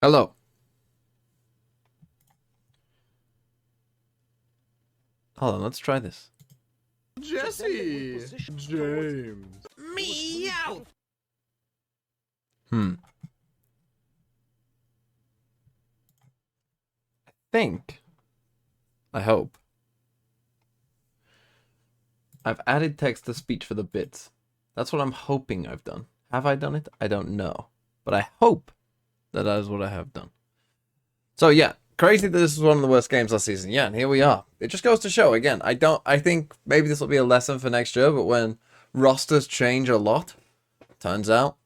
Hello. Hold on, let's try this. Jesse! James. Meow! I think. I hope. I've added text to speech for the bits. That's what I'm hoping I've done. Have I done it? I don't know. But I hope that is what I have done. So yeah, crazy that this is one of the worst games last season. Yeah, and here we are. It just goes to show, again, I think maybe this will be a lesson for next year, but when rosters change a lot, turns out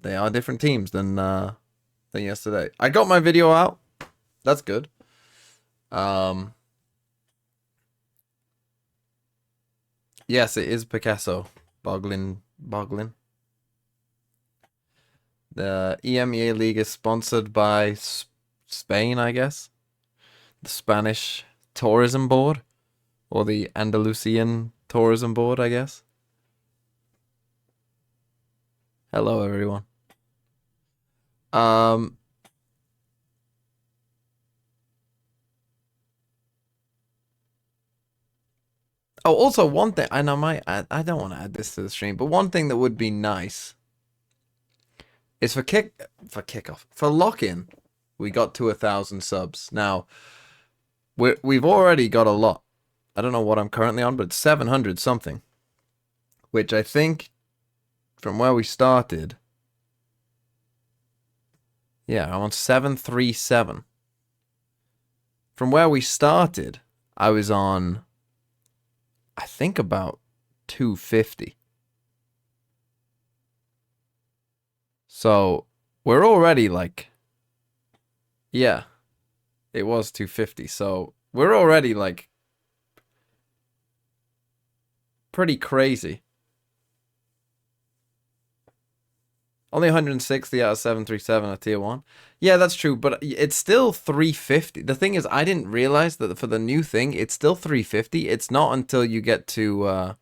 they are different teams than yesterday. I got my video out. That's good. Yes, it is Picasso. Boglin. The EMEA League is sponsored by Spain, I guess. The Spanish Tourism Board. Or the Andalusian Tourism Board, I guess. Hello, everyone. Oh, also one thing, and I don't want to add this to the stream, but one thing that would be nice is for kickoff, for lock-in, we got to 1,000 subs. Now, we've already got a lot. I don't know what I'm currently on, but it's 700 something, which I think from where we started, yeah, I'm on 737. From where we started, I was on, I think, about 250. So we're already like, yeah, it was 250. So we're already like pretty crazy. Only 160 out of 737 are tier 1. Yeah, that's true, but it's still 350. The thing is, I didn't realize that for the new thing, it's still 350. It's not until you get to,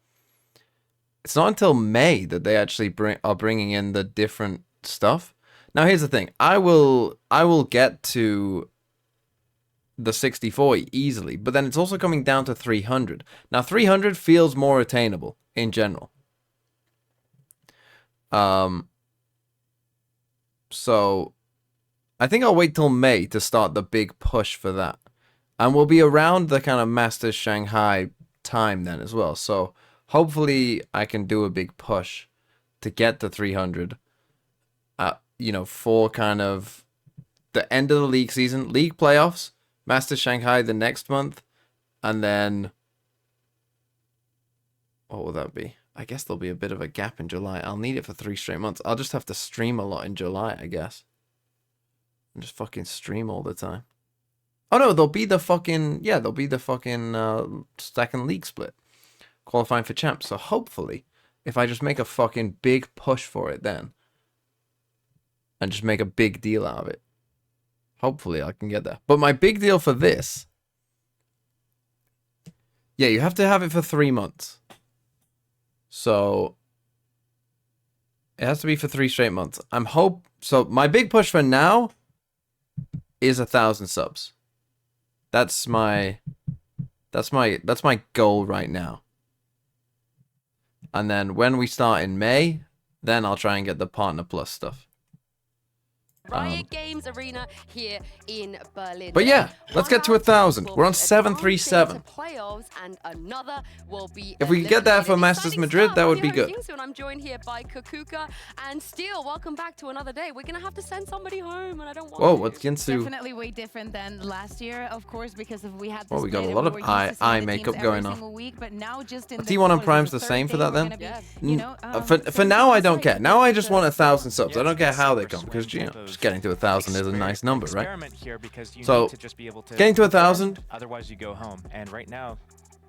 it's not until May that they actually are bringing in the different stuff. Now, here's the thing. I will get to the 64 easily, but then it's also coming down to 300. Now, 300 feels more attainable in general. So I think I'll wait till May to start the big push for that. And we'll be around the kind of Masters Shanghai time then as well. So hopefully I can do a big push to get to 300. You know, for kind of the end of the league season, league playoffs, Masters Shanghai the next month, and then what will that be? I guess there'll be a bit of a gap in July. I'll need it for 3 straight months. I'll just have to stream a lot in July, I guess. And just fucking stream all the time. Oh no, there'll be the fucking, yeah, there'll be the fucking second league split. Qualifying for champs. So hopefully, if I just make a fucking big push for it then, and just make a big deal out of it, hopefully I can get there. But my big deal for this, yeah, you have to have it for 3 months. So it has to be for 3 straight months. So my big push for now is 1,000 subs. That's my goal right now. And then when we start in May, then I'll try and get the Partner Plus stuff. Riot Games Arena here in Berlin. But yeah, let's get to 1,000. We're on 737. If we could get that for Masters Madrid, that would be good. And I'm joined here by Kukuka and Steel. Welcome back to another day. We're gonna have to send somebody home, and I don't want. Whoa, what's Ginsu? Definitely way different than last year, of course, because we had. Well, we got a lot of eye makeup going on. Week, but now just in T1 on Prime's the same for that then? Yeah. You know, for now, I don't care. Now I just want 1,000 subs. I don't care how they come, because you know, just getting to 1,000 is a nice number, right? So getting to 1,000. Otherwise, you go home. And right now,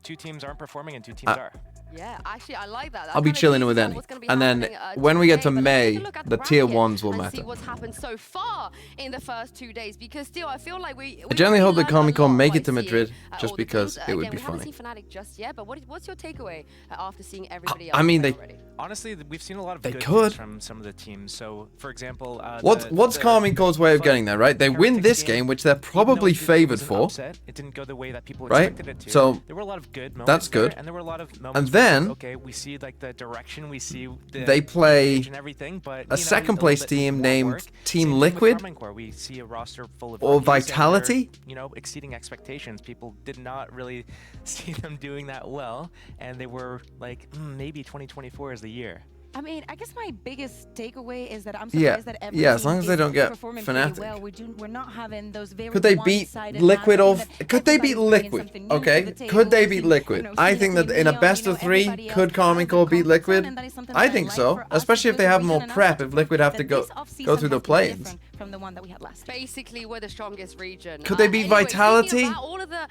2 teams aren't performing and 2 teams are. Yeah, actually, I like that. That I'll be kinda chilling teases with out any. what's gonna be And then happening, when we get to today. But let's take May, a look at the tier bracket ones will and matter. see what's happened so far in the first 2 days, because still, I feel like we I generally hope that learned a Comic Con lot make by it to seeing, Madrid all just the because teams. it would Again, be we haven't funny. seen Fnatic just yet, but what's your takeaway after seeing everybody else I mean, play they already? Honestly, we've seen a lot of They good could. things from some of the teams. So, for example, What's Comic Con's way of getting there, right? They win Heretics this game, which they're even though probably it favored was an for. upset, it didn't go the way that people Right? expected it to. So, there were a lot of good moments that's good. there, and there were a lot of moments And where, then okay, we see like the direction, we see the they play age and everything, but a second place team named Team Same Liquid thing with Arming, we see a roster full of or rookies, and they're, Vitality. exceeding expectations. People did not really see them doing that well, and they were like, maybe 2024 is the year. I mean, I guess my biggest takeaway is that I'm Yeah, surprised that every yeah, as team long as they is don't get performing pretty Fnatic. well. We're not having those very Could they beat one-sided Liquid matches off? that Could they beat everybody's bringing Liquid? something new to Okay, the could they table, beat seeing, Liquid? I think that in a best of three, could Comic Con beat Liquid? I think so, especially if they have more prep. If Liquid have to go through the play-ins. From the one that we had last year. Basically, we're the strongest region. Could they beat Anyway, Vitality? speaking about all of the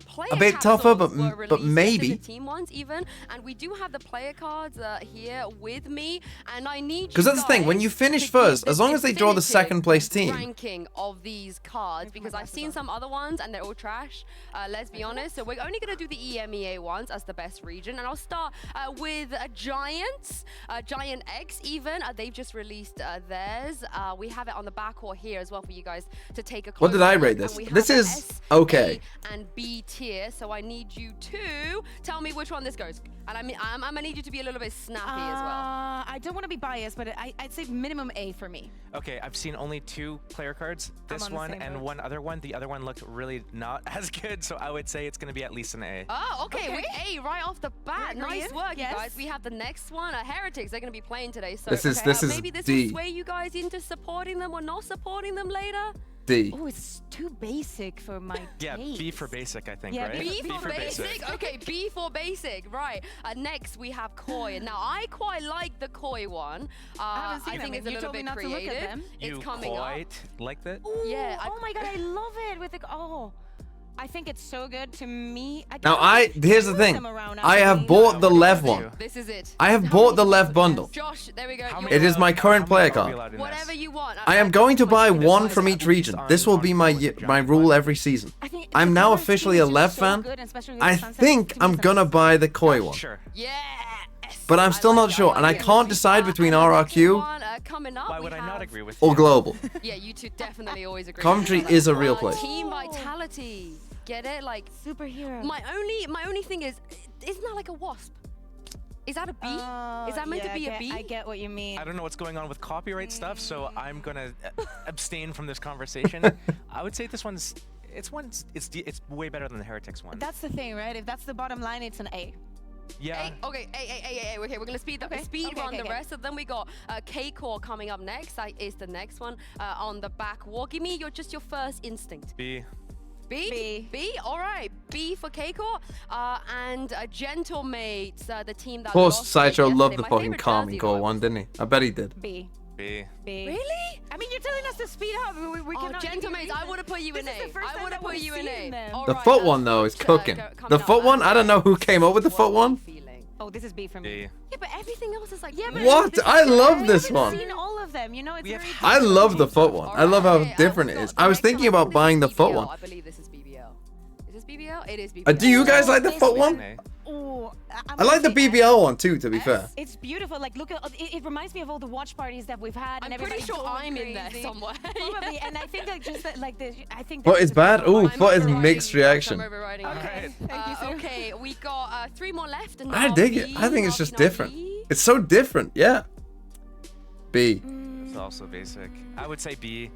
player A bit tougher, capsules but were but released, maybe. the team ones even, and we do have the player cards here with me, and I need Because that's the thing, when you finish first, as long as they draw the second place team. ranking of these cards, because I've seen some other ones and they're all trash. Let's be honest. So we're only gonna do the EMEA ones as the best region, and I'll start with Giants, Giant X even. They've just released theirs. We have it on the backcourt here as well for you guys to take a closer What did I look, rate and this? we This have is S, okay. A, and B tier. So I need you to tell me which one this goes, and I'm gonna need you to be a little bit snappy as well. I don't want to be biased, but I'd say minimum A for me. Okay, I've seen only 2 player cards, I'm this on the one same and boat. one other one. The other one looked really not as good, so I would say it's going to be at least an A. Oh, okay. Okay. Wait, A right off the bat. We're Nice agreeing? work, Yes. you guys. We have the next one. Heretics. They're going to be playing today. So This is maybe this D. will sway you guys into supporting them or not supporting them later. D. Oh, it's too basic for my Yeah, taste. B for basic, I think, Yeah, right? B for basic. Okay, B for basic. Right. Next we have Koi. Now I quite like the Koi one. I haven't seen I think them. it's a You little told me bit not to look at creative. them. You It's coming up. quite like that? Ooh, Yeah, oh my god, I love it with the I think it's so good to me. Now here's the thing. I have actually. bought the What Lev about you? one. This is it. I have How bought the many Lev people bundle. Josh, there we go. How You're- many It is my how current many player are we card. allowed in Whatever this? you want. I am going to buy This one is from each region. on- This will on be my Giant my rule One. every season. I think I'm the now colors officially scheme a is Lev just so fan. good, especially with I the sunset. think To me, I'm it's gonna amazing. buy the Koi one. Sure. Yes. But I'm still I not like it, sure, and I like it. can't decide between RRQ One, coming up, Why we would I not have- agree with or you? global. Yeah, you two definitely always agree. Coventry with each is a other. real place. Team Vitality. Get it? Like Superhero. my only thing is, isn't that like a wasp? Is that a B? Is that meant to be a B? I get what you mean. I don't know what's going on with copyright stuff, so I'm gonna abstain from this conversation. I would say this one's it's way better than the Heretics one. That's the thing, right? If that's the bottom line, it's an A. Yeah. Okay, A. Okay, we're gonna speed Okay, run okay, the okay. rest of them. We got K-Core coming up next. That is the next one on the back wall. Give me just your first instinct. B. B? B? All right. B for K-Core. And Gentle Mates, the team that Of course, lost Sideshow yesterday. loved the My fucking favorite Comic jersey, Con though. one, didn't he? I bet he did. B. B. B. Really? I mean, you're telling us to speed up. We Oh, cannot give Gentle you Mates, I reason. would have put you in This is A. the first I time would have that put we're you in seeing A. them. All The right, foot one though is cooking. The foot one, I don't know who came up with the foot one. Oh, this is B for me. B. Yeah, but everything else is like. Yeah, but What? this is I good. love We this haven't one. seen all of them. You know, it's We have very I love the foot one. I love how Okay, different it we've is. got I was the next thinking one. about buying the This is foot BBL. one. I believe this is BBL. Is this BBL? It is BBL. Do you guys like the This foot is one? A. Oh, I like the BBL one too, to be fair. It's beautiful. Like, look at it reminds me of all the watch parties that we've had. I'm and pretty everybody's sure going I'm in there crazy. somewhere. Probably, and I think that just that, like the I think Foot that is bad? Ooh, foot is mixed reaction. I'm overriding. Okay, Alright. thank you, sir. Okay, we got 3 more left. And I now dig it. B, I think it's now just B, now different. B. It's so different, yeah. B. It's also basic. I would say B.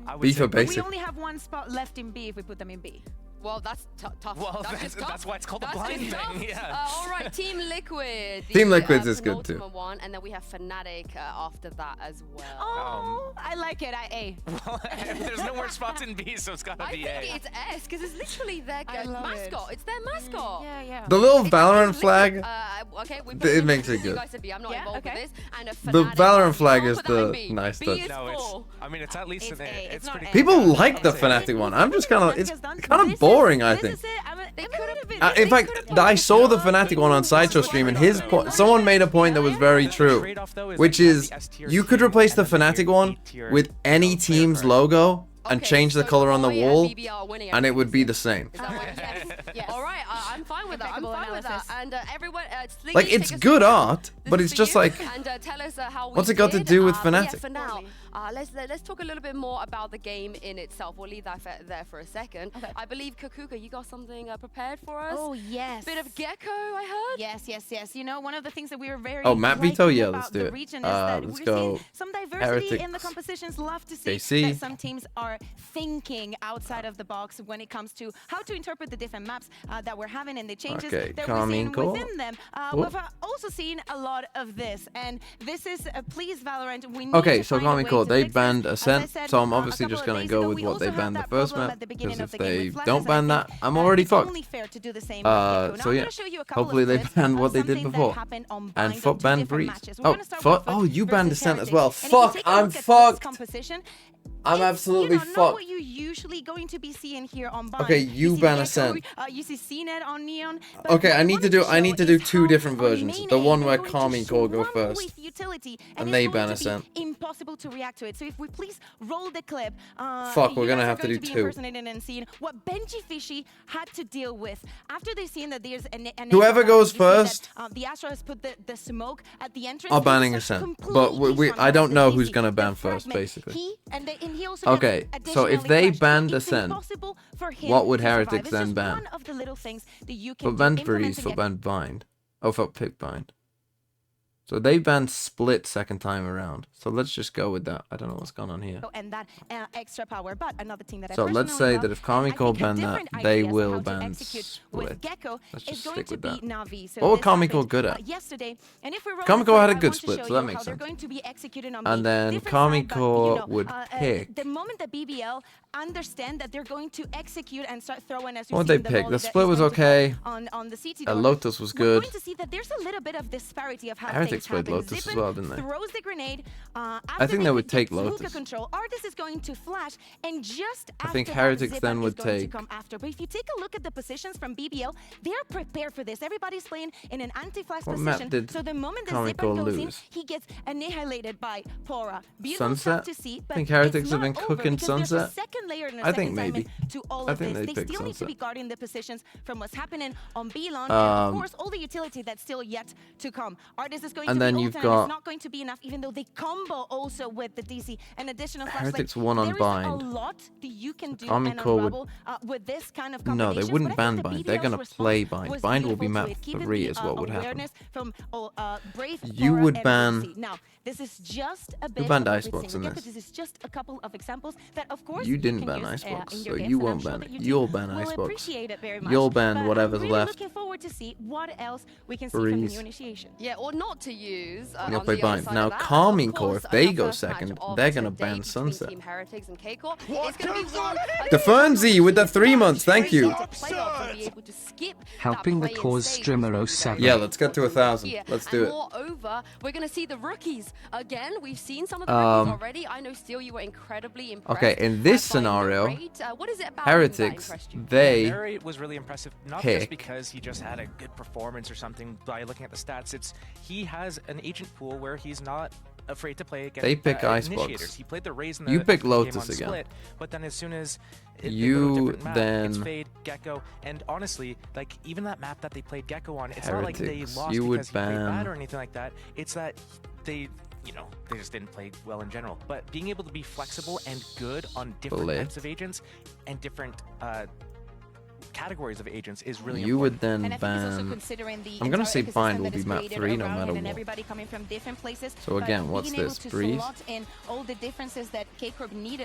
I would B say for But we basic. only have one spot left in B if we put them in B. Well, that's tough. Well, just tough. that's why it's called the That's blind just tough. thing. Yeah. All right, Team Liquid. Team the, Liquid's is good too. penultimate One, and then we have Fnatic after that as well. Oh, I like it. A. Well, there's no more spots in B, so it's gotta I be think A. it's S because it's literally their I love mascot. it. It's their mascot. Yeah, yeah. The little It's Valorant Liquid. flag. Okay, we put It them- makes it You good. guys said B. I'm not Yeah, involved okay. with this. And a The Fnatic Valorant one. flag I'll is put that in the B. nice B touch. is No, it's- full. I mean, it's at least It's an A. A, it's It's not pretty. A. People Yeah. like the I would say. Fnatic one. I'm just kind of, it's kind This of boring, I this think. is it. They could In fact, I saw the Fnatic one on Sideshow stream, and someone made a point that was very true, which is you could replace the Fnatic one with any team's logo and Okay, change the so- color on the oh, yeah, wall, BBL are winning and it would be everything. the same. Is that what? Yes. All right, I'm fine with that. I'm Impeccable fine with that. analysis. And everyone, Slinky, Like, take it's us good through art, this but is it's for just you, like, and tell us how we what's it got to did. do with But yeah, Fnatic? for now, let's talk a little bit more about the game in itself. We'll leave that there for a second. Okay. I believe Kakuka, you got something prepared for us. Oh, yes. Bit of Gecko, I heard. Yes, yes, yes. You know, one of the things that we were very Oh, Matt Vito? liking Yeah, about let's do the it. region is that Let's we're go seeing some diversity in the Heretics. competitions. Love to see JC. that some teams are thinking outside of the box when it comes to how to interpret the different maps that we're having and the changes Okay, that we're seeing Carmine within them. Cool. We've also seen a lot of this, and this is please Valorant. We need Okay, to so find a Carmine way Cool, to they fix this. banned As I Ascent, said, so I'm a obviously couple just of gonna days go ago, with we what also they had banned the that first problem map, at the beginning because of if the game they with Flash, don't and I ban think, that, I'm already it's fucked. only fair to do the same with Gecko. Now, So I'm yeah, gonna show you a couple hopefully of they clips banned of what they did something that before. happened on And Bind FUT on two banned different Breeze. matches. We're Oh, gonna start FUT, with oh, you banned versus Ascent as Heretics. well. And if you Fuck, take a I'm look at this fucked. composition, I'm it's, absolutely not fucked. what you're usually going to be seeing here on Bind. Okay, you see ban Gecko, Ascent. You see CNET on Neon. but Okay, what I need wanted to show do is two how different on versions. main The A, one they're where going to Carmine Core go swarm first. with utility, And it's they going ban to be Ascent. impossible to react to it. So if we please roll the clip. Fuck, we're you gonna guys are have to going do be two. impersonating and seeing what Benji Fishy had to deal with after they've seen that there's an Whoever goes you see first- that, the Astra has put the smoke at the entrance. Are He banning was Ascent, completely but I frontline don't the know DC, who's gonna the ban first, fragment. basically. He also Okay, gets so if additionally they flashed. banned It's Ascent, impossible for him what would to survive. Heretics It's then just ban? one of the little things that you can FUT do, banned Breeze, implementing FUT it. banned Bind. Oh, FUT picked Bind. So they banned Split second time around. So let's just go with that. I don't know what's going on here. And that extra power. But another thing that I So let's personally say love, that if and Carmine I Core think a ban that, different they idea as to will how to ban execute with Split. Gecko Let's is just going stick to with be that. Navi. So What would this Carmine Core happened, good at? yesterday. And if we roll Carmine the Core clip, had a I good want to split, show so that you makes how they're sense. going to be executed on And B. then Different Carmine side, but, Core would pick. the moment that BBL understand that they're going to execute and start throwing as What would they pick? The split was okay. on the CT Lotus was we're good. going to see that there's a little bit of disparity of how Heretics things played happen. Lotus as Zippen well, didn't they? throws the grenade. I think they would take Lotus. Control. Artis is going to flash, and just I think after that, Heretics Zippen then is would going to take- come after. But if you take a look at the positions from BBL, they're prepared for this. Everybody's playing in an anti-flash What map position. did So the moment that Carmine Zippen Core goes in, lose? he gets annihilated by Pora. Beautiful Sunset? stuff to see, I but think Heretics it's have not been over cooking because there's a Sunset. second layer and a I think second maybe. diamond to all I of think this. they'd They pick still need to Sunset. be guarding the positions from what's happening on B-Lon, and of course all the utility that's still yet to come. Artis is going And to then be you've ulted, and got- it's not going to be enough, even though they combo also with the DC and additional flashlight. Heretics won on there is Bind. a lot that you can do Carmine and Core would- unravel with this kind of No, they combinations, wouldn't but I ban think the Bind. They're BBL's gonna response play Bind. was Bind will be beautiful map to it, given 3 the, is what would happen. awareness from Brave, You Pora, would and ban- Lucy. Now, this is just a bit banned of Icebox in everything. this. This is just a couple of examples that, of course, You didn't can ban use, Icebox, in so your games, you and I'm won't sure ban that it. your team You'll ban will Icebox. appreciate it very much. You'll ban But whatever's I'm really left. looking forward to see what else we can see from Breeze. new initiation. Yeah, or not to use. You'll On play the other Bind. side Now, of that. Carmine Of Core, course, if they the go first match second, of they're gonna today ban between Sunset. Team Heretics and K-Core. What It's gonna be is one. that? The Fernsey with the 3 months, thank you. Helping the cause streamer 07. Yeah, let's get to 1,000. Yeah, Let's do and it. moreover, we're going to see the rookies again. We've seen some of the rookies already. I know, Steel, you were incredibly impressed. Okay, in this by the scenario, rate. What is it about him that Heretics, impressed you? they Barry was really impressive, not pick- just because he just had a good performance or something by looking at the stats. It's he has an agent pool where he's not afraid to play against They pick Icebox. initiators. He played the Raze in the You pick game Lotus on again. Split, but then as soon as they go to a You different map, it's then- Fade, Gecko, and honestly, like even that map that they played Gecko on, it's not like they Heretics, lost you would because he played ban- bad or anything like that. It's that they they just didn't play well in general. But being able to be flexible and good on different Split. types of agents and different categories of agents is really You important. would then And I think it's also ban. considering the I'm gonna entire say ecosystem Bind will that be is map created 3 no around it matter and what. everybody coming from different places. So but again, what's being able this, to Breeze? slot in all the differences that K-Corp need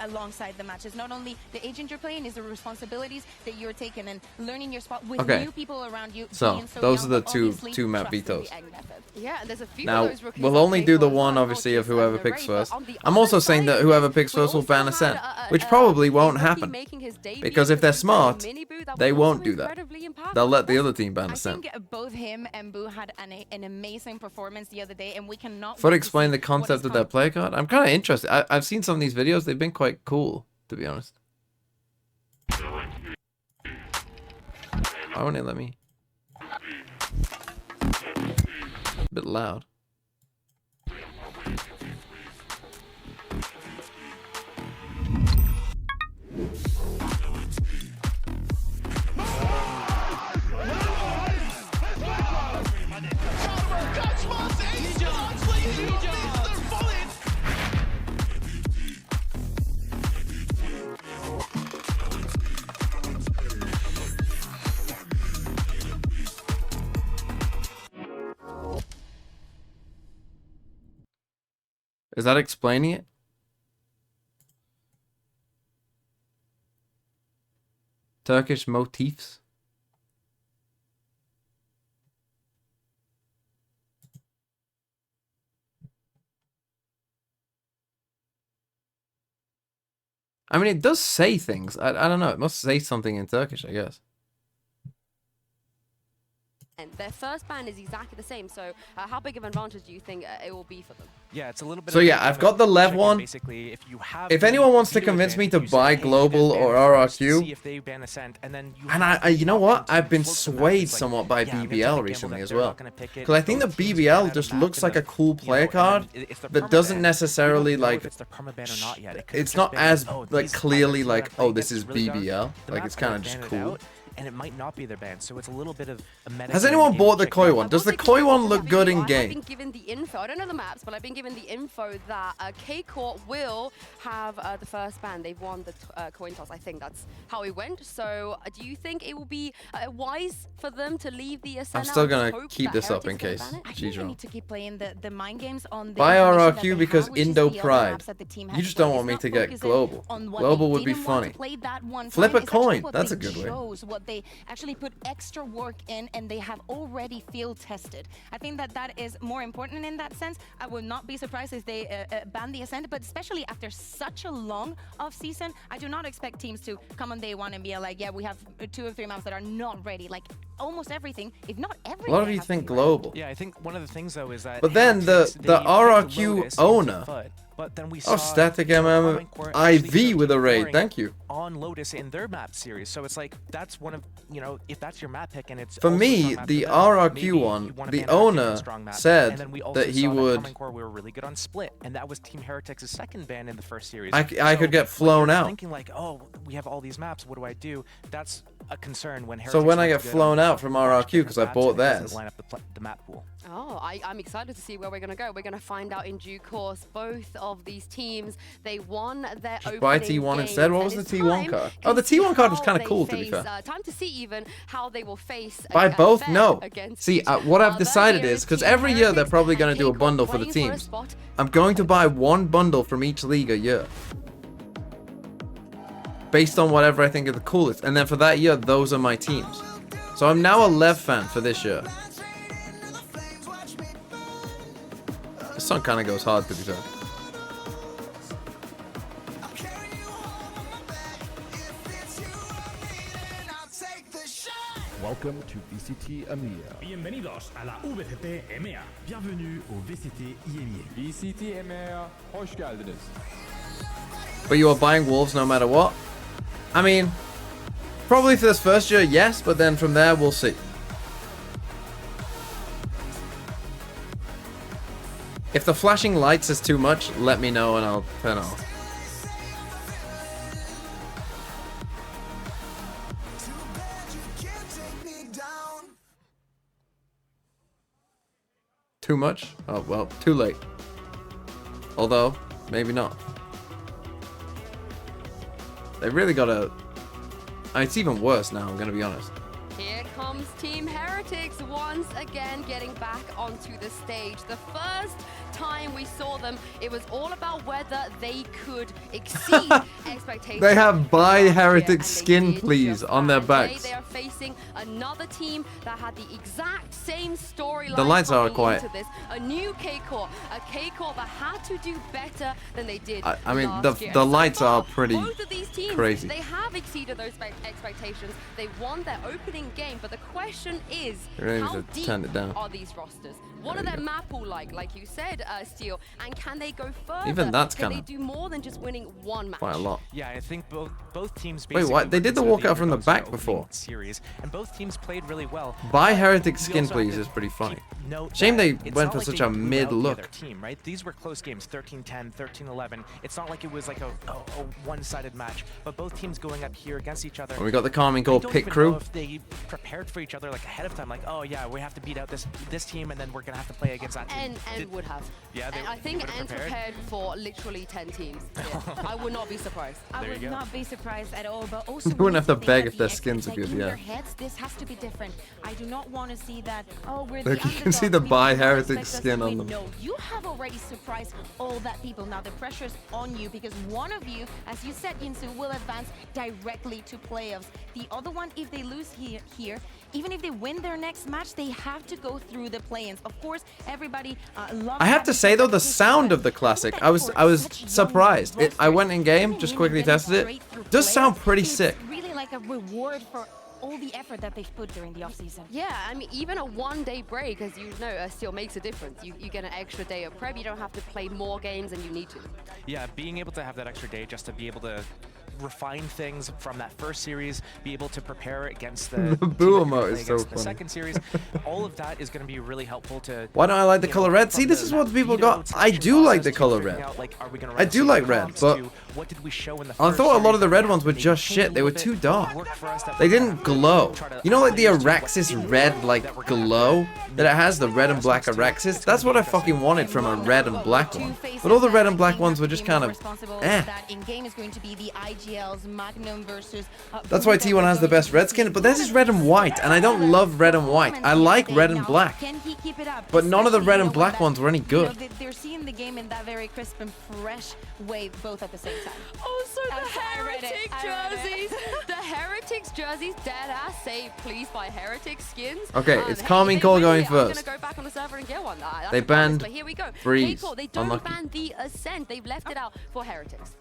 alongside the matches. Not only the agent you're playing, is the responsibilities that you're taking and learning your spot with Okay. new people around you. So, being so those young, are the but two obviously map trusting vetoes. the egg method. Yeah, and there's a few Now, of those rookies we'll on only do the K-Core as one, well, obviously, not of just whoever the picks Raze, but first. on the I'm other also saying side that of whoever it, picks we first will also ban had Ascent, which probably won't rookie happen. making his debut Because if they're in the smart, mini really, Boo? That They was won't also do that. incredibly impactful. They'll let the other team ban I Ascent. think both him and Boo had an amazing performance the other day, and we cannot. FUT wait to explain see the what concept is of their coming. play card. I'm kind of interested. I've seen some of these videos. They've been quite cool, to be honest. Why won't it let me? A bit loud. Is that explaining it? Turkish motifs? I mean, it does say things. I don't know. It must say something in Turkish, I guess. And their first ban is exactly the same. So how big of an advantage do you think it will be for them? Yeah, it's a little bit. So of yeah, I've got the Lev one. Basically, if you have. If the anyone wants to veto convince me advantage, to you say, buy "Hey, Global just ban or it first, RRQ," see if they ban Ascent, and then you and have you know the what? option I've to been float the map. swayed It's like, somewhat by yeah, I'm gonna take a BBL gamble recently that as they're well. not gonna pick it. Because I think the Both teams BBL ban out just a map looks in like the- a cool you know, play and card then it's the that doesn't permaban. We necessarily don't know like if it's the permaban or not yet. It could it's just not be, as oh, like these clearly players like, that I'm oh, playing this against is really dark. BBL. The Like map, it's I kind would of just ban it cool. out, and it might not be their ban, so it's a little bit of a meta. Has game anyone to bought the check koi out. one? I Does will the say koi one just look for good you, in I have game? been given the info. I don't know the maps, but I've been given the info that K-Court will have the first ban. They've won the coin toss. I think that's how it went. So do you think it will be wise for them to leave the Ascent I'm still out and just gonna hope keep that this up in Heretics case gonna ban it? I she's think they wrong. need to keep playing the mind games on the Buy information that RRQ they because have, which is Indo the other Pride. maps that the team You has just played. don't It's want me not to get focusing global. on what Global they would be didn't want to funny. play that one Flip time. a It's actually coin. what That's they a good way. chose, what they actually put extra work in, and they have already field tested. I think that is more important in that sense. I would not be surprised if they ban the Ascent, but especially after such a long off season, I do not expect teams to come on day one and be like, yeah, we have 2 or 3 maps that are not ready. Like almost everything, if not everything. A lot of you has to think be ready. global. Yeah, I think one of the things though is that. But then Heretics, the they picked RRQ Lotus into owner. FUT, but then we Oh, saw, static you know, MM Common Core actually IV with a raid. scoring Thank you. on Lotus in their map series. So it's like that's one of, you know, if that's your map pick and it's For also a me, strong map the for them, RRQ maybe you one, wanna the ban RRQ on a owner strong map. said And then we also that he saw would. Common Core we were really good on Split, and that was Team Heretics' second ban in the first series. I could get when flown you're out. Thinking like, oh, we have all these maps. What do I do? That's a concern when Heretics. So when I runs get good flown on out from a bunch of RRQ because I different maps bought and it doesn't theirs. line up the map pool. Oh, I'm excited to see where we're going to go. We're going to find out in due course. Both of these teams, they won their opening buy T1 games, instead? What was and the it's T1 time card? to Oh, the see T1 card was how kind of they cool, to be face, fair. time to see even how they will face Buy both? Fed No. against See, each what I've other. decided Here is, because Team every year they're Heretics probably and going to do a K-Corp bundle for the playing for a teams. spot. I'm going to buy one bundle from each league a year. Based on whatever I think are the coolest. And then for that year, those are my teams. So I'm now a Lev fan for this year. This song kind of goes hard, to be fair. Welcome to VCT EMEA. Bienvenidos a la VCT EMEA. Bienvenue au VCT IMIA. VCT EMEA, hoş geldiniz. But you are buying Wolves no matter what? I mean, probably for this first year, yes, but then from there, we'll see. If the flashing lights is too much, let me know and I'll turn it off. Too much? Oh, well, too late. Although, maybe not. They really gotta... It's even worse now, I'm gonna be honest. Here comes Team Heretics once again getting back onto the stage. The first time we saw them, it was all about whether they could exceed expectations. They have buy last year, Heretic and they skin, did please, just on their that. Today, backs. they are facing another team that had the exact same storyline. The lights are coming quiet. into this. A new K-Core, a K-Core that had to do better than they did I mean, last year. the And so lights far, are pretty both of these teams, crazy. they have exceeded those expectations. They won their opening game, but the question is, You really how need to deep turn it down. are these rosters? What There are you their go. map pool like you said, Steel? And can they go further? Even that's Can kinda they do more than just winning one match? Quite a lot. Yeah, I think both teams. Wait, Basically what? They were did the considered walkout from the underdogs in back opening before. Series, and both teams played really well. Buy But Heretic we skin, also have please, to is pretty funny. note Shame that they it's went not for like such they a blew mid out the look. other team, right? These were close games, 13-10, 13-11. It's not like it was like a one-sided match, but both teams going up here against each other. And we got the calming I call don't pit even crew. know if they prepared for each other like ahead of time, like, oh yeah, we have to beat out this team, and then we're gonna have to play against that team. And would have. Yeah, and I they think would've N prepared for literally 10 teams. Yeah, I would not be surprised. I There would you go. not be surprised at all, but also You we wouldn't need have to think beg that if their the skins are like, good, in yeah. their heads, this has to be different. I do not want to see that, oh, we're Look, the you can see underdogs, the people Buy do not Heretic expect us skin to on win. them. No, you have already surprised all that people. Now the pressure's on you because one of you, as you said, Yinsu, will advance directly to playoffs. The other one, if they lose here, even if they win their next match, they have to go through the play-ins. Of course, everybody loves. I have to having say though, the competition, sound but of the I think classic, that I was for such young surprised. I rosters, went in game, coming just in quickly and getting tested it. straight through Does sound playoffs, pretty it's sick. really like a reward for all the effort that they've put during the offseason. Yeah, I mean, even a one-day break, as you know, still makes a difference. You get an extra day of prep. You don't have to play more games than you need to. Yeah, being able to have that extra day just to be able to refine things from that first series, be able to prepare against the The team that boo you're gonna emote play is so against the funny. second series. All of that is going to be really helpful to. Why don't I like the you know, color red? from See, this the is what map people veto got. to I action do like process the to color figuring red. out, like, are we gonna I run do safe like red, comps but to what did we show in the I first thought a lot of the series red that ones were maybe just changed a shit. They were little too bit, dark. worked for us that They we didn't have glow. try to You know, like the use to what Araxis didn't red, work like that we're gonna have glow to that it has, the red and black adjustments to. Araxis. That's what I fucking wanted from a red and black one. But all the red and black ones were just kind of, eh. That in game is going to be the IGL's Magnum versus. That's why T1 has the best red skin, but theirs is red and white, and I don't love red and white. I like red and black. Can he keep it up? But none of the Especially, red you and know, black when ones were any you know, good. they're seeing the game in that very crisp and fresh way, both at the same time. Also, the I read it. Heretic I read it. jerseys. The Heretics jerseys, dead ass say please buy Heretic skins. Okay, it's hey, Calming they Call really going are gonna first. go back on the server and get one. That's They a promise, banned but here we go. Breeze. K-Core, they don't Unlucky. ban the Ascent. They've left it out for Heretics.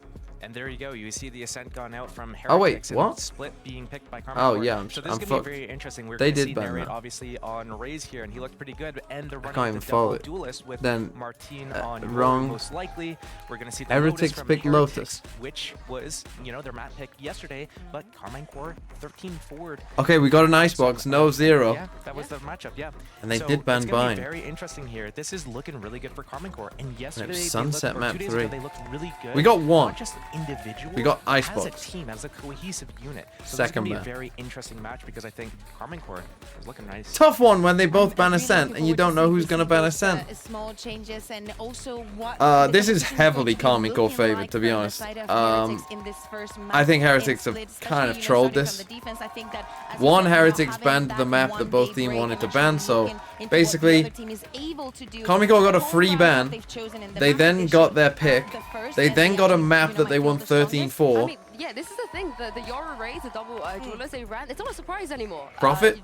And there you go. You see the Ascent gone out from Heretics. Oh, wait, and what? Split being picked by Karma. Oh, Core. yeah, So this I'm is going to fucked. be very interesting. We're They going to did see ban Narrate that. obviously on Raze here, and he looked pretty good. And they're can't running even the follow double it. duelist with Then, Martine on Yoro, wrong. most likely. We're going to see the Heretics Lotus from pick Heretics, Lotus. which was, you know, their map pick yesterday. But Carmine Core 13 forward. Okay, we got an icebox, no zero. Yeah, that was the matchup. Yeah. And they So did ban it's gonna Bind. be very interesting here. This is looking really good for Carmine Core. And yesterday, they Sunset looked, or Map 2 days 3. ago, they looked really good. We got one. Not just individual. We got as a Icebox. team, as a cohesive unit. So Second this is map. gonna be a very interesting match because I think Carmine Core is looking nice. Tough one when they both ban I'm really Ascent, looking and you forward don't know see who's if gonna we ban see those, Ascent. small changes and also what the This is competition heavily going to be Calming Call looking favored, like to be from the honest. side of Heretics in this first I think match in Heretics have Split, kind of especially, trolled starting this. from the defense. I think that, as you One said, now Heretics having banned that the map that both one-day teams break wanted to and ban, actually so looking into what the basically, other team is able to do. Calming Call got a The free whole ban. round they've chosen in the They map, then they got should their have pick. the first, They and then the got a others, map you know, that might they feel won the strongest. 13-4. I mean, yeah, this is the thing. The Yoru Rays, the double duelist they ran, it's not a surprise anymore. Profit?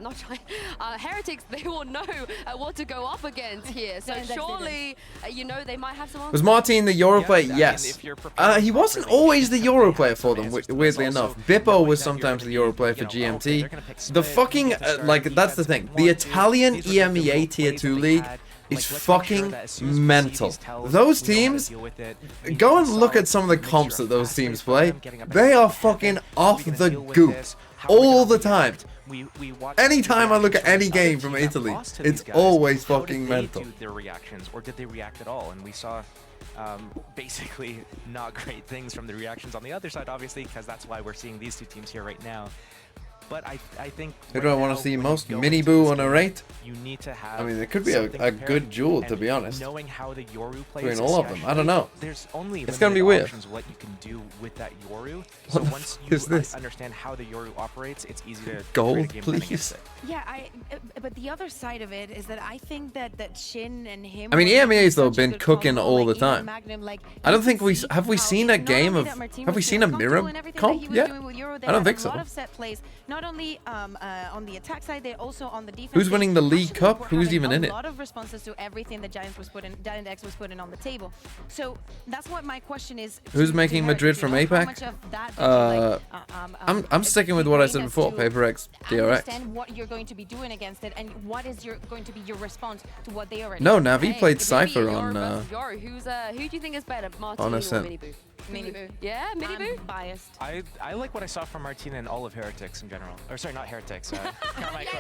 Not Heretics, they will know what to go up against here. So That's surely, you know, they might have someone. Was Martin the Euro Yeah, player? I mean, Yes. if you're prepared He wasn't properly, always the you Euro have player some for them, answers to weirdly this. enough. Also, Bippo knowing was that you're sometimes gonna the Euro be, player you for know, okay, GMT. they're gonna pick The Split, fucking, you get to start like, that's the defense thing. at The 1-2. Italian These were the EMEA little Tier plays 2 that they league had. is Like, let's make sure fucking that as soon as we see mental. these tells, Those we know how to teams, deal with it. We go and look decide, at some of the make comps sure that those fast teams race for play. them, getting up They against are the fucking defense. off Are we gonna the deal with goop. this? How are we All gonna the time. react? We watch Anytime the I look at reactions any of other game from teams that Italy, lost to it's these guys. always How fucking did they mental. do their reactions, or did they react at all? And we saw basically not great things from the reactions on the other side, obviously, because that's why we're seeing these two teams here right now. But I think. Who do I want now, to see when you most? go Mini into Boo this on a game, rate? You need to have. I mean, it could be something a prepared, good duel, to and be honest. Knowing how the Yoru plays. Between all of them, I don't know. There's only It's gonna be limited weird. options what you can do with that Yoru. So What the once fuck you is this? understand how the Yoru operates, it's easy to Gold, create a game plan please. against it. Yeah, but the other side of it is that I think that Shin and him. I mean, were making EMEA's though such a been good cooking combo, all like, the even time. Magnum, like, I don't you think can we see have we how seen a not game only of that Martin have we was seen a feeling mirror comfortable in everything comp that he was yet? doing with Euro, they I don't had think a so. lot of set plays, not only on the attack side, they also on the defense. Who's they winning the League actually Cup? were Who's having even in a it? lot of responses to everything that Giant X was putting on the table. So that's what my question is. Who's to making Heretics, Madrid you from know, how APAC? much of that do you, like, I'm sticking with what I said bring us before. to Paper X, DRX. understand what you're going to be doing against it and what is going to be your response to what they already No, did. Navi Hey, played it may be Cypher Yoru on. versus Yoru. Who do you think is better, Martin on a or sim. Mini Boo? Mini Boo. Yeah, Mini Boo. I'm biased. I like what I saw from Martina and all of Heretics in general. Or sorry, not Heretics. Carmichael.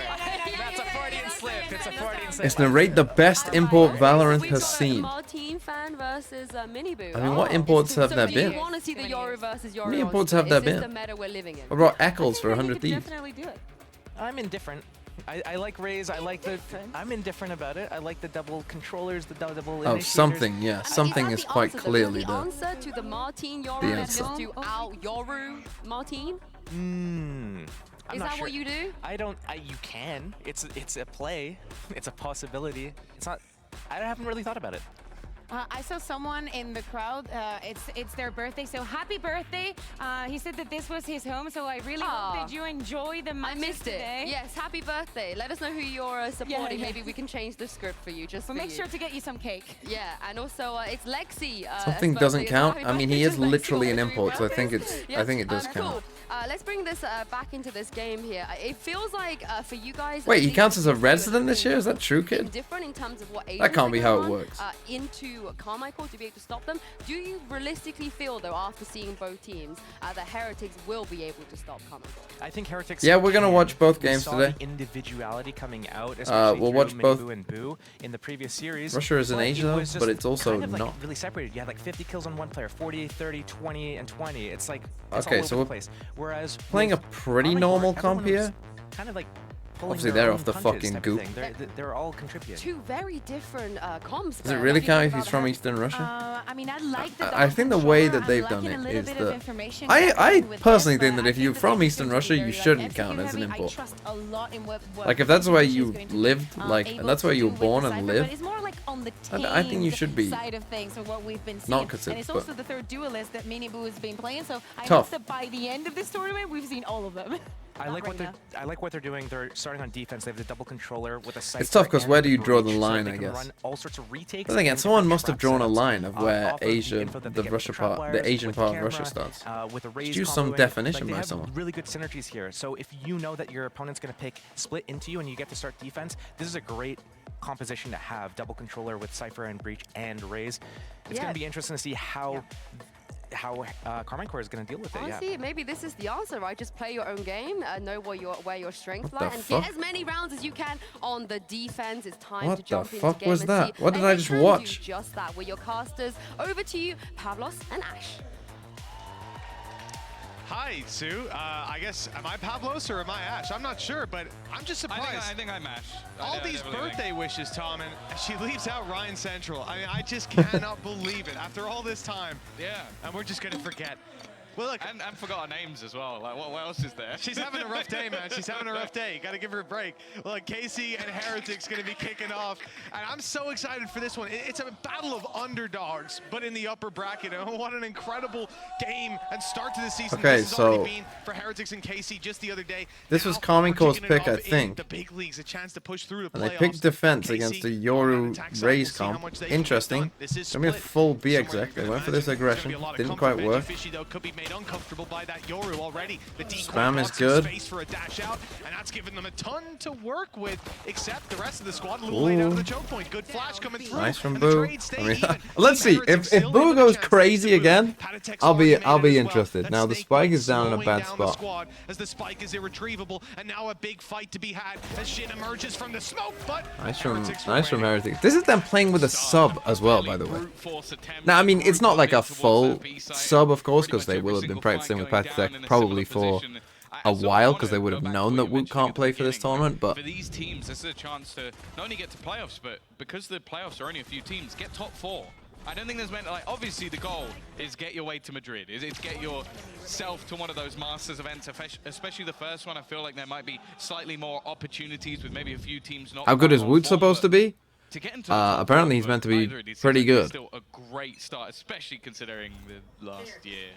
That's a Freudian slip. It's a Freudian slip. Is narrate the best import Valorant We've has got seen? Martin fan versus Mini Boo. I mean, what imports have so there do been? you want to see the Yoru versus Yoru? many on imports split? have there Is this been? the meta we're living in? What about Eccles for I 100 think you could Thieves? definitely do it. I'm indifferent. I like Raze. I like the. I'm indifferent about it. I like the double controllers, the double. Oh, initiators. something, yeah. Something that is the quite answer, though? clearly Is that the. the answer to the Martin Yoru the and answer. just do out Yoru Martin? I'm Is not that sure. what you do? I don't. You can. It's a play. It's a possibility. It's not. I haven't really thought about it. I saw someone in the crowd. It's their birthday, so happy birthday! He said that this was his home, so I really hope that you enjoy the I matches missed today. it. Yes, happy birthday. Let us know who you're supporting. yeah. Maybe we can change the script for you. Just But for make you. sure to get you some cake. Yeah, and also it's Lexi. Something doesn't count. I mean, he is literally an import, so I think it does count. Cool. Let's bring this back into this game here. It feels like for you guys. Wait, I he think counts as a it's resident this year? Is that true, kid? Different in terms of what That can't be how it works. Into Carmichael to be able to stop them. Do you realistically feel, though, after seeing both teams, that Heretics will be able to stop Carmichael? I think Heretics. Yeah, we're gonna can. watch both We games saw today. The individuality coming out, especially we'll through watch both. Minibu and Boo in the previous series. Russia is in but Asia, it though, was just but it's also kind of, like, not. really separated. You had like 50 kills on one player, 48, 30, 20, and 20. It's like it's Okay, all over so the we're place. Whereas playing a with pretty Carmichael, normal everyone comp was here. Kind of like pulling Obviously, their they're own off the punches fucking type of goop. thing. They're all contributing. Two very different comps. Does it there. really What do you count think if he's about from Heretics? Eastern Russia? I mean, I like the I think the way that I'm they've lacking done a it little is bit of that information I gathering with personally this, think but that I if you're that from this Eastern is Russia, very, you like, shouldn't FPU count as an heavy. I import. trust a lot in what Like, if that's where Eastern you Russia is going to be, lived, like, and able that's where to you were do with born the and Cypher, lived, but it's more like on the I think you teams should be side of things of what we've been seeing. not considered, And it's but- also the third duelist that Mini Boo has been playing, so I Tough. hope that by the end of this tournament, we've seen all of them. I like what they're doing. They're starting on defense. They have the double controller with a Cypher. It's tough because and where do you a draw the breach, so line, they I can guess? run all sorts of retakes. But then again, and someone different must have trap drawn a setups, line of where off of the Asia, info that they the get with Russia trap part, wires, the Asian with part of camera, Russia starts. With a Raze use some comboing. definition Like, by they someone. have really good synergies here. So if you know that your opponent's going to pick split into you and you get to start defense, this is a great composition to have. Double controller with Cypher and Breach and Raze. It's going to be interesting to see how Carmichael is going to deal with it. Honestly, maybe this is the answer, right? Just play your own game, know where your strengths What lie, the and fuck? get as many rounds as you can on the defense. It's time What to the jump into fuck game was and that? see What did if I they just can watch? do just that with your casters. Over to you, Pavlos and Ash. Hi, Sue. I guess, am I Pavlos or am I Ash? I'm not sure, but I'm just surprised. I think I'm Ash. All these birthday wishes, Tom, and she leaves out Ryan Central. I mean, I just cannot believe it. After all this time, Yeah. and we're just going to forget. Well, look, And forgot our names as well. Like, what else is there? she's having a rough day, man. She's having a rough day. Got to give her a break. Look, Casey and Heretics going to be kicking off, and I'm so excited for this one. It's a battle of underdogs, but in the upper bracket. And what an incredible game and start to the season. Okay, this has so already been for Heretics and Casey just the other day. This Now was Carmichael's we're kicking it pick, I off in think. The big leagues, a chance to push through the And they playoffs. picked defense Casey against the on that Yoru attack side, Raze we'll see how comp. much they can get Interesting. done. This is Give me a split. full B Somewhere exec. you They can went for this imagine there's gonna aggression. be a lot of Didn't comfort. quite work. Fishy, though, could be made uncomfortable by that Yoru already. The decoy Spam is got some good. space for a dash out, and that's given them a ton to work with, except the rest of the squad a little late out of the choke point. Good flash coming through. Nice from and the Boo. trade stayed I mean, even. let's see. Heretics If still Boo have a goes chance crazy to Boo. again, Patatech's I'll be already made it as well. interested. That Now the snake spike bite is down in a slowing bad down the spot. squad as the spike is irretrievable, and now a big fight to be had as Shin emerges from the smoke. But Nice from Heretics were winning. Heretics. This is them playing with a sub as well, by the way. Now, I mean, it's not like a full sub, of course, because they will have been practicing with Patatech probably for a while because they would have known that Woot can't play for this tournament. But for these teams, this is a chance to not only get to playoffs, but because the playoffs are only a few teams, get top 4. I don't think there's meant, like, obviously the goal is get your way to Madrid, is get yourself to one of those Masters events, especially the first one. I feel like there might be slightly more opportunities with maybe a few teams not. how good is Woot supposed to be? To get into Apparently he's meant to be pretty good. Still a great start, especially considering the last year.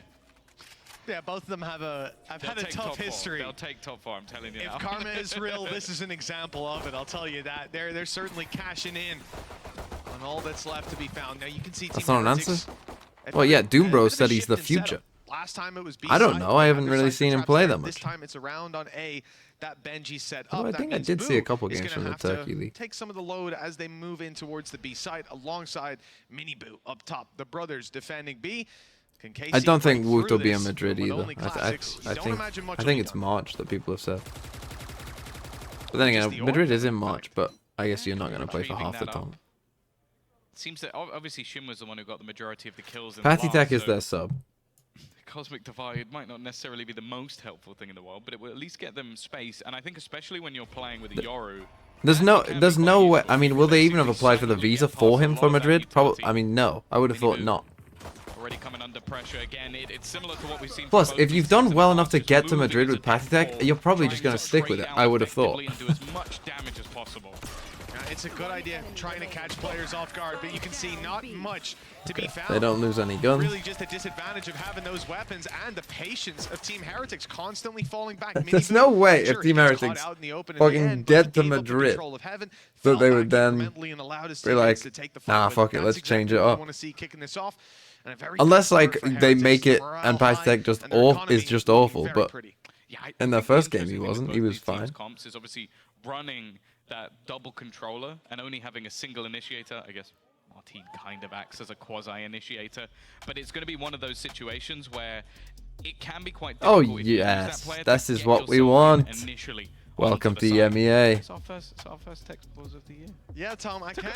Yeah, both of them have had a tough history. They'll take top 4, I'm telling you If now. karma is real, this is an example of it. I'll tell you that. They're certainly cashing in on all that's left to be found. Now you can see That's Team not an Heretics, answer. Well, yeah, Doombro said he's the future. Last time it was B I don't side, know. I haven't their really Cypher seen him traps play there. that This much. time it's around on A that Benji set Oh, up. I That think I means did see a Boo couple is games gonna from the have to Turkey League. take some of the load as they move in towards the B side alongside Mini Boo up top. The brothers defending B. Can KC I don't think break Woot through will be in this Madrid with either. only classics? You don't imagine much I will think be it's done. March that people have said. But then Just again, the Madrid order. is in March, but I guess you're not going to play for Intriguing half the that time. Seems that obviously Shin was the one who got the majority of the kills in Patty the Tech last, is so their sub. Cosmic Divide might not necessarily be the most helpful thing in the world, but it will at least get them space. And I think especially when you're playing with a Yoru, There's no way. I mean, will they even have applied for the visa for him for Madrid? Probably. I mean, no. I would have thought not. already coming under pressure again. It's similar to what we've seen. Plus, if you've done well enough to get to Madrid with Patty Tech, you're probably just going to stick with it. I would have thought. And do as much damage as possible. It's a good idea trying to catch players off guard, but you can see not much to be found. They don't lose any guns. Really just a disadvantage of having those weapons and the patience of Team Heretics constantly falling back. There's no way if Team Heretics fucking get to Madrid that they would then be like, nah, fuck it, let's change it up. Unless like they make it and Patty Tech just is just awful, but in their first game he wasn't. He was fine. Comps is obviously running that double controller and only having a single initiator. I guess Martin kind of acts as a quasi-initiator, but it's going to be one of those situations where it can be quite difficult. Oh yes, this is what we want. Welcome to EMEA. It's our first tech pause of the year. Yeah, Tom, I can't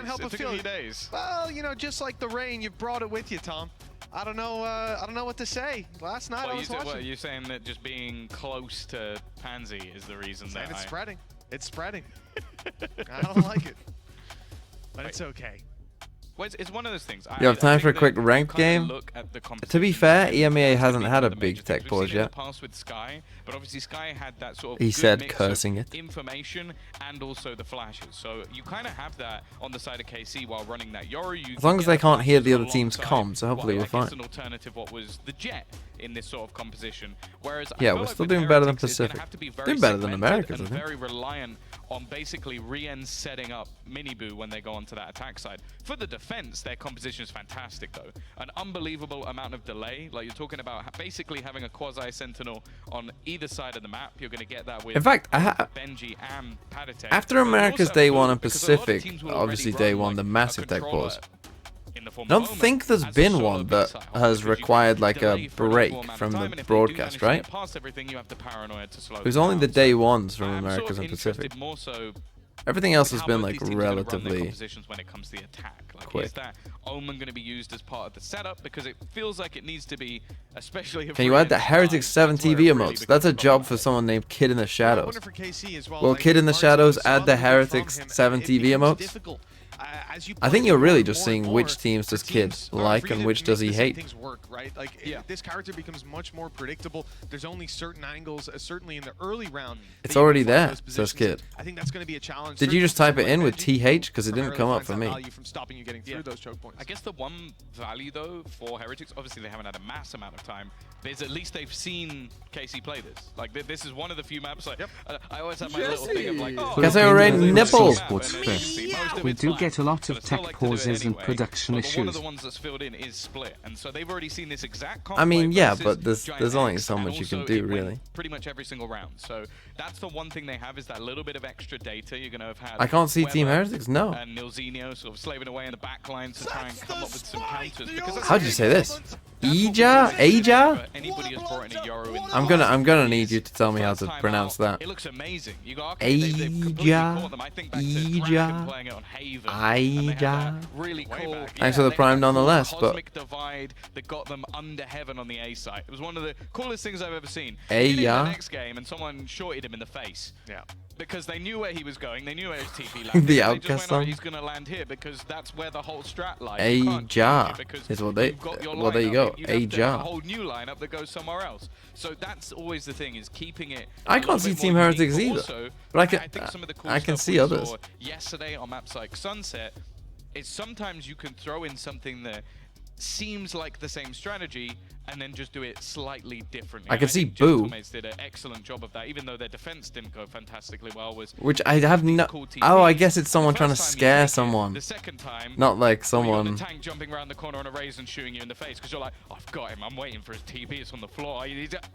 help but It took feel a few days. Well, you know, just like the rain, you've brought it with you, Tom. I don't know what to say. Last night I was watching. What, are you saying that just being close to Pansy is the reason that it's spreading? It's spreading. I don't like it, but it's okay. Well, it's one of those things. You have time for a quick ranked game? To be fair, EMEA hasn't had a big tech pause yet. With Sky, but obviously Sky had that sort of He good said, mix cursing of it. information and also the flashes. So you kind of have that on the side of KC while running that Yoru. As long as they can't hear the other team's comms, so hopefully we're fine. An alternative, what was the Jet in this sort of composition. Whereas yeah, we're still doing better than Pacific. Doing better than Americans, I think. Very reliant on basically Rien setting up Miniboo when they go onto that attack side. For the defense, their composition is fantastic though. An unbelievable amount of delay. Like you're talking about basically having a quasi-sentinel on either side of the map. You're going to get that with in fact, Benji and Patatek. after America's day one and Pacific, obviously day one, the massive tech pause. I don't think there's been one that has required like a break from the broadcast, right? It was only the day ones from Americas and Pacific. Everything else has been like relatively quick. Is that Omen going to be used as part of the setup? Because it feels like it needs to be, especially if Can you add the Heretics 7 TV emotes? That's a job for someone named Kid in the Shadows. Will Kid in the Shadows add the Heretics 7 TV emotes? I think you're really just seeing which teams does Kid like and which does he hate. This character becomes much more predictable. There's only certain angles, certainly in the early round. It's already there, says Kid. I think that's going to be a challenge. Did you just type it in with TH? Because it didn't come up for me. I guess the one value though for Heretics, obviously they haven't had a mass amount of time, is at least they've seen KC play this. Like this is one of the few maps. Like I always have my little thing of like, oh, guess I already nipple. We do get a lot of tech pauses and production issues. One of the ones that's filled in is Split, and so they've already seen this exact. I mean, yeah, but there's only so much you can do, really. Pretty much every single round. So that's the one thing they have is that little bit of extra data you're going to have had. I can't see Team Heretics, no. And Nilzinho sort of slaving away in the back lines to try and come up with some counters. How'd you say this? Eja? Anybody has brought in a Yoru in the I'm gonna need you to tell me how to pronounce that. It looks amazing. You go, okay, they've completely caught them. I think back to Draken playing it on Haven. And they had that really cool. Thanks for the prime nonetheless, but cosmic divide that got them under Heaven on the A site. It was one of the coolest things I've ever seen. Eja. The next game, and someone shorted him in the face. Yeah. Because they knew where he was going, they knew where his TP landed. The They outcast just went, song. he's going to land here because that's where the whole strat lies. Eja is what they. Well, there you go. A whole new lineup that goes somewhere else. So that's always the thing, is keeping it. I can't see Team Heretics either, but I think some of the cool I can stuff see we others. saw yesterday on maps like Sunset is sometimes you can throw in something that seems like the same strategy and then just do it slightly differently. I can see think Boo. Gentleman's did an excellent job of that, even though their defense didn't go fantastically well. Which I have no. Oh, I guess it's someone trying to scare someone. The second time, not like the someone. tank jumping around the corner on a raise and shooting you in the face because you're like, oh, I've got him. I'm waiting for his TP. It's on the floor.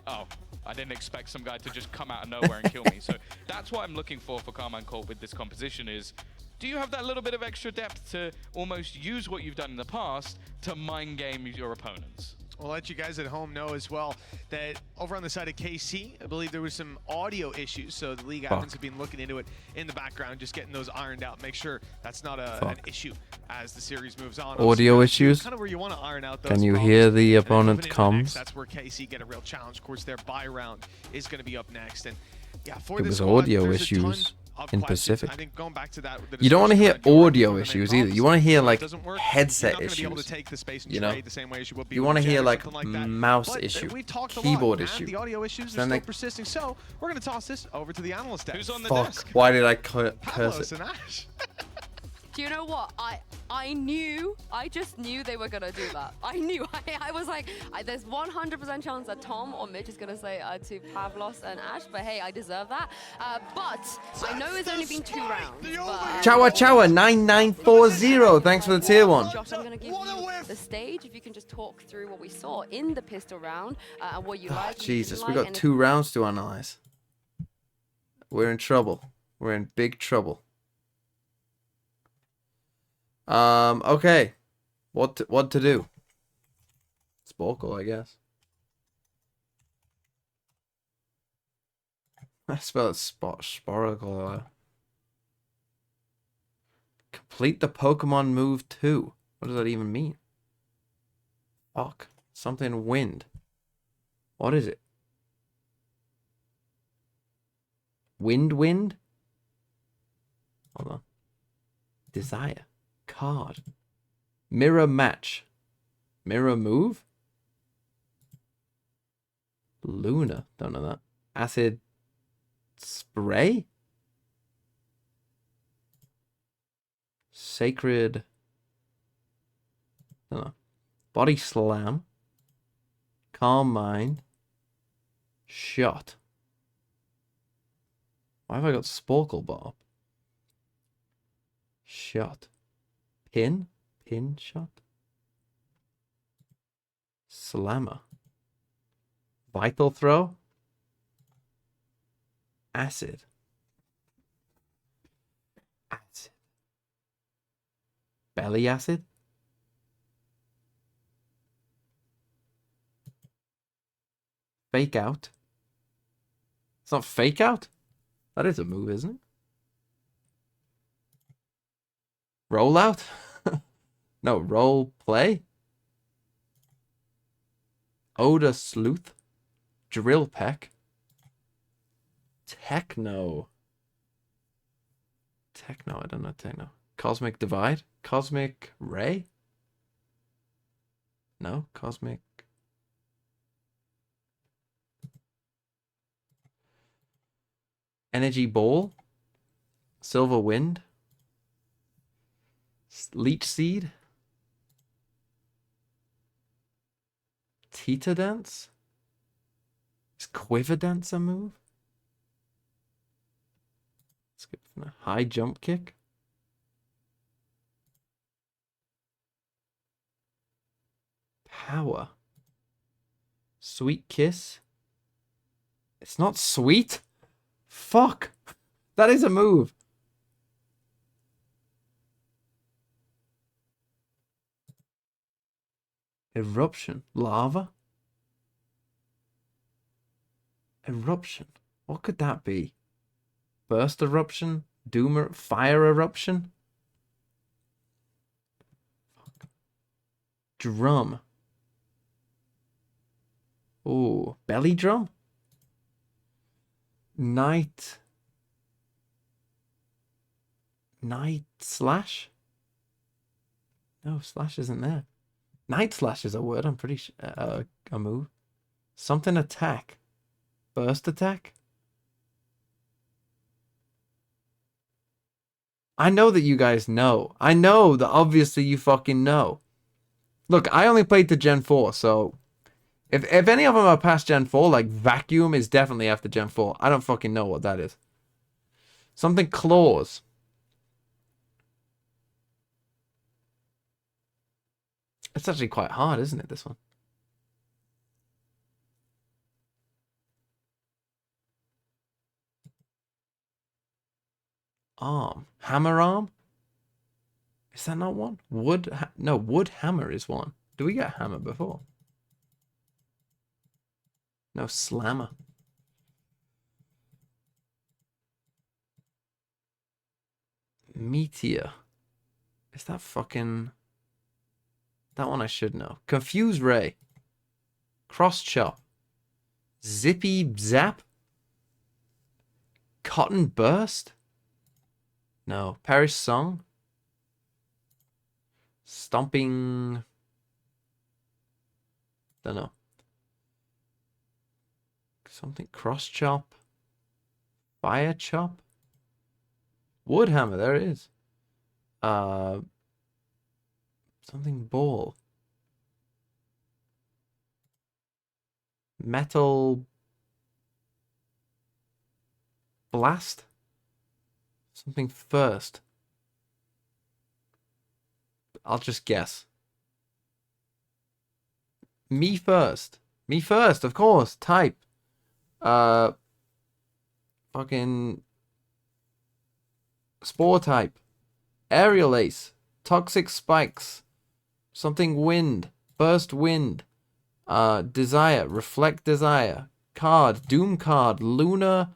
Oh, I didn't expect some guy to just come out of nowhere and kill me. So that's what I'm looking for Carmine Colt with this composition is, do you have that little bit of extra depth to almost use what you've done in the past to mind game your opponents? I'll let you guys at home know as well that over on the side of KC, I believe there was some audio issues, so the league admins have been looking into it in the background, just getting those ironed out. Make sure that's not an issue as the series moves on. Audio issues? Kind of where you want to iron out those Can you problems. hear the opponent's comms? That's where KC get a real challenge. Of course, their buy round is going to be up next. And yeah, for It this was squad, audio there's a ton issues of in questions. Pacific. I think going back to that, You don't want to hear audio tournament issues either. comps, You want to hear if it like doesn't work, headset you're not gonna be able to issues. take the space and You know, trade the same way as you would be you with want to Jet hear or like something like that. mouse But issue, we talked a keyboard lot, issue. and the audio issues Then are they- still persisting. So we're going to toss this over to the analyst desk. Who's on the Fuck. desk? Why did I curse Pavlos it? and Ash. Do you know what? I just knew they were gonna do that. I knew. I was like, there's 100% chance that Tom or Mitch is gonna say to Pavlos and Ash, but hey, I deserve that. But I know it's only been 2 rounds. But, Chawa Chawa 9940. Thanks for the tier 1. Josh, I'm gonna give you the stage. If you can just talk through what we saw in the pistol round and what you like. Jesus, we like, got 2 rounds to analyze. We're in trouble. We're in big trouble. Okay. What to do? Sporkle, I guess. I spell it Sporkle. Complete the Pokemon move 2. What does that even mean? Fuck. Something wind. What is it? Wind? Hold on. Desire. Card. Mirror match. Mirror move? Luna. Don't know that. Acid spray? Sacred. Don't know. Body slam. Calm mind. Shot. Why have I got Sporkle Bob? Shot. Pin? Pin shot? Slammer. Vital throw? Acid. Acid. Belly acid? Fake out? It's not fake out? That is a move, isn't it? Roll out? No, role play? Oda Sleuth? Drill Peck? Techno? Techno, I don't know techno. Cosmic Divide? Cosmic Ray? No, Cosmic... Energy Ball? Silver Wind? Leech Seed? Tita Dance? Is Quiver Dance a move? Skip for now. High Jump Kick? Power? Sweet Kiss? It's not sweet? Fuck! That is a move! Eruption. Lava? Eruption. What could that be? Burst eruption? Fire eruption? Drum. Ooh, belly drum? Night slash? No, slash isn't there. Night slash is a word, I'm pretty sure. A move. Something attack. Burst attack? I know that you guys know. I know that obviously you fucking know. Look, I only played to Gen 4, so if any of them are past Gen 4, like Vacuum is definitely after Gen 4. I don't fucking know what that is. Something claws. It's actually quite hard, isn't it, this one? Arm. Hammer arm? Is that not one? Wood hammer is one. Do we get hammer before? No, slammer. Meteor. Is that fucking... That one I should know. Confuse ray. Cross chop. Zippy zap. Cotton burst? No. Perish song? Stomping... Don't know. Something cross chop. Fire chop. Wood hammer, there it is. Something ball. Metal blast. Something first. I'll just guess. Me first. Me first, of course. Type. Fucking spore type. Aerial ace. Toxic spikes. Something wind. Burst wind. Desire. Reflect desire. Card. Doom card. Lunar.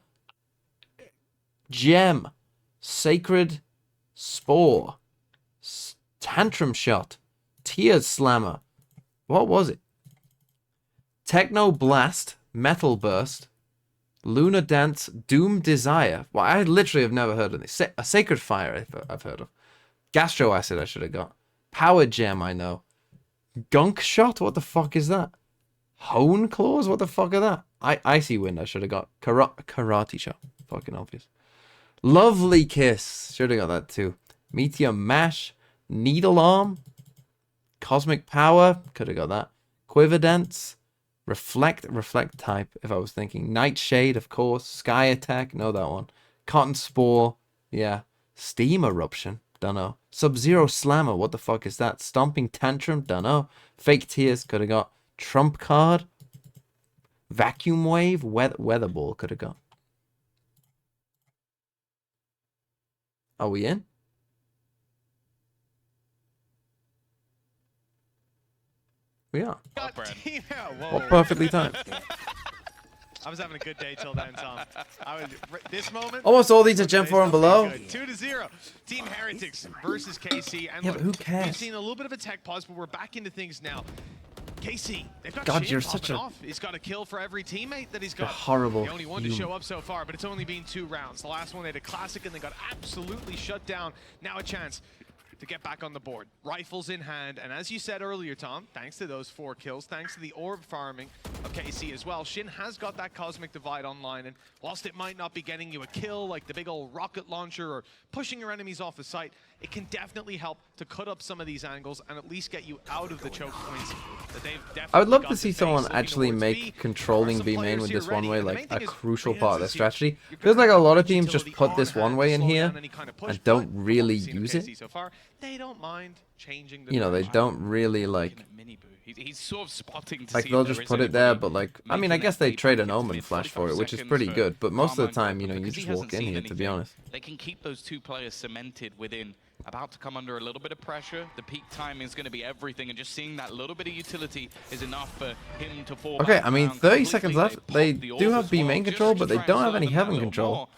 Gem. Sacred spore. Tantrum shot. Tears slammer. What was it? Techno blast. Metal burst. Lunar dance. Doom desire. Well, I literally have never heard of this. A sacred fire I've heard of. Gastro acid I should have got. Power gem I know. Gunk shot? What the fuck is that? Hone claws? What the fuck are that? Icy wind I should have got. Karate shot. Fucking obvious. Lovely kiss. Should have got that too. Meteor mash. Needle arm. Cosmic power. Could have got that. Quiver dance. Reflect type if I was thinking. Nightshade, of course. Sky attack. Know that one. Cotton spore. Yeah. Steam eruption. Dunno. Sub-Zero slammer. What the fuck is that? Stomping tantrum. Dunno. Fake tears. Could have got. Trump card. Vacuum wave. Weather ball. Could have got. Are we in? We are. What perfectly timed. I was having a good day till then, Tom. This moment. Almost all these are Gen 4 and below. 2-0. Team Heretics versus KC. And yeah, look, but who cares? We've seen a little bit of a tech pause, but we're back into things now. KC, they've got God, Shin you're such a... off. He's got a kill for every teammate that he's got. Horrible. The only one to show up so far, but it's only been 2 rounds. The last one they had a classic and they got absolutely shut down. Now a chance to get back on the board. Rifles in hand, and as you said earlier, Tom, thanks to those 4 kills, thanks to the orb farming of KC as well, Shin has got that Cosmic Divide online, and whilst it might not be getting you a kill like the big old rocket launcher or pushing your enemies off the site, it can definitely help to cut up some of these angles and at least get you out of the choke points that they've definitely I would love got to see someone actually make controlling B main with this one way like a crucial part of their strategy. Feels like a lot of teams just put this one way in here and don't really use it. They don't mind changing you know, they don't really like... He's sort of spotting to like see they'll if just there put is it there, anybody but like, I making mean, I that guess they deep trade an look. Omen It's flash for it, 45 which is seconds pretty for good, but most of the Armand time, Gold, you know, you because he just hasn't walk in seen here, to be anything, honest. They can keep those 2 players cemented within about to come under a little bit of pressure. The peak time is going to be everything, and just seeing that little bit of utility is enough for him to fall Okay, back I mean, down 30 completely. seconds left. They popped the do orb have as B well, main just control, to but they try and don't have slow any them down a heaven little control. more.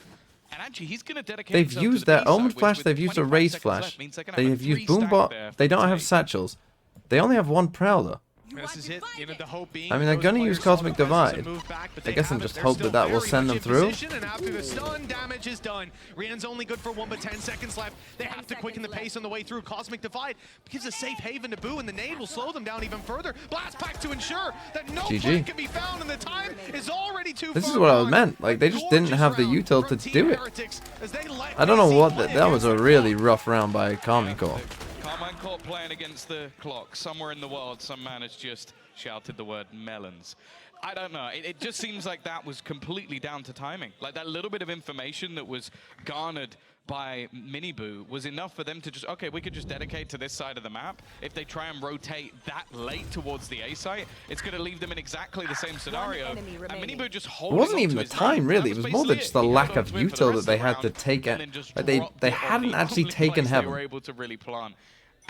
And actually, he's going to dedicate They've himself to used the their B side, Omen which Flash, with they've used a 25 Raise seconds Flash, left means they're gonna they have a have used 3-stack Boombot, there they don't to have take. Satchels. They only have one Prowler. This is it. You know, the hope being I mean, they're those going to players use saw Cosmic the presence Divide. and move back, but I they guess and haven't. just They're hope still that will very send much them in through. position, and after the stun, damage is done. Rian's only good for 1, but 10 seconds left. They have to quicken the pace on the way through. Cosmic Divide gives a safe haven to Boo, and the nade will slow them down even further. Blast pack to ensure that no GG. play can be found, and the time is already too far This is what I gone. meant. Like, they just didn't Gorgeous have the round util from to Team do it. Heretics as they let I don't know KC what play that was against a the really clock. rough round by Carmine Core. Carmine Court playing against the clock. Somewhere in the world, some man has just shouted the word melons. I don't know. It just seems like that was completely down to timing. Like that little bit of information that was garnered by Miniboo was enough for them to just, okay, we could just dedicate to this side of the map. If they try and rotate that late towards the A site, it's going to leave them in exactly the same scenario. And Miniboo just It holding wasn't on even to the his time, lead. really. That It was was more than basically just the it. He lack held of on to it for the util rest that they of the had to round, take and it. then just Like they dropped it on hadn't the actually only taken place they heaven. were able to really plant.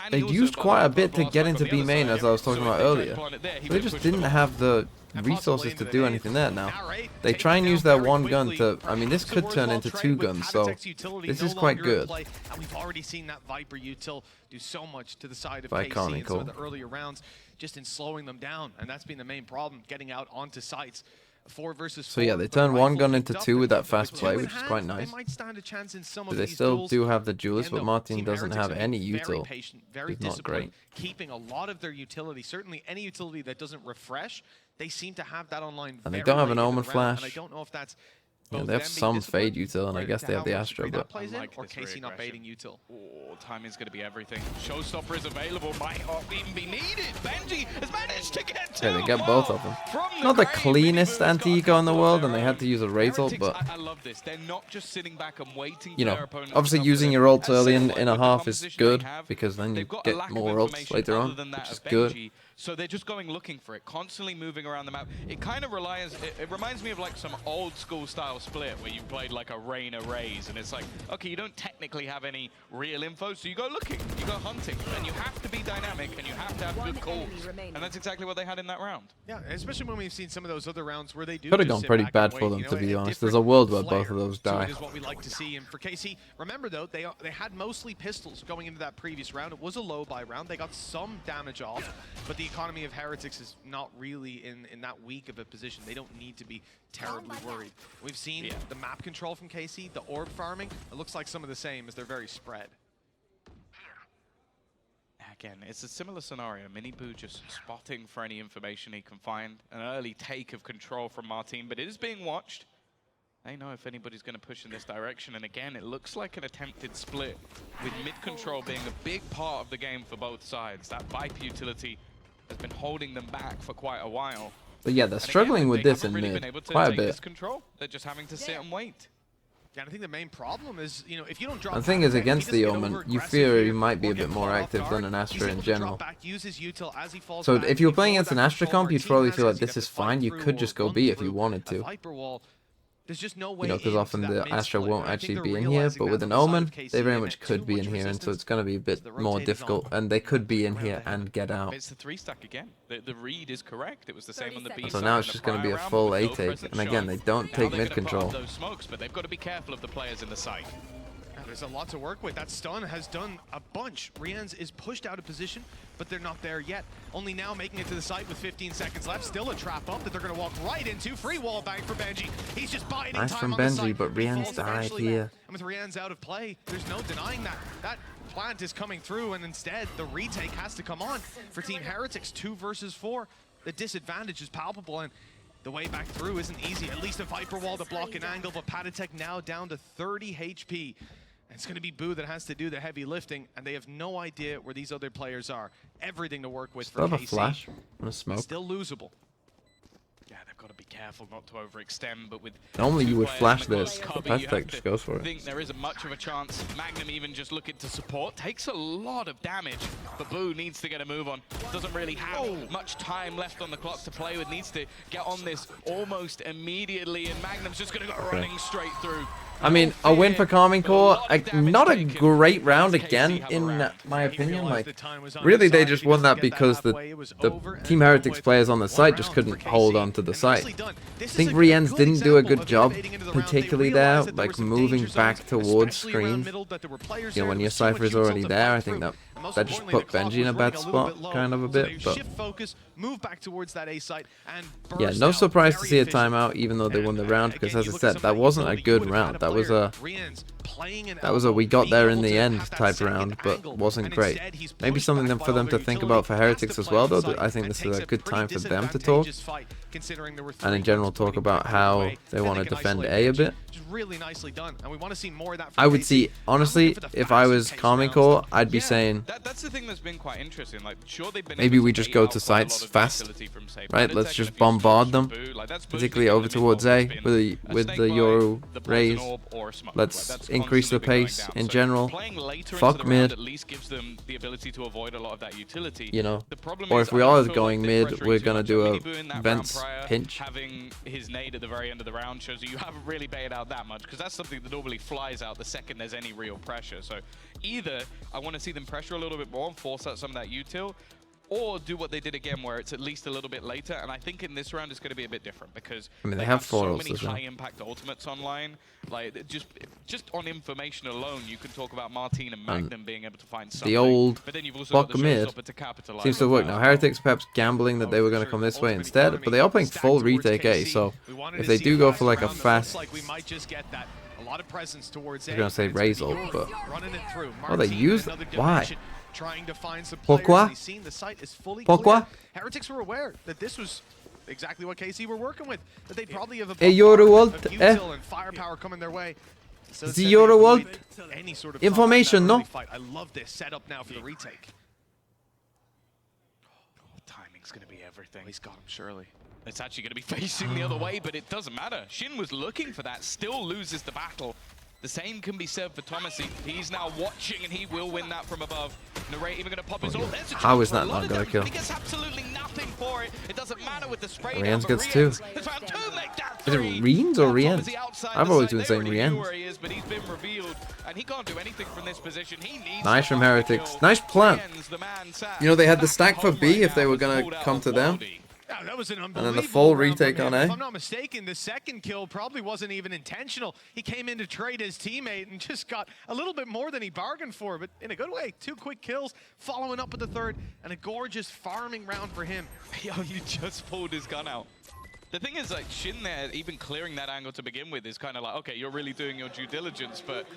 And They'd he also used got quite a the bit to blast get back into on the B other main, side. as I was talking So about if they tried earlier. to plant it there, he They would've just pushed didn't them have the And resources possibly to into do the anything nade. there now. Right, They taken try and down use their very one gun quickly. to, I mean, this So could we're turn well into trade 2 with guns, so Patatech's utility this no is quite longer in good. play, and we've already seen that Viper util do so much to the side of By KC Carmine in some of Core. the earlier rounds, just in slowing them down, and that's been the main problem, getting out onto sites. 4 versus 4. So yeah, they the turn one rifle gun picked into up, 2 with that and fast with play, 2 in which is hand, quite nice. They might stand a chance in some But of they these still duels. do have the duelist, Again, but though, Martin Team doesn't Heretics have are any being very util. patient, very It's not disciplined, great. keeping a lot of their utility, certainly any utility that doesn't refresh, they seem to have that online. And they very don't have late an in the Omen round, Flash. And I don't know if that's Yeah, both they have them being some disciplined fade util, and I or guess to they have how the much Astra, that but plays in, like or this KC not reaggression. baiting util. Oh, timing's going to be everything. Showstopper is available. Might not even be needed. Benji has managed to get 2. Yeah, they get both of them. From Not the grave, cleanest Miniboo's got a anti-eco in the couple of world, their and they had own. to use a Raze ult, Heretics, but I love this. They're not just sitting back and waiting you for their know, opponent obviously to come using to your them. ults As early said, in a with the half is composition good, they have, because then you they've got a get lack of more ults information later other on, than that which is of good. Benji. So they're just going looking for it, constantly moving around the map. It kind of relies, it reminds me of like some old school style split where you played like a Reyna Raze, and it's like, okay, you don't technically have any real info, so you go looking, you go hunting, and you have to be dynamic, and you have to have good calls. And that's exactly what they had in that round. Yeah, especially when we've seen some of those other rounds where they do Could have just gone sit pretty back bad and for wait, them, you know, to be a honest. There's different a world where both flair of those to die. it is what we like to see. And for KC, remember though, they had mostly pistols going into that previous round. It was a low buy round. They got some damage off, but the economy of Heretics is not really in that weak of a position. They don't need to be terribly worried. We've seen the map control from KC, the orb farming. It looks like some of the same as they're very spread. Again, it's a similar scenario. Miniboo just spotting for any information he can find. An early take of control from Martin, but it is being watched. They know if anybody's going to push in this direction. And again, it looks like an attempted split, with mid-control being a big part of the game for both sides. That Viper utility has been holding them back for quite a while. But yeah, they're struggling with this in really mid been able to quite a take bit. this control. They're just having to sit and wait. Yeah, and I think the main problem is, you know, if you don't drop The thing is, back, against he the doesn't get Omen, you over-aggressive fear he here might be or a get bit more caught off active guard. than an He's Astra able in to drop general. back, use his util as he falls So back. if you're Before playing against that an Astra control, comp, you'd Martin probably has feel like he'd have this to is fight fine. You through could or just go run B if you through wanted a to. Viper wall. There's just no way You know, because into often that the mid Astra split, won't and I think actually they're be in here, realizing but that with from an the side Omen, of KC, they very they much met could too be much in here, and so resistance it's going to be a bit the more rotate is difficult, on. and they could be in Around here the and get out. It's the 3-stack again. The read is correct. It was the same on the B So side now in it's the just going to be a prior round, full but A no take, presence and again, shown. they don't Now take they're mid gonna put up control. those smokes, but they've got to be careful of the players in the site. Yeah, there's a lot to work with. That stun has done a bunch. Rian's is pushed out of position, but they're not there yet. Only now making it to the site with 15 seconds left. Still a trap up that they're going to walk right into. Free wall bang for Benji. He's just biding Nice time from on the Benji, site. but He Rian's falls died eventually. here. And with Rian's out of play, there's no denying that. That plant is coming through, and instead the retake has to come on for Team Heretics. 2 versus 4. The disadvantage is palpable, and the way back through isn't easy. At least a Viper wall to block an angle, but Patatech now down to 30 HP. And it's going to be Boo that has to do the heavy lifting, and they have no idea where these other players are. Everything to work with Still for have a KC. flash and a smoke. Still losable. Yeah, they've got to be careful not to overextend, but with Normally two you would players flash in the this, close but cover, you Patatech have just to goes for it. think there isn't much of a chance. Magnum even just looking to support. Takes a lot of damage, but Boo needs to get a move on. Doesn't really have much time left on the clock to play with. Needs to get on this almost immediately, and Magnum's just going to go running straight through. I mean, a win for Carmine Core, not a great round again, in my opinion. Like, really, they just won that because the Team Heretics players on the site just couldn't hold on to the site. I think Rien's didn't do a good job, particularly there, like moving back towards screen. You know, when your Cypher is already there, I think that just put Benji in a bad spot, kind of a bit. But yeah, no surprise to see a timeout, even though they won the round, because as I said, that wasn't a good round. That was a we got there in the end type round, but wasn't great. Maybe something for them to think about for Heretics as well, though. I think this is a good time for them to talk, and in general talk about how they want to defend A bit. I would see, honestly, if I was Carmine Core, I'd be saying, that's the thing that's been quite interesting. Like, sure, they've been maybe we just go to sites fast, right? Let's just bombard them, particularly over towards A with the Euro raise. Let's increase the pace in general. Fuck mid. At least gives them the ability to avoid a lot of that utility. You know, or if we are going mid, we're gonna do a Vents pinch. Having his nade at the very end of the round shows you haven't really baited out that much, because that's something that normally flies out the second there's any real pressure. So either I want to see them pressure a little bit more and force out some of that util, or do what they did again, where it's at least a little bit later. And I think in this round it's going to be a bit different, because I mean, they have so many high-impact ultimates online. Like, just on information alone, you can talk about Martine and Magnum being able to find something. The old but then you've also block got the mid seems to work now. Heretics perhaps gambling that they were going to come this way instead, but they are playing full retake A, so if they do go for like a fast, I was going to say raise ult, but oh, they use why? Pourquoi? Pourquoi? Heretics were aware that this was exactly what KC were working with. That they'd probably have a Euro ult, util and firepower coming their way. So the Euro ult, any sort of information, no? I love this setup now for the retake. Timing's going to be everything. He's got him, surely. It's actually going to be facing the other way, but it doesn't matter. Shin was looking for that, still loses the battle. The same can be said for Thomasy. He's now watching, and he will win that from above. Narrate even going to pop his ult. How is that not going to kill? He gets absolutely nothing for it. It doesn't matter with the spray. Rien's gets two. Is it Riens or Riens? I've always been saying Riens. But he's been revealed, and he can't do anything from this position. He needs nice from Heretics. Nice plan. You know, they had the stack for B if they were going to come to them. Yeah, that was an and then the full retake on A. If I'm not mistaken, the second kill probably wasn't even intentional. He came in to trade his teammate and just got a little bit more than he bargained for, but in a good way. 2 quick kills, following up with the third, and a gorgeous farming round for him. Yo, he just pulled his gun out. The thing is, like, Shin there, even clearing that angle to begin with is kind of like, okay, you're really doing your due diligence, but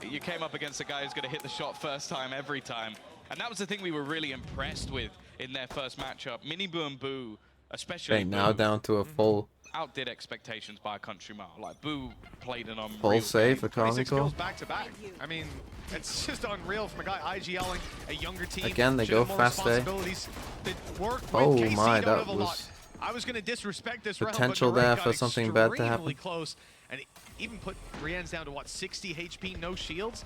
you came up against a guy who's going to hit the shot first time every time. And that was the thing we were really impressed with in their first matchup. Miniboo and Boo, especially okay, now down to a full outdid expectations by a country mile. Like, Boo played an unreal full save for Carmine. Back to back. I mean, it's just unreal from a guy IGLing a younger team. Again, they go fast A. Oh my, that was I was going to disrespect this potential there for something bad to happen. Close, and even put Rien's down to what, 60 HP, no shields.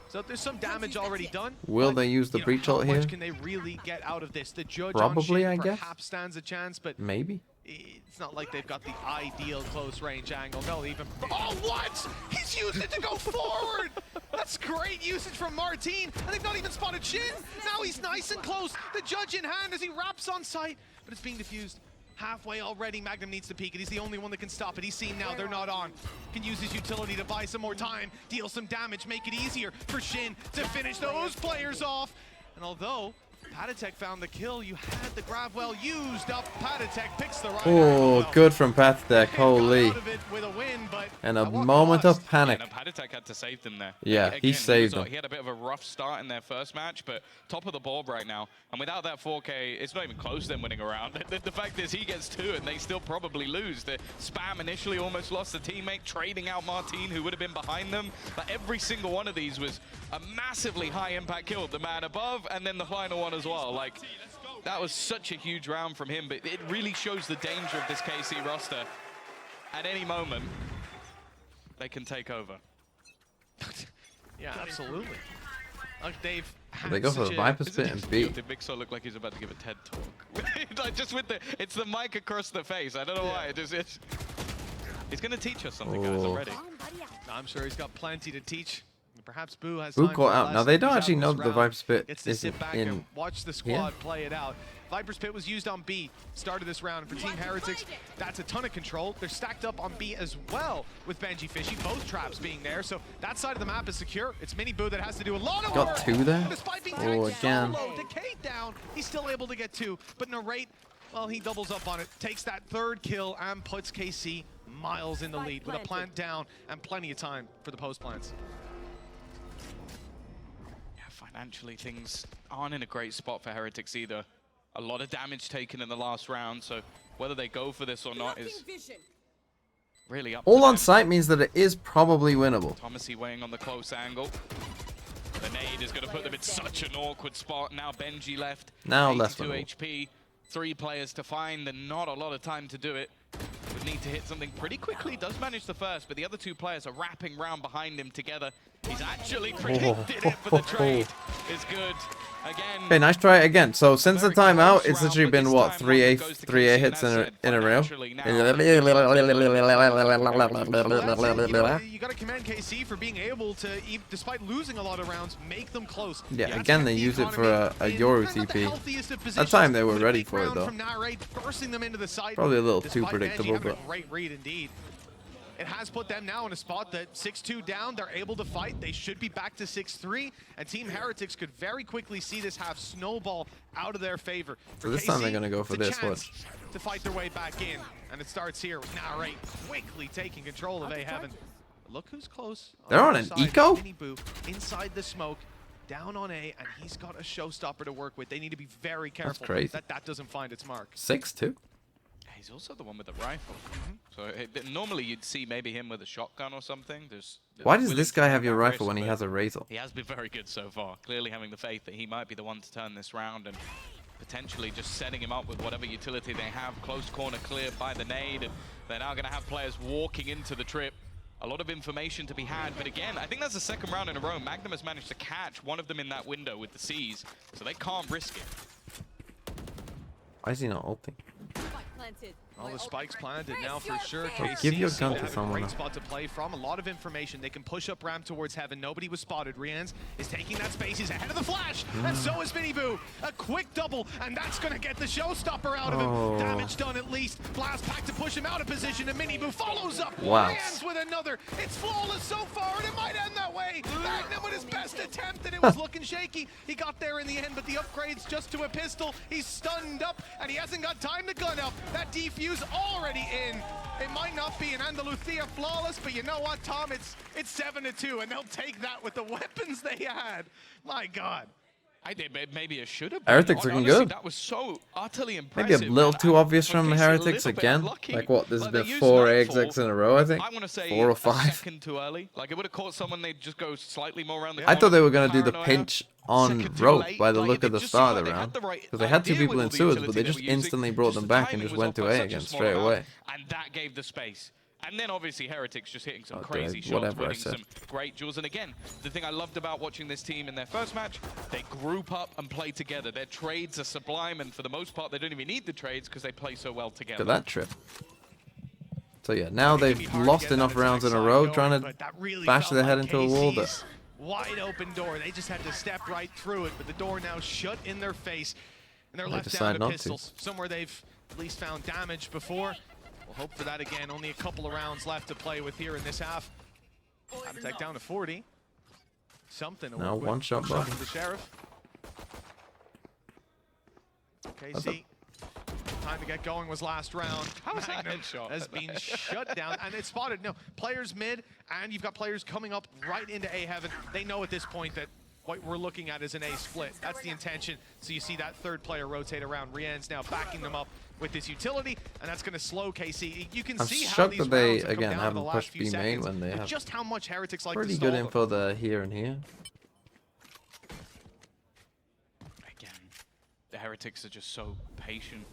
So there's some damage already done. Will they use the breach ult here? How much can they really get out of this? The judge probably, on Shin I guess. Perhaps stands a chance, but maybe. It's not like they've got the ideal close range angle. No, even. Oh, what? He's used it to go forward. That's great usage from Martine, and they've not even spotted Shin. Now he's nice and close. The judge in hand as he wraps on sight, but it's being diffused. Halfway already, Magnum needs to peek it. He's the only one that can stop it. He's seen now, they're not on. Can use his utility to buy some more time, deal some damage, make it easier for Shin to finish those players off. And although Patatek found the kill, you had the grab well used up. Patatek picks the right. Oh, good from Patatek, holy. And a moment of panic. Yeah, no, Patatek had to save them there. Yeah, again, he saved them. He had a bit of a rough start in their first match, but top of the board right now. And without that 4K, it's not even close to them winning a round. The fact is he gets 2 and they still probably lose. The Spam initially almost lost a teammate, trading out Martine, who would have been behind them. But every single one of these was a massively high impact kill. The man above, and then the final one as well. Like, that was such a huge round from him, but it really shows the danger of this KC roster. At any moment, they can take over. Yeah, absolutely. Like, they've they go for a Viper spit and B. Did Mixo look like he's about to give a TED talk? Like, just with the, it's the mic across the face. I don't know why. It's He's going to teach us something, guys. I'm ready. I'm sure he's got plenty to teach. Perhaps Boo has Boo time caught for a out. Now they lesson. don't He's actually out know this that the round. Viper's Pit Gets to isn't sit back in and watch the squad play it out. Viper's Pit was used on B, started this round. For Team Heretics, that's a ton of control. They're stacked up on B as well with Benji Fishy, both traps being there. So that side of the map is secure. It's Mini Boo that has to do a lot of Got work. 2 there. Despite being Oh, tagged again. solo, Decay down, he's still able to get 2. But Narrate, well, he doubles up on it, takes that 3rd kill and puts KC miles in the lead with a plant down and plenty of time for the post plants. Financially, things aren't in a great spot for Heretics either. A lot of damage taken in the last round, so whether they go for this or not is really up All to on them. site means that it is probably winnable. Thomasy weighing on the close angle. The nade is going to put them in such an awkward spot. Now Benji left. Now less 82 winnable. HP. 3 players to find and not a lot of time to do it. Would need to hit something pretty quickly. Does manage the first, but the other 2 players are wrapping round behind him together. He's actually predicted it, but the trade is good. Again. Okay, nice try again. So since the Very timeout, close it's round, literally but been this what time 3 London A goes to 3 A KC, hits and in as a row. financially now- You got to commend KC for being able to, despite losing a lot of rounds, make them close. Yeah, That's again kept they the use it for economy a in Yoru not the TP. healthiest of That positions, time they were but a ready big for it round though. from Narrate, forcing them into the side. Probably a little too Despite Benji predictable, having but a great read indeed. It has put them now in a spot that 6-2 down, they're able to fight. They should be back to 6-3, and Team Heretics could very quickly see this half snowball out of their favor. So this time they're gonna go for it's a this, chance to fight their way back in, and it starts here with Narrate quickly taking control of A Heaven. Look who's close. They're on the an side, eco? Mini Boo inside the smoke, down on A, and he's got a showstopper to work with. They need to be very careful crazy. that that doesn't find its mark. 6-2. He's also the one with the rifle. So normally you'd see maybe him with a shotgun or something. Why does willing this to guy take have your that rifle risk, when he but has a razor? He has been very good so far. Clearly having the faith that he might be the one to turn this round and potentially just setting him up with whatever utility they have. Close corner cleared by the nade, and they're now going to have players walking into the trip. A lot of information to be had, but again, I think that's the 2nd round in a row. Magnum has managed to catch one of them in that window with the C's, so they can't risk it. Why is he not ulting? All the spikes planted now for sure. Oh, give your KC gun seem to have a someone great else. spot to play from. A lot of information. They can push up ramp towards Heaven. Nobody was spotted. Rians is taking that space. He's ahead of the flash, and so is Mini Boo. A quick double, and that's going to get the showstopper out of him. Damage done at least. Blast pack to push him out of position, and Mini Boo follows up. Wow. Rians with another. It's flawless so far, and it might end that way. Magnum with his best attempt, and it was looking shaky. He got there in the end, but the upgrade's just to a pistol. He's stunned up, and he hasn't got time to gun up. That defuse already in. It might not be an Andalucia flawless, but you know what, Tom? It's 7-2, and they'll take that with the weapons they had. My God. I did, maybe it should have been. Heretics looking Honestly, good. That was so utterly impressive. Maybe a little and too obvious from KC a Heretics little bit again. unlucky. Like what? There's Like, been they used 4 Nightfall. exits in a row, I think. I want to say 4 or a 5. second too early. Like it would have caught someone, they'd just go slightly more around the I corner. thought they were gonna do the Paranoia. pinch on Second too rope late. by the Like, look it of the just start seemed of the like they round. had the right Because they had 2 idea people with in all the sewers, but utility they they just were using. instantly brought them the back and timing just was went off to by A such a again small straight amount, away. And that gave the space. And then obviously Heretics just hitting some Oh, crazy dude, shots, whatever I winning said. some great duels. And again, the thing I loved about watching this team in their first match, they group up and play together. Their trades are sublime, and for the most part, they don't even need the trades because they play so well together. Look at that trip. So yeah, now they've lost enough rounds in a row trying to bash their head into a wall that... Wide open door. They just had to step right through it, but the door now shut in their face, and they're left down decide to not to. pistols. Somewhere they've at least found damage before. We'll hope for that again. Only a couple of rounds left to play with here in this half. Attack down to 40. Something to Now work with. one shot body. from the Sheriff. KC. Time to get going was last round. How was that Magnum headshot? has been shut down, and it's spotted. No, players mid, and you've got players coming up right into A Heaven. They know at this point that what we're looking at is an A split. That's the intention. So you see that 3rd player rotate around. Rian's now backing them up with this utility, and that's going to slow KC. You can I'm see how shocked these that they, rounds have come again, down in haven't the last pushed few B main seconds, when they with have just how much Heretics like pretty to good stall them. info there here and here. Again, the Heretics are just so patient.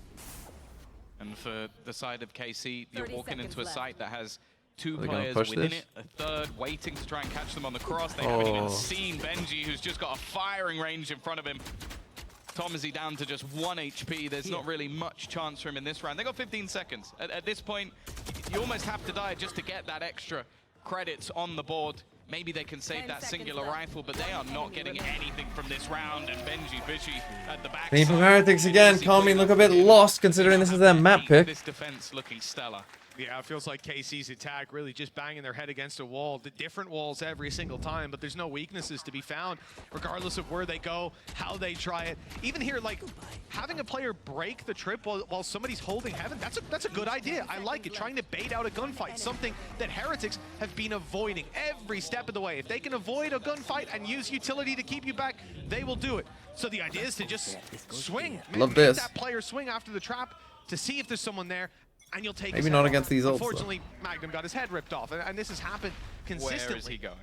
And for the side of KC, you're walking into a site that has 2 Are they gonna players push within this? it, a 3rd waiting to try and catch them on the cross. They haven't even Oh. seen Benji, who's just got a firing range in front of him. Thomasy down to just 1 HP. There's not really much chance for him in this round. They got 15 seconds. At this point, You almost have to die just to get that extra credits on the board. Maybe they can save that singular rifle, but they are not getting anything from this round. And Benji Fishy at the back. Team from Heretics again. Calming look a bit lost considering this is their map pick. This defense looking stellar. Yeah, it feels like KC's attack really just banging their head against a wall. The different walls every single time, but there's no weaknesses to be found, regardless of where they go, how they try it. Even here, like, having a player break the trip while somebody's holding heaven, that's a good idea. I like it. Trying to bait out a gunfight, something that Heretics have been avoiding every step of the way. If they can avoid a gunfight and use utility to keep you back, they will do it. So the idea is to just swing. Love this. That player swing after the trap to see if there's someone there. And you'll take maybe not against these ults. Unfortunately, Magnum got his head ripped off, and this has happened consistently. Where is he going?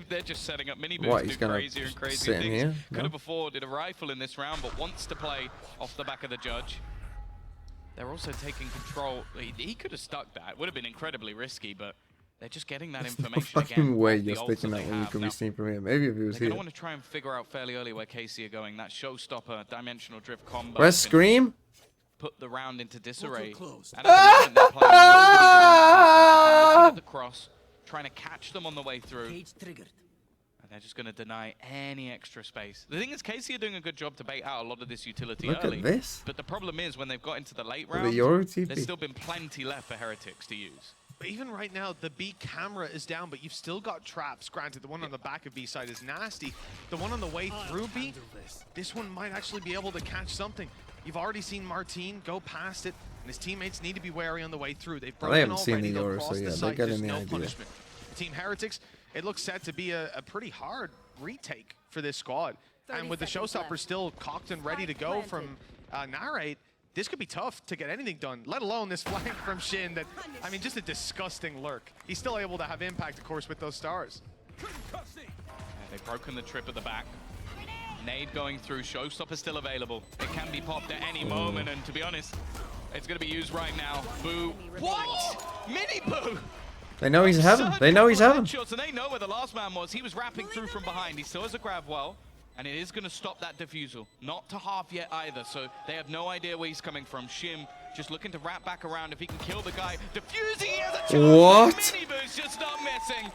They're just setting up mini boots. What, he's do gonna crazier and crazier sit in things. here? Could No? have afforded a rifle in this round, but wants to play off the back of the judge. They're also taking control. He could have stuck that. Would have been incredibly risky, but they're just getting that information Fucking again. way off the you're ults sticking that out they when you have. could be Now, seen from here. Maybe if he was they're here. going to want to try and figure out fairly early where KC are going. That showstopper dimensional drift combo. Where's Scream? Put the round into disarray. And at the moment they're playing nobody at the cross, trying to catch them on the way through. And they're just going to deny any extra space. The thing is, KC are doing a good job to bait out a lot of this utility Look early. at this. But the problem is, when they've got into the late The round, Euro TP. there's still been plenty left for Heretics to use. But even right now, the B camera is down, but you've still got traps. Granted, the one on the back of B side is nasty. The one on the way through B, this one might actually be able to catch something. You've already seen Martin go past it, and his teammates need to be wary on the way through. They've broken haven't seen already. the They'll Euro, cross so the yeah, they're site. getting There's the no idea. punishment. Team Heretics, it looks set to be a pretty hard retake for this squad. And with the showstopper still cocked and ready to go from Narrate, this could be tough to get anything done, let alone this flank from Shin that, I mean, just a disgusting lurk. He's still able to have impact, of course, with those stars. They've broken the trip at the back. Nade going through, showstopper still available. It can be popped at any moment, and to be honest, it's going to be used right now. Boo. What? Mini Boo! They know he's heaven. They know he's heaven. Shots, and they know where the last man was. He was wrapping through from behind. He still has a grab well, and it is going to stop that defusal. Not to half yet either, so they have no idea where he's coming from. Shim just looking to wrap back around if he can kill the guy. Defusing, he has a chance. What? Mini Boo's just not missing.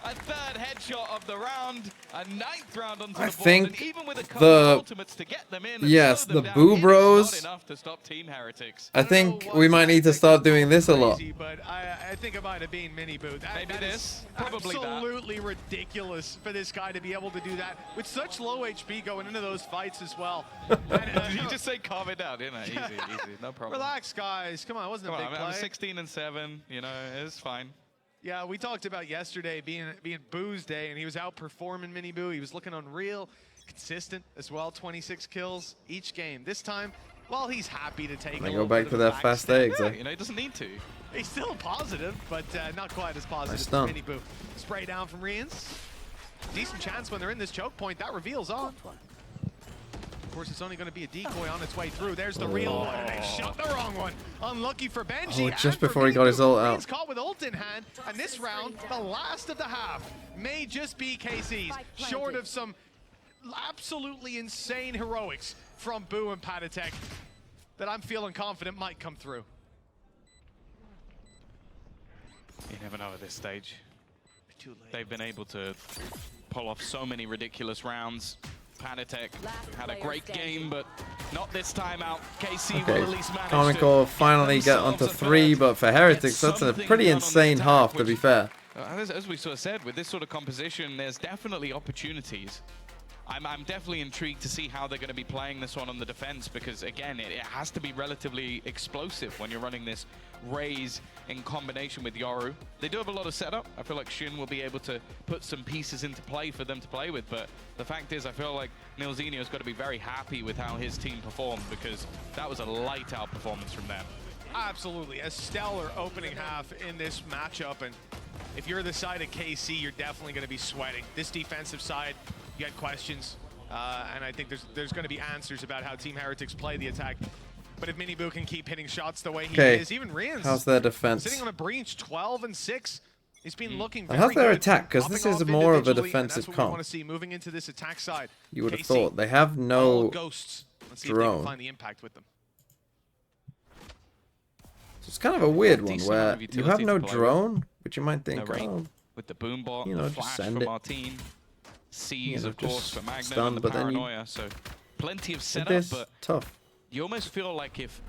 A third headshot of the round, a ninth round onto the board, think and even with a couple of ultimates to get them in and yes, slow them the down, Boo it is Bros. not enough to stop Team Heretics. I think we might need to start doing this a lot. But I think it might have been Mini Boo. Maybe that this, is probably absolutely ridiculous for this guy to be able to do that with such low HP going into those fights as well. Did you just say calm it down, didn't I? Easy, no problem. Relax, guys. Come on, it wasn't a big play. I'm 16 and 7. You know, it's fine. Yeah, we talked about yesterday being Boo's day, and he was outperforming Mini Boo. He was looking unreal, consistent as well. 26 kills each game. This time, well, he's happy to take. They go back to their fast eggs. Yeah, you know, he doesn't need to. He's still positive, but not quite as positive as Mini Boo. Spray down from Rians. Decent chance when they're in this choke point. That reveals on. Of course, it's only going to be a decoy on its way through. There's the real one, and they shot the wrong one. Unlucky for Benji. Just before he got his ult out. He's caught with ult in hand, and this round, the last of the half, may just be KC's, short of some absolutely insane heroics from Boo and Patatek that I'm feeling confident might come through. You never know at this stage. They've been able to pull off so many ridiculous rounds. Panatek had a great game, but not this time out. KC will at least manage Comical finally get onto 3, but for Heretics, that's a pretty insane half, to be fair. As we sort of said, with this sort of composition, there's definitely opportunities. I'm definitely intrigued to see how they're going to be playing this one on the defense, because again, it has to be relatively explosive when you're running this Raze in combination with Yoru. They do have a lot of setup. I feel like Shin will be able to put some pieces into play for them to play with, but the fact is I feel like Nilzinho's got to be very happy with how his team performed, because that was a light out performance from them. Absolutely, a stellar opening half in this matchup, and if you're the side of KC, you're definitely going to be sweating. This defensive side, you had questions, and I think there's going to be answers about how Team Heretics play the attack. But if Mini Boo can keep hitting shots the way he is, even Rians, how's their defense? Sitting on a breach, 12 and 6. He's been looking very how's their good. attack? Because this is more of a defensive comp. comp. Want to see moving into this attack side. You would have KC, thought they have no ghosts. Let's see drone. if they can find the impact with them. It's kind of a weird one decent where amount of you utility have no to play with. drone, but you might think, Narrate oh, with the boom bot, you know, the just flash send from it. Martine, C's know, of course just for Magnum stun, and the but then you- paranoia. So plenty of it setup, is but tough. you almost feel like if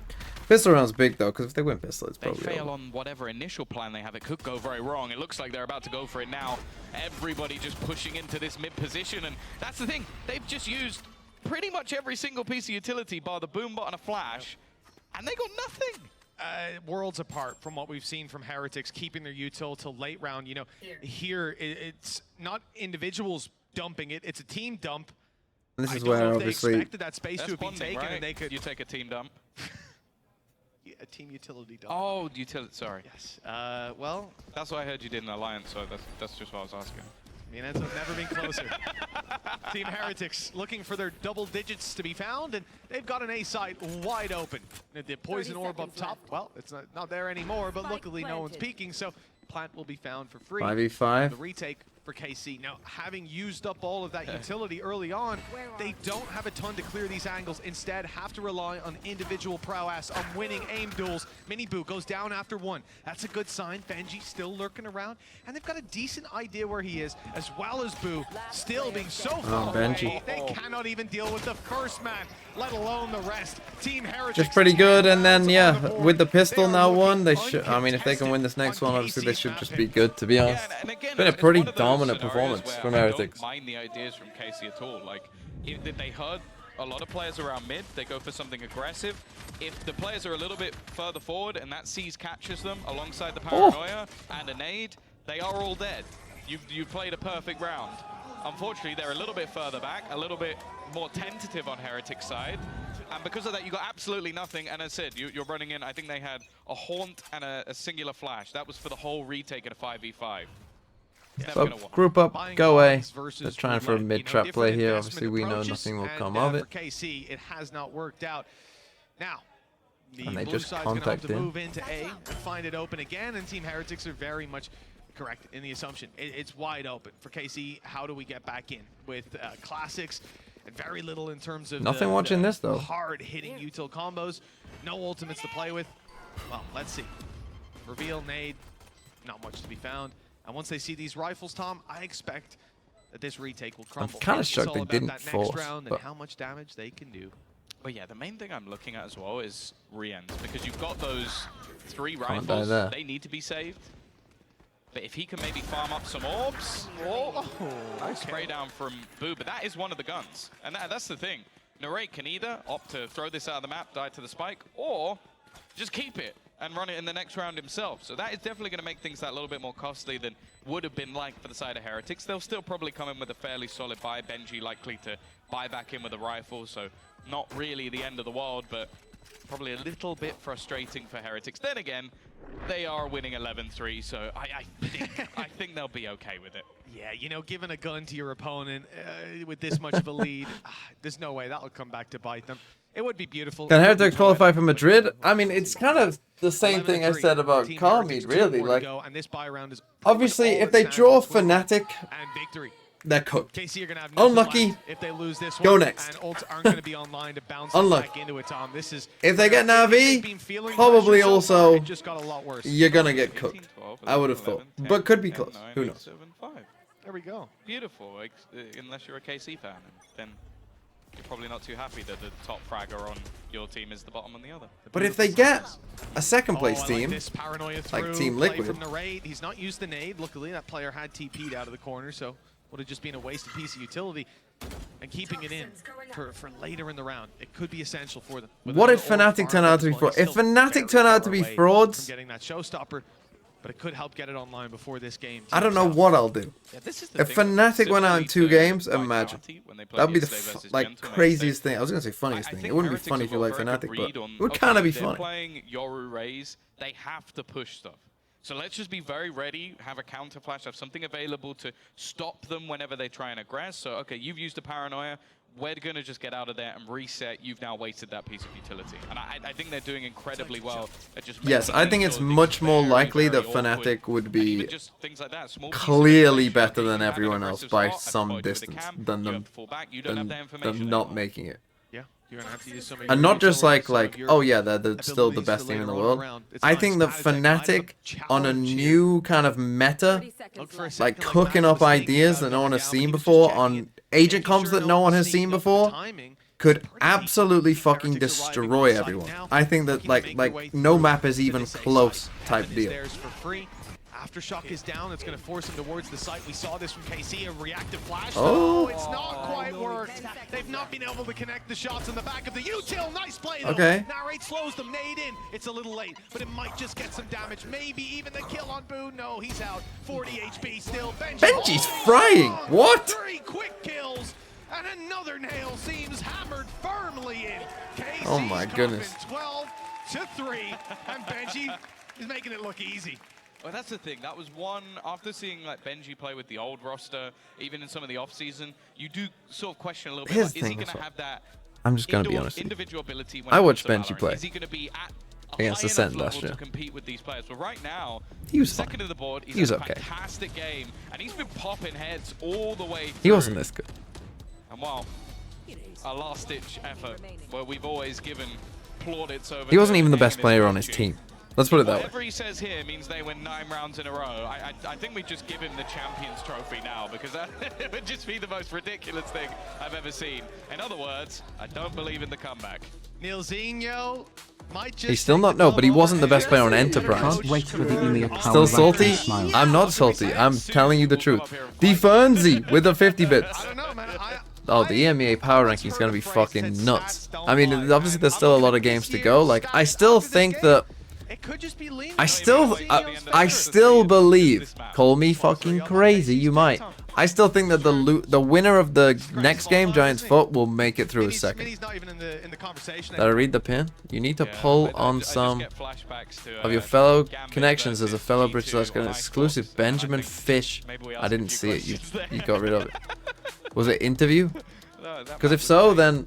Pistol round's big though, because if they win pistol, it's they probably fail over. on whatever initial plan they have, it could go very wrong. It looks like they're about to go for it now. Everybody just pushing into this mid position, and that's the thing. They've just used pretty much every single piece of utility bar the boom bot and a flash, and they got nothing. Worlds apart from what we've seen from Heretics, keeping their util till late round. You know, here it's not individuals dumping it; it's a team dump. And this is I don't know where if obviously they expected that space That's to have been bonding, taken, right? and they could You take a team dump. a team utility dump. Oh, utility. Sorry. Yes. Well, That's what I heard you did in Alliance, so that's just what I was asking. I mean, that's never been closer. Team Heretics looking for their double digits to be found, and they've got an A site wide open. The poison orb up top, well, it's not there anymore, but luckily no one's peeking, so plant will be found for free. 5v5. The retake for KC. Now, having used up all of that utility early on, they don't have a ton to clear these angles. Instead, have to rely on individual prowess, on winning aim duels. Mini Boo goes down after one. That's a good sign. Benji still lurking around, and they've got a decent idea where he is, as well as Boo still being so far Benji. away. They cannot even deal with the first man, let alone the rest. Team Heretics Just pretty good, and then on yeah, the board. with the pistol They are now looking won, they should. I mean, if they can win this next one, obviously they should just be good. To be honest, And again, it's been a it's pretty one of those dominant scenarios performance where from I Heretics. don't mind the ideas from KC at all. Like, if they heard a lot of players around mid, they go for something aggressive. If the players are a little bit further forward and that C's catches them alongside the paranoia and a nade, they are all dead. You've played a perfect round. Unfortunately, they're a little bit further back, a little bit more tentative on Heretic's side. And because of that, you got absolutely nothing. And as I said, you're running in, I think they had a Haunt and a singular flash. That was for the whole retake at a 5v5. It's never gonna So work. group up, go away. Versus They're trying for a roulette. mid trap You know, play different here. investment Obviously, we know approaches, nothing will and, come of For it. KC, it has not worked out. Now, the And they blue just side's going to have contact to in. move into A and find it open again, and Team Heretics are very much correct in the assumption. It's wide open. For KC, how do we get back in? With classics and very little in terms of Nothing watching this, though. hard-hitting util combos. No ultimates to play with. Well, let's see. Reveal, nade, not much to be found. And once they see these rifles, Tom, I expect that this retake will crumble. kinda It's shocked all they about didn't that next force, round and but- how much damage they can do. But yeah, the main thing I'm looking at as well is re-ends, because you've got those 3 Can't die rifles, there. they need to be saved. But if he can maybe farm up some orbs, nice spray down from Boo, but that is one of the guns. And that's the thing. Narrate can either opt to throw this out of the map, die to the spike, or just keep it and run it in the next round himself. So that is definitely going to make things that little bit more costly than would have been like for the side of Heretics. They'll still probably come in with a fairly solid buy. Benji likely to buy back in with a rifle, so not really the end of the world, but probably a little bit frustrating for Heretics. Then again, they are winning 11-3, so I think they'll be okay with it. Yeah, you know, giving a gun to your opponent with this much of a lead, there's no way that'll come back to bite them. It would be beautiful. Can Heretics qualify for Madrid? I mean, it's kind of the same thing I said about Carmine, really. Like, and this buy round is obviously, if they draw Fnatic, and victory. they're cooked. KC are gonna have nothing Unlucky. left if they lose this Go one, next. and ults aren't going to be online to bounce Unlucky. back into it, Tom. This is If they get they've Na'Vi, been feeling probably pressure so far, also it just got a lot worse. you're gonna get 18, cooked. 12, I would have 11, thought, 10, but could be 10, close. 9, Who 8, knows? 7, 5. There we go. Beautiful, unless you're a KC fan, and then you're probably not too happy that the top fragger on your team is the bottom on the other. But if they get a second I place like team, this paranoia like through, Team play Liquid. from Narrate. He's not used the nade. Luckily, that player had TP'd out of the corner, so would have just been a wasted piece of utility. And keeping it in for later in the round, it could be essential for them. With What if another Fnatic orb turn out to be farm, fraud? he's If still Fnatic very turn out to far be away frauds, from getting that showstopper, but it could help get it online before this game. I don't know what I'll do. Yeah, this is the If thing. Fntic went out in 2 Similarly to games, imagine. Vitality, when they played That'd be the yesterday versus like Gentlemen, craziest thing. I was gonna say I funniest thing. think It wouldn't be Heretics funny if you have like got a very Fnatic, good but read on, it would okay, kind of be they're funny. playing Yoru Raze, they have to push stuff. So let's just be very ready, have a counter flash, have something available to stop them whenever they try and aggress. So, okay, you've used a paranoia. We're going to just get out of there and reset. You've now wasted that piece of utility. And I think they're doing incredibly well at just Yes, making I think sure it's things much more very, likely very that awkward. Fnatic would And be even just things like that, small pieces of clearly information. better Okay, than you have an everyone else aggressive by spot, I've some spotted you with a distance cam, than you them have to fall back, you don't have that information than not anymore. making it. Yeah. You're gonna have to use some of And your not just resources, like, some of oh your yeah, they're still the abilities best to team in later the on world. around. It's I nice. think that Fnatic might have Fnatic on a challenge here. new kind of meta, Look for a like second, cooking Mazi up was thinking ideas about that no one another has gal, but he seen was just before checking on it, agent making comps sure that no one has was seen synced up. The before, timing could is pretty absolutely decent. fucking Heretics arriving destroy on site everyone. now, I think that looking to make their way like no through map is to even the safe close side. type Heaven is deal. theirs for free. Aftershock is down. It's going to force him towards the site. We saw this from KC, a reactive flash. Oh. No, it's not quite worked. They've not been able to connect the shots in the back of the util. Nice play, though. Okay. Narrate slows them. Nade in. It's a little late, but it might just get some damage. Maybe even the kill on Boo. No, he's out. 40 HP still. Benji's frying. What? 3 quick kills. And another nail seems hammered firmly in. KC's Oh my goodness. 12-3, and Benji is making it look easy. Well, that's the thing. That was one, after seeing like Benji play with the old roster, even in some of the off-season, you do sort of question a little bit, Here's like, the is he thing, going to that's have that I'm just gonna be honest with you. individual ability when I it watched comes to Benji Valorant? play Is he going to be at a against high Ascent enough last level year. to compete with these players? Well, right now, He was second fine. of the board. He's He was had a okay. fantastic game, and he's been popping heads all the way through. He wasn't this good. And while a last-ditch effort, where we've always given plaudits over. He wasn't even the game best is player on his Benji. team. Let's put it that way. Whatever he says here means they win 9 rounds in a row. I think we just give him the Champions Trophy now, because that it would just be the most ridiculous thing I've ever seen. In other words, I don't believe in the comeback. Nilzinho might just He's still not, no, but he wasn't the best player on I Enterprise. can't wait for the EMEA power Still ranking salty? smile. I'm not salty. I'm telling you the truth. Defernzy with the 50 bits. I don't know, man. Oh, the EMEA power ranking is going to be fucking nuts. I mean, obviously there's still a lot of games to go. Like, I still think that It could just be lean. I still believe, call me fucking crazy, you might. I still think that the winner of the next game, Giants Foot, will make it through a second. He's not even in the conversation. Did I read the pin? You need to pull on some of your uh, fellow connections as a fellow British got an exclusive Benjamin Fish. I didn't see it. You got rid of it. Was it interview? Because if so, then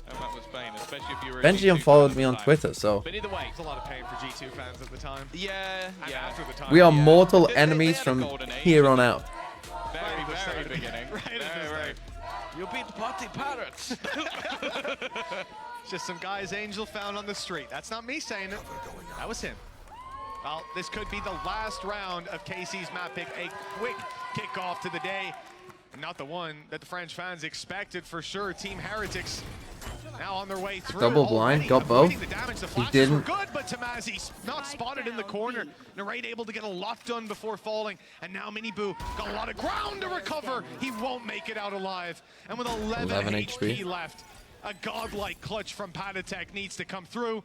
Benji unfollowed me on Twitter, so But either way, There's a lot of pain for G2 fans at the time. yeah. After the time. we are Yeah. mortal They enemies had a from golden age. here on out. Very beginning. Right at the Very, start. You beat the party pirates. Just some guys Angel found on the street. That's not me saying it. That was him. Well, this could be the last round of KC's map pick. A quick kickoff to the day. Not the one that the French fans expected for sure. Team Heretics now on their way through. Double blind, got both. The damage. The He flashes didn't. were good, but Tamazi's not spotted in the corner. Narrate able to get a lot done before falling. And now Miniboo got a lot of ground to recover. He won't make it out alive. And with 11 HP left, a godlike clutch from Patatek needs to come through.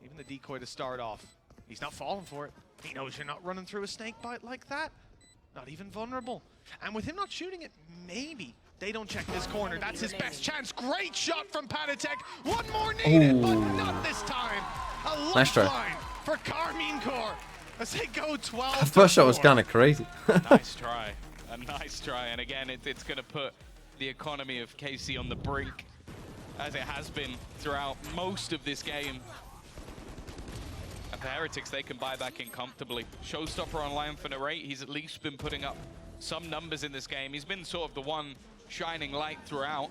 Even the decoy to start off. He's not falling for it. He knows you're not running through a snake bite like that. Not even vulnerable. And with him not shooting it, maybe they don't check this corner. That's his best chance. Great shot from Patatek. One more needed, but not this time. A Nice try. lifeline for Carmine Core as they go 12. The first shot was kind of crazy. Nice try. A nice try. And again, it's going to put the economy of KC on the brink, as it has been throughout most of this game. And for Heretics, they can buy back in comfortably. Showstopper online for Narrate. He's at least been putting up some numbers in this game. He's been sort of the one shining light throughout.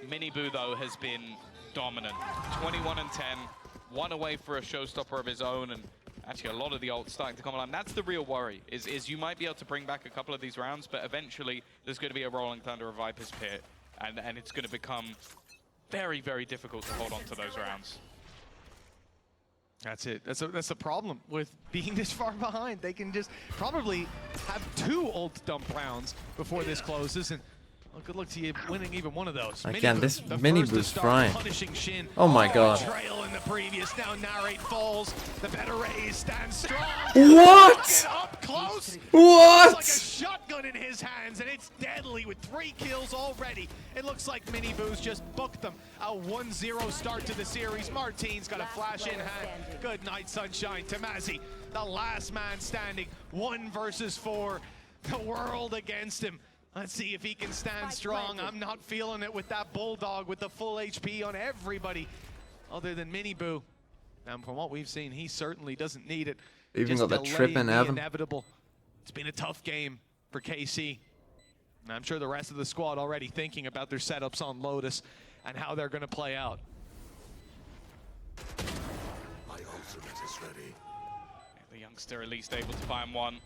Miniboo, though, has been dominant. 21 and 10, one away for a showstopper of his own, and actually a lot of the ults starting to come along. That's the real worry, is you might be able to bring back a couple of these rounds, but eventually there's going to be a Rolling Thunder, a Viper's Pit, and it's going to become very, very difficult to hold on to those rounds. That's it. That's the problem with being this far behind. They can just probably have 2 ult dump rounds before this closes, and well, good luck to you winning even one of those. Again, this the Miniboo's first to start frying. punishing Shin. Oh my god. Trail in the previous. Now Narrate falls. The better raise stands strong. What? Get up close. What? It's like a shotgun in his hands, and it's deadly with 3 kills already. It looks like Miniboo's just booked them. A 1-0 start to the series. Martine's got a flash in hand. Good night, Sunshine. Tamazi, the last man standing. 1 versus 4. The world against him. Let's see if he can stand strong. I'm not feeling it with that Bulldog with the full HP on everybody other than Miniboo. And from what we've seen, he certainly doesn't need it. Even Just got the trip in delaying the Evan. inevitable. It's been a tough game for KC. And I'm sure the rest of the squad already thinking about their setups on Lotus and how they're going to play out. My ultimate is ready. The youngster at least able to find one.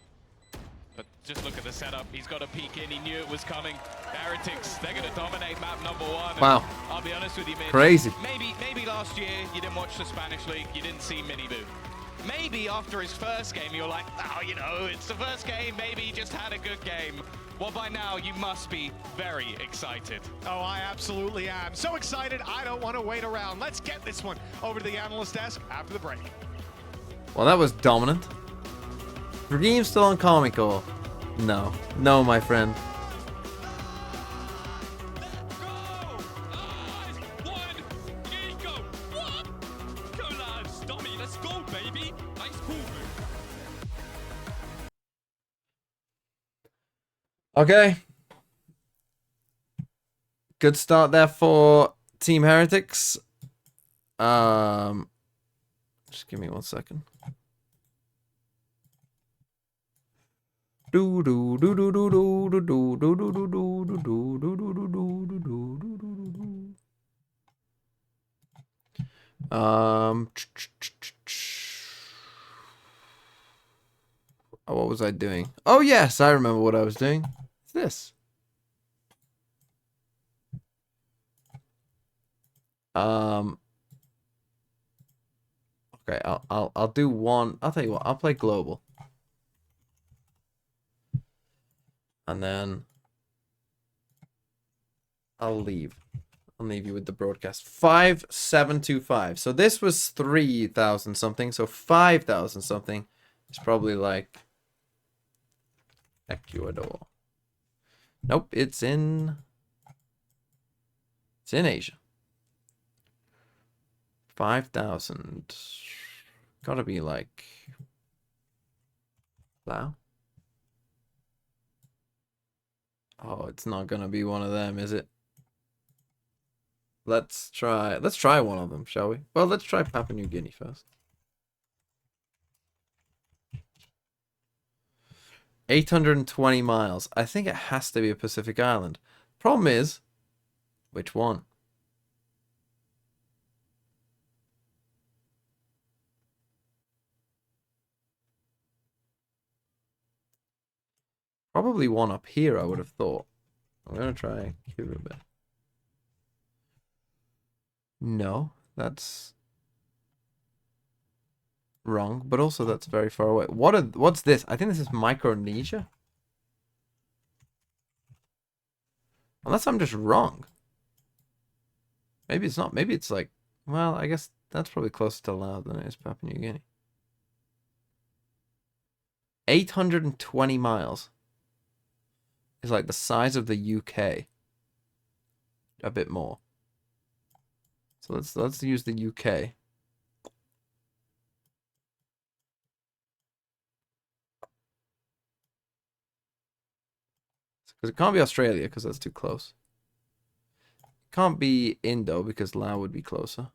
But just look at the setup. He's got a peek in. He knew it was coming. Heretics, they're going to dominate map number 1. Wow. I'll be honest with you, Mitch. Crazy. Maybe last year you didn't watch the Spanish League. You didn't see Miniboo. Maybe after his first game, you're like, oh, you know, it's the first game. Maybe he just had a good game. Well, by now, you must be very excited. Oh, I absolutely am. So excited, I don't want to wait around. Let's get this one over to the analyst desk after the break. Well, that was dominant. Raheem still on Comical. No. No, my friend. Okay. Good start there for Team Heretics. Just give me 1 second. What was I doing? Oh yes, I remember what I was doing. It's this. Okay, I'll do one. I'll tell you what, I'll play global. And then I'll leave. I'll leave you with the broadcast. 5725. So this was 3,000 something. So 5,000 something is probably like Ecuador. Nope, it's in Asia. 5,000. Gotta be like Lao. Oh, it's not gonna be one of them, is it? Let's try one of them, shall we? Well, let's try Papua New Guinea first. 820 miles. I think it has to be a Pacific island. Problem is, which one? Probably one up here, I would have thought. I'm gonna try Kiribati. No, that's wrong, but also that's very far away. What's this? I think this is Micronesia. Unless I'm just wrong. Maybe it's not. Maybe it's like, well, I guess that's probably closer to Laos than it is Papua New Guinea. 820 miles. Is like the size of the UK. A bit more. So let's use the UK. Because it can't be Australia because that's too close. It can't be Indo because Laos would be closer.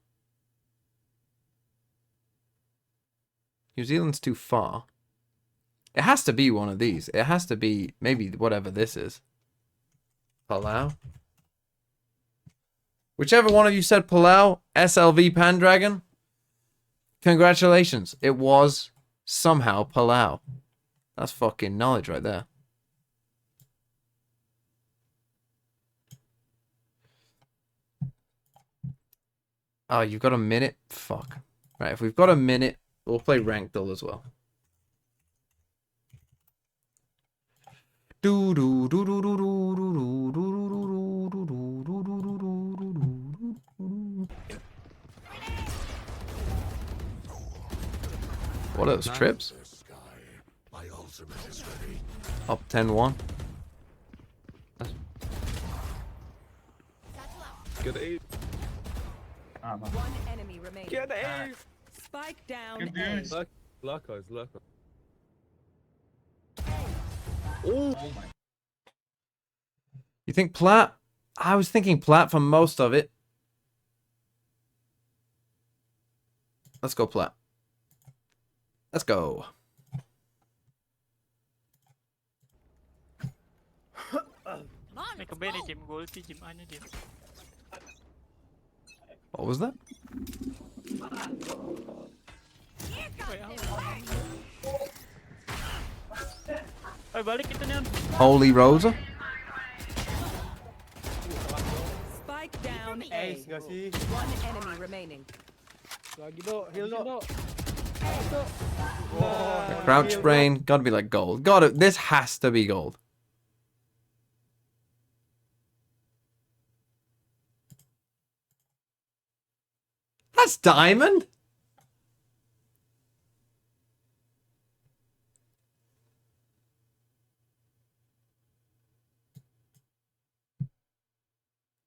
New Zealand's too far. It has to be one of these. It has to be maybe whatever this is. Palau. Whichever one of you said Palau, SLV Pandragon, congratulations. It was somehow Palau. That's fucking knowledge right there. Oh, you've got a minute? Fuck. Right, if we've got a minute, we'll play Ranked Duel as well. What are those trips? Up 10-1. Get A. One enemy remaining. Get A. Spike down. Good A. news. Lurkers. Oh my. You think Plat? I was thinking Plat for most of it. Let's go Plat. Let's go. May ka ba ni Jim Gold si Jim ano din? What was that? Holy Rosa? Spike down A. One enemy remaining. Crouch brain. Gotta be like gold. This has to be gold. That's diamond.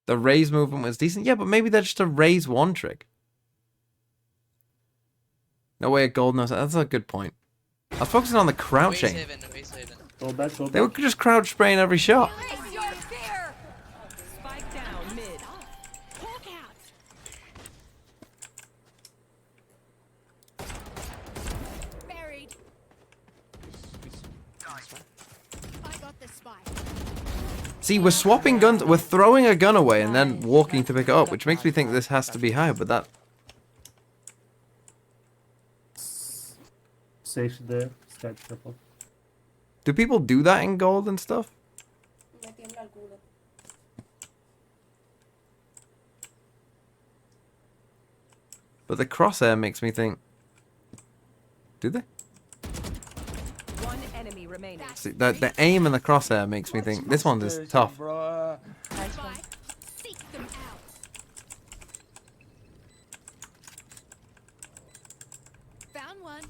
The raise movement was decent. Yeah, but maybe that's just a raise one trick. No way at gold knows that. That's a good point. I was focusing on the crouching. They were just crouch spraying every shot. Spike down mid. Buried. I got the spike. See, we're swapping guns. We're throwing a gun away and then walking to pick it up, which makes me think this has to be higher, but that... Safe there. Stack triple. Do people do that in gold and stuff? But the crosshair makes me think... Do they? One enemy remaining. See, the aim and the crosshair makes me think this one is tough. Seek them out. Found one.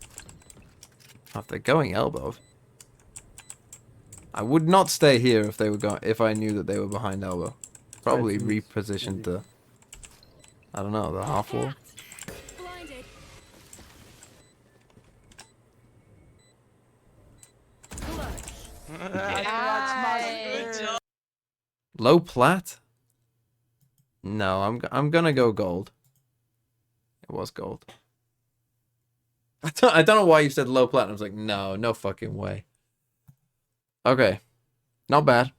If they're going elbow, I would not stay here if they were going. If I knew that they were behind elbow, probably repositioned the. I don't know, the half wall. Blinded. Low plat? No, I'm gonna go gold. It was gold. I don't know why you said low plat. I was like, no fucking way. Okay, not bad.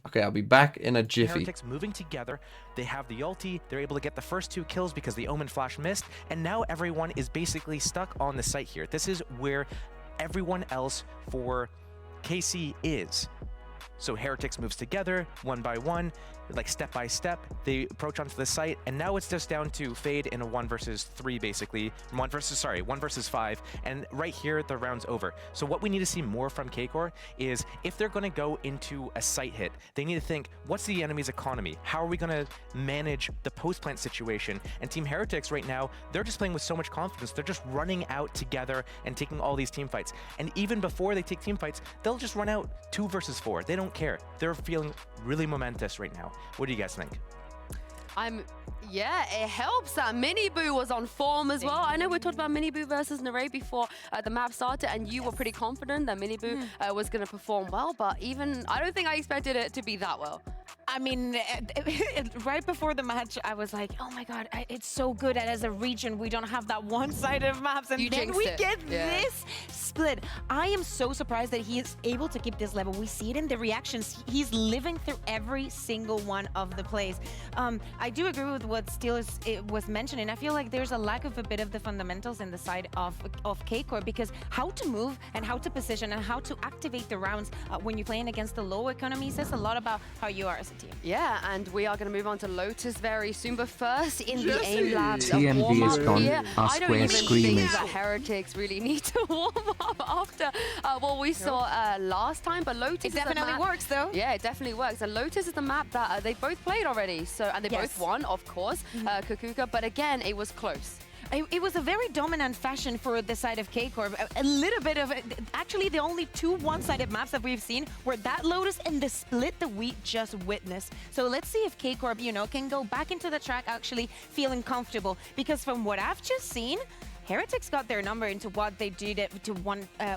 Okay, I'll be back in a jiffy. Heretics moving together. They have the ulti. They're able to get the first 2 kills because the Omen Flash missed. And now everyone is basically stuck on the site here. This is where everyone else for KC is. So Heretics moves together, one by one, like step by step. They approach onto the site, and now it's just down to Fade in a 1 versus 3, basically. 1 versus 5, and right here, the round's over. So what we need to see more from KCOR is if they're going to go into a site hit, they need to think, what's the enemy's economy? How are we going to manage the post-plant situation? And Team Heretics right now, they're just playing with so much confidence. They're just running out together and taking all these team fights. And even before they take team fights, they'll just run out 2 versus 4. They don't care. They're feeling really momentous right now. What do you guys think? Yeah, it helps that Mini Boo was on form as well. I know we talked about Mini Boo versus Nare before the map started, and you were pretty confident that Mini Boo was going to perform well, but even I don't think I expected it to be that well. I mean, right before the match, I was like, oh my god, it's so good that as a region, we don't have that one-sided maps, and then we get this split. I am so surprised that he is able to keep this level. We see it in the reactions. He's living through every single one of the plays. I do agree with what Steele was mentioning. I feel like there's a lack of a bit of the fundamentals in the side of KCOR, because how to move and how to position and how to activate the rounds when you're playing against the low economy says a lot about how you are as a team. Yeah, and we are going to move on to Lotus very soon, but first in the aim labs, TMV is gone. Here, Our square screaming. that Heretics really need to warm up after what we saw last time, but Lotus it definitely works though. Yeah, it definitely works, and Lotus is the map that they both played already, so and they both won, of course, Kukuka, but again, it was close. It was a very dominant fashion for the side of KCOR. A little bit of it. Actually, the only 2 one-sided maps that we've seen were that Lotus and the split that we just witnessed. So let's see if KCOR, can go back into the track actually feeling comfortable. Because from what I've just seen, Heretics got their number into what they did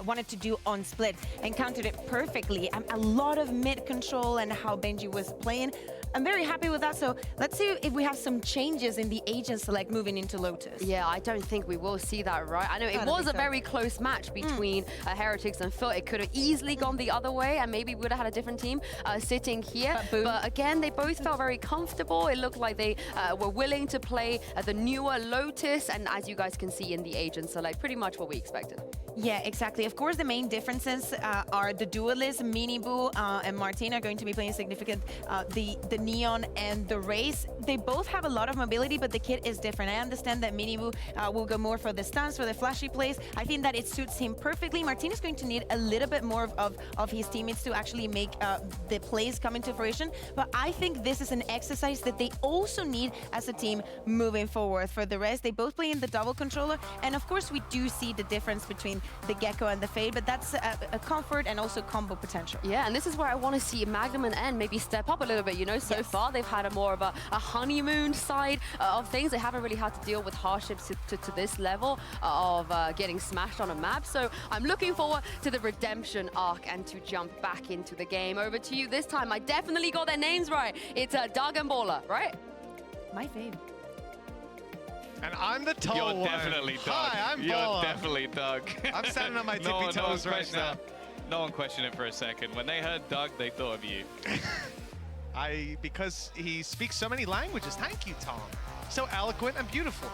wanted to do on split and countered it perfectly. A lot of mid control and how Benji was playing. I'm very happy with that. So let's see if we have some changes in the agent select moving into Lotus. Yeah, I don't think we will see that, right? I know it was a very close match between Heretics and FUT. It could have easily gone the other way, and maybe we would have had a different team sitting here. But again, they both felt very comfortable. It looked like they were willing to play the newer Lotus, and as you guys can see in the agent select, pretty much what we expected. Yeah, exactly. Of course, the main differences are the duelists, Minibu and Martin are going to be playing significant. The Neon and the Race, they both have a lot of mobility, but the kit is different. I understand that Minibu will go more for the stunts, for the flashy plays. I think that it suits him perfectly. Martin is going to need a little bit more of his teammates to actually make the plays come into fruition. But I think this is an exercise that they also need as a team moving forward. For the rest, they both play in the double controller. And of course, we do see the difference between the Gecko and the Fade, but that's a comfort and also combo potential. Yeah, and this is where I want to see Magnum and N maybe step up a little bit. You know, so far they've had a more of a honeymoon side of things. They haven't really had to deal with hardships to this level of getting smashed on a map. So I'm looking forward to the redemption arc and to jump back into the game. Over to you this time. I definitely got their names right. It's Doug and Baller, right? My fave. And I'm the tall one. You're definitely Doug. Hi, I'm You're Baller. definitely Doug. I'm standing on my tippy toes right now. No one questioned it for a second. When they heard Doug, they thought of you. Because he speaks so many languages. Thank you, Tom. So eloquent and beautiful.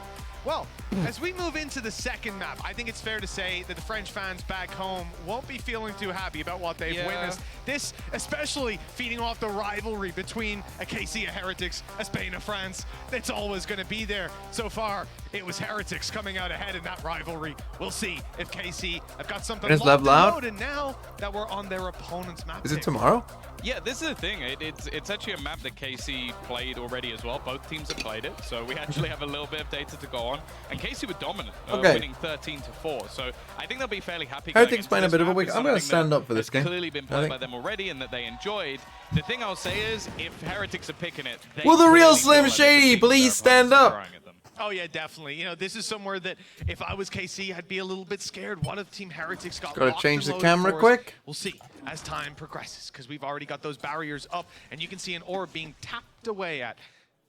Well, as we move into the second map, I think it's fair to say that the French fans back home won't be feeling too happy about what they've witnessed. This, especially feeding off the rivalry between a KC, a Heretics, a Spain, a France. It's always going to be there. So far, it was Heretics coming out ahead in that rivalry. We'll see if KC have got something Is locked level out? and loaded now that we're on their opponent's map. Is it tomorrow? Yeah, this is the thing. It's actually a map that KC played already as well. Both teams have played it, so we actually have a little bit of data to go on. And KC were dominant, winning 13-4. So I think they'll be fairly happy. Heretics playing a bit of a week. I'm going to stand up for this game. Clearly been played by them already, and that they enjoyed. The thing I'll say is, if Heretics are picking it, they will the real Slim Shady please stand up? Oh yeah, definitely. You know, this is somewhere that if I was KC, I'd be a little bit scared. What if Team Heretics got Gotta locked change and the loaded camera for us? quick. We'll see as time progresses, because we've already got those barriers up, and you can see an orb being tapped away at.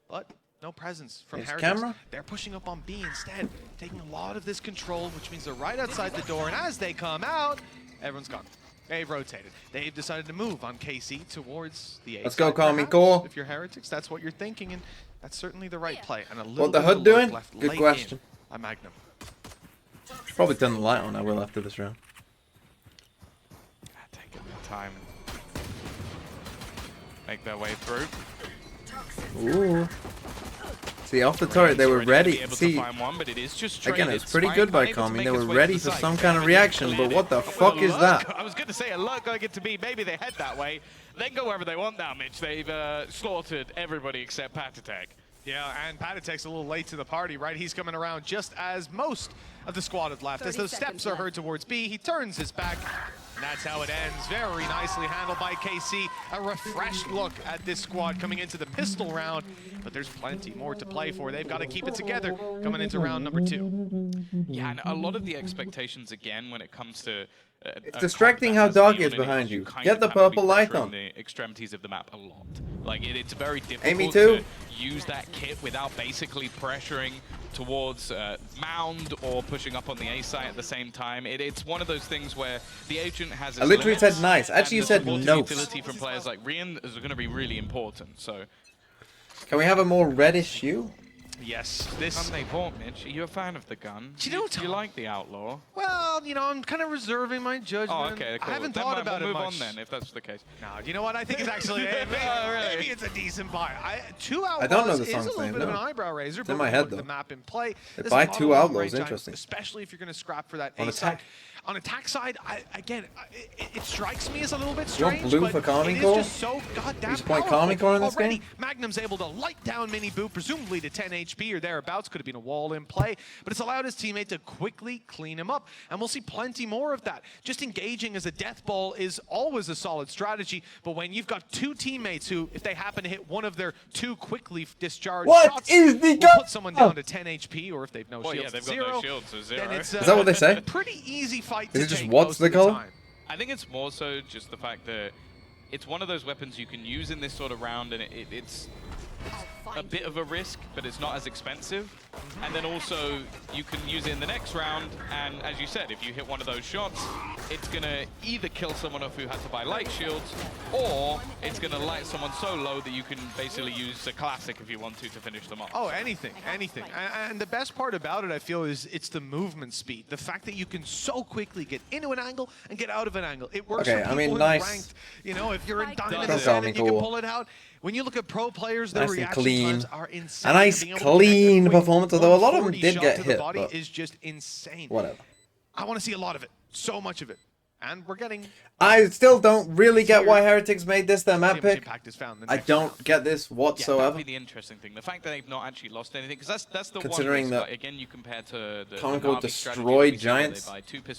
But no presence from There's Heretics. camera. They're pushing up on B instead, taking a lot of this control, which means they're right outside the door. And as they come out, everyone's gone. They've rotated. They've decided to move on KC towards the A. Let's go, side, call me perhaps. cool. If you're Heretics, that's what you're thinking, and that's certainly the right play. And a little What the bit HUD of luck doing? left Good late question. in a Magnum. Probably turn the light on. I will after this round. Taking their time and make their way through. Ooh. See, off the turret, they were ready. See, One, but it is just again, it's pretty good by Kami. They were ready for some kind of reaction, but what the fuck is that? I was going to say, a lot going to be, maybe they head that way, then go wherever they want now, Mitch. They've slaughtered everybody except Patatek. Yeah, and Patatek's a little late to the party, right? He's coming around just as most of the squad have left. As those steps are heard towards B, he turns his back, and that's how it ends. Very nicely handled by KC. A refreshed look at this squad coming into the pistol round, but there's plenty more to play for. They've got to keep it together coming into round number 2. Yeah, and a lot of the expectations, again, when it comes to It's distracting how Dog is behind you. Get the purple light on. The extremities of the map a lot. Like it's very difficult Amy too. to use that kit without basically pressuring towards mound or pushing up on the A site at the same time. It's one of those things where the agent has. I literally said nice. Actually, you said no. Utility from players like Rian is going to be really important. So. Can we have a more reddish hue? Yes, this. Gun they bought, Mitch. Are you a fan of the gun? Do you know, do you like the Outlaw? Well, you know, I'm kind of reserving my judgment. Oh, okay, cool. I haven't Then thought about we'll it move much. on then, if that's the case. No, you know what? I think it's actually maybe it's a decent buy. 2 Outlaws I don't know the is a song's little name, bit of an no. eyebrow raiser, It's in but my when you head, look at though. the map in play. They this buy is not 2 a Outlaws, long-range item, interesting. especially if you're going to scrap for that On A side. attack. On attack side, it strikes me as a little bit You want strange, blue but for Calming it Core? is just so goddamn You just point powerful. Calming Core in this Already, game? Magnum's able to light down Mini Boo, presumably to 10 HP or thereabouts. Could have been a wall in play, but it's allowed his teammate to quickly clean him up, and we'll see plenty more of that. Just engaging as a death ball is always a solid strategy, but when you've got 2 teammates who, if they happen to hit one of their 2 quickly discharged shots, will put someone down to 10 HP, or if they've no shields, yeah, they've got 0, no shields, so 0. then it's Is that what they say? pretty easy fight Is to it just take what's most the of color? time. I think it's more so just the fact that it's one of those weapons you can use in this sort of round, and it's a bit of a risk, but it's not as expensive. And then also you can use it in the next round, and as you said, if you hit one of those shots, it's gonna either kill someone off who had to buy light shields, or it's gonna light someone so low that you can basically use a classic if you want to finish them off. Oh, anything. And the best part about it, I feel, is it's the movement speed. The fact that you can so quickly get into an angle and get out of an angle. It works for people who are ranked. You know, if you're in Diamond Ascendant, you can pull it out. When you look at pro players, their reaction times are insane. A nice clean performance, although a lot of them did get hit. The body is just insane. Whatever. I want to see a lot of it. So much of it. And we're getting... I still don't really get why Heretics made this their map pick. I don't get this whatsoever. Yeah, that'd be the interesting thing. The fact that they've not actually lost anything, because that's the considering one that again, you compare to the Congo destroyed Giants.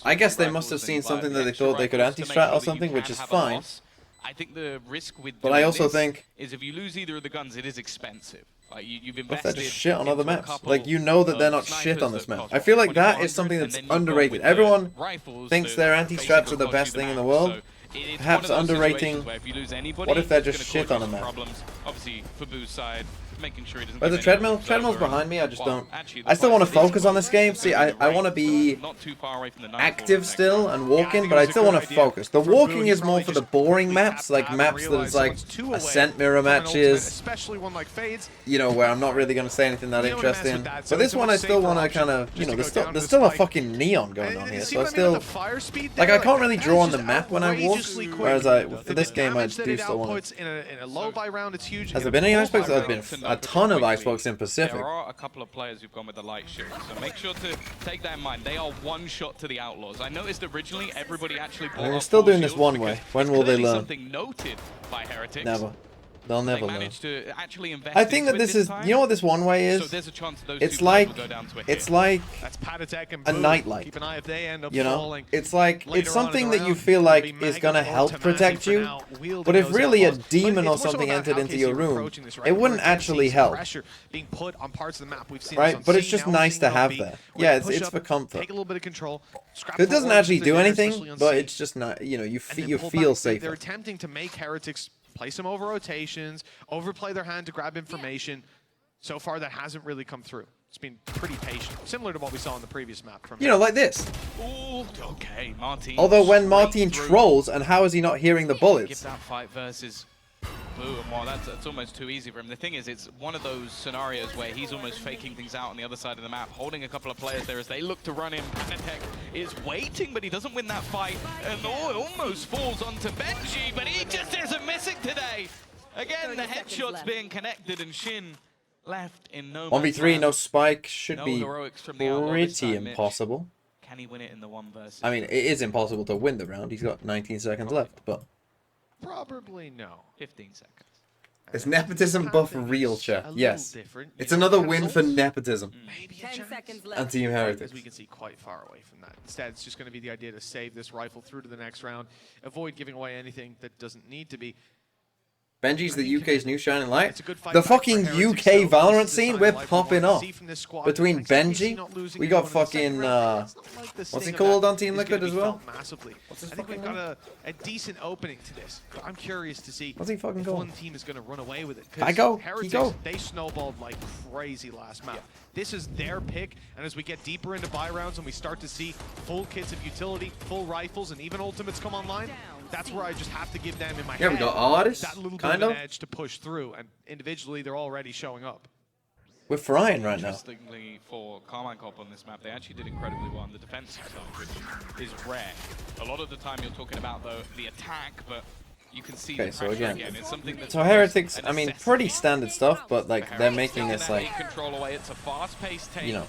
I guess they must have seen something that they thought they could anti-strat or something, which is fine. I think the risk with but I also think is if you lose either of the guns, it is expensive. Like you've invested. If they're just shit on other maps, like you know that they're not shit on this map. I feel like that is something that's underrated. Everyone thinks their anti-strats are the best thing in the world. Perhaps underrating what if they're just shit on a map. Obviously, for Boo's side, making sure he doesn't. Where's the treadmill? Treadmill's behind me. I just don't. I still want to focus on this game. See, I want to be active still and walking, but I still want to focus. The walking is more for the boring maps, like maps that is like Ascent mirror matches. Especially one like Fades. You know, where I'm not really going to say anything that interesting. But this one I still want to kind of, you know, there's still a fucking neon going on here, so I still like I can't really draw on the map when I walk. Whereas for this game I do still want to. Has there been any icebox? There's been a ton of icebox in Pacific. There are a couple of players who've gone with the light shield, so make sure to take that in mind. They are one shot to the Outlaws. I noticed originally everybody actually bought they're still doing this one way. When will they learn? Something noted by Heretics. Never. They'll never learn. To actually invest I think that this is, you know what this one way is? So there's a chance those it's like a nightlight. Keep an eye if they end up you know, falling. it's like it's something that you feel like is gonna help protect you. But if really a demon or something entered into your room, it wouldn't actually help. Being put on parts of the map. We've seen right? But it's just nice to have there. Yeah, it's for comfort. Take a little bit of control. It doesn't actually do anything, but it's just not. You know, you feel safer. They're attempting to make Heretics play some over rotations, overplay their hand to grab information. So far, that hasn't really come through. It's been pretty patient, similar to what we saw in the previous map. From you know, like this. Ooh, okay, Martin. Although when Martin trolls, and how is he not hearing the bullets? Give that fight versus Boo, well, that's almost too easy for him. The thing is, it's one of those scenarios where he's almost faking things out on the other side of the map, holding a couple of players there as they look to run him. Panatek is waiting, but he doesn't win that fight. And it almost falls onto Benji, but he just isn't missing today. Again, the headshots being connected, and Shin left in no 1v3, no spike, should be pretty impossible. Can he win it in the 1 versus? I mean, it is impossible to win the round. He's got 19 seconds left, but... Probably no. 15 seconds. Is nepotism buff real, chat? Yes. It's another win for nepotism. Maybe 10 seconds left. And Team Heretics. As we can see, quite far away from that. Instead, it's just going to be the idea to save this rifle through to the next round, avoid giving away anything that doesn't need to be. Benji's the UK's new shining light. The fucking UK Valorant scene, we're popping off. Between Benji, we got fucking, what's he called on Team Liquid as well? I think we've got a decent opening to this. But I'm curious to see what's he fucking if called? one team is going to run away with it. I go. Heretics, they snowballed like crazy last map. This is their pick, and as we get deeper into buy rounds and we start to see full kits of utility, full rifles, and even ultimates come online, that's where I just have to give them in my head we got artists, that little bit of an edge to push through, and individually they're already showing up. We're frying right now. Interestingly, for Carmine Corp on this map, they actually did incredibly well on the defensive side, which is rare. A lot of the time you're talking about the attack, but you can see the so pressure again. It's something that's so Heretics, I mean, pretty standard stuff, but like they're making this like, control away. It's a fast-paced take. You know,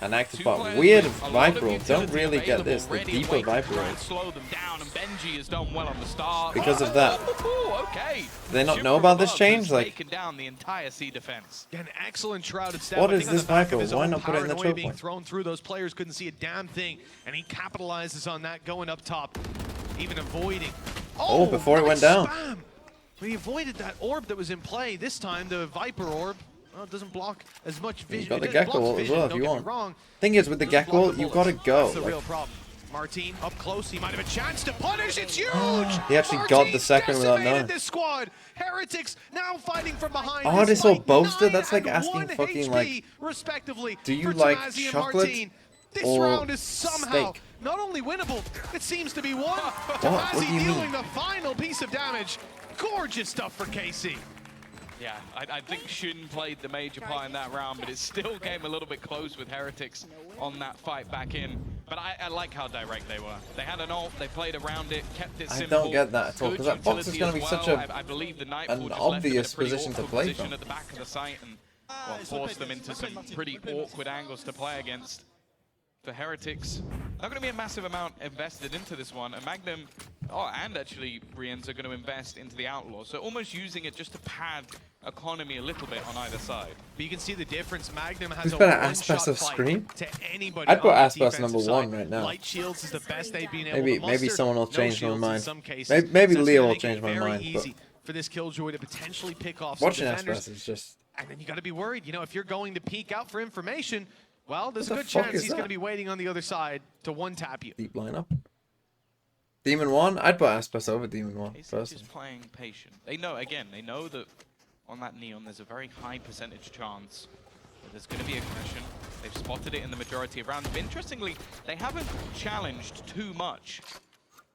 an active part. Weird Viper roll. Don't really get this. The deeper Viper roll. Slow them down, and Benji has done well on the start. Because of that. Okay. Do they not know about this change? Like, taken down the entire C defense. An excellent shrouded step. What is this Viper? Why not put it in the choke being point? thrown through, those players couldn't see a damn thing, and he capitalizes on that, going up top, even avoiding. Oh, before it went down. Spam. But he avoided that orb that was in play. This time, the Viper orb. Well, it doesn't block as much vision. You've got the Gecko ult as well if you want. Thing is, with the Gecko ult, you've got to go. That's the real problem. Martin up close. He might have a chance to punish. It's huge. He actually got the second without knowing. This squad. Heretics now fighting from behind. Oh, this all boasted? That's like asking fucking like, respectively. do you like chocolate This or round is somehow steak? not only winnable, it seems to be won. What Tamazi do you dealing mean? the final piece of damage. Gorgeous stuff for KC. Yeah, I think Shin played the major part in that round, but it still came a little bit close with Heretics on that fight back in. But I like how direct they were. They had an ult, they played around it, kept it simple. I don't get that at all, because that box is going to be such I believe the an obvious position to play from. At the back of the site and well, force them into some pretty awkward angles to play against. For Heretics, not going to be a massive amount invested into this one, and Magnum, and actually Briennes are going to invest into the Outlaws, so almost using it just to pad economy a little bit on either side. But you can see the difference. Magnum has Who's a better, one-shot Aspas or fight Scream? to anybody. I'd put on the Aspas number defensive one side. right now. Light shields is the best they've been able to muster. Maybe someone will No change my shields mind. in some cases. Maybe So it's Leo gonna will make it change my very mind. easy for this Killjoy to potentially pick off But some watching defenders. Aspas is just. And then you got to be worried. You know, if you're going to peek out for information, well, there's a What the good fuck chance is he's going that? to be waiting on the other side to one-tap you. Deep lineup. Demon 1? I'd put Aspas over Demon 1. KC Personally. just playing patient. They know, again, they know that on that Neon there's a very high percentage chance that there's going to be aggression. They've spotted it in the majority of rounds. But interestingly, they haven't challenged too much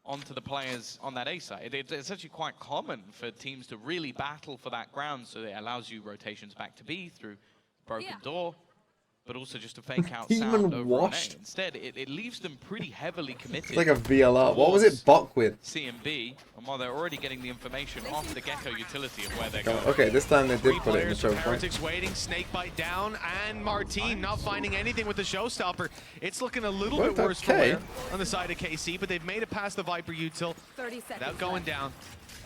onto the players on that A side. It's actually quite common for teams to really battle for that ground, so it allows you rotations back to B through broken door, but also just a fake out Demon sound over washed. on A. Instead, it leaves them pretty heavily committed. It's like a VLR. What was it Bok with? C and B, and while they're already getting the information off the Gecko utility of where they're going. Okay, this time they did Three put it in the players from choke point. Heretics waiting, Snakebite down, and Martin not finding anything with the Showstopper. It's looking a little What bit worse for okay. Lair on the side of KC, but they've made it past the Viper util 30 seconds without going down.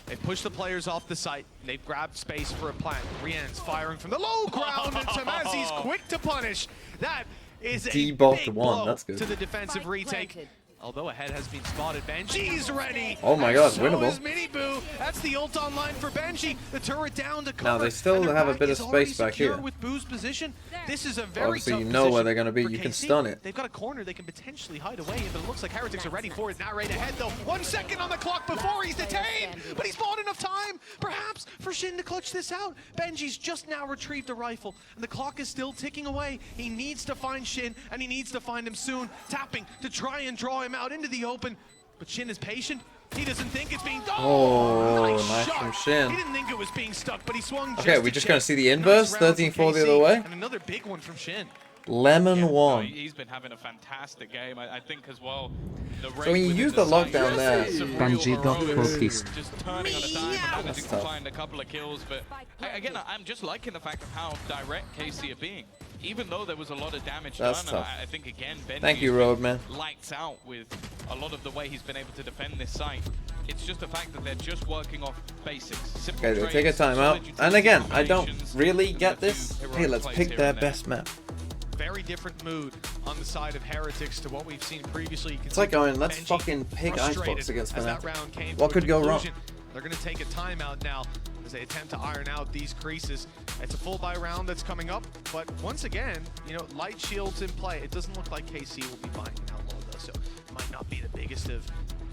They've pushed the players off the site. They've grabbed space for a plant. Brienne's firing from the low ground, and Tamazi's quick to punish. That is a Debuffed big one, blow that's good. to the defensive retake. Although a head has been spotted, Benji's ready. Oh my god, So winnable. is Mini Boo. That's the ult online for Benji. The turret down to cover. Now, they still and their have a back bit of is already space back secure here. With Boo's position, this is a very Obviously, tough you know where position they're going to be. for You can KC. stun it. They've got a corner they can potentially hide away in, but it looks like Heretics are ready for it. Not right ahead, though. 1 second on the clock before he's detained, but he's bought enough time, perhaps, for Shin to clutch this out. Benji's just now retrieved a rifle, and the clock is still ticking away. He needs to find Shin, and he needs to find him soon, tapping to try and draw him out into the open. But Shin is patient. He doesn't think it's being... Oh, nice shot. from Shin. He didn't think it was being stuck, but he swung just Okay, we're to just chip. going to see the inverse. Nice round 13-4 from the KC, other way. And another big one from Shin. Lemon No, 1. he's been having a fantastic game. I think as well. The So when you use the lockdown there, Benji got focused. Just turning on a dime and managing That's to tough. find a couple of kills. But again, I'm just liking the fact of how direct KC are being. Even though there was a lot of damage That's done, tough. I think again, Benji Thank you, Roadman. lights out with a lot of the way he's been able to defend this site. It's just the fact that they're just working off basics. Simple Okay, they take a trades, timeout. solid And utility again, I don't combinations, really and get a few this. heroic Hey, let's plays pick here their and there. best map. Very different mood on the side of Heretics to what we've seen previously. You can It's see like going, let's Benji fucking pick frustrated Icebox against as that Fnatic. round came What to a could go wrong? conclusion. They're going to take a timeout now as they attempt to iron out these creases. It's a full buy round that's coming up, but once again, you know, light shields in play. It doesn't look like KC will be buying an outlaw though, so it might not be the biggest of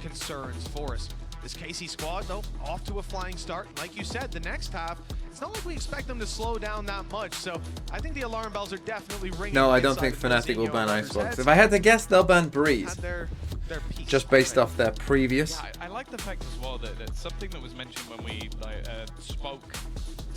concerns for us. This KC squad, though, off to a flying start. Like you said, the next half, it's not like we expect them to slow down that much. So I think the alarm bells are definitely ringing. No, I don't think Fnatic will ban Icebox. If I had to guess, they'll ban Breeze. Their peak Just based off their previous. Yeah, I like the fact as well that something that was mentioned when we spoke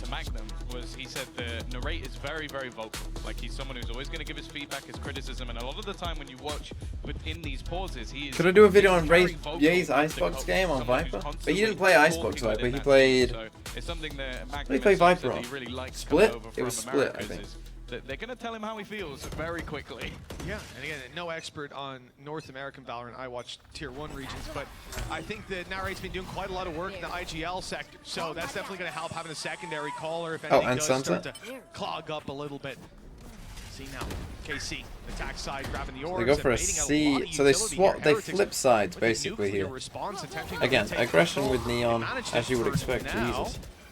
to Magnum was he said the narrate is very, very vocal. Like he's someone who's always going to give his feedback, his criticism, and a lot of the time when you watch within these pauses, he is. Could I do a video on very Ray's vocal Ye's to Icebox coach, game on someone who's Viper? But he constantly didn't play Icebox talking Viper, within he that played... team. So it's something that What did Magnum he play has Viper said on? he really likes Split? coming over It was from Split, I Americas think. is that they're going to tell him how he feels very quickly. Yeah, and again, no expert on North American Valorant. I watch Tier 1 regions, but I think that Narrate's been doing quite a lot of work in the IGL sector, so that's definitely going to help having a secondary caller if anything and does Sunset? start to clog up a little bit. See now, KC, attack side, grabbing the orbs. They go and for a baiting out lot C, of so they utility swap, here. they Heretics flip sides with a basically nuclear here. response, attempting to Again, take aggression control. with Neon, They managed as it you would for expect, now. Jesus.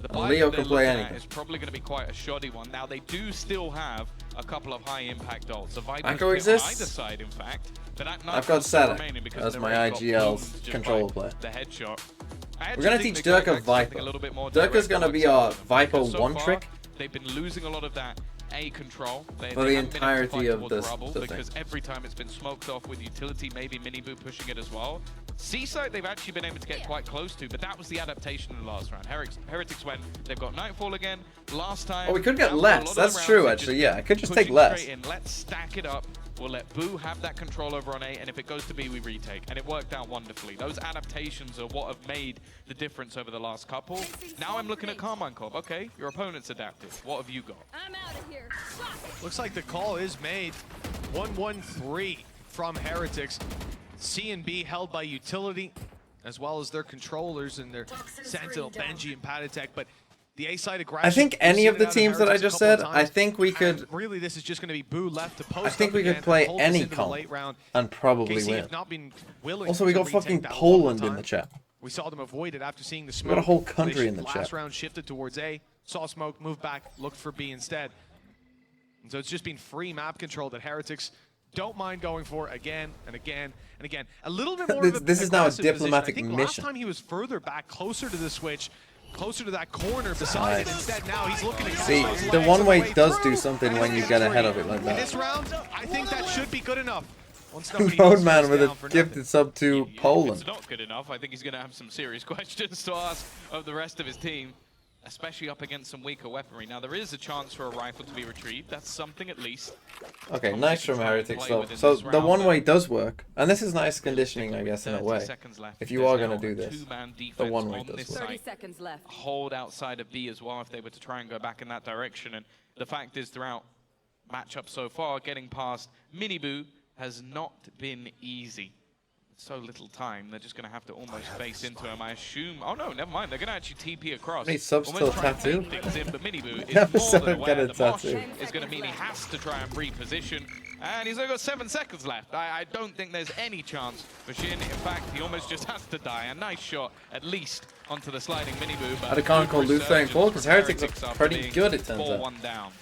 The And buy Leo that they're can play looking at anything. is probably going to be quite a shoddy one. Now, they do still have a couple of high impact ults. The Viper's Echo on exists? either side, in fact. But that I've got Sadak as as my IGL's controller player. the headshot. We're gonna teach Dirk a Viper. Dirk's gonna be our Viper one trick. They've been losing a lot of that A control. For the entirety of the because every time it's been smoked off with utility, maybe Miniboo pushing it as well. C-side they've actually been able to get quite close to, but that was the adaptation in the last round. Heretics went, they've got Nightfall again. Last time... Oh, we could get less. That's true, actually. Yeah, I could just take less. Let's stack it up. We'll let Boo have that control over on A, and if it goes to B, we retake. And it worked out wonderfully. Those adaptations are what have made the difference over the last couple. Now I'm looking at Carmine Corp. Okay, your opponent's adapted. What have you got? I'm out of here. Looks like the call is made. 1-1-3 from Heretics. C and B held by utility, as well as their controllers and their Sentinel, Benji, and Patatek. But the A side aggression. I think any of the teams that I just said, I think we could. Really, this is just going to be Boo left to post. I think we could play any comp and probably win. Also, we got fucking Poland in the chat. We saw them avoid it after seeing the smoke. We got a whole country in the chat. Last round shifted towards A, saw smoke, moved back, looked for B instead. And so it's just been free map control that Heretics don't mind going for again and again and again. A little bit more. This is now a diplomatic position. I think mission. Last time he was further back, closer to the switch, closer to that corner beside it. Instead, now he's looking to see the one way does do something when you get ahead of it like In that. this round, I think that should be good enough. Roadman with a gifted sub to Poland. It's not good enough. I think he's going to have some serious questions to ask of the rest of his team, especially up against some weaker weaponry. Now, there is a chance for a rifle to be retrieved. That's something at least. Okay, nice from Heretics though. So the one way does work. And this is nice conditioning, I guess, in a way. If you are going to do this, the one way does work. 30 seconds left. Hold outside of B as well if they were to try and go back in that direction. And the fact is, throughout matchup so far, getting past Miniboo has not been easy. So little time, they're just going to have to almost face into him, I assume. Oh no, never mind, they're going to actually TP across. Hey, sub's still a tattoo? Things in, but Miniboo is Never more said than I'd get aware a the mosh tattoo. is going to mean he has to try and reposition. And he's only got 7 seconds left. I don't think there's any chance for Shin. In fact, he almost just has to die. A nice shot, at least, onto the sliding Miniboo. I had a can't call Luke playing 4 because Heretics are pretty good, it turns out. 4-1 down.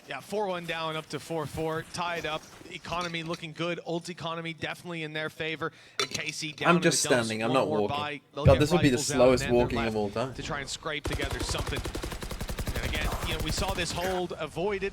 Yeah, 4-1 down, up to 4-4, tied up. Economy looking good. Ult economy definitely in their favor. And KC down. I'm just standing. I'm not walking. God, this will be the slowest walking of all time. To try and scrape together something. And again, you know, we saw this hold avoided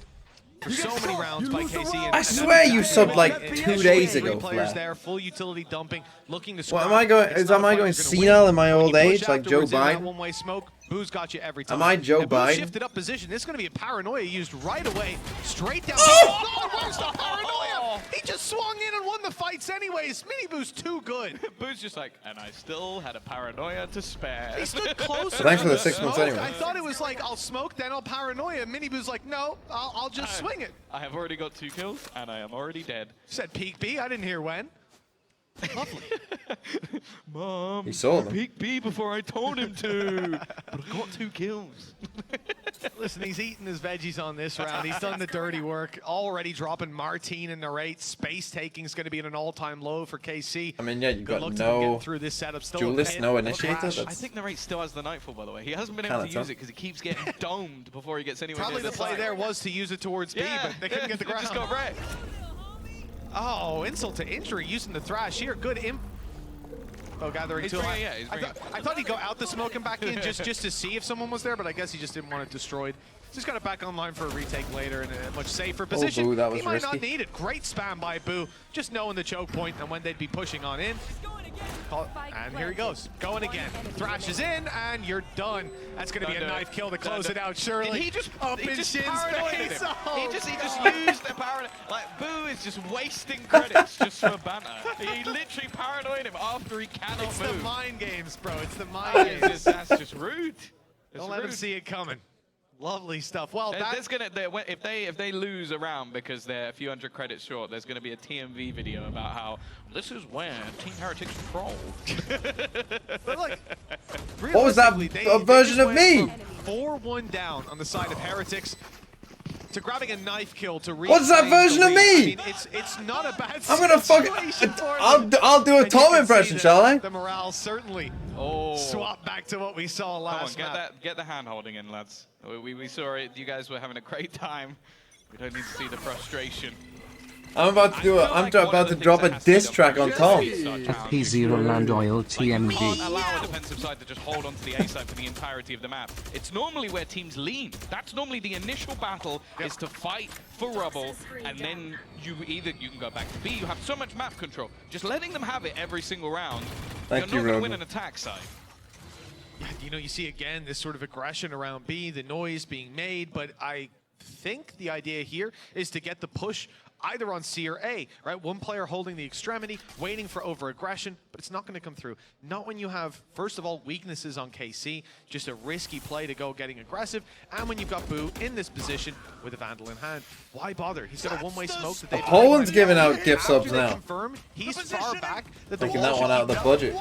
for so many rounds by KC. I swear you subbed like 2 days ago, players Flair. there, full utility dumping, looking to What am I going? Am I going senile in my old age, like Joe Biden? One-way smoke. Boo's got you every time. Am I Joe Biden? Shifted up position. This is going to be a paranoia used right away, straight down. Oh! Where's the paranoia? He just swung in and won the fights anyways. Miniboo's too good. Boo's just like, and I still had a paranoia to spare. He stood closer. Thanks for the to 6 months smoke. anyway. I thought it was like, I'll smoke, then I'll paranoia. Miniboo's like, no, I'll just swing it. I have already got 2 kills, and I am already dead. Said peek B. I didn't hear when. Lovely. Mom, He saw them. peek B before I told him to, but I got 2 kills. Listen, he's eating his veggies on this round. He's done the dirty work. Already dropping Martine in the rate. Space taking is going to be at an all-time low for KC. I mean, yeah, you've got Good luck to them no getting through this setup. Still a duelist, pit, no a initiator. crash. I think the rate still has the Nightfall, by the way. He hasn't been able to use it because he keeps getting domed before he gets anywhere Probably near the play side. there was to use it towards B, but they couldn't get the ground. Just got wrecked. Oh, insult to injury using the thrash here. Good gathering He's tool. bringing, yeah, he's I thought he'd go out the smoke and back in just to see if someone was there, but I guess he just didn't want it destroyed. Just got it back online for a retake later in a much safer position. Boo, that was he might not risky. need it. Great spam by Boo, just knowing the choke point and when they'd be pushing on in. And here he goes, going again. Thrashes in, and you're done. That's going to be a knife kill to close it out, surely. Did he just up he in just Shin's paranoid face. him. Oh, He just used the paranoia. Like, Boo is just wasting credits just for banter. He literally paranoid him after he cannot It's move. the mind games, bro. It's the mind games. That's just rude. It's Don't let him rude. see it coming. Lovely stuff. Well, There's gonna if they lose a round because they're a few hundred credits short, there's gonna be a TMV video about how this is when Team Heretics trolled. But look, What was that? A version of me? 4-1 down on the side of Heretics to grabbing a knife kill to What's that reclaim version the of lead. me? I mean, it's not a bad I'm gonna situation for them. I'll do a And you Tom can impression, see shall I? The morale certainly swap back to what we saw Come on, last map. get the hand holding in, lads. We saw it. You guys were having a great time. We don't need to see the frustration. I'm about to do I'm about to drop a diss track on Tom. FP0 Land Oil TMD. You can't allow a defensive side to just hold onto the A side for the entirety of the map. It's normally where teams lean. That's normally the initial battle is to fight for rubble, and then you can go back to B. You have so much map control. Just letting them have it every single round. You're not going to win an attack side. Yeah, you know, you see again this sort of aggression around B, the noise being made, but I think the idea here is to get the push either on C or A, right? One player holding the extremity, waiting for over-aggression, but it's not going to come through. Not when you have, first of all, weaknesses on KC, just a risky play to go getting aggressive, and when you've got Boo in this position with a Vandal in hand. Why bother? He's got a one-way smoke that they've... Poland's giving out gift subs now. Confirm, he's far back. Taking that one out of the budget.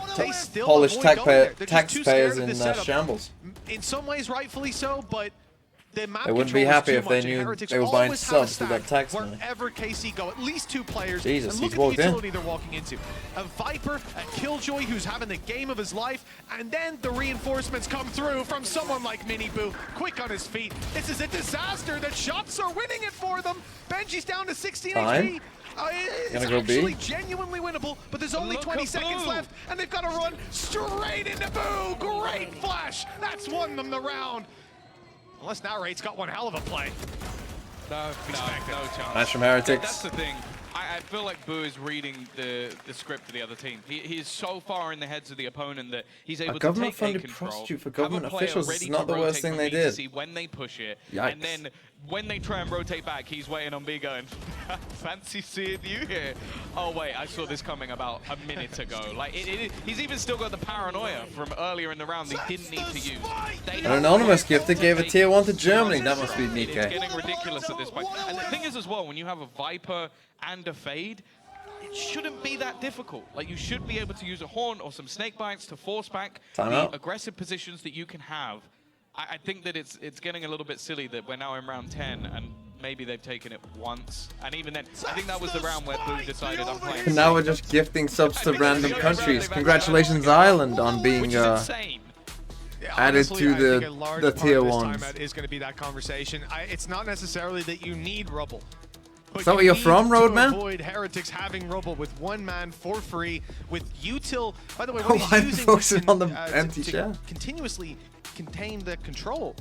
Polish taxpayers in shambles. In some ways, rightfully so, but the map they wouldn't be happy if they knew they were buying subs with that tax money. Wherever KC go, at least 2 players. Jesus, and look he's at walked the utility in. they're walking into. A Viper, a Killjoy who's having the game of his life, and then the reinforcements come through from someone like Mini Boo, quick on his feet. This is a disaster. The shots are winning it for them. Benji's down to 16 HP. It's actually genuinely winnable, but there's only 20 seconds left, and they've got to run straight into Boo. Great flash. That's won them the round. Unless now Rate's got one hell of a play. No chance. Match from Heretics. That's the thing. I feel like Boo is reading the script of the other team. He is so far in the heads of the opponent that he's able to take A control. Government-funded prostitute for government officials is not the worst thing they did. When they push it, Yikes. and then when they try and rotate back, he's waiting on B going, fancy seeing you here. Oh wait, I saw this coming about a minute ago. Like he's even still got the paranoia from earlier in the round they didn't need to use. An anonymous gifter gave a tier 1 to Germany. That must be Nikkei. It's getting ridiculous at this point. And the thing is as well, when you have a Viper and a Fade, it shouldn't be that difficult. Like, you should be able to use a Horn or some Snake Bites to force back the aggressive positions that you can have. I think that it's getting a little bit silly that we're now in round 10 and maybe they've taken it once. And even then, I think that was the round where Boo decided I'm playing. And now we're just gifting subs to random countries. Congratulations, Ireland, on being added to the tier 1s. Is going to be that conversation. It's not necessarily that you need Rubble. Is that where you're from, Roadman? Avoid Heretics having Rubble with one man for free with util. By the way, what he's using focusing on the empty to shell? Continuously contain the control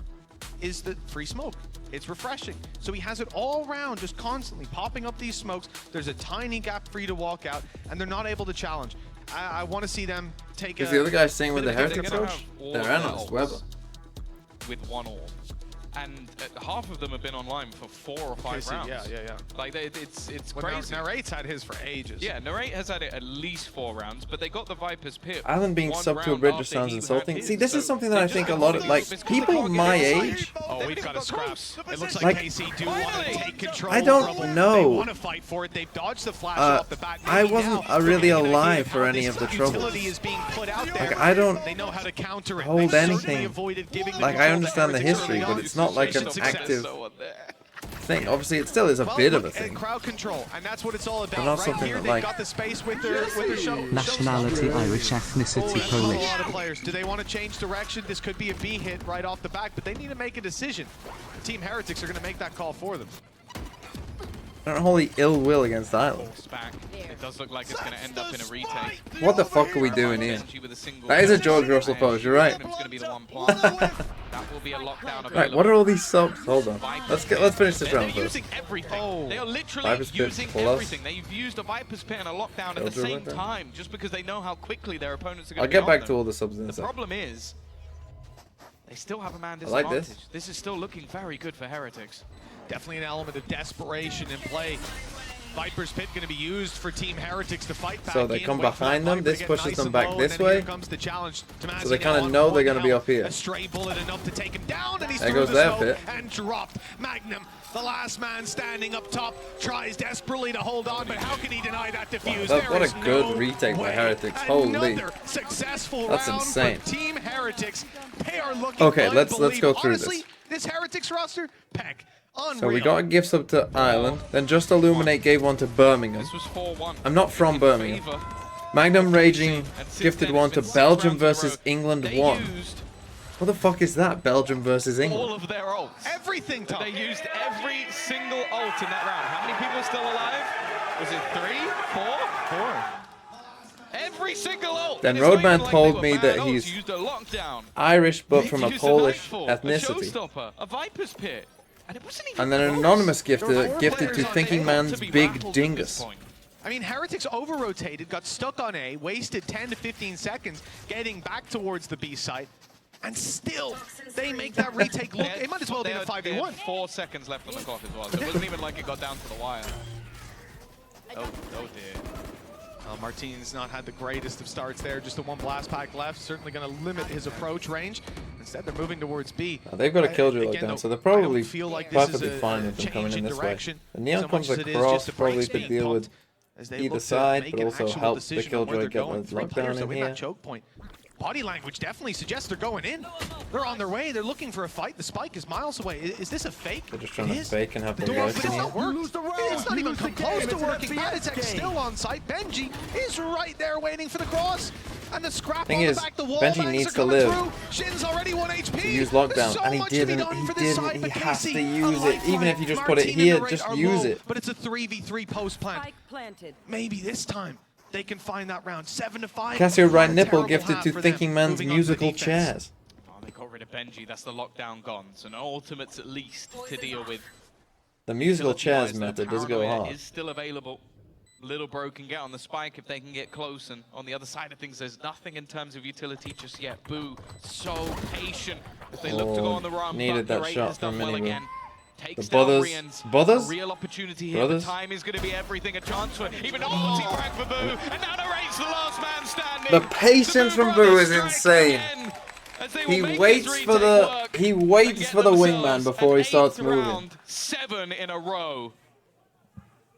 is the free smoke. It's refreshing. So he has it all around, just constantly popping up these smokes. There's a tiny gap for you to walk out, and they're not able to challenge. I want to see them take Is the other guy saying with the Heretic approach? They're analysts, Weber. With one all. And half of them have been online for 4 or 5 rounds. Yeah. Like, it's well, crazy. Narrate's had his for ages. Yeah, Narrate has had it at least 4 rounds, but they got the Viper's pip. Alan being sub to a Bridger sounds insulting. See, this is something that I think a lot of, like, people my age... Oh, we've got a scrap. It looks like KC do want to take control. I don't know. They want to fight for it. They've dodged the flash off the bat. I wasn't really alive for any of the troubles. Like, I don't hold anything. Like, I understand the history, but it's not like an active thing. Obviously, it still is a bit of a thing. Crowd control, and that's what it's all about. But not something that, like, got the space with their nationality Irish, ethnicity Polish. A lot of players. Do they want to change direction? This could be a B hit right off the back, but they need to make a decision. Team Heretics are going to make that call for them. I don't wholly ill will against Ireland. It does look like it's going to end up in a retake. What the fuck are we doing here? That is a George Russell pose, you're right. That will be a lockdown available. Right, what are all these subs? Hold on. Let's finish this round first. They are literally using everything. They've used a Viper's Pit and a lockdown at the same time, just because they know how quickly their opponents are going to be I'll get back to all the subs in a second. The problem is, they still have a man disadvantage. I like this. This is still looking very good for Heretics. Definitely an element of desperation in play. Viper's Pit going to be used for Team Heretics to fight back. So they come behind them, this pushes them back this way. So they kind of on know they're going to be up here. A stray bullet enough to take him down, and he's there through goes the their smoke pit. and dropped. Magnum, the last man standing up top, tries desperately to hold on, but how can he deny that defuse? What a good retake by Heretics. Holy. Successful That's round insane. for Team Heretics. They are looking okay, let's go through Honestly, this Heretics roster, Peck. Unreal. So we got a gift sub to Ireland, then Just Illuminate gave one to Birmingham. This was 4-1. I'm not from Birmingham. Magnum Raging gifted one to Belgium versus England 1. What the fuck is that? Belgium versus England. All of their ults. Everything, Tom. They used every single ult in that round. How many people are still alive? Was it 3, 4? 4. Every single ult. Then And it's not Roadman even like told they were me bad that ults. he's You used a lockdown. Irish, but You from a used Polish Nightfall, ethnicity. A showstopper, a Viper's Pit. And it wasn't even And then an close. anonymous There were gifted four gifted players to on Thinking A. Man's To be Big rattled at this Dingus. point. I mean, Heretics over-rotated, got stuck on A, wasted 10 to 15 seconds getting back towards the B site, and still, they make that retake look, it might as well have been a 5v1. They had 4 seconds left on the clock as well, so it wasn't even like it got down to the wire. Oh dear. Martin's not had the greatest of starts there, just the one blast pack left, certainly going to limit his approach range. Instead, they're moving towards B. They've got a killjoy Again, lockdown, though, so they're I probably don't feel like this is perfectly a fine with them coming change in in this way. direction, The Neon so comes much as it is across, just the probably brakes to being deal with pumped as they either look to side, make but an also actual help the decision on where killjoy they're get going. the 3 players lockdown though in in here. that choke point. Body language definitely suggests they're going in. They're on their way. They're looking for a fight. The spike is miles away. Is this a fake? They're just trying It to is. fake and have The the door, lights but in it's here. not worked. It's not even come close to working. It's an Maditech FBS still on site. Benji is right there waiting for the cross. And the scrap Thing on is, the back. The wall Benji bangs needs are to coming live. through. Shin's already 1 HP. To use There's lockdown, so and he much to be didn't. done He for this didn't. side, He but has Casey, to a use it, lifeline. even if you just put it Martin here. and the Just right are use low, it. But it's a 3v3 post plant. Spike planted. Maybe this time they can find that round. 7-5. Casio right Not a nipple terrible gifted half to for them. Thinking Man's Moving on to the musical defense. chairs. Oh, they got rid of Benji. That's the lockdown gone. So no ultimates at least to deal with. The musical Utility chairs wise, though, method does go Paranoia hard. is still available. Little Bro can get on the spike if they can get close, and on the other side of things, there's nothing in terms of utility just yet. Boo, so patient if they look to go on the run. Needed but that Narrator shot has done from well anywhere. again. Takes The down brothers- Rians. brothers? A real opportunity here. Brothers? The time is going to be everything. A chance for even a multi-frag for Boo, and now Narrate's the last man standing. The patience from Boo is insane. He waits for the wingman before he starts moving. 7 in a row.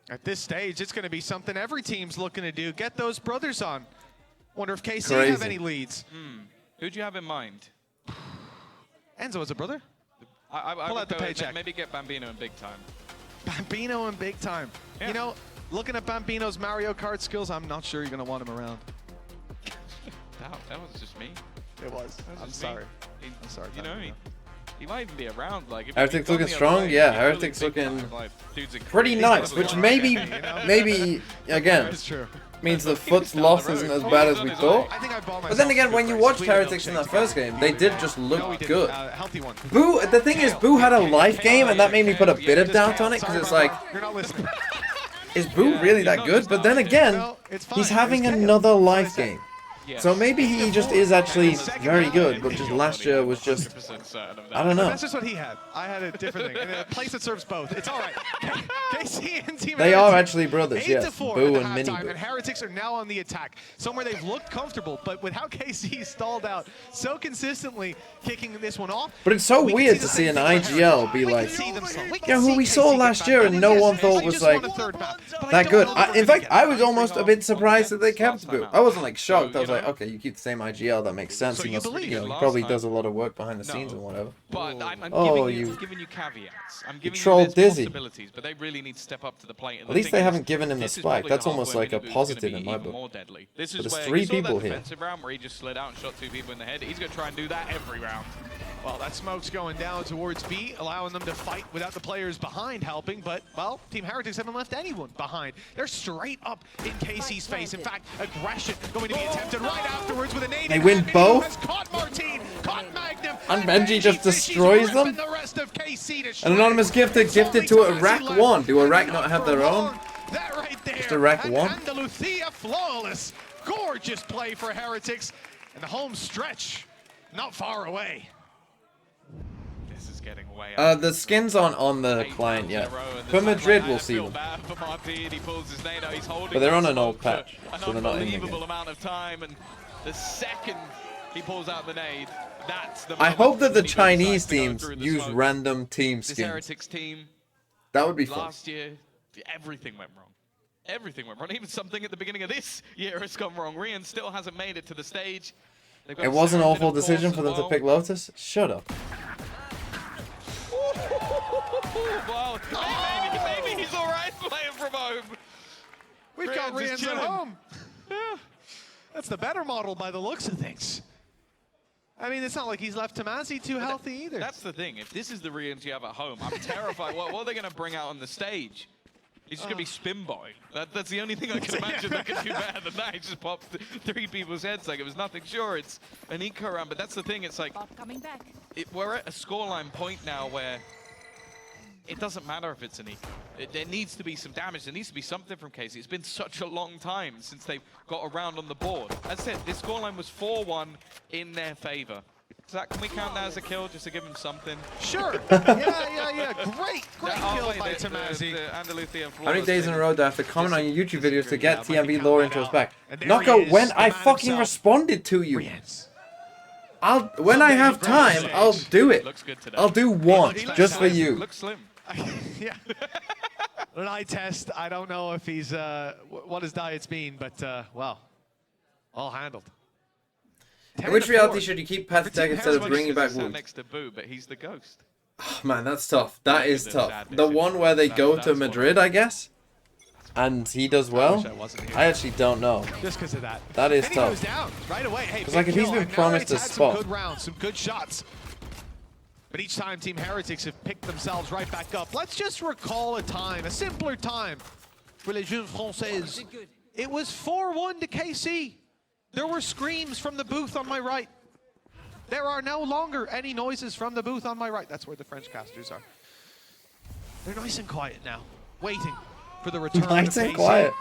At this stage, it's going to be something every team's looking to do. Get those brothers on. Wonder if KC have Crazy. any leads. Who'd you have in mind? Enzo is a brother. I Pull would out the go- paycheck. Maybe get Bambino in big time. Bambino in big time. Yeah. You know, looking at Bambino's Mario Kart skills, I'm not sure you're going to want him around. That was just me. It was. That I'm just me. sorry. I'm sorry, You know, Bambino. he might even be around. Like, if Heretic's he'd gone looking the other strong? way, Yeah, he'd be really Heretic's big looking time, like, dude's a pretty crazy nice, level which of maybe, game, you know? maybe again, That's true. means the He was foot's down the loss road. isn't as Oh, bad he's as on we his thought. way. I think I bought But then myself again, a when good you price. watched We had a Heretics in milkshake that first together. game, they did just No, we look didn't. good. Healthy one. Boo, the thing is, Boo had a life game, and that made me put a bit of Just doubt Kale. on it, because Sorry, it's Barbara. like, You're not listening. is Boo really that good? But then again, No, it's fine. he's having It's Kale. another That's what I life said. game. Yeah. So maybe he just is actually very good, but just last year was just, 100% certain of that. I don't But know. that's just what he had. I had a different thing. And a place that serves both. It's all right. KC and Team They are Heretics, actually brothers, 8 yes. to 4 Boo at the and Mini halftime, Boo. and Heretics are now on the attack. Somewhere they've looked comfortable, but with how KC stalled out so consistently, kicking this one off. But it's so we can weird see to the see same an thing for IGL Heretics. be We like, can see them slow. We can yeah, who see we KC saw get last back year up. and no one Yes, thought they was just like won a third map, but I that don't good. know if In we're fact, gonna I get was almost a bit surprised that they kept Boo. I wasn't like shocked. I was like, okay, you keep the same IGL, that makes sense. So He you must, believe you know, it he last probably time. does a lot of work behind the scenes No. and whatever. But I'm Oh, giving you caveats. I'm giving you trolled there's Dizzy. possibilities, but they really need to step up to the plate. And At the least thing they is, haven't given him the this is spike. probably That's the almost half where like a Mini Boo's gonna positive be in my even book. more deadly. This But is there's where 3 you saw people that here. defensive round where he just slid out and shot 2 people in the head. He's going to try and do that every round. Well, that smoke's going down towards B, allowing them to fight without the players behind helping, but, well, Team Heretics haven't left anyone behind. They're straight up in KC's face. In fact, aggression going to be attempted right afterwards with a nade. They win Mini both? has caught Martin, caught Magnum, And Benji just fishes destroys ripping them? The rest of KC to An shreds. anonymous gifted It's only to Tazi Iraq left, 1. Do and Iraq not not have for their own? long. That right there. Just Iraq and 1? Andalusia flawless. Gorgeous play for Heretics. And the home stretch, not far away. This is getting way out. The skins aren't on the client yet. For Madrid, we'll see them. But they're on an old patch, so they're not in the Unbelievable game. amount of time, and the second he pulls out the nade, that's the I moment hope that the he decides Chinese to go teams through the use smoke. random team This skins. Heretics team That would be fun. last year, everything went wrong. Everything went wrong. Even something at the beginning of this year has gone wrong. Rian still hasn't made it to the stage. They've got It was an Sarandon, awful of course, decision as for them to well. pick Lotus? Shut up. Well, maybe he's all right playing from home. We've got Rian's just Rian's at chilling. home. Yeah. That's the better model by the looks of things. I mean, it's not like he's left Tomasi too healthy either. That's the thing. If this is the Rians you have at home, I'm terrified. what are they going to bring out on the stage? He's just going to be Spin Boy. That's the only thing I can imagine that could do better than that. He just popped 3 people's heads like it was nothing. Sure, it's an eco round, but that's the thing. It's like coming back. We're at a scoreline point now where it doesn't matter if it's an eco. There needs to be some damage. There needs to be something from KC. It's been such a long time since they've got around on the board. As I said, this scoreline was 4-1 in their favor. So can we count that as a kill just to give him something? Sure. yeah. Great kill by Tomasi. How many days in a row do I have to comment on your YouTube videos to get TMV lore into us back? Knockout, when I fucking responded to you. When I have time, I'll do it. I'll do one just for you. Looks slim. Yeah. An eye test. I don't know if he's what his diet's been, but well, all handled. In which reality should you keep Pathetic instead of bringing back Wound? Next to Boo, but he's the ghost. Oh, man, that's tough. That is tough. The one where they go to Madrid, I guess, and he does well. I actually don't know. Just because of that. That is and tough. He goes down right away. Hey, because like if he's been promised a spot. Some good rounds, some good shots. But each time Team Heretics have picked themselves right back up. Let's just recall a time, a simpler time for les Jeunes Françaises. It was 4-1 to KC. There were screams from the booth on my right. There are no longer any noises from the booth on my right. That's where the French casters are. They're nice and quiet now, waiting for the return Nice of and KC. quiet.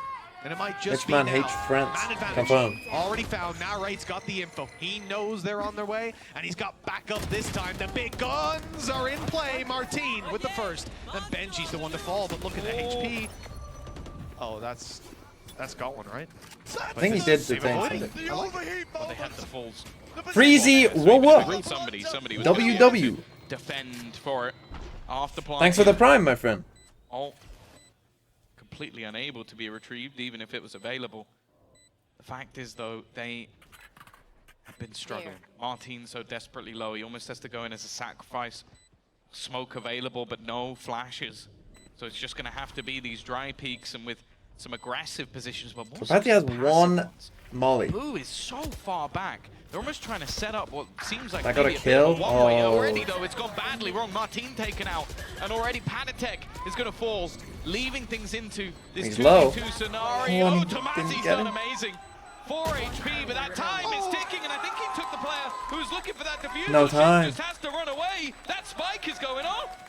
And it might just Which be man now. hates France? Man advantage. Confirm. Already found. Now Raid's got the info. He knows they're on their way, and he's got backup this time. The big guns are in play. Martine with the first. And Benji's the one to fall, but look at the HP. Oh, that's got one, right? I think he did the thing. Well, they had the falls. Freezy, whoa. Somebody was WW. to defend for it after planting. Thanks for the prime, my friend. Oh, completely unable to be retrieved, even if it was available. The fact is, though, they have been struggling. Martine's so desperately low, he almost has to go in as a sacrifice. Smoke available, but no flashes. So it's just going to have to be these dry peaks and with some aggressive positions, but more Patty has one molly. Boo is so far back. They're almost trying to set up what seems like I got a maybe kill. bit of a one-way. Oh. Already, though, it's gone badly wrong. Martine taken out, and already Panatek is going to fall, leaving things into this 2v2 scenario. Oh, Tomasi's done amazing. 4 HP, but that time is ticking, and I think he took the player who's looking for that defuse. No time. Just has to run away. That spike is going off.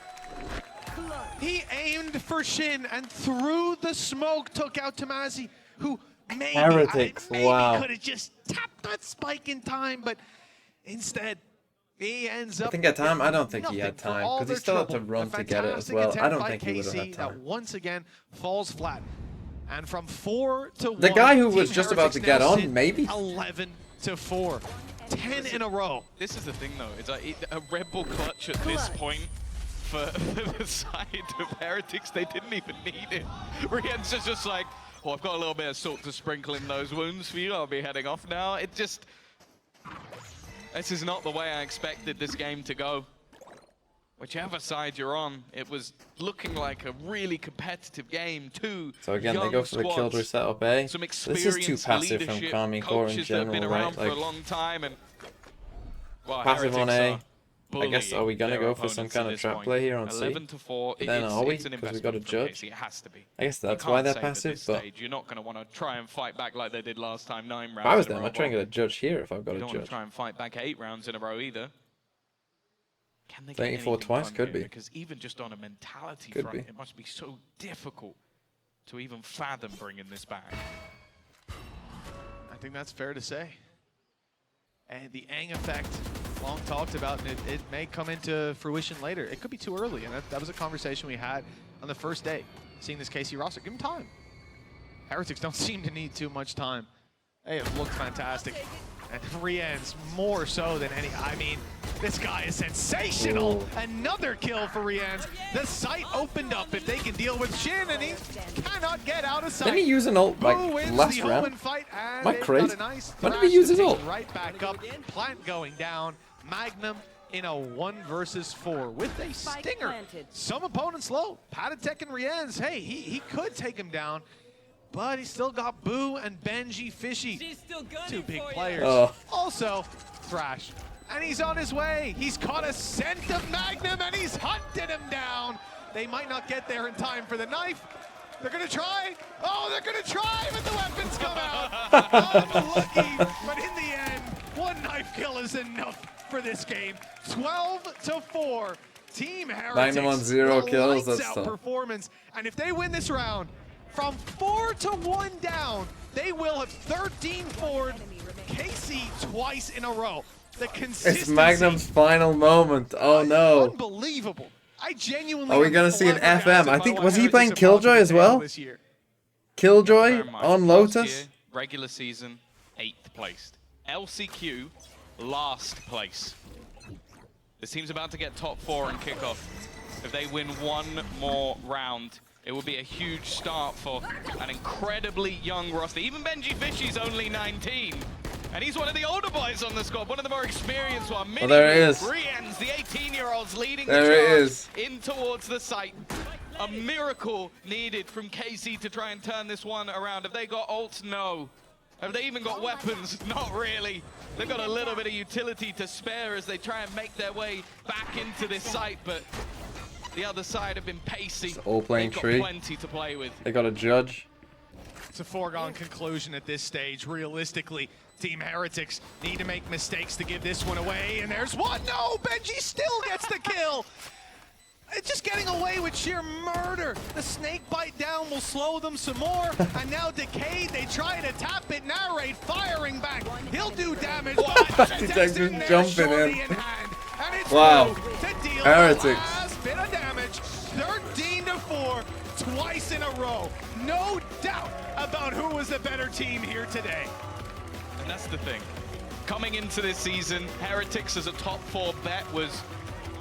He aimed for Shin and through the smoke took out Tomasi, who maybe Heretics, wow. could have just tapped that spike in time, but instead he ends up. I think at time, I don't think he nothing had for time all because he their still had to trouble. run A to get it as fantastic well. I attempt don't by think he would have had KC time. that once again falls flat, and from 4 to 1. The guy who was Team just about to Heretics get now on, sit maybe? 11 to 4, 10 in a row. This is the thing, though. It's like a Red Bull clutch at this point. For the side of Heretics, they didn't even need it. Rien's just like, oh, I've got a little bit of salt to sprinkle in those wounds for you. I'll be heading off now. It just... This is not the way I expected this game to go. Whichever side you're on, it was looking like a really competitive game. So again, they go for the Killjoy setup, eh? This is too passive from Kami Core in general, right? For a long time and, well, passive on A. I guess, bullying are we going to their go for some opponents kind at of this trap point. play here on C? 11 to 4. Then are we? It's an Because we got a investment from judge. KC. It has to be. I guess that's You why can't they're save at passive, this but stage. You're not going to want to try and fight back like they did last time, 9 rounds. if I was in a them, row. I'd try and get a judge here if I've got You a don't want to judge. try and fight back 8 rounds in a row either. Can they get Playing for anything twice done could here? be. Because even just on a mentality Could front, be. it must be so difficult to even fathom bringing this back. I think that's fair to say. And the Aang effect, long talked about, and it may come into fruition later. It could be too early, and that was a conversation we had on the first day, seeing this KC roster. Give them time. Heretics don't seem to need too much time. Hey, it looked fantastic. And Rien's more so than any. I mean, this guy is sensational. Ooh. Another kill for Rien's. The site opened up if they can deal with Shin, and he cannot get out of sight. Didn't he use an ult like Who wins last the round? open fight, and Am I they've crazy? got a nice When did he thrash use to his take ult? right back up. Plant going down. Magnum in a 1 versus 4 with a stinger. Some opponents low. Patatek and Rienz, hey, he could take him down, but he still got Boo and Benji Fishy. Two big players. Oh. Also, Thrash and he's on his way. He's caught a scent of Magnum, and he's hunted him down. They might not get there in time for the knife. They're gonna try. Oh, they're gonna try, but the weapons come out. Unlucky, but in the end, one knife kill is enough for this game. 12-4. Team Heretics. Magnum on 0 kills. Lights That's out tough. performance, and if they win this round, from 4-1 down, they will have 13-4'd KC twice in a row. The consistency. It's Magnum's final moment. Oh no. Unbelievable. I genuinely. Are we gonna see an FM? I think, was he playing Killjoy as well? Killjoy on Lotus? Regular season, 8th placed. LCQ, last place. This team's about to get top 4 and kickoff. If they win one more round, it will be a huge start for an incredibly young roster. Even Benji Fishy's only 19. And he's one of the older boys on the squad, one of the more experienced ones. Oh, there it is. Brienne's the 18-year-olds leading There the it charge is. in towards the site. A miracle needed from KC to try and turn this one around. Have they got ults? No. Have they even got weapons? Not really. They've got a little bit of utility to spare as they try and make their way back into this site, but the other side have been pacey. It's all playing They've got tree. plenty to play with. They got a judge. It's a foregone conclusion at this stage. Realistically, Team Heretics need to make mistakes to give this one away, and there's one. No, Benji still gets the kill. It's just getting away with sheer murder. The snake bite down will slow them some more. And now Decayed, they try to tap it. Narrate firing back. He'll do damage. Detective's jumping in. Hand. And it's Wow. to deal Heretics. the last bit of damage. 13-4, twice in a row. No doubt about who was the better team here today. And that's the thing. Coming into this season, Heretics as a top 4 bet was,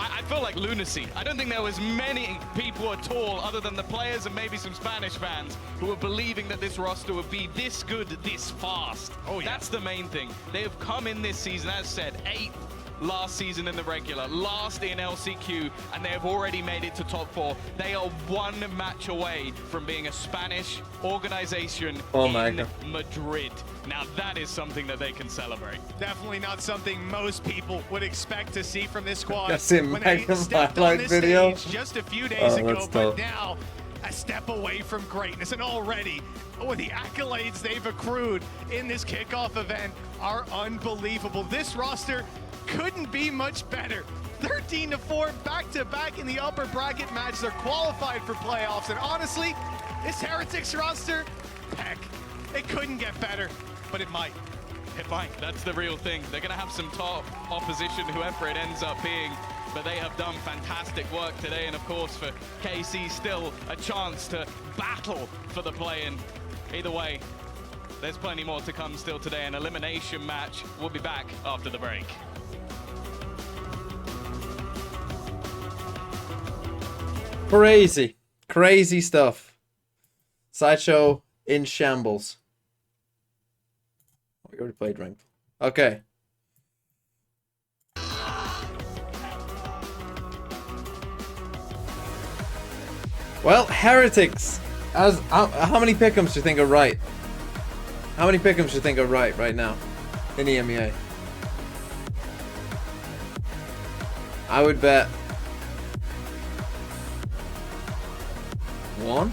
I feel like lunacy. I don't think there was many people at all, other than the players and maybe some Spanish fans, who were believing that this roster would be this good, this fast. Oh, yeah. That's the main thing. They have come in this season, as said, 8th last season in the regular, last in LCQ, and they have already made it to top 4. They are one match away from being a Spanish organization in Madrid. Now that is something that they can celebrate. Definitely not something most people would expect to see from this squad. That's in when they Magnum stepped on highlight this video. stage just a few days ago, that's but tough. now a step away from greatness, and already the accolades they've accrued in this kickoff event are unbelievable. This roster couldn't be much better. 13-4 back-to-back in the upper bracket match. They're qualified for playoffs, and honestly, this Heretics roster, heck, it couldn't get better, but it might. It might. That's the real thing. They're going to have some top opposition, whoever it ends up being, but they have done fantastic work today, and of course for KC, still a chance to battle for the play-in. Either way, there's plenty more to come still today. An elimination match. We'll be back after the break. Crazy. Crazy stuff. Sideshow in shambles. We already played ranked. Okay. Well, Heretics. As how many pick'ems do you think are right? How many pick'ems do you think are right now in EMEA? I would bet 1.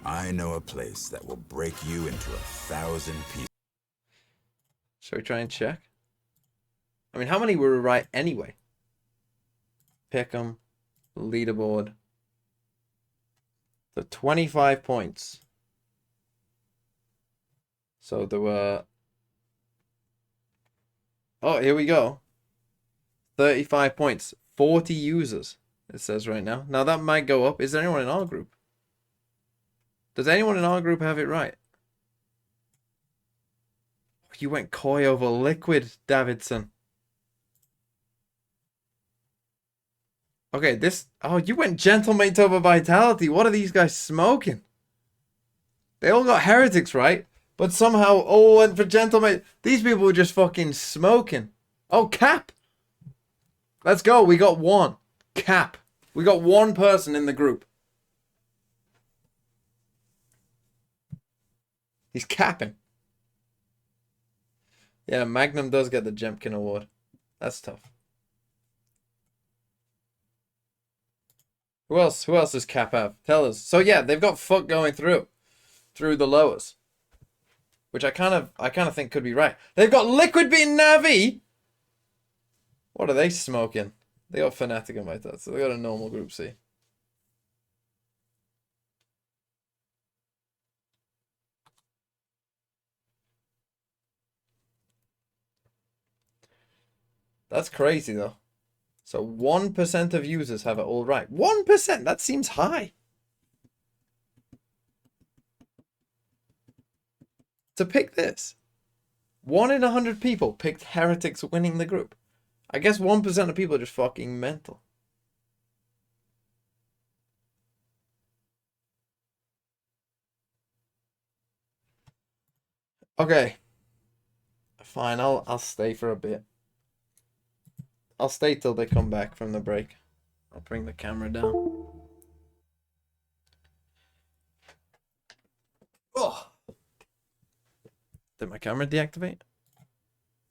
I know a place that will break you into 1,000 pieces. Shall we try and check? I mean, how many were right anyway? Pick'em, leaderboard. So 25 points. So there were... Oh, here we go. 35 points. 40 users, it says right now. Now that might go up. Is there anyone in our group? Does anyone in our group have it right? You went Koi over Liquid, Davidson. Okay, this... Oh, you went Gentlemate over Vitality. What are these guys smoking? They all got Heretics right, but somehow all went for Gentlemate. These people were just fucking smoking. Oh, Cap. Let's go. We got 1. Cap. We got 1 person in the group. He's capping. Yeah, Magnum does get the Jempkin Award. That's tough. Who else? Who else does Cap have? Tell us. So yeah, they've got FUT going through the lowers, which I kind of think could be right. They've got Liquid beating Navi. What are they smoking? They got Fnatic on my thoughts, so they got a normal Group C. That's crazy though. So 1% of users have it all right. 1%? That seems high. To pick this. 1 in 100 people picked Heretics winning the group. I guess 1% of people are just fucking mental. Okay. Fine, I'll stay for a bit. I'll stay till they come back from the break. I'll bring the camera down. Oh. Did my camera deactivate?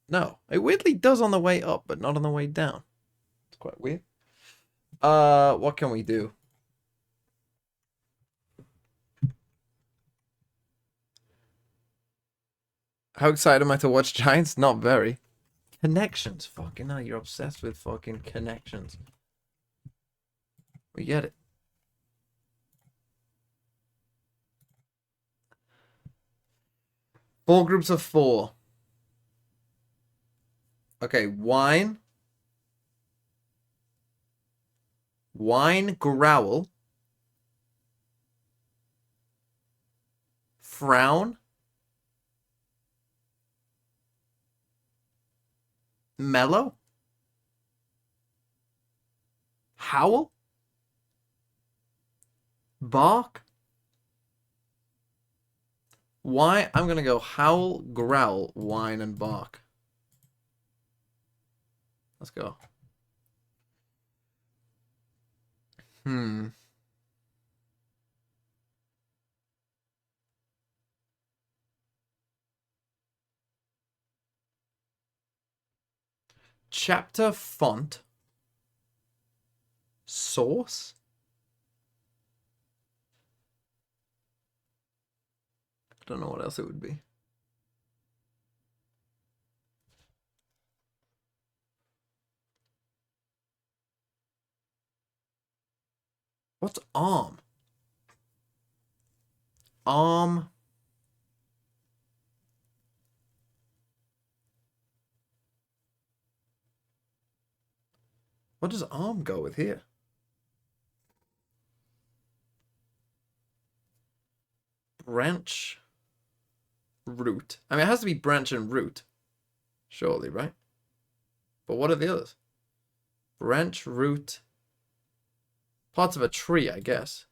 No. It weirdly does on the way up, but not on the way down. It's quite weird. What can we do? How excited am I to watch Giants? Not very. Connections. Fucking hell, you're obsessed with fucking connections. We get it. Four groups of 4. Okay, Wine, Growl, Frown, Mellow, Howl, Bark. Why? I'm gonna go Howl, Growl, Whine, and Bark. Let's go. Chapter font. Source. I don't know what else it would be. What's ARM? ARM. What does ARM go with here? Branch. Root. I mean, it has to be branch and root. Surely, right? But what are the others? Branch, root. Parts of a tree, I guess.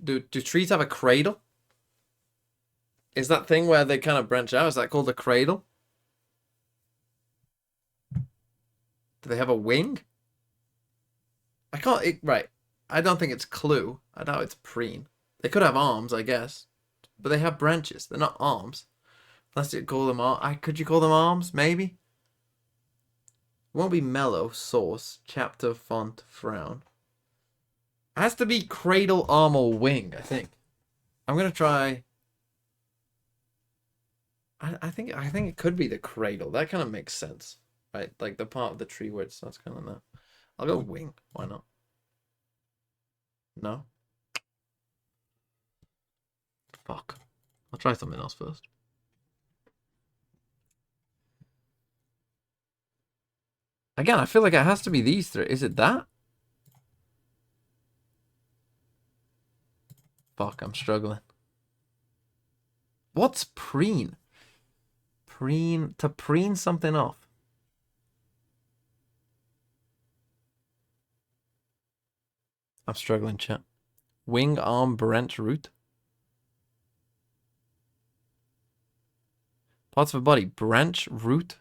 Do trees have a cradle? Is that thing where they kind of branch out? Is that called a cradle? Do they have a wing? I can't... right. I don't think it's clue. I doubt it's preen. They could have arms, I guess. But they have branches. They're not arms. Unless you call them arms. Could you call them arms? Maybe? It won't be mellow. Source. Chapter. Font. Frown. It has to be cradle, arm, or wing, I think. I'm going to try... I think it could be the cradle. That kind of makes sense. Right? Like the part of the tree where it starts kind of that. I'll go wing. Why not? No? Fuck. I'll try something else first. Again, I feel like it has to be these three. Is it that? Fuck, I'm struggling. What's preen? To preen something off. I'm struggling, chat. Wing, arm, branch, root. Parts of a body. Branch, root,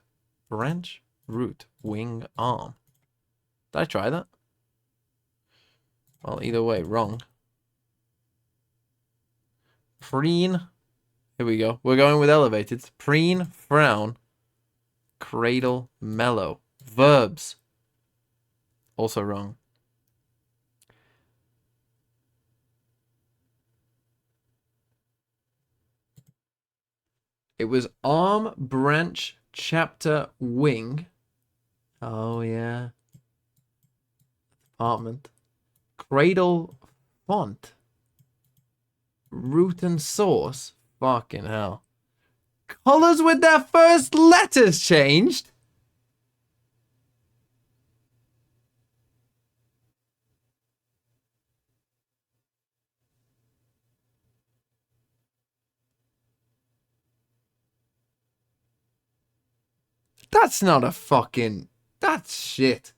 wing, arm. Did I try that? Well, either way, wrong. Preen, Here we go. We're going with elevated. Preen, frown, cradle, mellow. Verbs. Also wrong. It was arm, branch, chapter, wing. Oh, yeah. Apartment. Cradle, font. Root and source. Fucking hell. Colors with their first letters changed? That's not a fucking... That's shit.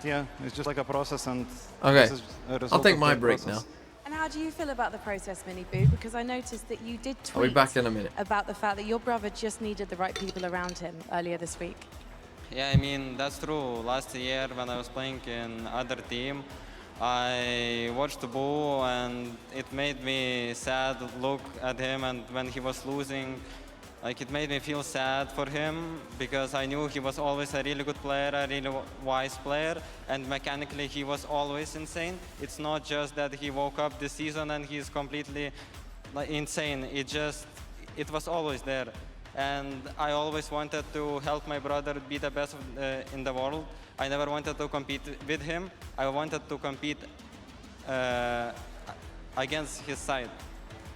Yeah, it's just like a process, and okay, this is a result I'll take of my the break process. now. And how do you feel about the process, Mini Boo? Because I noticed that you did tweet I'll be back in a minute. about the fact that your brother just needed the right people around him earlier this week. Yeah, I mean, that's true. Last year when I was playing in other team, I watched Boo and it made me sad look at him, and when he was losing, like it made me feel sad for him because I knew he was always a really good player, a really wise player, and mechanically he was always insane. It's not just that he woke up this season and he's completely insane. It was always there. And I always wanted to help my brother be the best in the world. I never wanted to compete with him. I wanted to compete against his side.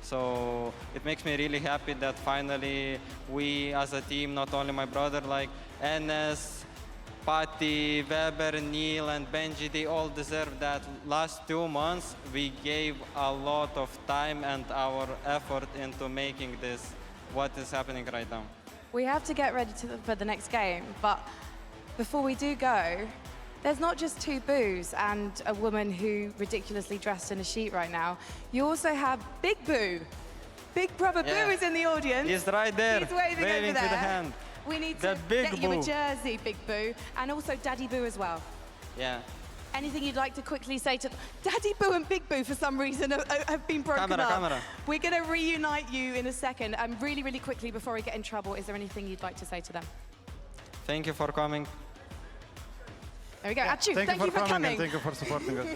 So it makes me really happy that finally we as a team, not only my brother, like Enes, Patti, Weber, Neil, and Benji, they all deserve that. Last 2 months, we gave a lot of time and our effort into making this what is happening right now. We have to get ready for the next game, but before we do go, there's not just 2 Boos and a woman who ridiculously dressed in a sheet right now. You also have Big Boo. Big Brother Boo is in the audience. He's right there, He's waving over there. with the hand. We need The to Big get you a Boo. jersey, Big Boo, and also Daddy Boo as well. Yeah. Anything you'd like to quickly say to Daddy Boo and Big Boo for some reason have been broken up. Camera. We're going to reunite you in a second. Really, really quickly before we get in trouble, is there anything you'd like to say to them? Thank you for coming. There we go. Achoo, Thank you for coming. coming. And thank you for supporting us.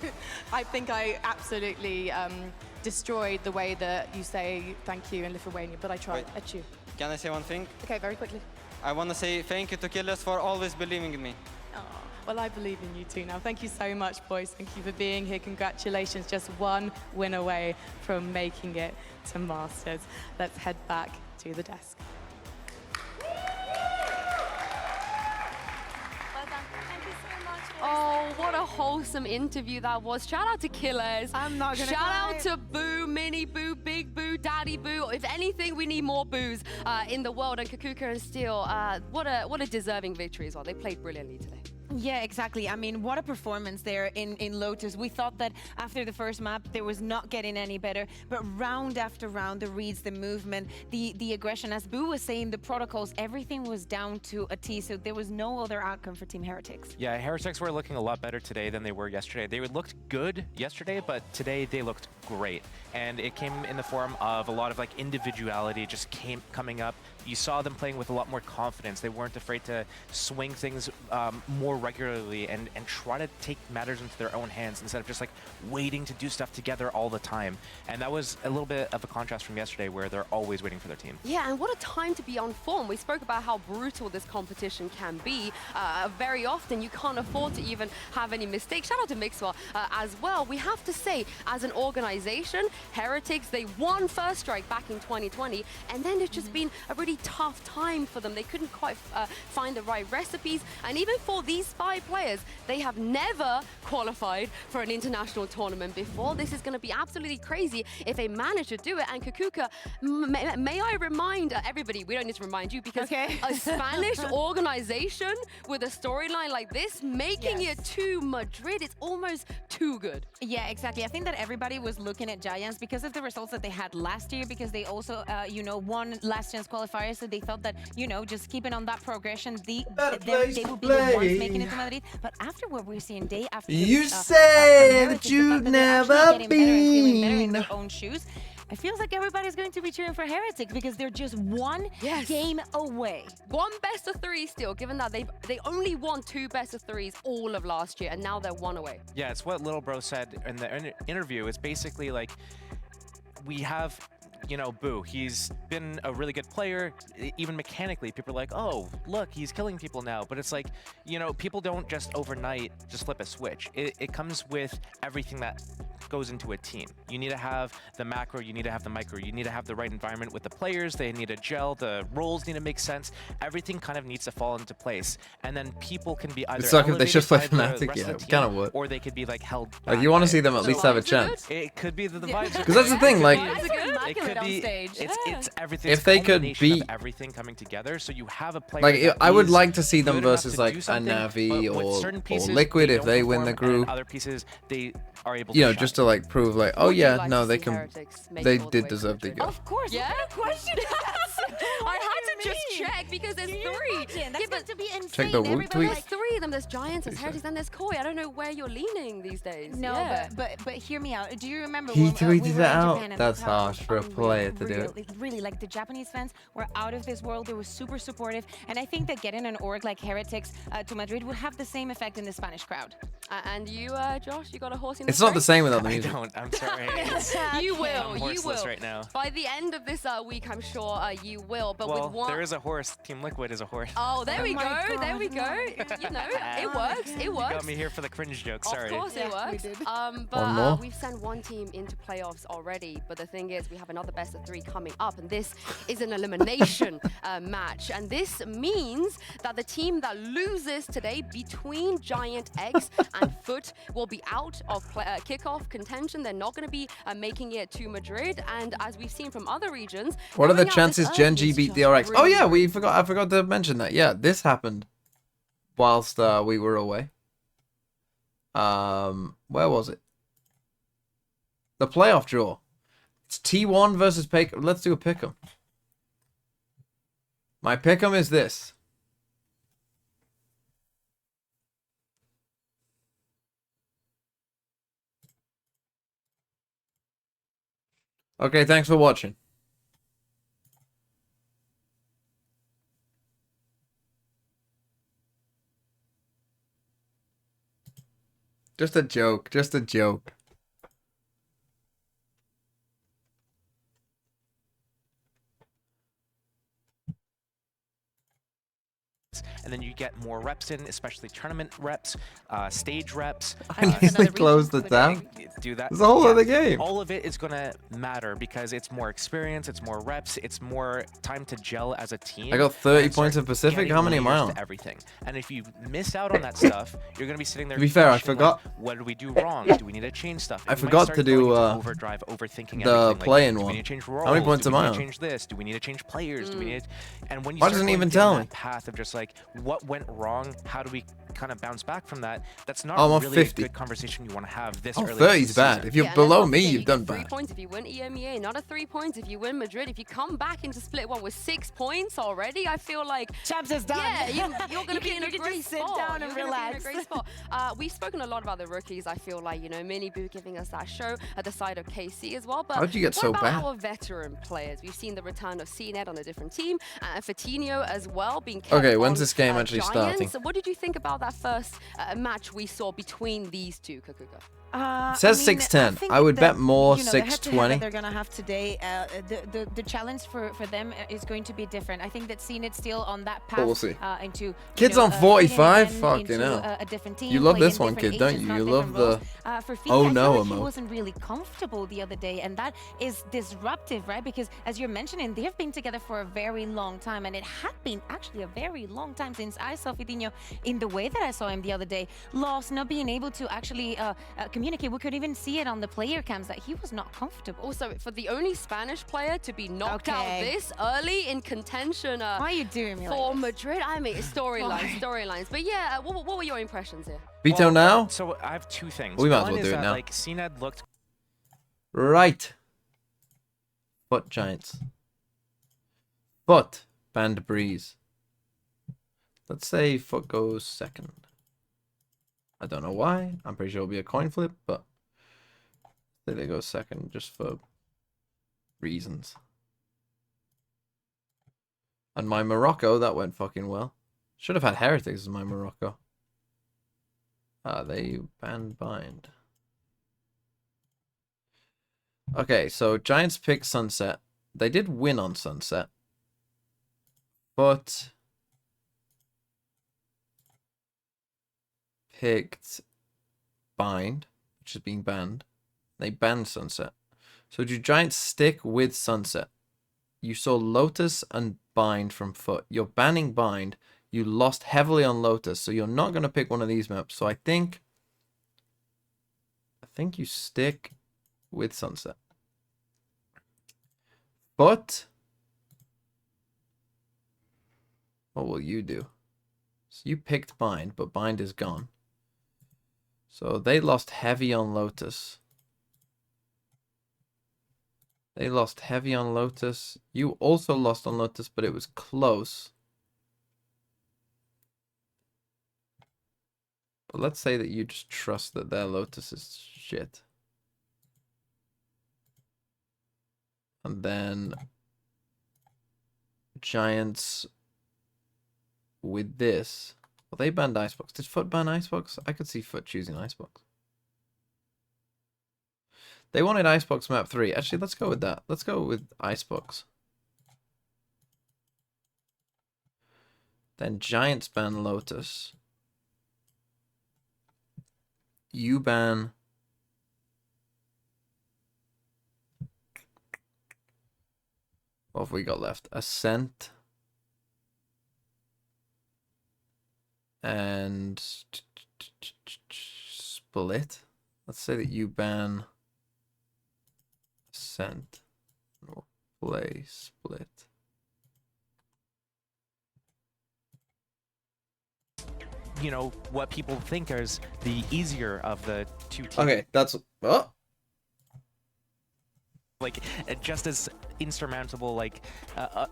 I think I absolutely destroyed the way that you say thank you in Lithuania, but I tried. Achoo. Can I say one thing? Okay, very quickly. I want to say thank you to Killers for always believing in me. Oh, well, I believe in you too now. Thank you so much, boys. Thank you for being here. Congratulations. Just 1 win away from making it to Masters. Let's head back to the desk. Oh, what a wholesome interview that was. Shout out to Killers. I'm not gonna Shout cry. out to Boo, Mini Boo, Big Boo, Daddy Boo. If anything, we need more Boos in the world. And Kakuka and Steel, what a deserving victory as well. They played brilliantly today. Yeah, exactly. I mean, what a performance there in Lotus. We thought that after the first map, there was not getting any better, but round after round, the reads, the movement, the aggression, as Boo was saying, the protocols, everything was down to a T, so there was no other outcome for Team Heretics. Yeah, Heretics were looking a lot better today than they were yesterday. They looked good yesterday, but today they looked great. And it came in the form of a lot of like individuality just coming up. You saw them playing with a lot more confidence. They weren't afraid to swing things more regularly and try to take matters into their own hands instead of just like waiting to do stuff together all the time. And that was a little bit of a contrast from yesterday where they're always waiting for their team. Yeah, and what a time to be on form. We spoke about how brutal this competition can be. Very often, you can't afford to even have any mistakes. Shout out to Mixwell as well. We have to say, as an organization, Heretics, they won First Strike back in 2020, and then it's just been a really tough time for them. They couldn't quite find the right recipes, and even for these 5 players, they have never qualified for an international tournament before. This is going to be absolutely crazy if they manage to do it. And Kakuka, may I remind everybody, we don't need to remind you, because a Spanish organization with a storyline like this, making it to Madrid, it's almost too good. Yeah, exactly. I think that everybody was looking at Giants because of the results that they had last year, because they also, won last chance qualifiers, so they thought that, just keeping on that progression, they would be the ones making seen it to Madrid, but after what we're seeing day after You day, say from that Heretics, the you've fact that they're never actually getting better and feeling better in been. their own shoes, it feels like everybody's going to be cheering for Heretics because they're just one game away. One best of three still, given that they only won 2 best of threes all of last year, and now they're 1 away. Yeah, it's what Little Bro said in the interview. It's basically like, we have, you know, Boo. He's been a really good player. Even mechanically, people are like, oh, look, he's killing people now. But it's like, you know, people don't just overnight just flip a switch. It comes with everything that goes into a team. You need to have the macro, you need to have the micro, you need to have the right environment with the players, they need to gel, the roles need to make sense, everything kind of needs to fall into place. And then people can be either It's like if they just play elevated by the Fnatic, rest yeah, of the it kind of team, would. or they could be like held Like, back you want by to see it. them at least have a chance. It could be that the vibes are Because that's the thing, like, it could be, it's everything. if they could beat, everything coming together, so you have a player. like, that I would is like to see them good enough versus to like do a something, Navi but with or certain pieces, Liquid if don't they win the perform, and group. other pieces they are able You to know, shine. just to like prove like, oh Would you yeah, like no, to they see can. Heretics make They it all the did way to deserve to Madrid? go. Of course, Yeah? what kind of question is that? I had to just check because there's 3. That's going to be insane. Check the Woot Everybody tweet. There's 3 of them. There's Giants, there's Heretics, and there's Koi. I don't know where you're leaning these days. No, Yeah. but hear me out. Do you remember He when we tweeted were it in out. Japan and That's how harsh for a player to do it. Really, like the Japanese fans were out of this world. They were super supportive, and I think that getting an org like Heretics to Madrid would have the same effect in the Spanish crowd. And you, Josh, you got a horse in the It's not the race? same without the I music. don't. I'm sorry. You will. I'm You horseless will. right now. By the end of this week, I'm sure you will. But Well, with one. there is a horse. Team Liquid is a horse. Oh, there we my go. God, There we go. You know, it works. It You works. got me here for the cringe joke. Sorry. Of course it works. One But more. we've sent one team into playoffs already. But the thing is, we have another best of 3 coming up, and this is an elimination match. And this means that the team that loses today between Giant Eggs and FUT will be out of kickoff contention. They're not going to be making it to Madrid. And as we've seen from other regions, What are the going out chances this Gen early G is beat just DRX? Oh really, yeah, really I forgot to mention that. Yeah, this happened whilst we were away. Where was it? The playoff draw. It's T1 versus pick. Let's do a pick'em. My pick'em is this. Okay, thanks for watching. Just a joke. Just a joke. And then you get more reps in, especially tournament reps, stage reps. I nearly closed the tab. Do that. It's a whole other game. All of it is going to matter because it's more experience, it's more reps, it's more time to gel as a team. I got 30 and points start of Pacific. getting How many am I layers on? to everything. And if you miss out on that stuff, you're going to be sitting there. To be fair, I questioning, forgot- like, what did we do wrong? Do we need to change stuff? I You might forgot start to do, going into overdrive, overthinking the everything. play-in Do one. we need to change How roles? many points Do am we I need on? to change this? Do we need to change players? Do we need? And when you Why start doesn't going even down tell that me? path of just like what went wrong, how do we kind of bounce back from that? That's not Oh, I'm on really 50. a good conversation you want to have this Oh, early. 30 in is the bad. season. If you're Yeah, and below let's not me, forget, you've you done get 3 bad. points if you win EMEA, another 3 points if you win Madrid. If you come back into split one with 6 points already, I feel like Champs is done. yeah, you're going to be in a You can great just sit spot. down and You're gonna be in a relax. great spot. We've spoken a lot about the rookies. I feel like, you know, Mini Boo giving us that show at the side of KC as well. But How'd you get what so about bad? our veteran players? We've seen the return of CNED on a different team, Fatinho as well being kept Okay, on, when's this game actually Giants. starting? What did you think about that first match we saw between these two, Kakuka? It says 610. I would bet more you know, the head-to-head 620. that they're gonna have today. The challenge for them is going to be different. I think that seeing it still on that path we'll see. into you Kids know, on fitting 45? in Fucking into hell. a different team, You love playing this one, different kid, don't ages, you? not You different love roles. the For Fika, oh I no feel like he emote. wasn't really comfortable the other day, and that is disruptive, right? Because as you're mentioning, they have been together for a very long time, and it had been actually a very long time since I saw Fatinho in the way that I saw him the other day. Lost, not being able to actually communicate. We could even see it on the player cams that he was not comfortable. Also, for the only Spanish player to be knocked out Okay. this early in contention Why are you doing me for like this? Madrid, I mean, storylines. But yeah, what were your impressions here? Vito Well, now? So I have 2 things. We might as One well is do it that, now. Like CNED looked Right. FUT Giants. FUT Band Breeze. Let's say FUT goes second. I don't know why. I'm pretty sure it'll be a coin flip, but I think they go second just for reasons. And my Morocco, that went fucking well. Should have had Heretics as my Morocco. They banned Bind. Okay, so Giants picked Sunset. They did win on Sunset. But picked Bind, which is being banned. They banned Sunset. So do Giants stick with Sunset? You saw Lotus and Bind from FUT. You're banning Bind. You lost heavily on Lotus, so you're not going to pick one of these maps. So I think you stick with Sunset. But what will you do? So you picked Bind, but Bind is gone. So they lost heavy on Lotus. They lost heavy on Lotus. You also lost on Lotus, but it was close. But let's say that you just trust that their Lotus is shit. And then Giants with this. Well, they banned Icebox. Did FUT ban Icebox? I could see FUT choosing Icebox. They wanted Icebox map 3. Actually, let's go with that. Let's go with Icebox. Then Giants ban Lotus. You ban what have we got left? Ascent. And Split. Let's say that you ban Ascent. We'll play Split. You know, what people think is the easier of the two teams. Okay, that's... Oh! Like, just as insurmountable, like,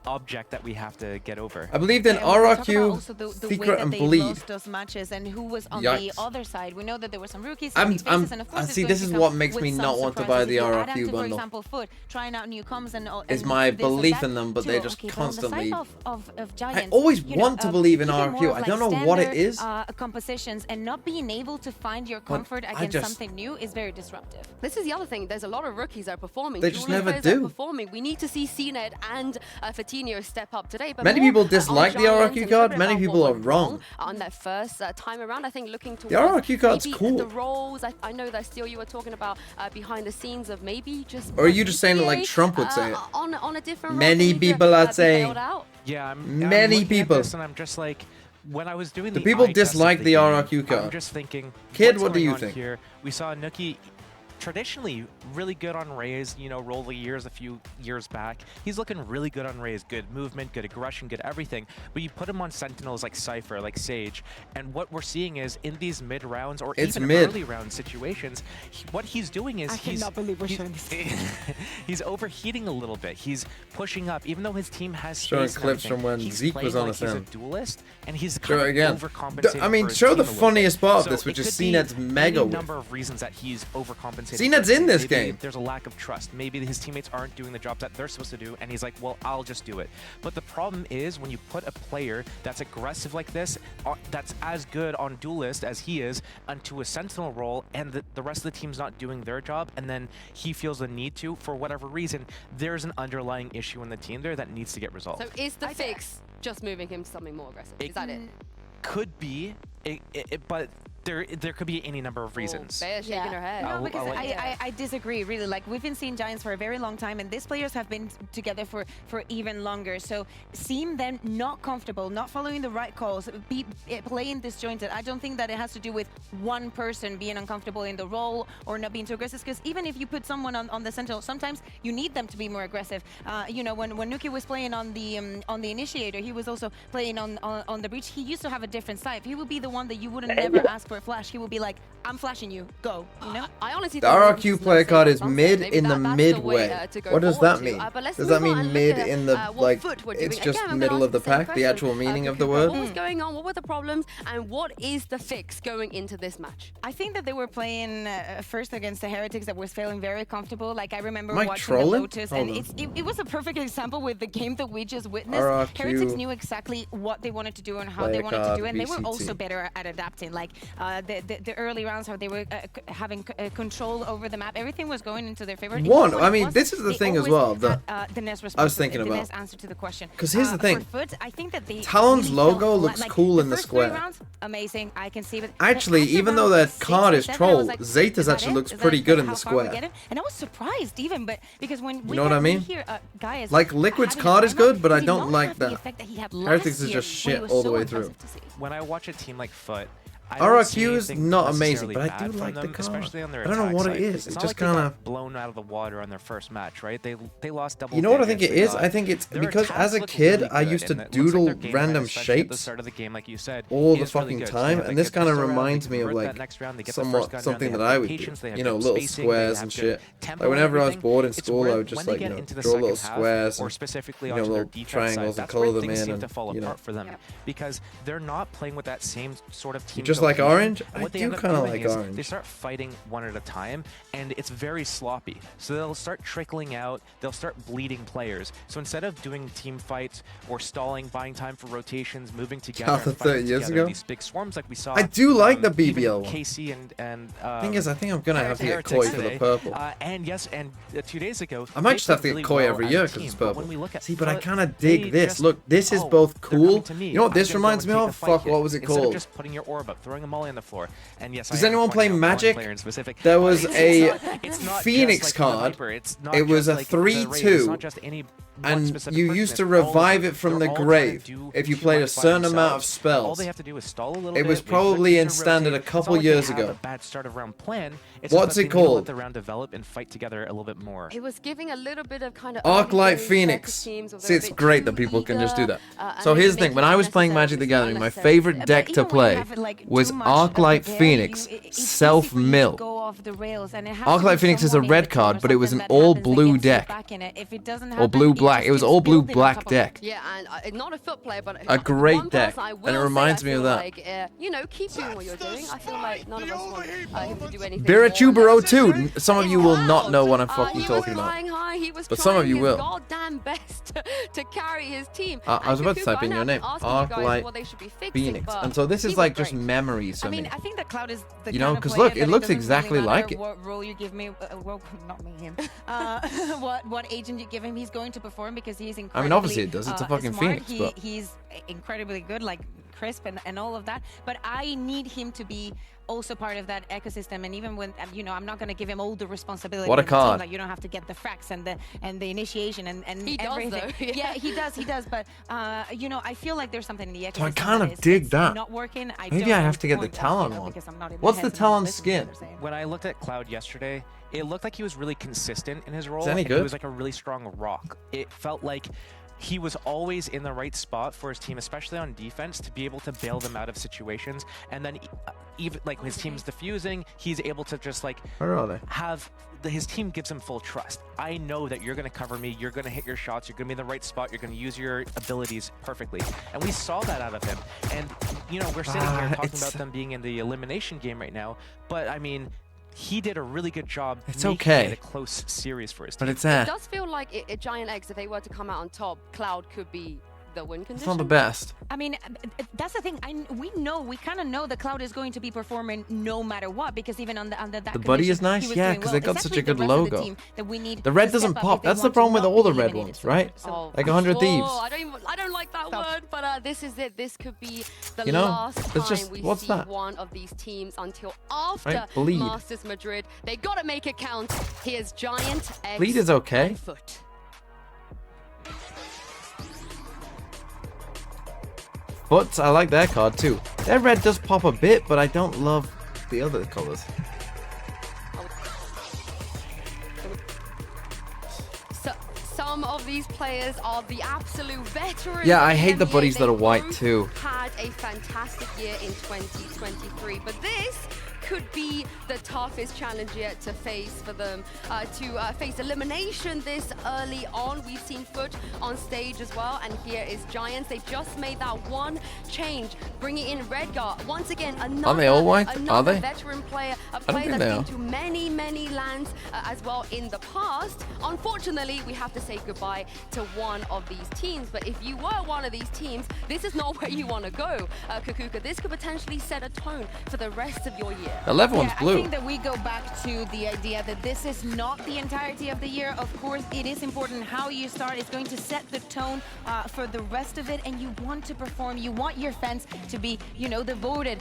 object that we have to get over. I believed in RRQ, Also the Secret, way that and they Bleed. lost those matches and who was on Yikes. the other side. We know that there were some rookies, I'm- new faces, and of course it's see, going this to is come what makes with me some not want to surprises. buy If the you add RRQ onto, for bundle. example, FUT, trying out newcomers and Is and my this and belief that, in them, but to, they just okay, but constantly... On the side of I Giants, always you know, want to believe in keeping more RRQ. of, I like, don't know what it standard, is. Compositions and not being able to find your But comfort I against just- something new is very disruptive. This is the other thing. There's a lot of rookies that are performing. They just Duelist never players that are do. performing. We need to see CNED and Fatinho step up today. But Many more, people dislike on the Giants RRQ and a card. little bit Many about people what are went wrong. On their first time around, I think looking towards RRQ card's maybe cool. the roles. I know that still you were talking about behind the scenes of maybe just. Or are you just saying it like Trump would say it? On a different role, Many they need to, people are be saying- bailed out. Yeah, I'm Many looking at people. this and I'm just like, when I was doing The the people eye test of dislike the game, RRQ card. I'm just thinking, Kid, what's what do going you on think? Here? We saw Nuki traditionally really good on Raze, you know, roll the years a few years back. He's looking really good on Raze, good movement, good aggression, good everything. But you put him on Sentinels like Cypher, like Sage, and what we're seeing is in these mid rounds or It's even mid. early round situations, what he's doing is I cannot believe we're showing this. he's overheating a little bit. He's pushing up, even though his team has Showing space and clips everything, from when he's Zeke playing was on like his he's a end. duelist, and he's Show kind it again. of overcompensating. I mean, for his show team the a little funniest bit. part of So this, which it is could be CNED's mega any whip. number of reasons that he's overcompensating. CNED's for his in team. this Maybe game. There's a lack of trust. Maybe his teammates aren't doing the jobs that they're supposed to do, and he's like, well, I'll just do it. But the problem is when you put a player that's aggressive like this, that's as good on duelist as he is, onto a sentinel role, and the rest of the team's not doing their job, and then he feels the need to, for whatever reason, there's an underlying issue in the team there that needs to get resolved. So is the fix just moving him to something more aggressive? Is that it? Could be, but there could be any number of reasons. Bear's shaking her head. No, because I'll let I disagree, really. Like, we've been seeing Giants for a very long time, and these players have been together for even longer. So seeing them not comfortable, not following the right calls, playing disjointed, I don't think that it has to do with one person being uncomfortable in the role or not being too aggressive, because even if you put someone on the Sentinel, sometimes you need them to be more aggressive. You know, when Nuki was playing on the Initiator, he was also playing on the Breach. He used to have a different side. He would be the one that you wouldn't never ask for for a flash, he will be like, I'm flashing you, go, you know? I honestly The think RRQ player card is mid maybe in the that's mid the way, way. to go What does forward that to. mean? But let's Does that move on mean and mid look at, in the, what like, FUT were it's doing. just Again, I'm middle gonna of the ask the same pack, the actual question. meaning of the Kukuka, word? What was going on? What were the problems? And what is the fix going into this match? I think that they were playing first against the Heretics that was feeling very comfortable. Like, I remember Am I watching trolling? the Lotus, Hold and on. it was a perfect example with the game that we just witnessed. RRQ Heretics knew exactly what they wanted to do and how they player wanted to card, do it, and they were VCT. also better at adapting. Like, the early rounds, how they were having control over the map, everything was going into their favor. You know One, what I it mean, was? this is the They thing as always well that had, the Nest I was thinking the about. Nest answer to the question. 'Cause here's the thing. For FUT, I think that they Talon's really logo felt looks like, cool in the first three square. rounds, amazing, I can see it. Actually, After even though round that 6 card or is 7, I was troll, like, Zetas is that actually it? looks Is pretty that good in how the far we're square. getting? And I was surprised even, but because when You know what I mean? hear Guy is Like, Liquid's having a card is timeout, good, but he I did don't not like have the that. effect that he had last Heretics is year, just when it shit was all the so way impressive through. to see. When I watch a team like FUT, I don't see RRQ is anything not amazing, necessarily but I bad do from like the them, card. especially on their I don't know attack what it side. is. It's It's not just like they kind got of. blown out of the water on their first match, right? They lost double. You know what I think it digits. is? I think it's Their because attacks as a look kid, really I good, used to and it looks like doodle their game plan, random especially at the shapes start of the game, like you said, all the is really fucking good. time, They, like, and this get the kind of start round, they reminds me of convert that like next round, they get the somewhat first gun down, something they that have I good would do. patience, they have You know, good little spacing, squares they and have good shit. tempo Like whenever I was and bored in everything. school, It's I where would just when they like get into the draw little second half, squares or and specifically you know onto their little defense triangles side, and that's where color them things in seem and to fall you know. apart for them because they're not playing with that same sort of team. just like cohesion. orange? And I what they do end up kinda doing like is orange. They start fighting one at a time, and it's very sloppy. So they'll start trickling out. They'll start bleeding players. So instead of doing team fights or stalling, buying time for rotations, moving together, After and fighting 30 years together, ago? these big swarms like we saw. I do like the even BBL one. KC and Thing is, I think I'm gonna have to get Heretics koi for the today. purple. And yes, and 2 days ago, I might they just have to played get really koi well every as year a because team, it's but purple. when we look at See, but I FUT, kind of they dig this. just- Look, this is oh, both they're coming cool. to me. You know what I'm this gonna go reminds and me take of? the fight Fuck, here. what was it Instead of called? just putting your orb up, throwing a molly on the floor. And yes, Does I am anyone play pointing out one Magic? player in specific, There but was it's a not- it's not Phoenix just like the card. Viper, it's not It was just a like the Raid, it's 3/2, not just any one and specific you person, used to it's all of revive them. it from They're the all trying to grave do if you too played a much by certain amount of themselves. All spells. they have to do is stall a little It bit, was wait for the probably team in to standard rotate. a couple It's not like years they have ago. a bad start of round plan. It's What's just that it they need to let called? the round develop and fight together a little bit more. It was giving a little bit of kind of Arclight Phoenix. See, it's great that people can just do that. So here's the thing: when I was playing Magic the Gathering, my favorite deck to play was Arclight Phoenix Self-Mill. Arclight Phoenix is a red card, but it was an all-blue deck. Or blue-black. It was all blue-black deck. Yeah, and not a FUT player, but A great one deck, person I and will it say reminds I me of feel that. Like, you know, keep doing what you're doing. I feel like none of us want him to do anything. Birachubero 2. Some of you will not know what I'm fucking He was talking about. flying high. He was But some of trying you his will. goddamn best to carry his team. I was about to type in your name. Arclight Arclight Phoenix. And so this is like just memories for I mean, me. I think that Cloud is the You know, kind of 'cause player look, it that looks doesn't exactly really like matter it. What role you give me, well, not me, him. What agent you give him, he's going to perform because he's incredibly. I mean, obviously it does. It's a fucking smart. Phoenix, but He's incredibly good, like crisp and all of that. But I need him to be also part of that ecosystem. And even when you know, I'm not going to give him all the responsibility. What a of the team. card. Like, you don't have to get the fracs and the initiation and He does, everything. though. Yeah, he does. But you know, I feel like there's something in the ecosystem. So I kind that of is dig that. not working. Maybe I have to get the Talon one. What's the Talon skin? When I looked at Cloud yesterday, it looked like he was really consistent in his role. any and good? He was like a really strong rock. It felt like he was always in the right spot for his team, especially on defense, to be able to bail them out of situations. And then even like his team's diffusing, he's able to just like Where are they? have his team gives him full trust. I know that you're going to cover me, you're going to hit your shots, you're going to be in the right spot, you're going to use your abilities perfectly. And we saw that out of him. And, you know, we're sitting here talking about them being in the elimination game right now, but I mean, he did a really good job making okay. it a close series for his team. But it's It does feel like Giant X, if they were to come out on top, Cloud could be the win condition. It's not the best. I mean, that's the thing. We kind of know that Cloud is going to be performing no matter what, because even on that The buddy is condition, nice, he was yeah, doing because well. they got It's such a actually good the rest of logo. the team that we need The red to doesn't step up pop. if they That's the want to problem with not all the be red eliminated. ones, right? So, Like 100 Thieves. I don't like that word, but this is it. This could be the You know, last it's time just- we what's see that? one of these teams until after Right, Bleed. Masters Madrid. They gotta make it count. Here's Giant X. Bleed is okay. and FUT. But I like their card too. Their red does pop a bit, but I don't love the other colors. Some of these players are the absolute veterans. Yeah, I hate the EMEA. buddies that are They white both too. Had a fantastic year in 2023, but this could be the toughest challenge yet to face for them, to face elimination this early on. We've seen FUT on stage as well, and here is Giants. They've just made that one change, bringing in Redgar. Once again, another, Are they all white? Are another they? veteran player, a I don't player think that's they been are. to many, many lands as well in the past. Unfortunately, we have to say goodbye to one of these teams, but if you were one of these teams, this is not where you want to go, Kakuka. This could potentially set a tone for the rest of your year. The left one's I blue. think that we go back to the idea that this is not the entirety of the year. Of course, it is important how you start. It's going to set the tone for the rest of it, and you want to perform. You want your fans to be, you know, devoted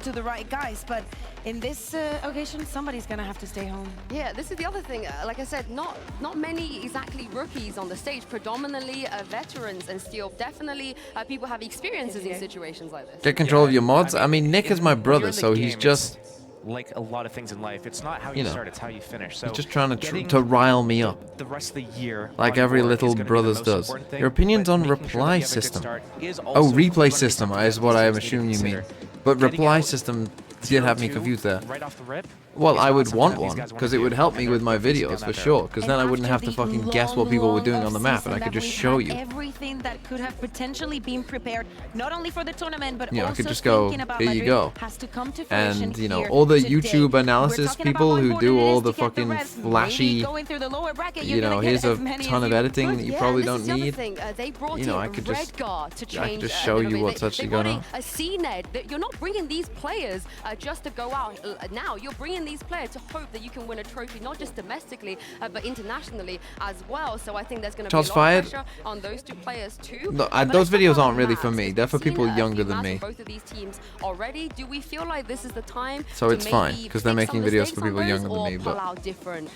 to the right guys. But in this occasion, somebody's gonna have to stay home. Yeah, this is the other thing. Like I said, not many exactly rookies on the stage. Predominantly veterans, and still definitely people have experiences in situations like this. Get control of your mods. I mean, Nick is my when you're brother, in the so he's game, just, like a lot of things in life, it's not how you you know, start, it's how you finish. So he's just trying getting to rile me up. the rest of the year Like on every board little is gonna be the brothers most does. important thing, Your opinions but on making sure that reply you have a good system. start is Oh, also replay gonna be system something is that what I am teams need to assuming you mean. consider. But Getting reply out system did have me 0-2 confused there. right off the rip. Well, is I not would something want that these one, guys wanna because it do, would help and me they're with my focusing videos down for that sure, barrel. because then I wouldn't have to fucking guess what people were doing on the map, and I could just show you. Everything that could have potentially been prepared, not only for the tournament, but You know, I also could just go, thinking about here you Madrid go. has to come to fruition And, you know, here all the today. YouTube We're analysis talking about people how who important do it all is the to get fucking revs. Maybe flashy, going through the lower bracket, you're you know, gonna get here's as a many ton as of you editing could. that you Yeah, probably and this don't is the other need. thing. They brought You know, in I could just, Redgar to change. I could just show you what's actually going on. A CNED. You're not bringing these players just to go out now. You're bringing these players to hope that you can win a trophy, not just domestically, but internationally as well. So I think there's going to be a Shots lot fired. of pressure on those two players too. No, But those let's talk videos about aren't really the for me. maps. They're for We've seen people a few younger than maps me. from both of these teams already. Do we feel like this is the time? So to it's fine, maybe 'cause they're fix some making videos mistakes for on people those, younger than or me, pull but- out different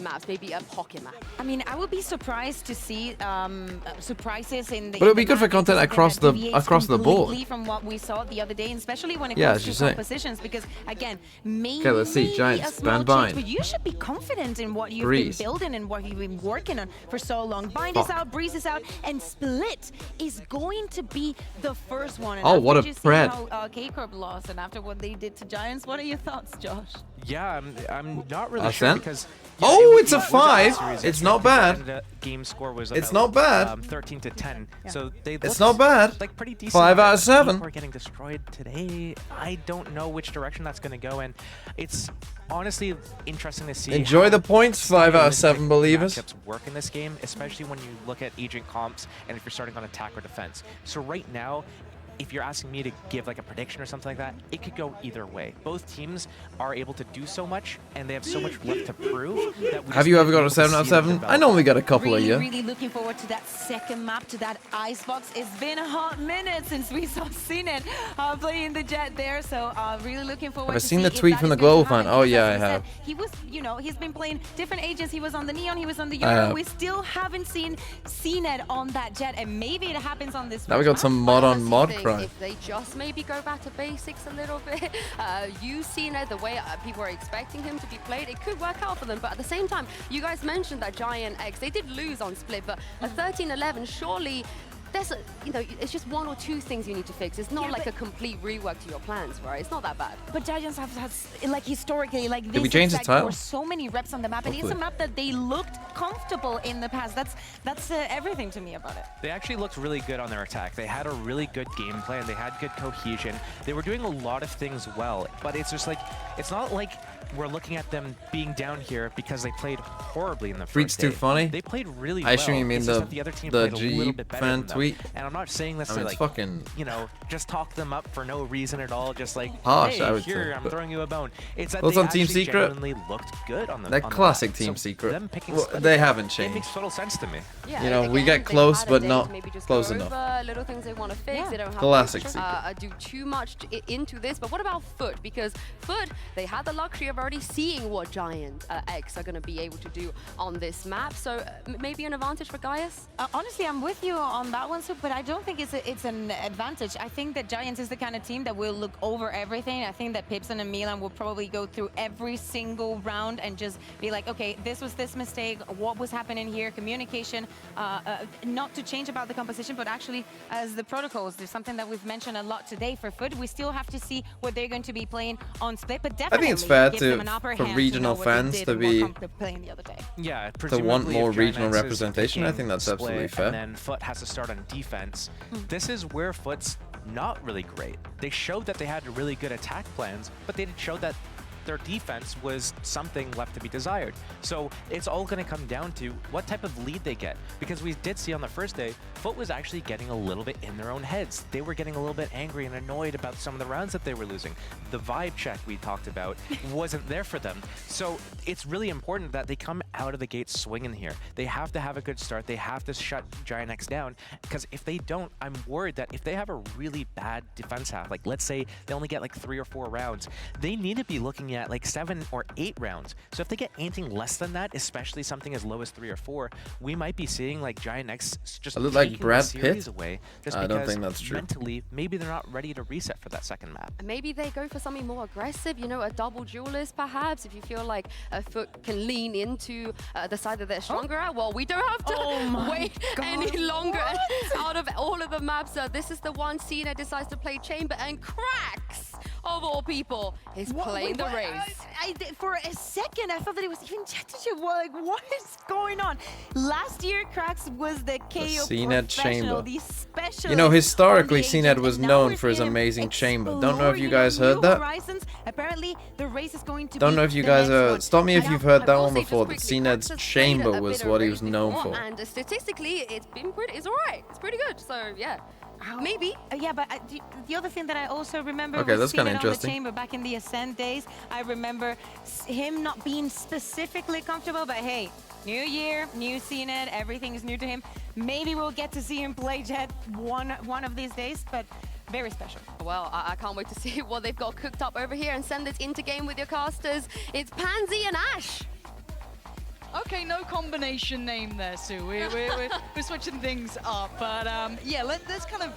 maps, maybe a pocket map? I mean, I would be surprised to see surprises in the. But it'd in be the good for map content because across that the deviates board. completely from what we saw the other day, and especially when it Yeah, comes as to you say. compositions. Because again, maybe Okay, let's see. a Giants, small ban change, bind. but you should be confident in what you've Breeze. been building and what you've been working on for so long. Bind Fuck. is out, Breeze is out, and Split is going to be the first one. And Oh, what after a just seeing pred. how K-Corp lost, and after what they did to Giants, what are your thoughts, Josh? Yeah, I'm not really Ascent? sure because. Oh, it's a was 5. series. It's I not think the bad. end of the game score was It's about, not bad. 13 to 10. So they It's looked not bad. Like pretty decent. 5 out of but 7. People are getting destroyed today. I don't know which direction that's going to go, and it's honestly interesting to see. Enjoy how the points, 5 out of 7 stylistic believers. matchups work in this game, especially when you look at agent comps and if you're starting on attack or defense. So right now, if you're asking me to give like a prediction or something like that, it could go either way. Both teams are able to do so much, and they have so much left to prove. That we Have just you need ever to got be a able to 7 out of see them 7? I develop. normally get a couple a year. Really looking forward to that second map, to that icebox. It's been a hot minute since we saw CNED playing the Jet there, so really looking forward Have I to seen see the if tweet that from is the going to Global fan? happen, Oh, because yeah, as I we said, have. He was, you know, he's been playing different agents. He was on the Neon, he was on the I Euro. have. We still haven't seen CNED on that Jet, and maybe it happens on this Now we first got some map. mod on honestly mod think crime. If they just maybe go back to basics a little bit, you've seen it the way people are expecting him to be played, it could work out for them. But at the same time, you guys mentioned that Giant X, they did lose on Split, but a 13-11, surely there's a, you know, it's just one or two things you need to fix. It's not like a complete rework to your plans, right? It's not that bad. But Giants have had, like, historically, like we this change the exact title? for so many reps on the map, and it's a Hopefully. map that they looked comfortable in the past. That's everything to me about it. They actually looked really good on their attack. They had a really good game plan. They had good cohesion. They were doing a lot of things well, but it's just like, it's not like we're looking at them being down here because they played horribly in the Tweet's first too day. funny? They played really I well. assume you mean It's just the- that the other team the played a GE little bit better fan than them. tweet? And I'm not saying this I to mean, like, it's fucking you know, just talk them up for no reason at all. Just like, harsh, hey, I would here, say, I'm but- throwing you a bone. It's that Those they on Team actually Secret? genuinely looked good on the They're on the classic map. Team So Secret. them picking Well, Split, they haven't It changed. makes total sense to me. Yeah, You know, we again, get they've close, had a but day not to maybe just close go enough. over little things they want to fix. They don't have Classic to Secret. do too much into this. But what about FUT? Because FUT, they had the luxury of already seeing what Giant X are going to be able to do on this map. So maybe an advantage for Gaius? Honestly, I'm with you on that one. one, Sue, but I don't think it's an advantage. I think that Giants is the kind of team that will look over everything. I think that Pipson and Milan will probably go through every single round and just be like, okay, this was this mistake, what was happening here, communication, not to change about the composition, but actually as the protocols. There's something that we've mentioned a lot today for FUT. We still have to see what they're going to be playing on Split, but definitely I think it's fair gives them an to upper for hand regional to know what they fans did to and what be comp they're playing the other day. Yeah, to want more if regional Giant X is representation. I picking think that's Split absolutely fair. And then FUT has to start on defense. This is where FUT's not really great. They showed that they had really good attack plans, but they didn't show that their defense was something left to be desired. So it's all going to come down to what type of lead they get. Because we did see on the first day, FUT was actually getting a little bit in their own heads. They were getting a little bit angry and annoyed about some of the rounds that they were losing. The vibe check we talked about wasn't there for them. So it's really important that they come out of the gate swinging here. They have to have a good start. They have to shut Giant X down. Because if they don't, I'm worried that if they have a really bad defense half, like let's say they only get like 3 or 4 rounds, they need to be looking at like 7 or 8 rounds. So if they get anything less than that, especially something as low as 3 or 4, we might be seeing like Giant X just look like taking Brad the series Pitt? away. Just I don't because think that's true. mentally, maybe they're not ready to reset for that second map. Maybe they go for something more aggressive, you know, a double duelist perhaps, if you feel like a FUT can lean into the side that they're stronger at. Well, we don't have to wait any longer out of all of the maps. This is the one Cena decides to play Chamber, and Cracks, of all people, is playing the race. For a second, I thought that it was even Jettinger. Like, what is going on? Last year, Cracks was the KO CNED professional, chamber. the specialist. You know, historically, on the CNED agent, was and now known we're for his seeing him amazing chamber. Don't know if explore, you guys know, heard new that. Horizons. Apparently, the race is going to Don't be know if you the guys next one. stop me if And you've I- heard I that will one say just before. That quickly, CNED's Cracks has chamber played a was bit of what he race was known before, for. and statistically, it's alright. It's pretty good. So yeah. Maybe. Yeah, but the other thing that I also remember Okay, was that's seeing kinda it on the interesting. chamber back in the Ascent days. I remember him not being specifically comfortable, but hey, new year, new CNED, everything is new to him. Maybe we'll get to see him play Jet one of these days, but very special. Well, I can't wait to see what they've got cooked up over here and send this into game with your casters. It's Pansy and Ash. Okay, no combination name there, Sue. We're switching things up, but yeah, let's kind of,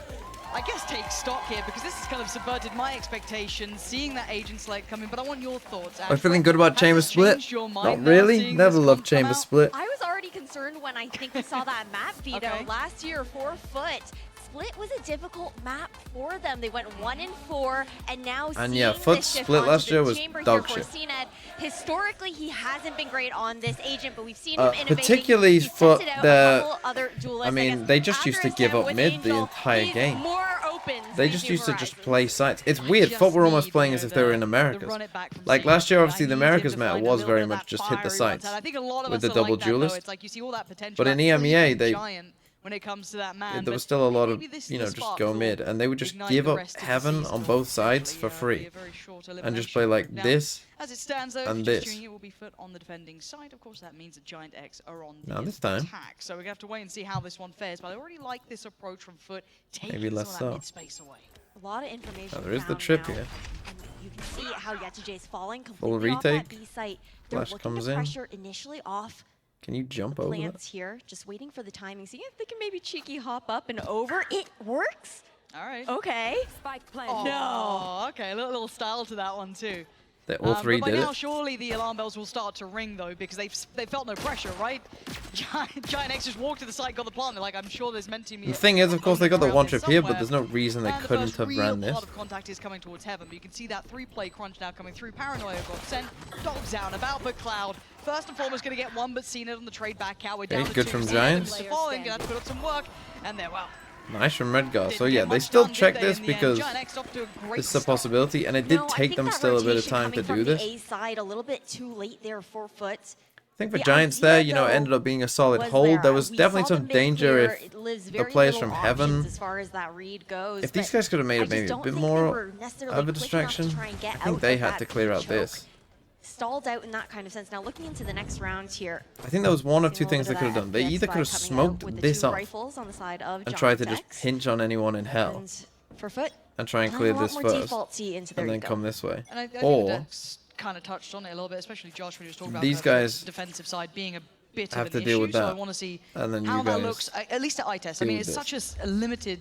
I guess, take stock here because this has kind of subverted my expectations, seeing that agent select come in. But I want your thoughts. I'm feeling good about Chamber Split. Not really. Never loved Chamber Split. I was already concerned when I think we saw that map, Vito, last year for FUT. Split was a difficult map for them. They went 1-4, and now And seeing yeah, this FUT shift Split onto last the year was chamber dog here shit. for CNED. Historically, he hasn't been great on this agent, but we've seen him innovating. Particularly He's for tested out a the, couple other duelists. I mean, they just used to give up mid the entire game. They just used to just play sites. It's weird. FUT were almost playing as if they were in Americas. Like last year, obviously the Americas meta was very much just hit the sites with the double duelist. But in EMEA, they when it comes to that man, there was still a lot of, you know, just go mid, and they would just give up heaven on both sides for free, and just play like this as it stands, though, and just this. tuning it will be FUT on the defending side. Of course, that means that Giant X are on the Now this time. attack. So we're gonna have to wait and see how this one fares. But I already like this approach from FUT, taking Maybe some less of so. that mid space away. A lot of information. Now, there is the found trip now. here. And you can see how Yetijay is falling Full completely off that retake. B site. They're Flash looking comes to in. pressure initially off Can you jump over plants that? here, just waiting for the timing. See if they can maybe cheeky hop up and over. It works. All right. Okay. Spike play. Oh. No. Okay, a little style to that one too. They all three but by did now, it. surely the alarm bells will start to ring though, because they felt no pressure, right? Giant X just walked to the site, got the plant. They're like, I'm sure there's meant to be. The thing is, of course, they got the around one here trip here, but somewhere. there's no reason they And the couldn't first have real ran this. lot of contact is coming towards heaven, but you can see that 3-play crunch now coming through. Paranoia got sent, dogs down about, but Cloud first and foremost going to get one, but seen it on the trade back out. We're Okay, down to good 2. from Cena Giants. is falling, gonna have to put up some work, and there, well. Nice from Redgar. So Didn't yeah, get they much still done, did checked they, this in the end? because Giant X off to a great this is a start. possibility, and it did No, I take think them that still a bit of rotation time to coming do from this. the A side a little bit too late there for FUT. I think for The Giants idea, there, you know, though, ended up being a solid was hold. There we was definitely saw some the mid danger clear. if It lives the very players little from options Heaven, as far as that read goes, if these but guys could have made I it maybe just a don't bit think they more were necessarily of a quick enough to distraction, try and get I think out they of had that to clear out choke. this. Stalled out in that kind of sense. Now looking into the next round here. I think there was one of two seeing a things they little could bit have of done. They that either FPS could have coming out smoked with the this two off rifles on the side of and tried to Giant just X. pinch on anyone in hell And for FUT, and try and playing clear a lot this more first default-y into and there then you go. come this way. And I think Or that's kind of touched on it a little bit, especially Josh when he was talking about these kind of guys- the defensive side being a bit have of to an deal issue, with so I that. want to see And then how you that guys looks, at least at eye test. I deal mean, with it's this. such a limited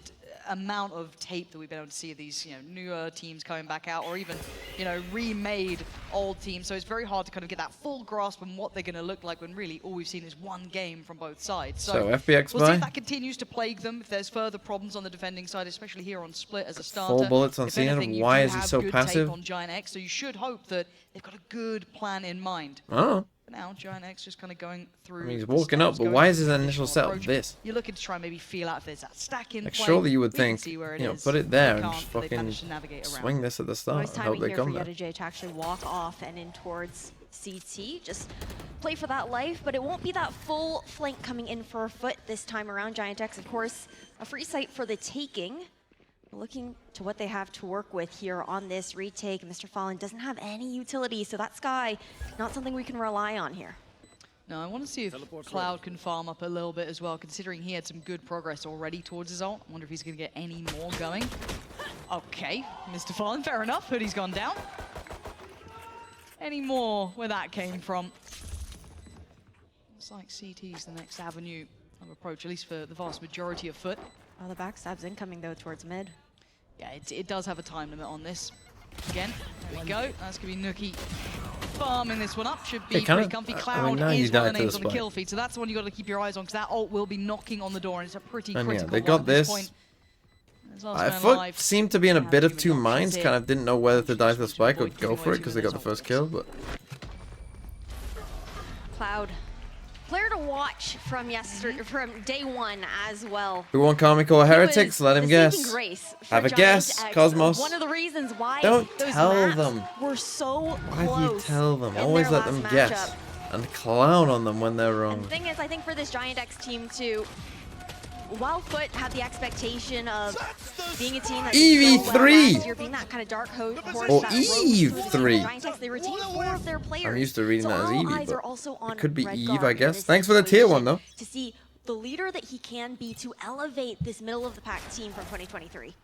amount of tape that we've been able to see of these, newer teams coming back out, or even, remade old teams. So it's very hard to kind of get that full grasp on what they're going to look like when really all we've seen is one game from both sides. So FBX we'll see buy? if that continues to plague them, if there's further problems on the defending side, especially here on Split as a starter. Full bullets on If Cena. anything, you Why do is he have so good passive? tape on Giant X, so you should hope that they've got a good plan in mind. Oh. For now, Giant X just kind of going through. I mean, he's the walking up, steps, but going why through is his the initial traditional setup approach. this? You're looking to try and maybe feel out if there's that stack in Like, play. surely you would We can think, see where it is. put it there They and can't, just but they've fucking managed to navigate around. swing this at the start. Nice I hope timing they here come for there. YetaJ to actually walk off and in towards CT. Just play for that life, but it won't be that full flank coming in for a foot this time around. Giant X, of course, a free site for the taking. Looking to what they have to work with here on this retake. Mr. Fallen doesn't have any utility, so that Sky, not something we can rely on here. No, I want to see if Cloud can farm up a little bit as well, considering he had some good progress already towards his ult. I wonder if he's going to get any more going. Okay, Mr. Fallen, fair enough. Hoodie's gone down. Any more where that came from? Looks like CT's the next avenue of approach, at least for the vast majority of Foot. Oh, the backstab's incoming, though, towards mid. Yeah, it does have a time limit on this. Again, there we go. That's going to be Nuki farming this one up. Should be pretty comfy. Cloud is one of the names on the kill feed, so that's the one you got to keep your eyes on, because that ult will be knocking on the door, and it's a pretty critical they one got at this this. point. I FUT seemed to be in a bit of two minds. Kind of didn't know whether to die to the spike or go for it because they got the first kill, but Cloud, player to watch from yesterday, from day one as well. who won Karmic or Heretics? Let him the guess. saving grace for Have a Giant guess, X. Cosmos. One of the reasons why Don't those tell maps them. were so Why do you close tell them? in Always their let them last guess matchup. and clown on them when they're And wrong. the thing is, I think for this Giant X team too, while Foot had the expectation of being a team that did so well EV3! last year, being that kind of dark horse Or that rose Eve through the 3. Giant X, they retained 4 of their players. I'm used to reading so that as all Evie, eyes are but also on it could be Red Eve, Guard I in guess. this Thanks for the tier one, though. to see the leader that he can be to elevate this middle of the pack team from 2023.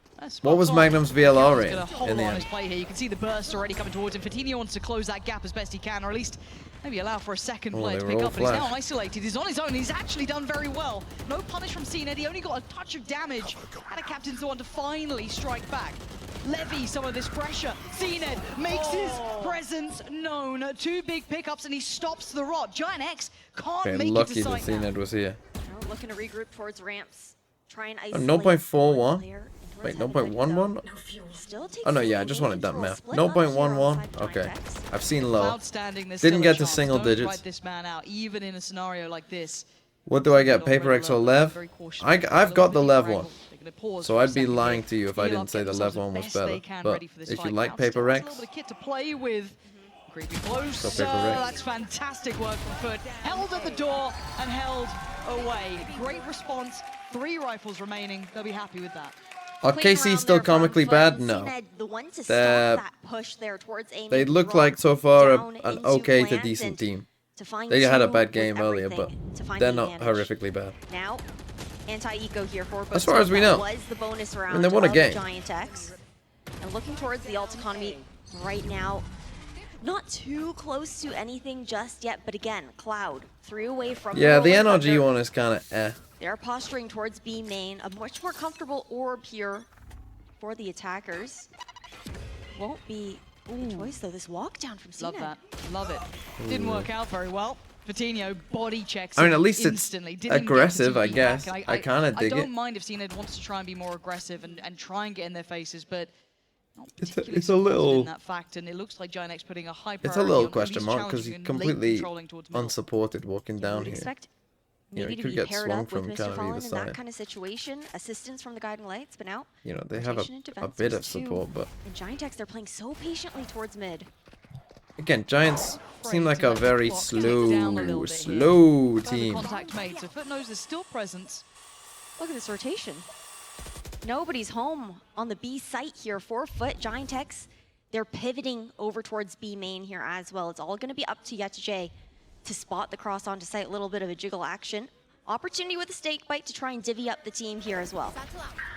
What was Magnum's VLR He's rating gonna hold in the on end? his play here. You can see the burst already coming towards him. Fatino wants to close that gap as best he can, or at least maybe allow for a second player to they pick were up. all But he's now flash. isolated. He's on his own. He's actually done very well. No punish from CNED. He only got a touch of damage. And a captain's the one to finally strike back. Levy some of this pressure. CNED makes his presence known. 2 big pickups, and he stops the rot. Giant X can't Okay, make it lucky to that sight now. CNED was here. Now looking to regroup towards ramps. Try and Oh, isolate 0.41? player Wait, towards heaven. 0.11? Still takes Oh no, yeah, I the just lead wanted that into a math. split up here 0.11? alongside Giant Okay. X. I've seen low. Outstanding. There's Didn't still a get to chance. single Don't digits. write this man out, even in a scenario like this. What do I get? Paper X or Lev? I've got the Lev one. So I'd be lying to you if I didn't say the Lev one was better. But if you like Paper X, A little bit of kit to play with. Creepy close. So Paper Rex. That's fantastic work from Foot. Held at the door and held away. Great response. 3 rifles remaining. They'll be happy with that. are KC still comically bad? No. The one to stop They're- that push there towards aiming. They look drop like so far down an into okay to plant decent and team. to find They had a two bad with game earlier, but everything to find they're the not advantage. horrifically bad. Now, anti-eco here for both As far as we teams. know. That was the bonus round I mean, they won a of game. Giant X. And looking towards the ult economy right now. Not too close to anything just yet, but again, Cloud 3 away from Yeah, the Rolling NRG Thunder. one is kind of eh. They're posturing towards B main, a much more comfortable orb here for the attackers. Won't be a choice though. This walk down from Cena. Love that. Love it. Didn't work out very well. Patino body checks I mean, him at least it's instantly. Didn't even get to aggressive, I TP guess. back. I kind of dig I it. don't mind if CNED wants to try and be more aggressive and try and get in their faces, but not It's particularly a supported little- in that fact, and it looks like Giant X putting a high priority It's a little on at question least mark because challenging he's and late completely controlling towards middle. unsupported walking down Would here. expect You know, maybe he to could be get paired swung up with from Mr. kind of Fallen either in that side. kind of situation. Assistance from the Guiding Lights, but now You know, they have rotation and a defense bit of was 2. support, but In Giant X, they're playing so patiently towards mid. again, Giants seem like a very down a slow little bit team. Further contact made, so Foot knows there's still presence. Look at this rotation. Nobody's home on the B site here. 4 Foot, Giant X. They're pivoting over towards B main here as well. It's all going to be up to YetaJ to spot the cross onto site. A little bit of a jiggle action opportunity with a snake bite to try and divvy up the team here as well.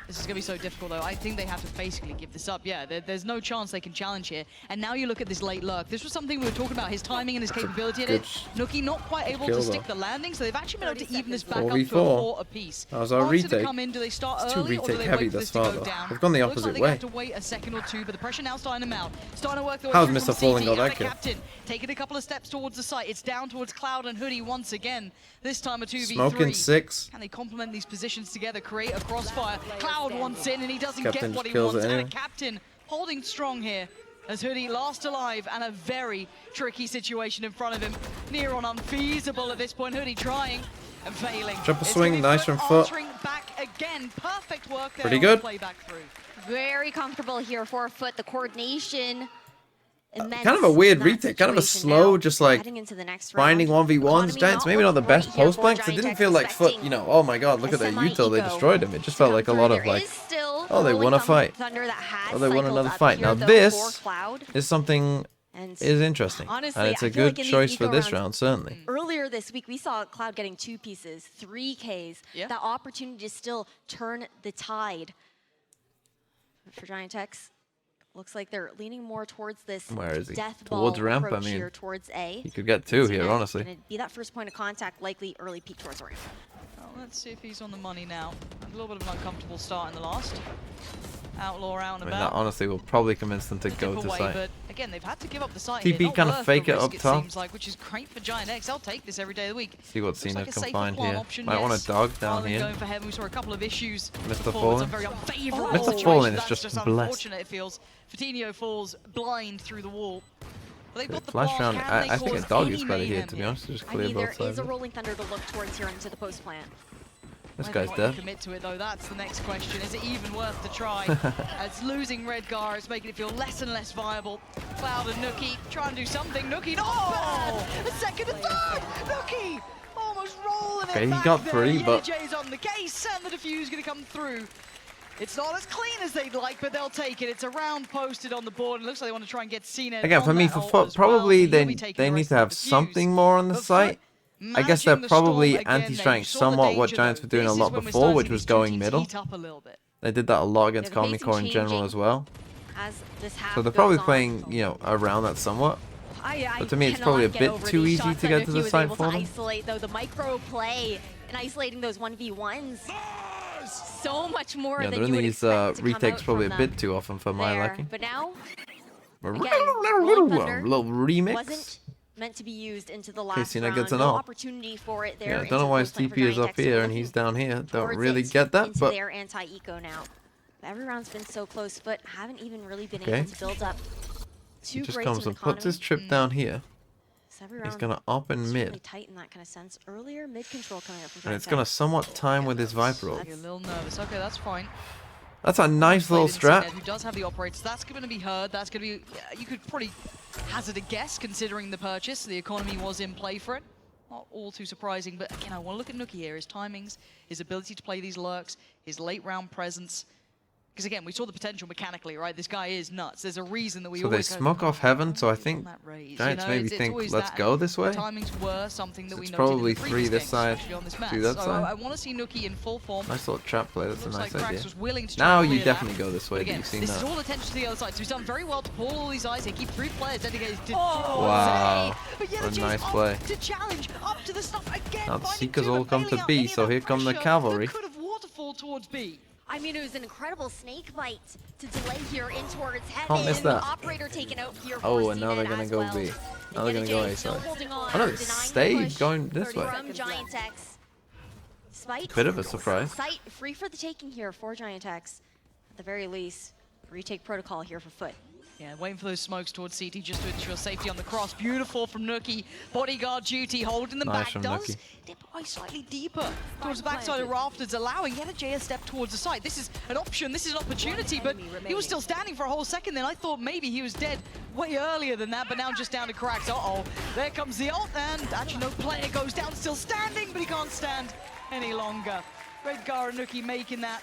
This is going to be so difficult, though. I think they have to basically give this up. Yeah, there's no chance they can challenge here. And now you look at this late lurk. This was something we were talking about, his timing and his capability in it. Nuki not quite able to stick the landing, so they've actually been able to even this back up to a 4 apiece. That was our retake. Come in, do they start It's early, too or do retake they heavy wait for thus this to far, go though. down? They've gone the Looks opposite like way. They have to wait a second or two, but the pressure now starting them out. Starting to work their way How's through Mr. from Falling CT got and that the kill? captain. Taking a couple of steps towards the site. It's down towards Cloud and Hoodie once again. This time a 2v3. Smoking 6. Can they complement these positions together, create a crossfire? Cloud wants in and he doesn't Captain get what he kills wants. it anyway. And a captain holding strong here as Hoodie last alive and a very tricky situation in front of him. Near on unfeasible at this point. Hoodie trying and failing. Triple It's swing, gonna be nice Foot from Foot. answering back again. Perfect work there Pretty on good. the play back through. Very comfortable here for Foot. The coordination. Kind of a weird retake, kind of a slow, just like Heading into the next finding round. 1v1s. Giants maybe not the best right here post for blanks. It didn't Giant feel like Foot, expecting you know, oh my god, look at their util, they destroyed him. It just felt like a lot of like, oh, they won a fight. Oh, they won another fight. Now this is something is interesting. Honestly, And it's I a feel like good in these choice for eco this rounds- round, certainly. Earlier this week, we saw Cloud getting 2 pieces, 3 Ks. Yeah. That opportunity to still turn the tide for Giant X. Looks like they're leaning more towards this Where is he? death Towards ball ramp, I approach mean, here towards A. He could get 2 here, Gonna honestly. be that first point of contact, likely early peek towards ramp. Well, let's see if he's on the money now. A little bit of an uncomfortable start in the last. Outlaw out and I mean, about. that honestly will probably convince them to Dip go to away, site. but again, they've had to give up the site TP here. Not kinda worth fake the it up risk, top. seems like, which is great for Giant X. I'll take this every day of the week. See what Looks Cena like a can safer find plan here. option, Might want yes. a dog down Rather than here. going for heaven, we saw a couple of issues. Mr. before, but Fallen. some very unfavorable Mr. situations. Fallen is That's just blessed. unfortunate, it feels. Fatinho falls blind through the wall. But they've got the Flash blast. round, Can they I think a cause dog any is better here, mayhem to be honest. Just I clear mean, there both sides. is a Rolling Thunder to look towards here into the post plant. This Whether or guy's not you dead. commit to it though, that's the next question. Is it even worth the try? It's losing Redgar, it's making it feel less and less viable. Cloud and Nuki try and do something. Nuki, not bad! A second and third! Nuki almost rolling Okay, it he back got there. 3, but- JJ's on the case and the defuse gonna come through. It's not as clean as they'd like, but they'll take it. It's a round posted on the board. It looks like they want to try and get Cena. Again, for on me, that for ult Foot, as well, probably so he'll be they taking the need rest to of have the defuse. something more on the But site. I guess they're managing the probably stall again anti-straying there. You saw the somewhat what danger, Giants though. were doing a This is lot when we're before, starting which to was see going TT middle. heat up a little bit. They did that a lot against Yeah, the Kami pacing Core in general changing. as well. As this half So they're goes probably on. playing, you know, around that somewhat. I But to me, it's probably a cannot bit get over too these easy shots to that get to Nuki the was site able for to them. isolate, though, the micro play and isolating those 1v1s. So much more Yeah, than they're in you would these expect to come retakes out probably a from bit them too often for my there. liking. But now, A again, Rolling Thunder little remix. wasn't meant to be used into the Okay, last Cena round. gets an No op. opportunity for it there. Yeah, I into don't know the why his post plant for TP is Giant up X. We're here and looking he's down here. Don't towards really it get that, into but their anti-eco now. Every round's been so close, but haven't even really been Okay. able to build up he too just great comes of an and puts his economy. trip down here. So every He's round gonna up in is mid. really tight in that kind of sense. Earlier, mid control coming up from And Giant it's gonna X. somewhat time with his Viper ult. You're a little nervous. Okay, that's fine. That's a nice little strat. Who does have the operators? That's going to be heard. That's going to be. You could probably hazard a guess considering the purchase. The economy was in play for it. Not all too surprising, but again, I want to look at Nuki here. His timings, his ability to play these lurks, his late round presence. Because again, we saw the potential mechanically, right? This guy is nuts. There's a reason that we So they always go, smoke off heaven, so I think that raise. Giants You know, maybe it's think, always let's that, go and this way. The timings were something that we It's noted probably in the 3 previous this games, side, especially on this map. 2 that So side. I want to see Nuki in full form. Nice little trap play, that's a Looks nice like Krax idea. was willing to try Now and you clear that. definitely go this way, But but again, you've seen this that. is all attention to the other side, so he's done very well to pull all these eyes here, keep 3 players dedicated to Wow, but yet what a Jay's nice up play. to challenge, up to the stuff again. Now the finding Seekers two, all but come to bailing out B, any so of that here come the pressure cavalry. that could have waterfall towards B. I mean, it was an incredible snake bite to delay here in towards heaven. Can't miss that. Operator taken out here Oh, for and now they're CNET gonna as go well. B. Now they're gonna go A Still side. holding on, Oh no, denying it the stayed push going this way. from Giant X. Despite Bit of a surprise. Sight free for the taking here for Giant X. At the very least, retake protocol here for Foot. Yeah, waiting for those smokes towards CT just to ensure safety on the cross. Beautiful from Nuki. Bodyguard duty, holding them Nice back. from Does Nuki. dip away slightly deeper towards the backside of Rafters, allowing yet a JS step towards the side. This is an option, this is an opportunity, but he was still standing for a whole second then. I thought maybe he was dead way earlier than that, but now just down to cracks. Uh-oh, there comes the ult, and actually no player goes down, still standing, but he can't stand any longer. Redgar and Nuki making that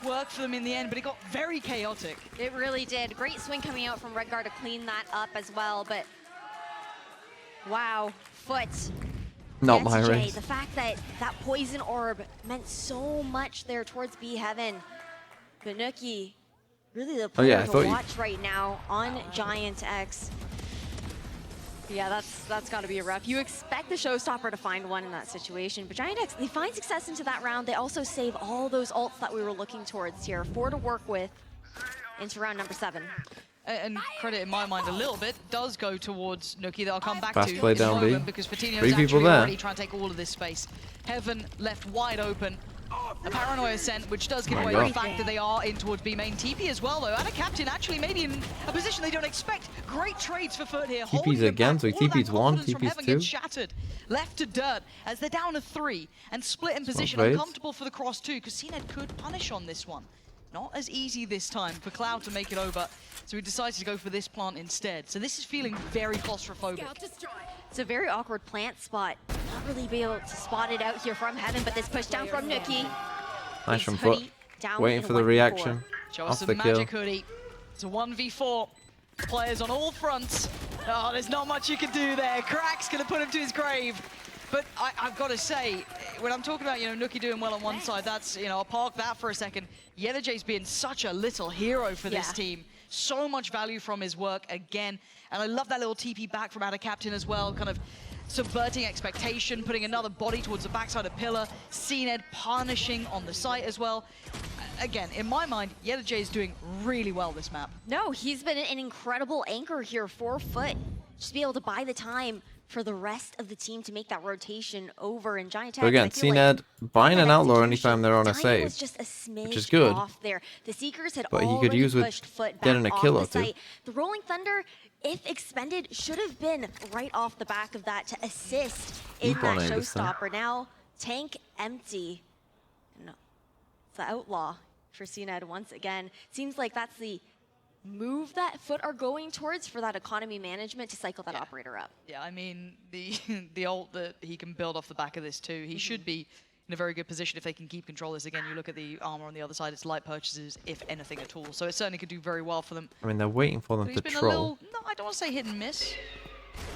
work for them in the end, but it got very chaotic. It really did. Great swing coming out from Redgar to clean that up as well, but wow, Foot Not Yes, my Jay, race. the fact that that poison orb meant so much there towards B Heaven. But Nookie, really the player I to thought watch right now on Giant X. Yeah, that's got to be a rough. You expect the showstopper to find one in that situation, but Giant X, they find success into that round. They also save all those ults that we were looking towards here. 4 to work with into round number 7. And credit in my mind a little bit does go towards Nookie that I'll come back Fast to play in a down B. moment because Fatino's 3 people actually there. already trying to take all of this space. Heaven left wide open. A paranoia sent, which does give Oh my away God. the fact that they are in towards B main. TP as well, though, and a captain actually maybe in a position they don't expect. Great trades for FUT here. TP's again, so TP's 1, TP's 2. Gets shattered, left to dirt as they're down to 3 and split in position. great. Uncomfortable for the cross too, because CNED could punish on this one. Not as easy this time for Cloud to make it over, so he decided to go for this plant instead. So this is feeling very claustrophobic. It's a very awkward plant spot. Not really be able to spot it out here from Heaven, but this push down from Nookie. Nice from Hoodie FUT. down Waiting in for the 1v4. reaction. Show us Off some the kill. magic, Hoodie. It's a 1v4. Players on all fronts. Oh, there's not much you can do there. Crack's gonna put him to his grave. But I've got to say, when I'm talking about, Nookie doing well on one side, that's, I'll park that for a second. Yellowjay's been such a little hero for this team. So much value from his work again. And I love that little TP back from Ada Captain as well, kind of subverting expectation, putting another body towards the backside of Pillar. CNED punishing on the site as well. Again, in my mind, Yellowjay is doing really well this map. No, he's been an incredible anchor here for FUT. Just be able to buy the time for the rest of the team to make that rotation over in Giant So again, CNED buying an outlaw anytime they're on a save, was just a smidge which is good. off there. The Seekers had But he could already use with pushed FUT getting back a off kill the or two. site. The Rolling Thunder, if expended, should have been right off the back of that to assist in Keep that on it this time. showstopper. Now, tank empty. No, it's the outlaw for CNED once again. Seems like that's the move that FUT are going towards for that economy management to cycle that operator up. Yeah, I mean, the ult that he can build off the back of this too, he should be in a very good position if they can keep control of this. Again, you look at the armor on the other side, it's light purchases, if anything at all. So it certainly could do very well for them. I mean, they're waiting for them But to he's been a troll. little, no, I don't want to say hit and miss.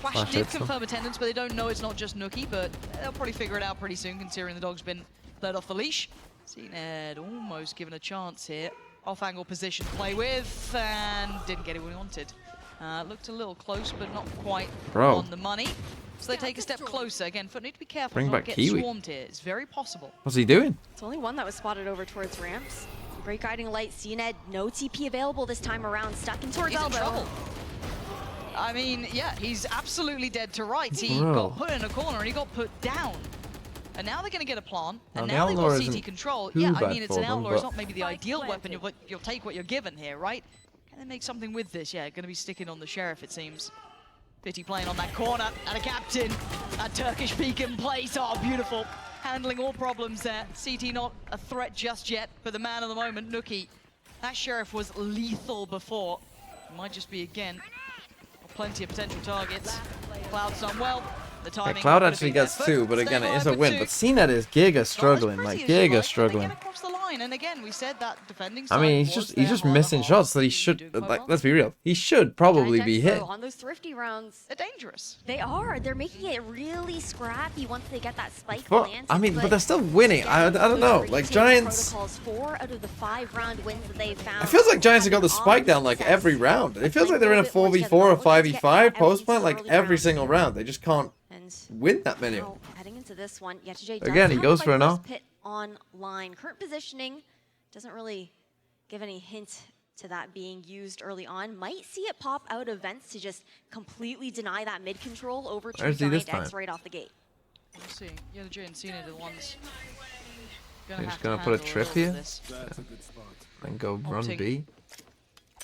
Flash Flash did hits them. confirm attendance, but they don't know it's not just Nookie, but they'll probably figure it out pretty soon, considering the dog's been let off the leash. CNED almost given a chance here. Off-angle position to play with, and didn't get it when he wanted. Looked a little close, but not quite on the money. So they take a step closer. Again, FUT need to be careful Bring not back to get Kiwi. swarmed here. It's very possible. What's he doing? It's only one that was spotted over towards ramps. Great guiding light, CNED, no TP available this time around, stuck in towards He's in elbow. trouble. I mean, yeah, he's absolutely dead to rights. He Bro. got put in a corner and he got put down. And now they're going to get a plant, and Now, now the they've outlaw got CT isn't control. too Yeah, I bad mean, it's for an them, outlaw. It's but- not maybe the ideal weapon, but you'll take what you're given here, right? Can they make something with this? Yeah, going to be sticking on the Sheriff, it seems. Fitty playing on that corner, and a captain. A Turkish peek in place. Oh, beautiful. Handling all problems there. CT not a threat just yet, but the man of the moment, Nookie. That Sheriff was lethal before. Might just be again. Plenty of potential targets. Cloud's done well. The Yeah, timing Cloud gonna actually be there. gets 2, but again, it is a Stay win. by But for CNED is Giga struggling, pretty like as you like, Giga but struggling. They get across the line, and again, we said that defending I side mean, he's was just their missing harder shots that he should. Like, let's be real, he should probably be hit. On those thrifty rounds, they're dangerous. They are. They're making it really scrappy once they get that spike But planted. I mean, but they're still winning. I don't know. Like Giants, Protocols, 4 out of the 5 round wins that they've found. it feels like Giants have got the spike down like every round. It feels like they're in a 4v4 or 5v5 post plant like every single round. They just can't win that many. Now, heading into this one, Yetijay does Again, he have goes a for an Viper's off. Pit online. Current positioning doesn't really give any hint to that being used early on. Might see it pop out of vents to just completely deny that mid control over to Where's he this Giant X time? right off the gate. We'll see. Yeah, the Jay and Cena are the ones. They're just gonna put a trip here and go run Opting B.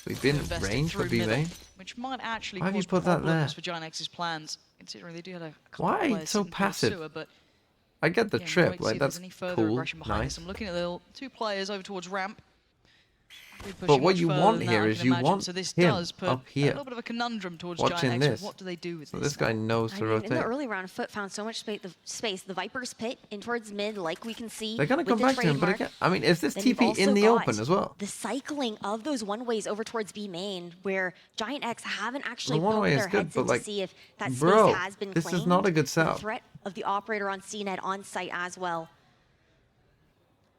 We've been Investing range for through B middle, main. which might actually Why have you cause put that problems there? for Giant X's plans, considering they do have a couple Why? of players It's so sitting towards passive. sewer, but I get the again, we'll trip, wait to see like if there's that's any further cool, aggression behind nice. this. I'm looking at the 2 players over towards ramp. But what you want than that, here I is can you imagine. want So this him does put up a here, little bit of a conundrum towards watching Giant X. this. What do they do with So this? this guy knows I to mean, rotate. in the early round, FUT found so much space. The Viper's Pit in towards mid, like we can see. They're gonna with come the back to him, but trademark. again, I mean, is this Then you've TP in also the got open as well? the cycling of those one-ways over towards B main, where Giant X haven't actually The one poked way is their good, heads but in to like, see if that space bro, has been this claimed. is not a good The setup. threat of the operator on CNET on site as well.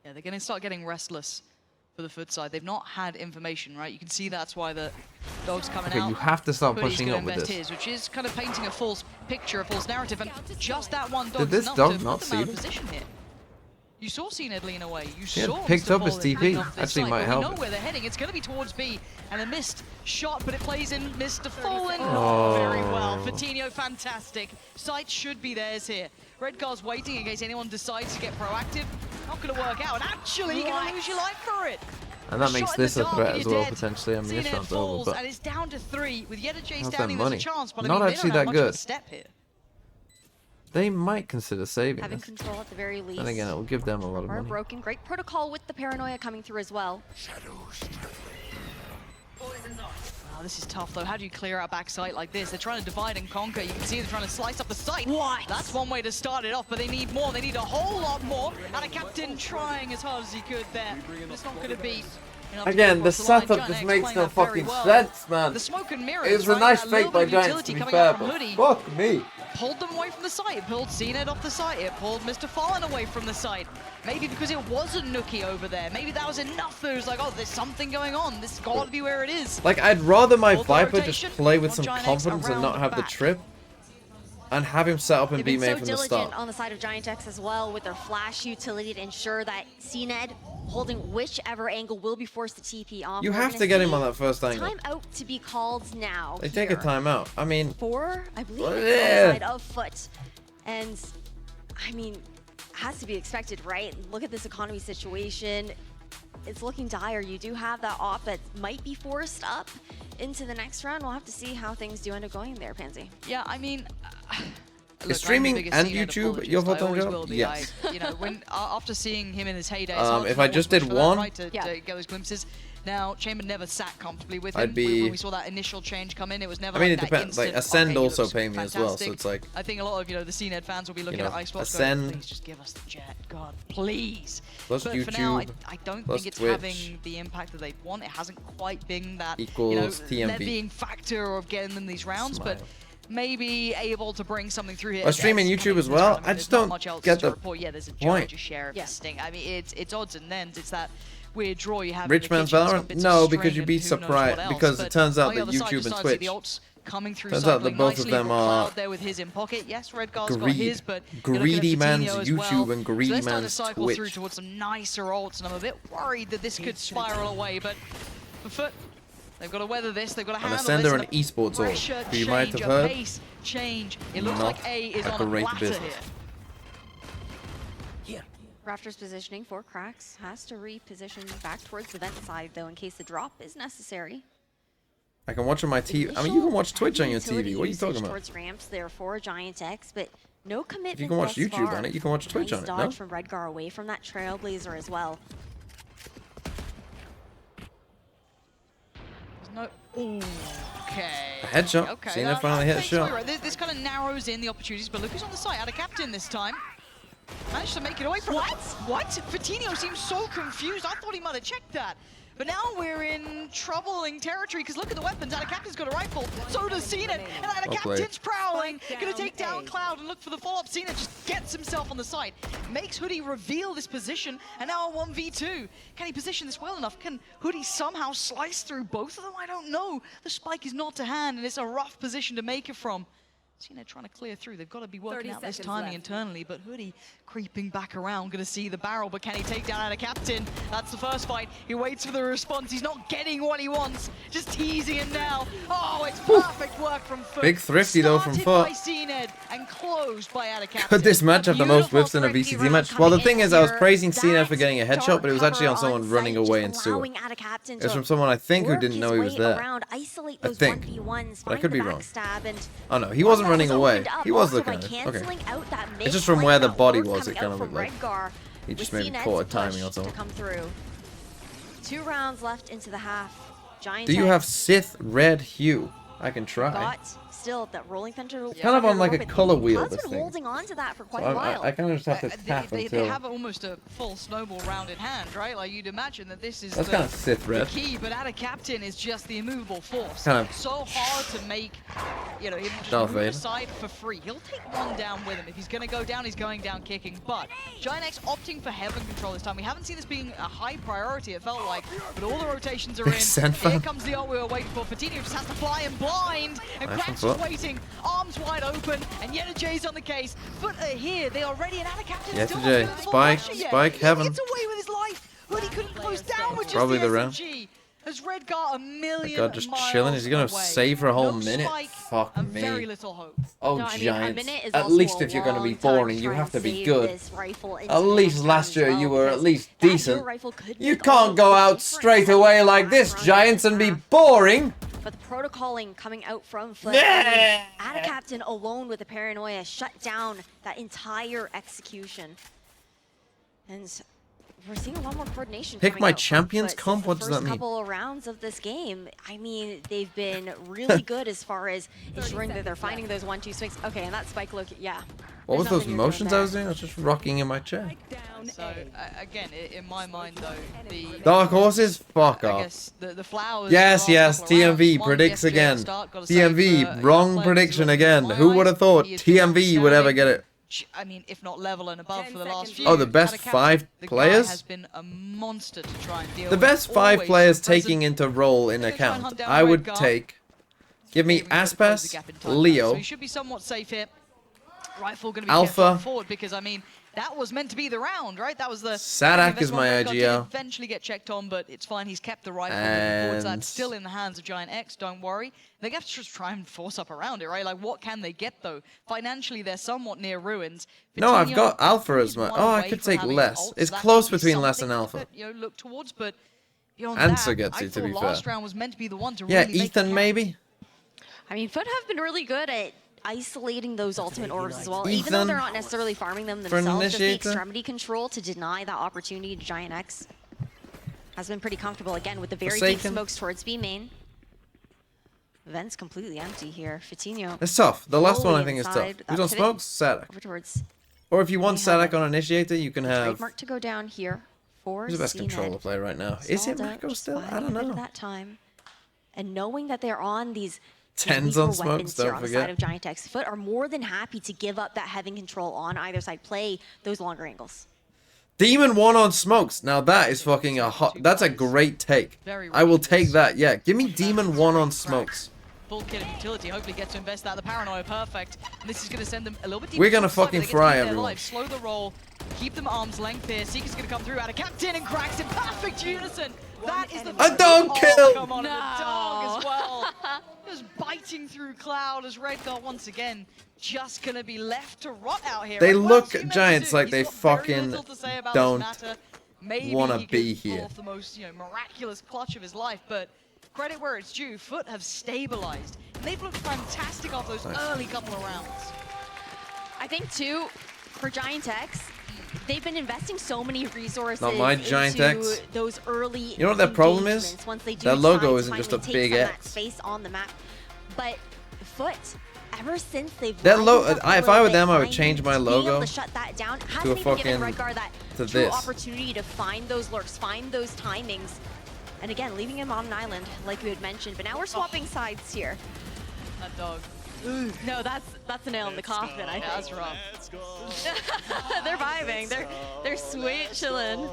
Yeah, they're going to start getting restless for the FUT side. They've not had information, right? You can see that's why the dog's coming Okay, out. you have to start Hoodie's pushing gonna up with invest this. his, which is kind of painting a false picture, a false narrative, and just that one dog Did this enough dog to not put see them out of this? position here. You saw CNED lean away. You Yeah, saw picked Mr. up his Fallen TP. lean off this Actually side, might but help we know it. where they're heading. It's going to be towards B, and a missed shot, but it plays in Mr. Fallen. Oh. Not very well. Fatino, fantastic. Sight should be theirs here. Redgar's waiting in case anyone decides to get proactive. Not going to work out. And actually, you're going to lose your life for it. And that makes Shot in this the a dark threat and as you're well, dead. potentially. I mean, this CNED round's falls, over, and but it's down to 3. With Yeta J how's that standing, there's a money? chance, but Not I mean, actually they don't that have much of a good. step here. they might consider saving Having this. control at the very least. And again, it will give them a lot of money. Broken. Great protocol with the paranoia coming through as well. Oh, this is tough, though. How do you clear out backside like this? They're trying to divide and conquer. You can see they're trying to slice up the site. What? That's one way to start it off, but they need more. They need a whole lot more. And a captain trying as hard as he could there. But it's not going to be enough to Again, get the across line. setup Giant just X makes playing no that very fucking well. sense, man. The smoke and mirrors, It was a right? nice That fake little by bit of Giants, utility to be coming fair, out from but Hoodie. fuck me. Pulled them away from the site. It pulled CNED off the site. It pulled Mr. Fallen away from the site. Maybe because it wasn't Nookie over there. Maybe that was enough. It was like, oh, there's something going on. This has got to be where it is. Like, I'd rather my Hold the Viper just rotation. play with Want some Giant X confidence and around not the have the back. trip and have him set up and They've be been made so from the diligent start. on the side of Giant X as well with their flash utility to ensure that CNED holding whichever angle will be forced to TP off. You We're have gonna to get him see on that first angle. Time out to be called now. They take a here. timeout. I mean, For, I believe, Well, it's yeah. on the side of FUT. And, I mean, has to be expected, right? Look at this economy situation. It's looking dire. You do have that op that might be forced up into the next round. We'll have to see how things do end up going there, Pansy. Yeah, I mean... Is Look, streaming I'm the biggest and CNED YouTube apologist. your I full-time always job? will be. Yes. You know, when after seeing him in his heyday, it's hard If to I not just watch did for that, one, right, to get those glimpses. Now, Chamber never sat comfortably with him. I'd be- When we saw that initial change come in, it was never I mean, like it that depends. Like, instant, Ascend okay, he also looks pay me as well, so fantastic. it's like, I think a lot of, the CNED fans will be looking know, at Icebox Ascend going, please just give us the jet, God, please. plus But for now, YouTube, I don't plus think it's Twitch having the impact that they want. It hasn't quite been that, equals there TMV. being factor of getting them these rounds, but maybe able to bring something through here. I stream in Yes, YouTube as this well. tournament, I there's just not don't much else get to the report. Yeah, there's a point. Georgia share of this thing. I mean, it's odds and ends. It's that weird draw you have. Rich in the man's kitchen. It's got Valorant? bits No, of because string you'd be and who knows surprised. what else. Because it But turns out on the that other side, YouTube you and start to see the Twitch. ults coming through Turns out that cycling both of nicely. them You've got are Cloud there with his in pocket. Yes, Redgar's got his, but you're looking at greedy man's Fatino as YouTube well. and greedy so they're starting to man's cycle through Twitch. towards some nicer ults, and I'm a bit worried that this could spiral away. But for FUT, they've got to weather this. They've got to And handle Ascender this. and esports org, Pressure who you might change, have a heard, pace change. It looks not like A is a on a great platter business. here. Raptors positioning for Cracks has to reposition back towards the vent side, though, in case the drop is necessary. I can watch on my TV. I mean, you can watch Twitch on your TV. What are you talking about? Towards ramps there for Giant X, but no commitment. If you can watch thus YouTube far. on it, you can watch Twitch Nice on it, dodge no? from Redgar away from that Trailblazer as well. No. Okay. A headshot. Okay. Cena finally hit a shot. Right. This kind of narrows in the opportunities, but look who's on the site. Out of captain this time. Managed to make it away from What? Fatino seems so confused. I thought he might have checked that. But now we're in troubling territory because look at the weapons. Out of captain's got a rifle. So does Cena. And out of Well played. captain's prowling. Gonna take down Cloud and look for the follow-up. Cena just gets himself on the site. Makes Hoodie reveal this position. And now a 1v2. Can he position this well enough? Can Hoodie somehow slice through both of them? I don't know. The spike is not to hand and it's a rough position to make it from. Cena trying to clear through. They've got to be working out this timing internally, but Hoodie creeping back around. Going to see the barrel, but can he take down out of captain? That's the first fight. He waits for the response. He's not getting what he wants. Just teasing him now. Oh, it's perfect work from FUT. Big thrifty though from Started FUT. by CNED and closed by out of captain. Could this match have the most whiffs in a thrifty VCT round match? Well, the coming thing in is, I was here. praising CNED That for getting a headshot, but it was actually on cover someone on running site, away just in sewer. allowing out of captain It was to from someone I think who work didn't his know he was way there. around, isolate I those think. 1v1s, But I find could the be wrong. backstab, and Oh no, he wasn't running was away. opened up He was also looking by at it. Okay. canceling out that It's just from where the mid-flank body outwork was, it coming kind of out looked from like. Redgar He just with maybe CNED's caught a timing push or to something. come through. 2 rounds left into the half. Giant Do you X have Sith red hue? I can try. got still that rolling thunder. Kind of on like a color wheel, Cloud's this been thing. holding on to that for quite So a while. I kind of just have to tap They until... have almost a full snowball round in hand, right? Like you'd imagine that this is That's kind of Sith red. the key, but at a captain is just the immovable force. Kind of so hard to make, you know, him just Darth move Vader. aside for free. He'll take one down with him. If he's going to go down, he's going down kicking. But Giant X opting for heaven control this time. We haven't seen this being a high priority, it felt like, but all the rotations are in. Here comes the ult we were waiting for. Fatino just has to fly in blind, and Nice Cracks one, is Foot. waiting, arms wide open, and Yeta J's on the case. Foot are here. They already an captain. Yeta Still J. not full Spike, pressure yet. Spike, He heaven. gets away with his life, but he couldn't close down with just Probably the the round. SMG. As Red got a million God, just miles chilling. Is he gonna away. save for a whole No minute? spike Fuck and me. very little hope. Oh, No, I mean, a Giants. minute is At also least a if you're going to be long time boring, to you try have and to be save good. this rifle into At the least next last round year as you well, were at because least that decent. dual rifle could You make all can't of go the out difference straight in away the like last this, round. Giants, and be boring. But the protocoling coming out from Foot, Yeah. at a captain alone with the paranoia shut down that entire execution. And we're seeing a lot more coordination. Pick coming my out from champions Foot comp? since What the does that first mean? couple of rounds of this game. I mean, they've been really good as far as ensuring that they're finding those 1-2 swings. Okay, and that spike look, yeah. What was There's those nothing you're doing motions I was doing? I was just rocking in my chair. So again, in my mind though, the Dark horses? Fuck I off. guess the flowers. Yes, the last yes, couple of rounds, TMV one predicts the FJ at the again. start, gotta say, for TMV, a wrong young player prediction who's again. in my Who would eyes, have thought he has been TMV would ever get it? I mean, if not level and above for the last few. Oh, the best At a captain, 5 the guy players? has been a monster to try and deal The with, best 5 always players present. taking into role in They're gonna try and account. hunt down I Red would Guard. take... Give me Close the Aspas, gap in time now. Leo, So he should be somewhat safe here. Rifle going to be Alpha. kept forward because I mean that was meant to be the round, right? That was the Sadak is my Red Guard did IGL. eventually get checked on, but it's fine. He's kept the rifle moving forward, so And- that's still in the hands of Giant X. Don't worry. They have to just try and force up around it, right? Like what can they get though? Financially, they're somewhat near ruins. No, I've Vitinho got Alpha as is my... one Oh, I away could from take having less. ult, so It's that close could be between less and something Alpha. to, you know, look towards, but beyond Answer that, gets I you, to thought be last fair. round was meant to be the one to Yeah, really make it Ethan count. maybe? I mean, Foot have been really good at isolating those ultimate orbs as well, even though Ethan they're not necessarily farming them for an themselves. Just the initiator. extremity control to deny that opportunity to Giant X has been pretty comfortable again with the very deep Forsaken. smokes towards B main. Vent's completely empty here. Fatino. It's tough. The last one I fully think is tough. inside Who's that on pivot smokes? Sadak. over towards Or if you want They have Sadak on Initiator, you can have... trademark to go down here for Who's the best CNED. controller player right now? Is it Stalled out, Mako just still? buying I don't a bit of know. that time. And knowing that they're on these Tens weaker on smokes, weapons here don't on the forget. side of Giant X, Foot are more than happy to give up that heaven control on either side, play those longer angles. Demon 1 on smokes. Now that is fucking a hot... That's a great take. I will take that. Yeah, give me Demon 1 on smokes. Full kit of utility, hopefully get to invest that. The paranoia, perfect. And this is going to send them a little bit deeper. We're gonna inside, but fucking they get to fry keep their everyone. lives. Slow the roll, keep them arm's length here. Seeker's going to come through out of captain and cracks in perfect unison. That is the A dog Oh, kill! come on, and the dog as well. Just biting through Cloud as Red Guard once again just going to be left to rot out here. They And look what's he meant to Giants do? like He's they got very fucking little to say about don't this matter. Maybe wanna he be could pull here. off the most, miraculous clutch of his life, but credit where it's due. Foot have stabilized. And they've looked fantastic off those Nice. early couple of rounds. I think too, for Giant X, they've been investing so many resources Not my Giant into X. those early You know what their problem is? engagements once they do That logo decide to isn't just a finally big take some of X. that space on the map. But Foot, ever since they've That lightened logo- up a if I little were bit, them, I would finding- change my being able logo to shut that down, to a hasn't even given fucking- Redguard that to true this. opportunity to find those lurks, find those timings. And again, leaving him on an island, like we had mentioned. But now we're swapping sides here. That dog. No, that's a nail in the coffin, I think. That's rough. They're vibing. They're sweet chilling.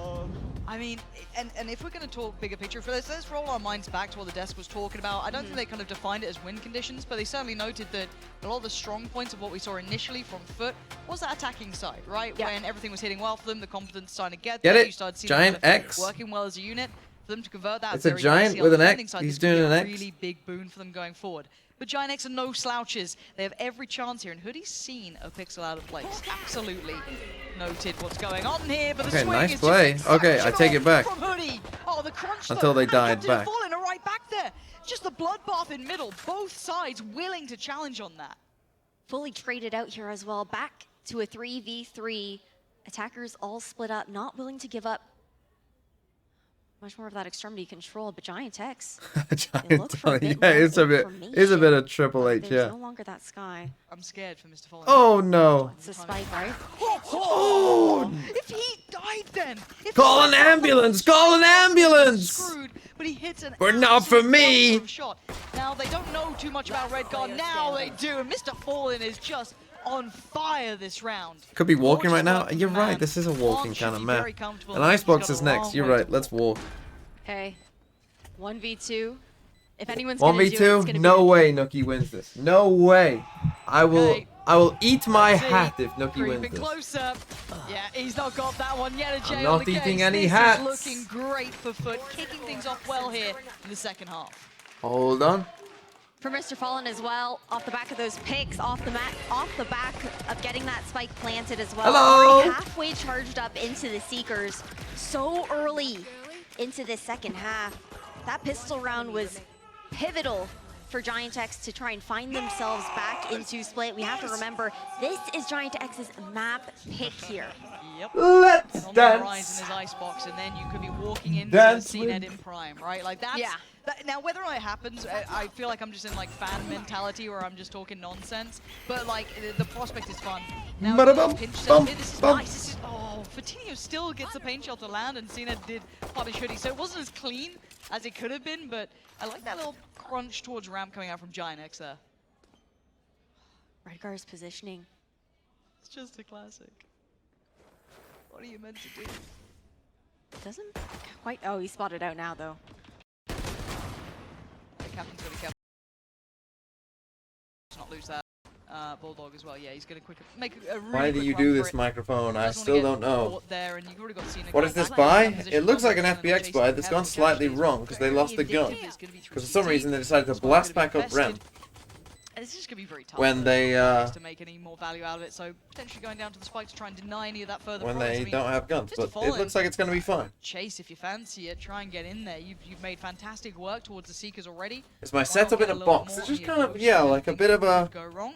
I mean, and if we're going to talk bigger picture for this, let's roll our minds back to what the desk was talking about. I don't think they kind of defined it as win conditions, but they certainly noted that a lot of the strong points of what we saw initially from Foot was that attacking side, right? Yeah. When everything was hitting well for them, the confidence starting to get Get there, it? you started seeing Giant them kind of X. working well as a unit. For them to convert that It's a very giant nicely on with the an defending X. side, He's this could be doing a an X. really big boon for them going forward. But Giant X are no slouches. They have every chance here, and Hoodie's seen a pixel out of place. Absolutely noted what's going on here, but the Okay, swing nice is play. just Okay, I take it back. from Hoodie. Oh, the crunch though. Until they And died Captain back. Fallen are right back there. Just the bloodbath in middle. Both sides willing to challenge on that. Fully traded out here as well. Back to a 3v3. Attackers all split up, not willing to give up much more of that extremity control, but Giant X, Giant Tony. Yeah, it's a bit of Triple H, there's yeah. no longer that Sky. I'm scared for Mr. Fallen. Oh no. It's a spike, right? Oh! If he died then! If Call an ambulance! Call an ambulance! Screwed, but he hits an But not for me! absolute shot. Now, they don't know too much about Redguard. Now they do, and Mr. Fallen is just on fire this round. Could be walking right now. You're right, this is a walking kind of map. An icebox is next. You're right, let's walk. Okay. 1v2. If anyone's gonna do it, it's 1v2? gonna No be way Nookie wins this. No way. I will eat my hat if Nookie wins Creeping this. closer. Yeah, he's not got that one yet. I'm not eating any this hats. Is looking great for FUT, kicking things off well here in the second half. Hold on. for Mr. Fallen as well, off the back of those picks, off the back of getting that spike planted as well. Hello. Already halfway charged up into the Seekers so early into the second half. That pistol round was pivotal for Giant X to try and find themselves back into Split. We have to remember, this is Giant X's map pick here. Yep. Let's on dance. the horizon is Icebox, and then you could be walking into Dance CNET in Prime, right? Like that's. Yeah. Now, whether or not it happens, I feel like I'm just in like fan mentality where I'm just talking nonsense. But like the prospect is fun. Now, Ba-da-bum, pinch bum, here, this is bum. nice. This is, oh, Fatinho still gets the paint shot to land, and CNET did probably should he. So it wasn't as clean as it could have been, but I like that little crunch towards ramp coming out from Giant X there. Redgar's positioning. It's just a classic. What are you meant to do? Doesn't quite. Oh, he spotted out now though. The captain's got to be careful. Let's not lose that. Bulldog as well. Yeah, he's going to make a really Why do quick you run do for this it. microphone? I Doesn't wanna still get don't know. caught there, and you've already got Cena What going is this back buy? in position. It looks like an Bulldog FBX chasing buy him, that's having gone to catch slightly these. wrong because they lost the gun. It's gonna be through Because for some CT. reason they decided to This one's blast gonna back be up ramp. bested. This is going to be very tough When for they, the to make any more value out of it, so potentially going down to the spike to try and deny any of that further When progress. they I mean, don't have guns, Mr. but it Fallen, looks like it's going to be fine. chase if you fancy it, try and get in there. You've made fantastic work towards the Seekers already. It's my Why not setup get in a little box. more It's just here, kind of, push, yeah, and like a things bit of a go wrong.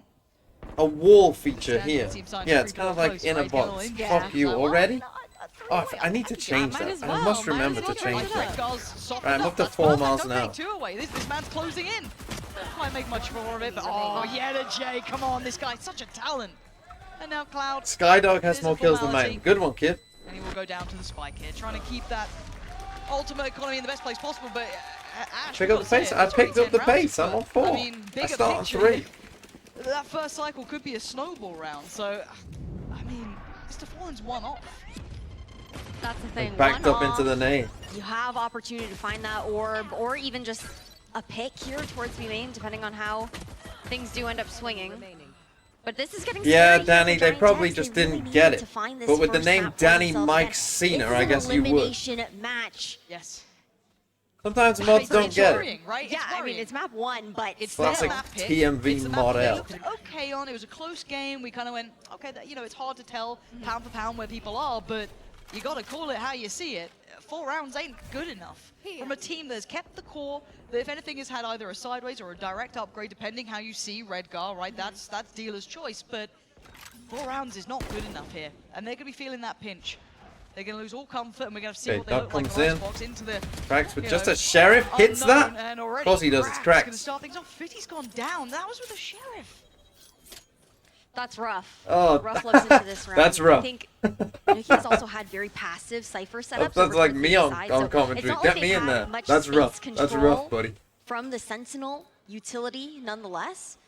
wall feature Standard here. team signs Yeah, pretty it's kind of like close, in a right? Getting all box. in. Fuck you already? Oh, I need to Yeah, change might that. as I well, must might remember as to well change try that. Redgar's softened Right, I'm up to That's 4 perfect. miles Don't an hour. take two away. This man's closing in. Might make much more of it, but oh, yeah, Jay, come on, this guy's such a talent. And now Cloud. Skydog has It is more a kills than formality. mine. Good one, kid. And he will go down to the spike here, trying to keep that ultimate economy in the best place possible, but Ash, Pick up the pace. I picked up the pace. I'm on 4. I mean, I bigger start on picture, 3. that first cycle could be a snowball round, so, I mean, Mr. Fallen's one off. That's the thing. Backed one up into the off, name. You have opportunity to find that orb, or even just a pick here towards B main, depending on how things do end up swinging. But this is getting Yeah, scary here Danny, for they Giant probably X. just They really didn't get need it. to find this But with the first name map for Danny themselves. Mike And Cena, this is I an guess you would. elimination match. Yes. Sometimes mods don't get it. Worrying, right? Yeah, It's I mean, worrying. it's map 1, but It's Classic that pick. TMV It's a map mod that L. looked okay on. It was a close game. We kind of went, okay, that, it's hard to tell pound for pound where people are, but you got to call it how you see it. 4 rounds ain't good enough from a team that's kept the core. That if anything has had either a sideways or a direct upgrade, depending how you see Redgar, right? That's dealer's choice, but 4 rounds is not good enough here, and they're gonna be feeling that pinch. They're gonna lose all comfort, and we're gonna see Okay, what they Doug look like comes on in. Icebox into the Cracks with you just know, a sheriff. Hits unknown, that. and Of already course he does. It's Gonna cracks. start things off. Fitty's gone down. That was with a sheriff. That's rough. Oh, Rough looks into this round. that's rough. I think Nuki's also had very passive Cypher setups. Sounds over like towards me the on side, so commentary. it's not Get like me they've in had there. much That's space rough. That's control rough, buddy. From the Sentinel utility, nonetheless.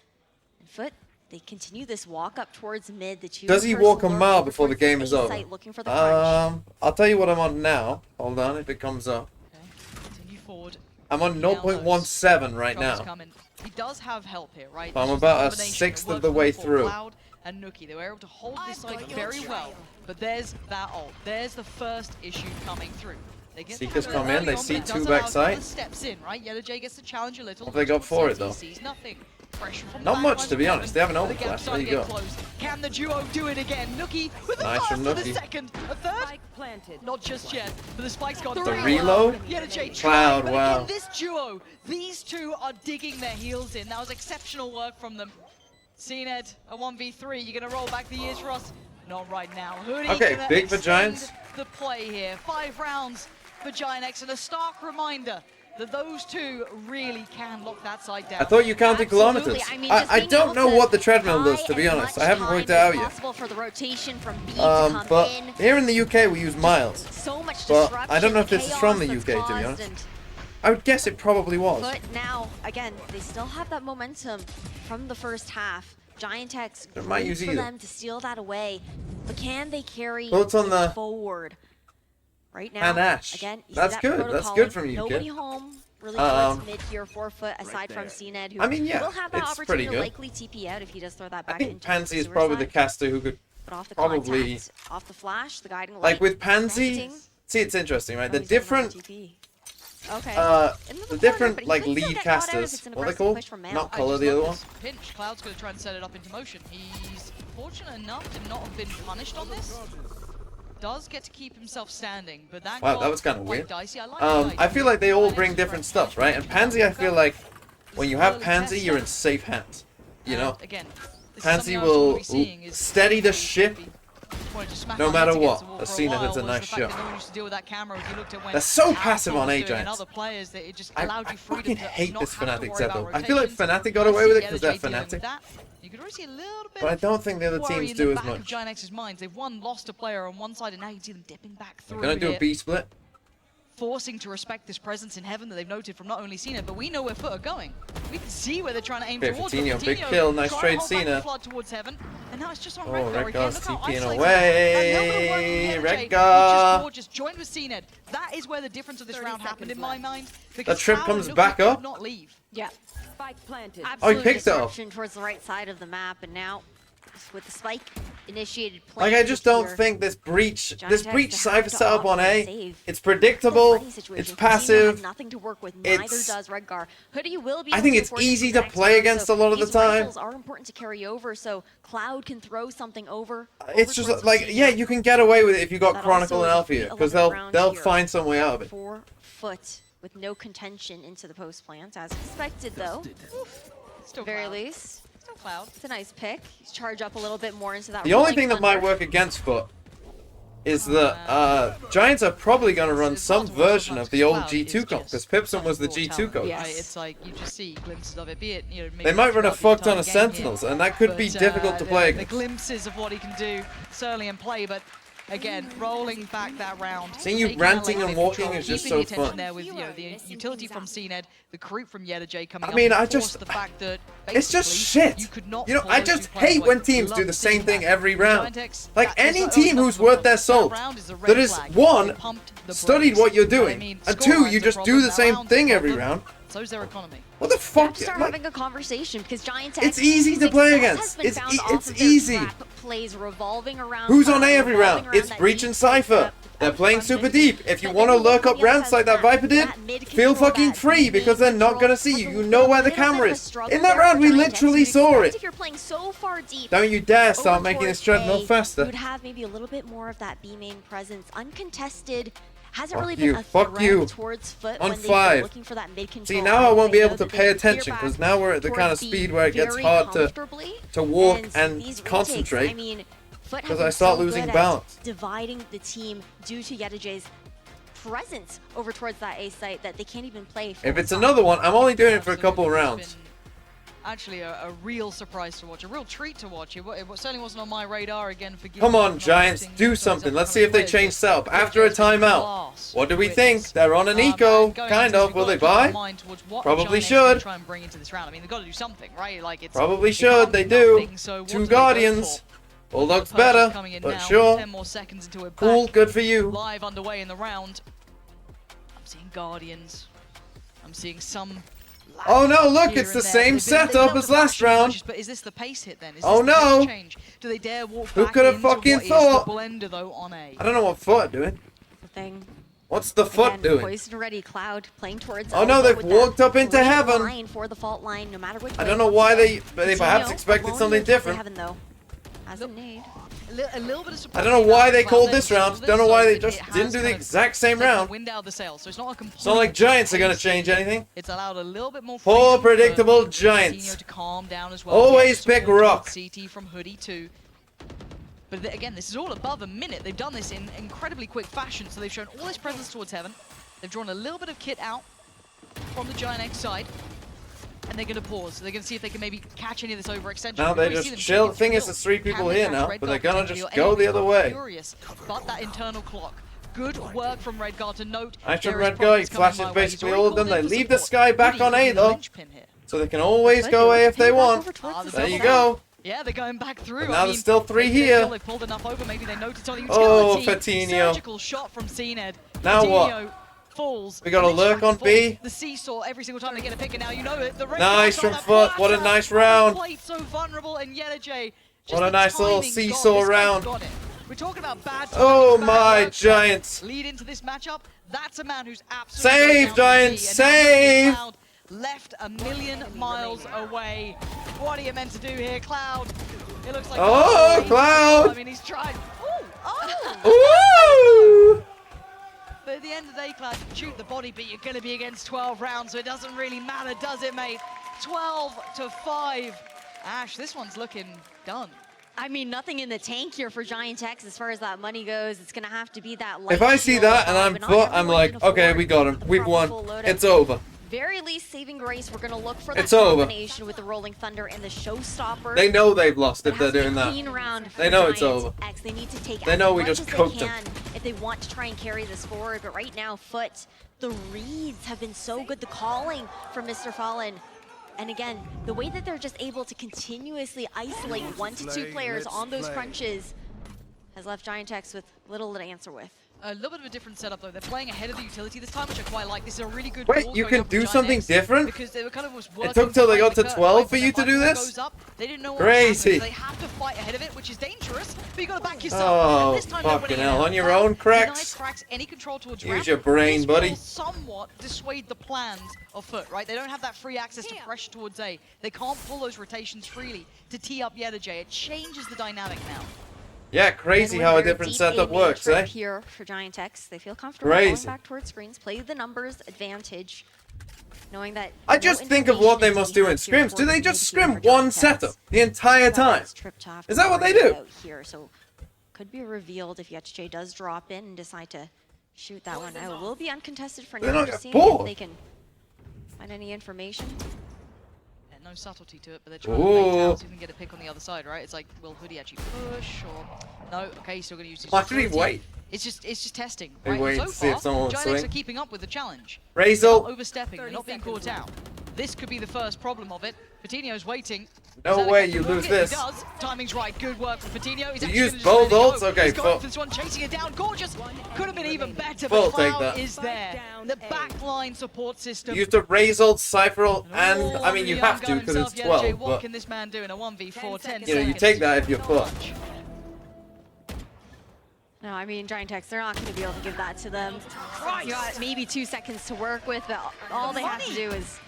And FUT, they continue this walk up towards mid. The Does he walk a mile before the game is over? Looking for the crunch. I'll tell you what I'm on now. Hold on, if it comes up. Continue forward. I'm on 0.17 right Trouble's now. coming. He does have help here, right? So I'm This is about a combination. It 1/6 of worked the for way them for through. Cloud and Nuki. They were able to hold this side very well, but there's that ult. There's the first issue coming through. They get Seekers the come in, early they on, see but it does 2 allow backside. other steps in, right? Yellow Jay gets to challenge a little. What have they got for it, though? He sees nothing. Pressure from Not the much, back to be line. honest. They have an But the overflash. gap's There starting you to go. get closed. Can the duo do it again? Nuki with the Nice first from for the Nuki. second. A third? Not just yet, but the spike's got The 3. reload? Yellow Jay Cloud, trying, but wow. again, this duo, these two are digging their heels in. That was exceptional work from them. CNED, a 1v3. You're going to roll back the years for us? Not right now. Hoodie Okay, gonna big for extend Giants. the play here. 5 rounds for Giant X, and a stark reminder that those two really can lock that side down. I thought you counted kilometers. I mean, I don't know what the treadmill does, to be honest. I haven't worked it out yet. For the rotation from B to come But in. here in the UK we use miles. So much But disruption, I don't know if this is from the chaos UK, to be that's honest. caused, I would guess it probably was. But now, again, they still have that momentum from the first half. Giant X, It might great use for either. them to steal that away. But can they carry Well, it's on it the- forward? Right now, And Ash. again, you see That's that good. That's protocol. good from you, Nobody kid. home really towards mid here 4 foot, aside from CNED, who I mean, yeah, will have that it's opportunity pretty to good. likely TP out if he does throw that back I think into Pansy is the probably the suicide. caster who could But off the probably... contact, off the flash, the guiding light. Like with Pansy... connecting. See, it's interesting, right? The Oh, he's going different... for TP. Okay. The different, like, lead casters, what are they called? Not Color, the other one. Pinch, Cloud's going to try and set it up into motion. He's fortunate enough to not have been punished on this. Does get to keep himself standing, but that Wow, that was kind of weird. Dicey. I like the I feel like they all bring different stuff, right? And Pansy, I feel like when you have Pansy, you're in safe hands. You know? Again, Pansy will steady the ship no matter what. Athena has a nice shot. They're so passive on A Giants. I fucking hate this Fnatic setup. I feel like Fnatic got away with it because they're Fnatic. You could already see a little bit But I don't think the other teams do as much. Giant X's minds. They've lost a player on one side, and now you can see them dipping back through. They're gonna do a B split. Forcing to respect this presence in heaven that they've noted from not only Cena, but we know where FUT are going. We can see where they're trying to aim Okay, towards. Coutinho, big kill, nice trade, Cena. Towards heaven, and now it's just on Oh, Redgar Redgar's again. TPing away. Redgar. Redgar. Just joined with CNED. That is where the difference of this round happened in my mind. That trip comes back up. Not leave. Yeah. Spike planted. Oh, he picked it up. Disruption towards the right side of the map, and now with the spike initiated play. Like, I just don't think this breach Cypher setup on A, it's predictable, it's passive, nothing to work with. Neither does Redgar. Hoodie will be. I think it's easy to play against a lot of the time. These are important to carry over, so Cloud can throw something over. It's just like, yeah, you can get away with it if you got Chronicle and Alpha because they'll find some way out of it. 4 foot with no contention into the post plant, as expected though. Still very least. Still Cloud. It's a nice pick. Charge up a little bit more into that. The only rolling thing that might work against FUT is that Giants are probably going to run some version of the old G2 comp because Pipson was the G2 coach. Yeah, it's like you just see glimpses of it. Be it, you know, maybe They might run a throughout fuck the ton of entire game Sentinels, here. and that could be But, difficult to play the against. glimpses of what he can do certainly in play, but again, rolling back that round. Seeing you taking ranting that and lane walking control, is just keeping so the attention fun. there with, you know, the utility from CNED, the creep from Yeta J coming I up, mean, and I of course just- the fact that It's just basically shit. you could not You know, pull I those just two players hate away. when teams Love do the to same see thing that. every round. Giant X, Like, that is any like, team oh, who's that worth their round salt is a red that is, flag. one, They pumped the studied brakes. what you're I doing, mean, and score two, line's you a just do problem, the that same round's a thing every problem. round. So's their economy. What the We fuck? have to start Like, having a conversation because Giant it's easy to play against. It's easy. Plays revolving around. Who's on A every round? It's Breach and Cypher. They're playing super deep. If you want to lurk up rounds like that Viper did, feel fucking free because they're not going to see you. You know where the camera is. In that round, we literally saw it. If you're playing so far deep, Don't you dare start over making this towards treadmill A, faster. You'd have maybe a little bit more of that B main presence, uncontested. Hasn't Fuck really you, been a fuck threat you. towards FUT On when they've 5. been looking for that mid control. See, now I won't be They able know to that pay they can attention veer because back now we're at the kind of towards speed B where it gets very hard comfortably, to walk and and these retakes, concentrate I mean, FUT because have I been start so losing good at balance. dividing the team due to Yeta J's presence over towards that A site that they can't even play. If it's another one, I'm only doing it for a couple of rounds. Actually, a real surprise to watch, a real treat to watch. It certainly wasn't on my radar again. Come on, Giants, do something. Let's see if they change setup after a timeout. What do we think? They're on an eco, kind of. Will they buy? Probably should. Try and bring into this round. I mean, they've got to do something, right? Like it's Probably should. They do. 2 Guardians. Bulldog's better, but sure. 10 more seconds until we're Cool, back. good for you. Live underway in the round. I'm seeing Guardians. I'm seeing some. Oh no, look, here it's the and there. same They've been setup able as to last push round. pushes, But is this the pace hit then? Is Oh, this the pace no. change? Do they dare walk Who back could have into fucking what is thought? the blender though on A? I don't know what FUT doing. Thing. What's the FUT doing? Poised and ready, Cloud playing towards. Oh no, Alpha they've with walked that up into great heaven. line for the fault line, no matter which I way don't know it why comes they perhaps Coutinho expected alone something towards the different. Heaven, though. As a nade. A little bit of I don't know why they called this round. Don't know why they just didn't do the exact same round. Wind out the sails, so it's not a complete. It's not like Giants are going to change anything. It's allowed a little bit more. Poor freedom predictable for Giants. Coutinho to calm down as well. Always Get pick towards rock. CT from Hoodie too. But again, this is all above a minute. They've done this in incredibly quick fashion, so they've shown all this presence towards heaven. They've drawn a little bit of kit out from the Giant X side, and they're going to pause. They're going to see if they can maybe catch any of this overextension. Now they just chill. The thing is, there's 3 people here now, but they're gonna just go the other way. Furious, but that internal clock. Good work from Redguard to note. Nice from Redguard. He flashes basically all of them. They leave the Sky back on A though, so they can always go A if they want. There you go. Yeah, they're going back through. But now there's still 3 here. They pulled enough over. Maybe they noticed on the Oh, utility. Fatinho. Surgical shot from CNED. Now Fatinho what? Falls. We got a lurk on B. The seesaw every single time they get a pick, and now you know it. The Nice from FUT. What a nice round. Plate so vulnerable, and Yedajay. What a nice little seesaw round. We're talking about bad. Oh my Giants. Lead into this matchup. That's a man who's absolutely save, Giants, save. Left a million miles away. What are you meant to do here, Cloud? It looks like. Oh, Cloud. I mean, he's tried. Ooh. But at the end of the day, Cloud, you can shoot the body, but you're going to be against 12 rounds, so it doesn't really matter, does it, mate? 12-5. Ash, this one's looking done. I mean, nothing in the tank here for Giant X as far as that money goes. It's going to have to be that light If I see that and I'm FUT, I'm like, okay, we got him. We've won. It's over. Very least saving grace. We're going to look for It's that over. combination with the Rolling Thunder and the Showstopper. They know they've lost if they're doing that. They know it's over. X. They need to take They know as we much just as they cooked them. can if they want to try and carry this forward. But right now, FUT, the reads have been so good. The calling from Mr. Fallen. And again, the way that they're just able to continuously isolate 1 to 2 players on those crunches has left Giant X with little to answer with. A little bit of a different setup though. They're playing ahead of the utility this time, which I quite like. This is a really good Wait, call you going can up do from something Giant X different? because they were kind of was It took till they got to 12 for you to do this? Goes up, they didn't know what Crazy. was happening, so they have to fight ahead of it, which is dangerous. But you got to back yourself. Oh, And this time fucking nobody hell. else. On your own, Nice Cracks. cracks. Any control towards Use ramp. your brain, This buddy. will somewhat dissuade the plans of FUT, right? They don't have that free access to pressure towards A. They can't pull those rotations freely to tee up Yedajay. It changes the dynamic now. Yeah, crazy how a different setup works, eh? Here for Giant X, they feel comfortable Crazy. going back towards screens, play the numbers advantage, knowing that. I just think of what they must do in scrims. Do they just scrim one setup the entire time? Is that what they do? Here, so could be revealed if Yetche does drop in and decide to shoot that one out. It will be uncontested for They're now. not Just seeing bored. if they can find any information. No subtlety to it, but they're trying to play Ooh. out so you can get a pick on the other side, right? It's like, will Hoodie actually push or no? Okay, he's still going to use his Why should he utility. wait? It's just testing, They right? wait And to so see if far, someone will Giant X swing. are keeping up with the challenge. Razel. They're not overstepping, they're not being caught out. This could be the first problem of it. Patino's waiting. No Is that a way catch you and lose block it? this. He does. Timing's right. Good work from Patino. He's You actually used gonna just both let it ults? go. Okay, He's going full. for this one, chasing it down. Gorgeous. Could have been even better, Full, but take Cloud that. is there. The backline support system. Use the Raze ult, Cypher ult, and Oh, I mean you the have young to gun because it's himself, Yedajay. 12. What But can this man do in a 1v4? 10 you know you seconds. take that if you're FUT. No, I mean, Giant X, they're not going to be able to give that to them. You got maybe 2 seconds to work with, but all they have to do is...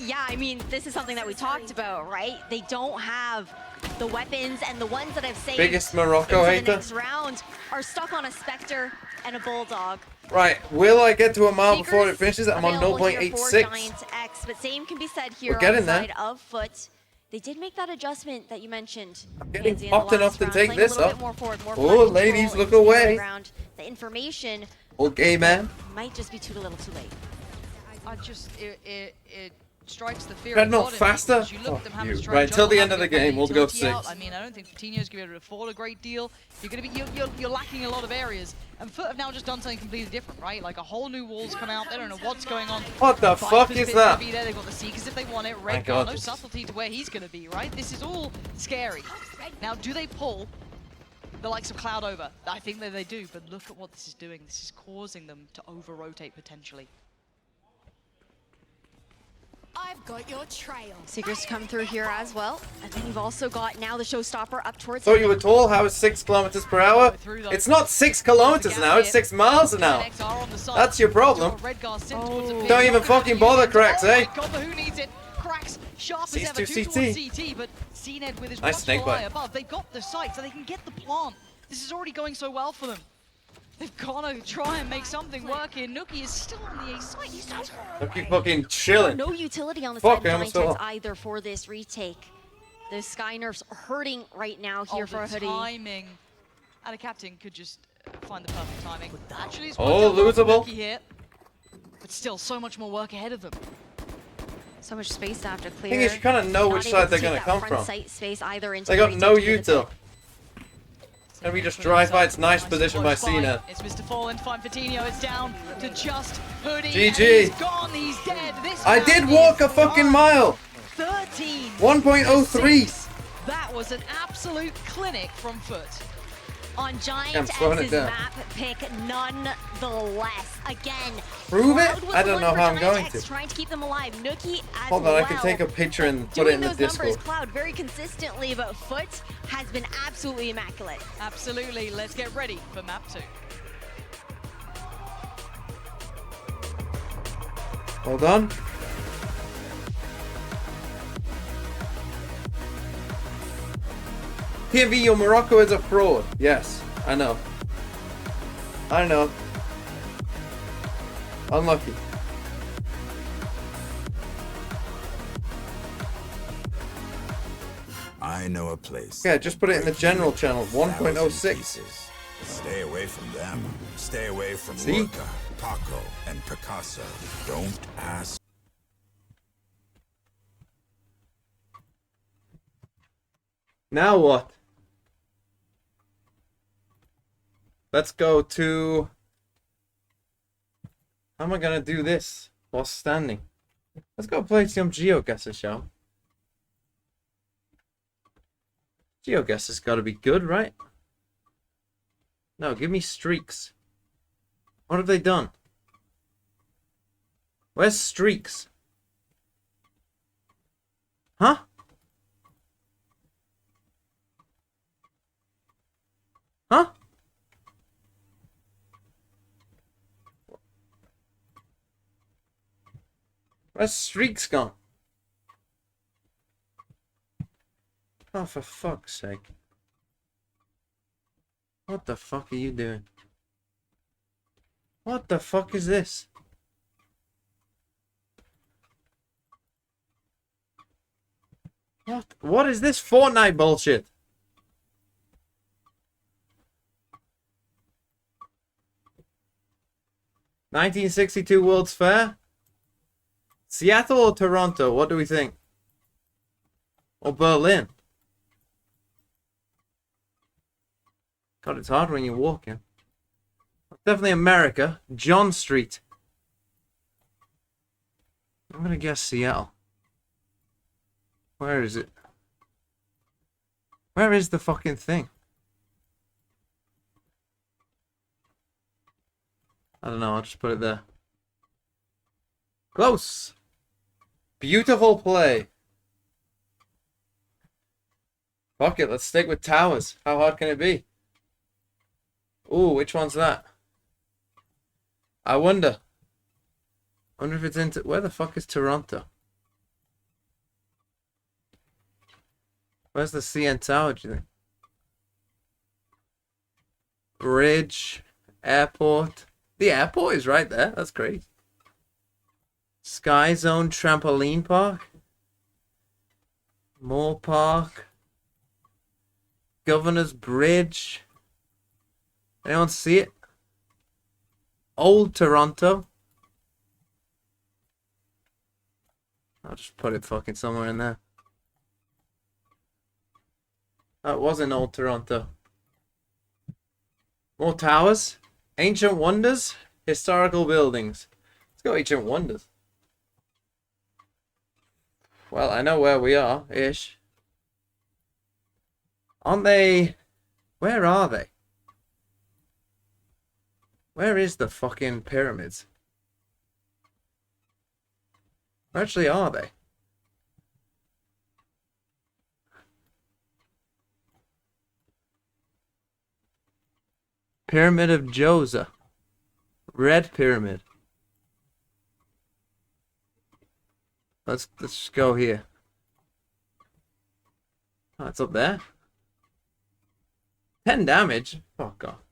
yeah, I mean, this is something that we talked about, right? They don't have the weapons, and the ones that I've saved Biggest Morocco into hater. the next round are stuck on a Spectre and a Bulldog. Right, will I get to a mile before it Seekers finishes? I'm on available here for 0.86. Giant X, but same can be said here We're on getting the there. side of FUT. They did make that adjustment that you mentioned. Getting Andy, in the popped enough last to round, take playing a this little up. bit more forward, more Oh, flat ladies, control look into the away. ground. The information Okay, man. might just be too little too late. I just, it strikes the fear Treadmill of God in me, faster? because you look at them Fuck having you. to try Right, and till the juggle, end of the having to game, get we'll go utility out. 6. I mean, I don't think Coutinho's going to be able to afford a great deal. You're going to be, you're lacking a lot of areas. And FUT have now just done something completely different, right? Like a whole new wall's come out. They don't know what's going on. What the fuck Viper's is Pit's that? gonna be there. They've got the Seekers if they want it. My Red God, no this- subtlety to where he's going to be, right? This is all scary. Now, do they pull the likes of Cloud over? I think that they do, but look at what this is doing. This is causing them to over-rotate potentially. I've got your trail. Seekers come through here as well. And then you've also got now the Showstopper up towards Thought you were tall. How is 6 kilometers per hour? It's not 6 kilometers now. It's 6 miles an hour. That's your problem. Don't even fucking bother, Cracks, eh? God, but who needs it? Cracks, sharp as ever, Cease to towards CT. CT, but CNED with his Nice watchful snake bite. eye above. They've got the sight, so they can get the plant. This is already going so well for them. They've got to try and make something work here. Nuki is still on the A site. He's so Look, you fucking chilling. no utility on the Fuck, side I'm of still Giant X up. either for this retake. The Sky Nerfs hurting right now Oh, here for the Hoodie. timing And a captain could just find the perfect timing. Actually, it's Oh, losable. here. But still, so much more work ahead of them. So much space to have to clear. Thing is, you kind of know Not which able side they're take going to that come front from. sight space either into They the got retake no to the util. And we just dry fights. Nice position by Cena. It's Mr. Fallen, fine for Tino. It's down to just Hoodie. GG. And he's gone, he's dead. This I round did is walk a fucking mile. 13. 1.03. That was an absolute clinic from FUT. On Giant I'm throwing it X's down. map pick, nonetheless. Again, Prove it? crowd was I don't going know for how I'm Giant going X, to. trying to keep them alive. Nookie as Hold on, well. I can take a picture and put it Doing in the those numbers, Discord. Cloud very consistently, but FUT has been absolutely immaculate. Absolutely. Let's get ready for map 2. Hold on. PMV, your Morocco is a fraud. Yes, I know. I know. Unlucky. I know a place. Yeah, just put it in the general channel. 1.06. Stay away from them. Stay away from See? Lurka, Paco, and Picasso. Don't ask. Now what? Let's go to... How am I gonna do this while standing? Let's go play some GeoGuessr, shall we? GeoGuessr's gotta be good, right? No, give me streaks. What have they done? Where's streaks? Huh? Huh? Where's streaks gone? Oh, for fuck's sake. What the fuck are you doing? What the fuck is this? What is this Fortnite bullshit? (1962) World's Fair? Seattle or Toronto? What do we think? Or Berlin? God, it's hard when you're walking. Definitely America. John Street. I'm gonna guess Seattle. Where is it? Where is the fucking thing? I don't know, I'll just put it there. Close! Beautiful play. Fuck it, let's stick with towers. How hard can it be? Ooh, which one's that? I wonder. Wonder if it's into... Where the fuck is Toronto? Where's the CN Tower, do you think? Bridge. Airport. The airport is right there. That's great. Sky Zone Trampoline Park. Moore Park. Governor's Bridge. Anyone see it? Old Toronto. I'll just put it fucking somewhere in there. That was in Old Toronto. More towers. Ancient wonders. Historical buildings. Let's go ancient wonders. Well, I know where we are, ish. Aren't they... Where are they? Where is the fucking pyramids? Where actually are they? Pyramid of Djoser. Red Pyramid. Let's just go here. Oh, it's up there. 10 damage? Fuck off.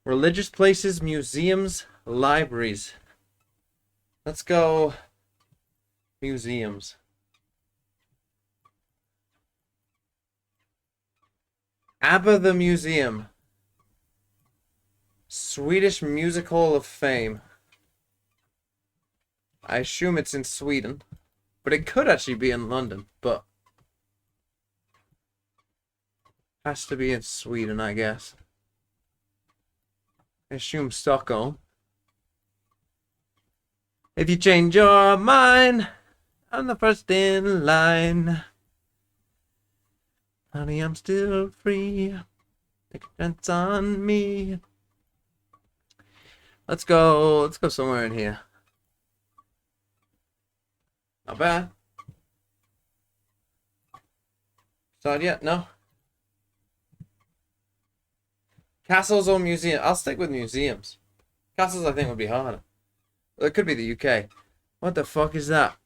Religious places, museums, libraries. Let's go museums. ABBA the Museum. Swedish Music Hall of Fame. I assume it's in Sweden. But it could actually be in London, but has to be in Sweden, I guess. I assume Stockholm. If you change your mind, I'm the first in line. Honey, I'm still free. Take a chance on me. Let's go somewhere in here. Not bad. Started yet? No. Castles or museum? I'll stick with museums. Castles I think would be harder. It could be the UK. What the fuck is that?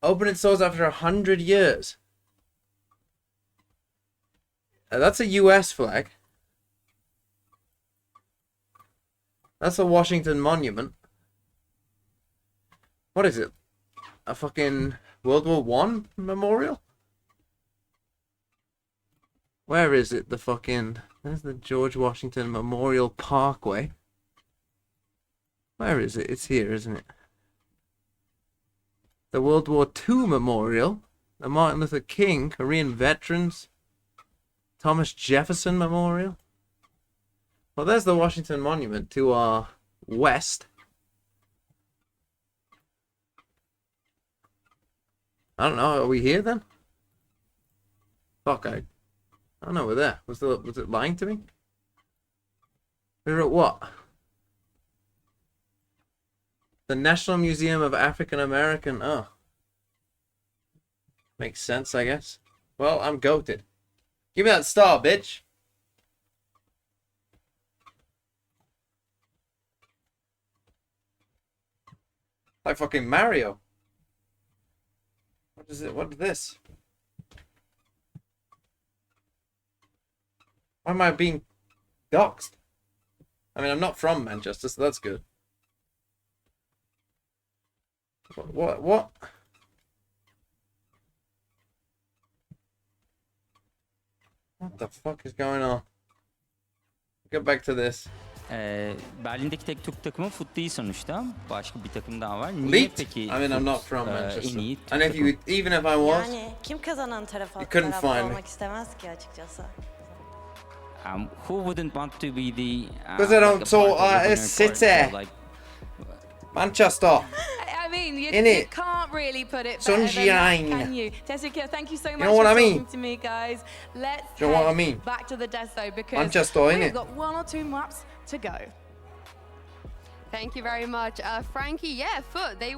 Opening stores after 100 years. That's a US flag. That's a Washington Monument. What is it? A fucking World War I memorial? Where is it? The fucking... There's the George Washington Memorial Parkway. Where is it? It's here, isn't it? The World War II Memorial. The Martin Luther King, Korean Veterans. Thomas Jefferson Memorial. Well, there's the Washington Monument to our west. I don't know. Are we here then? Fuck, I don't know. We're there. Was it lying to me? We're at what? The National Museum of African American. Oh, makes sense, I guess. Well, I'm goated. Give me that star, bitch. Like fucking Mario. What is it? What is this? Why am I being doxxed? I mean, I'm not from Manchester, so that's good. What? What the fuck is going on? Get back to this. Berlin'deki tek Türk takımı FUT değil sonuçta. Başka bir takım daha var. Niye Lead? peki? I mean, I'm not from Manchester. And if you, even if I was, yani kim kazanan tarafa you couldn't find me. olmak istemez ki açıkçası. Who wouldn't want to be the? Because I don't talk. City. Manchester. I mean, you Innit? can't really put it better than Sunshine. that, can you? Jessica, thank you so much know what for I mean? talking to me, guys. Let's Do you know what I head mean? back to the desk, though, because Manchester, we've innit? got 1 or 2 maps to go. Thank you very much. Frankie, yeah, FUT, they,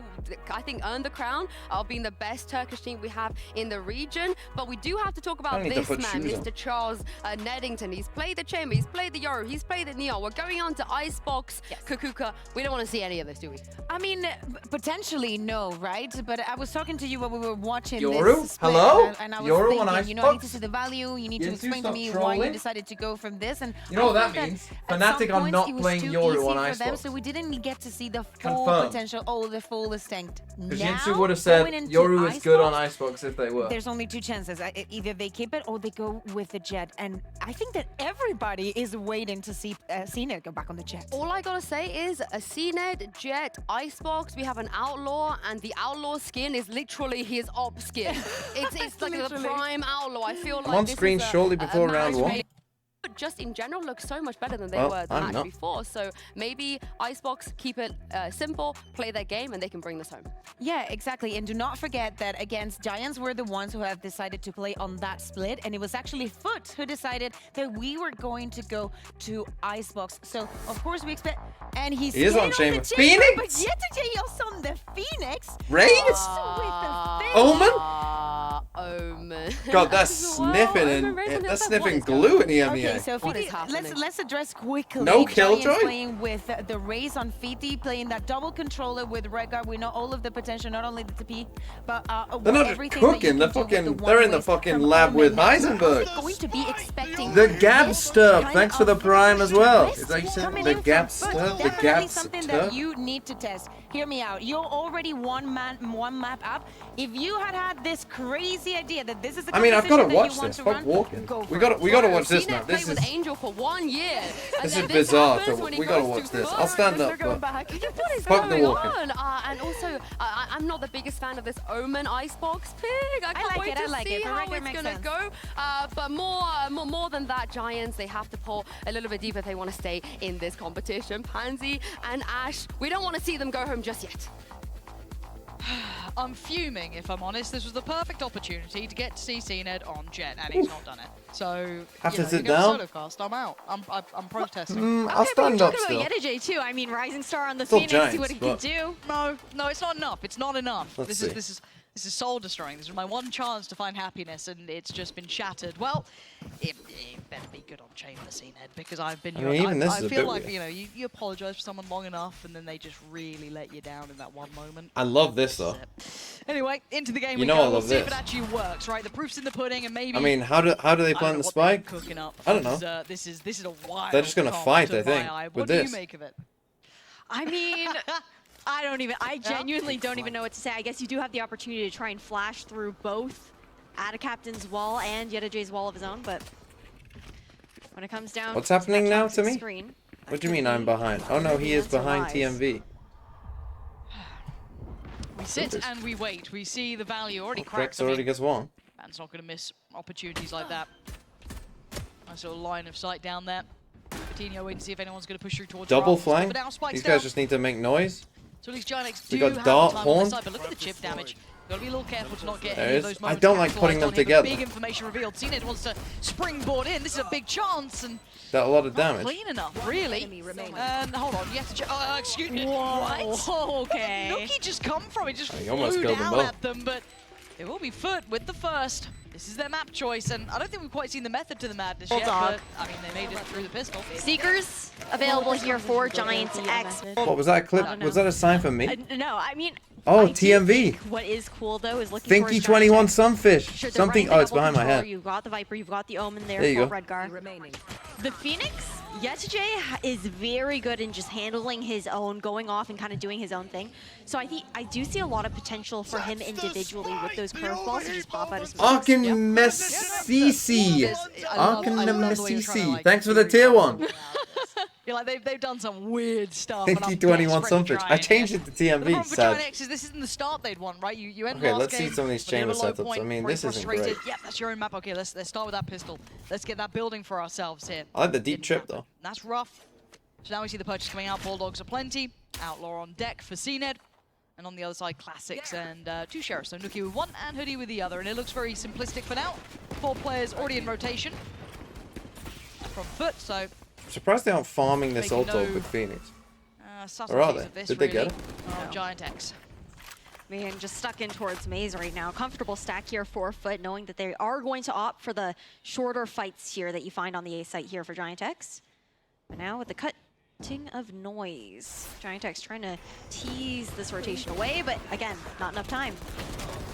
I think, earned the crown of being the best Turkish team we have in the region. But we do have to talk about this man, Mr. Charles Neddington. He's played the Chamber, he's played the Euro, he's played the Neon. We're going on to Icebox, Kukuka. We don't want to see any of this, do we? I mean, potentially no, right? But I was talking to you when we were watching Yoru? this split, Hello? and I was Yoru thinking, on I need to Icebox? see the value. You need to Yentu, explain to stop me why trolling. you decided to go from this. And You know what I that think means? at some Fnatic are points not it was playing too Yoru easy on for them, Icebox. so we didn't get to see the full Confirmed. potential, the full extent. Because Now, Yensu would have said going into Yoru is good on Icebox, Icebox if they were. there's only 2 chances. Either they keep it or they go with the Jet. And I think that everybody is waiting to see CNED go back on the Jet. All I gotta say is a CNED, Jet, Icebox, we have an Outlaw, and the Outlaw skin is literally his op skin. it's like the prime Outlaw. I feel like I'm on this screen is shortly before round match 1. made- Just in general looks so much better than they Well, were the I'm match not. before. So maybe Icebox keep it simple, play their game, and they can bring this home. Yeah, exactly. And do not forget that against Giants, we're the ones who have decided to play on that split. And it was actually FUT who decided that we were going to go to Icebox. So, of course, we expect... And he is on the Chamber. Chamber, Phoenix? But yet again, you're on the Phoenix. Raze? Omen? Omen. God, that's sniffing and that's sniffing glue in the MEA. Okay, so Fiti, let's address quickly. No Giants Killjoy? playing with the Raze on Fiti, playing that double controller with Redguard. We know all of the potential, not only the TP, but They're not just cooking, they're in the fucking lab with Heisenberg. Going to be expecting The Gab Stub, thanks for the prime as well. Is that you said the Gab Stub? The Gab something that Stub? you need to test. Hear me out. You're already one map up. If you had this crazy idea that if this is the I mean, I've got to competition that watch you want this. to Fuck run, walking. go for We it. got to watch this CNET now. played This with is Angel for 1 year. And this then is bizarre. happens So when he we got to goes watch this. FUT. I'll stand up. They're going But back. What is fuck the going walking. on? And also, I'm not the biggest fan of this Omen Icebox pick. I can't like wait it, I to like see it. For how regular it's makes going to sense. go. But more than that, Giants, they have to pull a little bit deeper if they want to stay in this competition. Pansy and Ash, we don't want to see them go home just yet. I'm fuming, if I'm honest. This was the perfect opportunity to get to see CNED on Jet, and he's not done it. So, Have to sit you go down? solo cast. I'm out. I'm protesting. I'll stand up Talking still. about Yedijay too. I mean, Rising Star on the Still Phoenix, see what Giants, he can but- do. No, it's not enough. It's not enough. Let's This is soul destroying. This is my one chance to find happiness, and it's just been shattered. Well, it better be good on Chamber CNED, because I've been. I mean, even this is a feel bit like weird. you apologize for someone long enough, and then they just really let you down in that one moment. I love this though. Anyway, into the game You we know go. I We'll love see if this. it actually works, right? The proof's in the pudding, and maybe. I mean, how do they I don't plant know the what they're spike? cooking up. I don't know. This is a wild. They're just gonna comp fight, to I think, my eye. with What do this. you make of it? I mean, I genuinely don't even know what to say. I guess you do have the opportunity to try and flash through both Ada Captain's wall and Yedijay's wall of his own, but when it comes down What's to happening that now toxic to me? screen, What do you mean I'm behind? Oh no, he is Answer behind lies. TMV. We sit and we wait. We see the value already cracked. Rex already gets one. Man's not going to miss opportunities like that. Nice little line of sight down there. Coutinho waiting to see if anyone's going to push through towards Double Roth. flank. But now Spike's These down. guys just need to make noise. So at least Giants We do got have Dart, time on Horn. the side, but look at the chip damage. Gotta be a little careful to not get There any of is. those I moments don't like putting capitalized them on here, but together. Big information revealed. CNED wants to springboard in. This is a big chance, and That a lot of not damage. clean enough, really. And hold on, you have to. Excuse me. What? Okay. Nuki just come from it, just He almost flew killed them down both. at them, but it will be FUT with the first. This is their map choice, and I don't think we've quite seen the method to the madness yet, Bulldog. but I mean, they made it through the pistol. Seekers available here for Giants X. What was that clip? I don't know. Was that a sign for me? No, I mean. Oh, I do TMV. think what is cool though is looking towards Thinky Giants 21 X. Sunfish. Sure, they're Something. running the Oh, it's double behind my controller. head. You've got the Viper, you've got the Omen there, There you for go. Redgar. Remaining. The Phoenix, Yetijay is very good in just handling his own, going off and kind of doing his own thing. So I do see a lot of potential for him individually with those curveballs to just pop out of space. Arkin Messisi. Arkin love the way you're trying to, Messisi. like, Thanks for the tier 1. You're like, they've done some weird stuff. and I'm Thinky 21 desperate to Sunfish. try I and changed get- it to The TMV. problem for Giant Sad. X is this isn't the start they'd want, right? You went Okay, last let's see game, some of these but they had a chamber low setups. point, I mean, very this isn't frustrated. great. Yeah, that's your own map. Okay, let's start with that pistol. Let's get that building for ourselves here. I like the deep trip though. That's rough. So now we see the purchase coming out. Bulldogs aplenty. Outlaw on deck for CNED. And on the other side, Classics and 2 Sheriffs. So Nuki with 1 and Hoodie with the other. And it looks very simplistic for now. 4 players already in rotation from FUT. So I'm surprised they aren't farming this Making auto no- with Phoenix. Or are subtleties they? of this Did they get really it? are on Giant X. Man, just stuck in towards Maze right now. Comfortable stack here for FUT, knowing that they are going to opt for the shorter fights here that you find on the A site here for Giant X. But now with the cutting of noise, Giant X trying to tease this rotation away, but again, not enough time.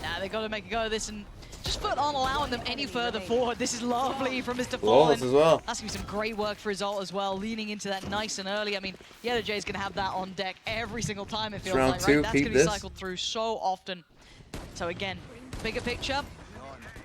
Nah, they got to make a go of this, and just FUT aren't allowing them any further forward. This is lovely from Mr. Flawless Fallen. as well. That's going to be some great work for Result as well, leaning into that nice and early. I mean, Yedijay is going to have that on deck every single time, it feels round like, two, right? That's peep going to be this. cycled through so often. So again, bigger picture.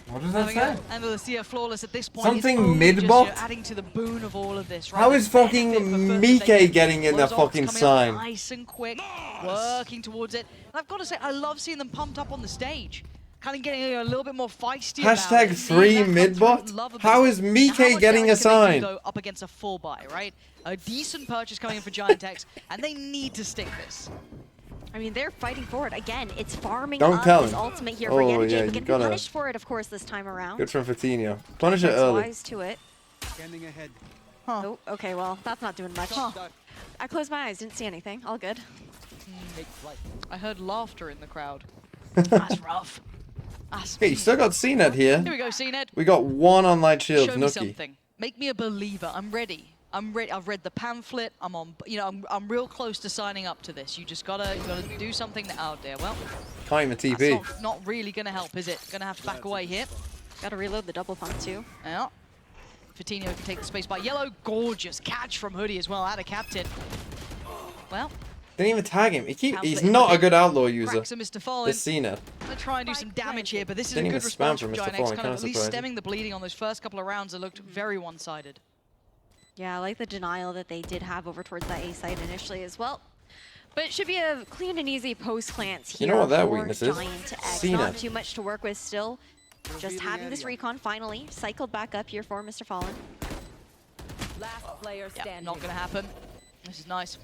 What does that Having a- say? And we'll see a Flawless at this point. Something is only mid-bot? just, adding to the boon of all of this, right? How The is fucking benefit for FUT that Mike they get. getting in that Results fucking coming up sign? Nice and quick, working towards it. And I've got to say, I love seeing them pumped up on the stage. Kind of getting a little bit more feisty about Hashtag it. Seeing free that come mid-bot? through, love a bit. How is Now, Mike how much getting damage a can they sign? do, though, up against a full buy, right? A decent purchase coming in for Giant X, and they need to stick this. I mean, they're fighting for it. Again, it's farming Don't up tell his him. ultimate here Oh, for yeah, Yedijay, you but getting gotta- punished for it, of course, this time around. Good from Fatinho. Punish it That's early. wise to it. Scanning ahead. Oh, okay, well, that's not doing much. I closed my eyes, didn't see anything. All good. I heard laughter in the crowd. That's rough. That's Hey, you still got CNED here. Here we go, CNED. We got 1 on Light Shields, Show me Nuki. something. Make me a believer. I'm ready. I'm ready. I've read the pamphlet. I'm on. You know, I'm real close to signing up to this. You just gotta do something out there. Well, Can't even TP. that's not really gonna help, is it? Gonna have to back away here. Gotta reload the double pump too. Yeah. Fatinho can take the space by Yellow. Gorgeous catch from Hoodie as well. Out of captain. Well, Didn't even tag him. He's Pamphlet not in a good outlaw user. Cracks and Mr. Fallen. This CNET. Gonna try and do some damage here, but this is Didn't a even good spam response from from Mr. Giant X, Fallen, kind kinda of at least surprising. stemming the bleeding on those first couple of rounds that looked very one-sided. Yeah, I like the denial that they did have over towards that A site initially as well. But it should be a clean and easy post glance here. You know what that for weakness is? Giant X. CNET. Not too much to work with still. Just having this recon finally cycled back up here for Mr. Fallen. Last player standing. Yeah, not going to happen. This is nice.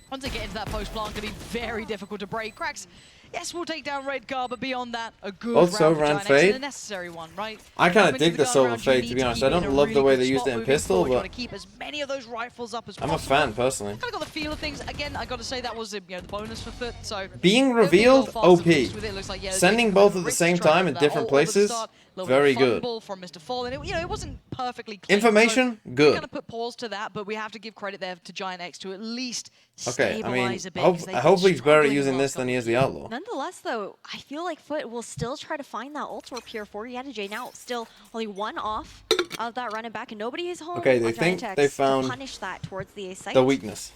Once they get into that post plant, going to be very difficult to break. Cracks, yes, we'll take down Redgar, but beyond that, a good Also round for ran Giant X and fade. a necessary one, right? I kind of Up dig into the gun silver round, you fade, need to be honest. keep I it in don't a love really the way good they used spot it in moving pistol, forward. You but want to keep as many of those rifles up as I'm possible. a fan, personally. Kind of got the feel of things. Again, I got to say that was the bonus for FUT. So Being don't be revealed, all fast and OP. loose with it. It looks like, yeah, Sending they both at the ripped same straight time over in that different all over the places, start. Little very bit of good. fumble from Mr. Fallen. It wasn't perfectly clean. Information, so good. Kind of put pause to that, but we have to give credit there to Giant X to at least Okay, I mean, stabilize a bit. 'cause they've been hopefully he's better at struggling using the last this than he couple is the outlaw. Nonetheless, though, I feel like FUT will still try to find that ult warp here for Yedijay. Now, still only one off of that running back, and nobody is home. Okay, they on think Giant X they to found punish that towards the A site. the weakness.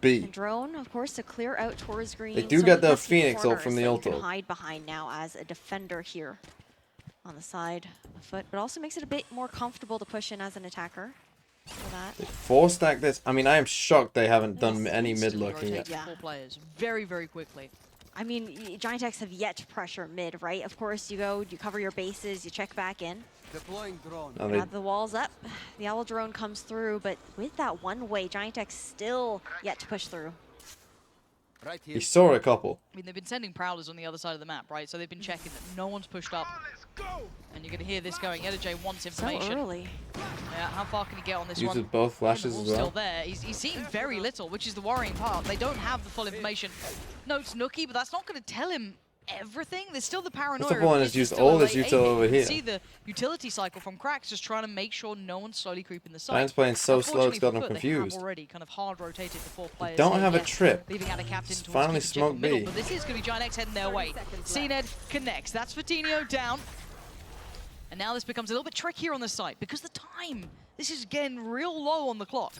B. And drone, of course, to clear out towards green. They do So get the pesky Phoenix ult from corners the that you ult can ult. hide behind now as a defender here on the side of FUT, but also makes it a bit more comfortable to push in as an attacker for that. They 4-stack this. I mean, I am shocked they haven't done any mid lurking yet. Four players very, very quickly. I mean, Giant X have yet to pressure mid, right? Of course, you go, you cover your bases, you check back in. Deploying drone. No, they- Have the walls up. The owl drone comes through, but with that one way, Giant X still yet to push through. Right here. He saw a couple. I mean, they've been sending Prowlers on the other side of the map, right? So they've been checking that no one's pushed up. And you're going to hear this going. Yedijay wants information. So early. Yeah, how far can he get on this Uses one? both flashes The as wall's well. still there. He's seen very little, which is the worrying part. They don't have the full information. Notes Nookie, but that's not going to tell him everything. There's still the paranoia. Mr. Fallen of has it's used still all a his late util aiming. over You can here. see the utility cycle from Cracks just trying to make sure no one's slowly creeping the site. Giants playing so slow, it's Unfortunately got for them FUT, confused. They have already kind of hard rotated the four players. Don't here, have a yes, trip. leaving out a captain Just towards finally keep the general smoke middle, B. but this is going to be Giant X heading their way. CNED connects. That's Fatinho down. And now this becomes a little bit trickier on the site because the time. This is again real low on the clock.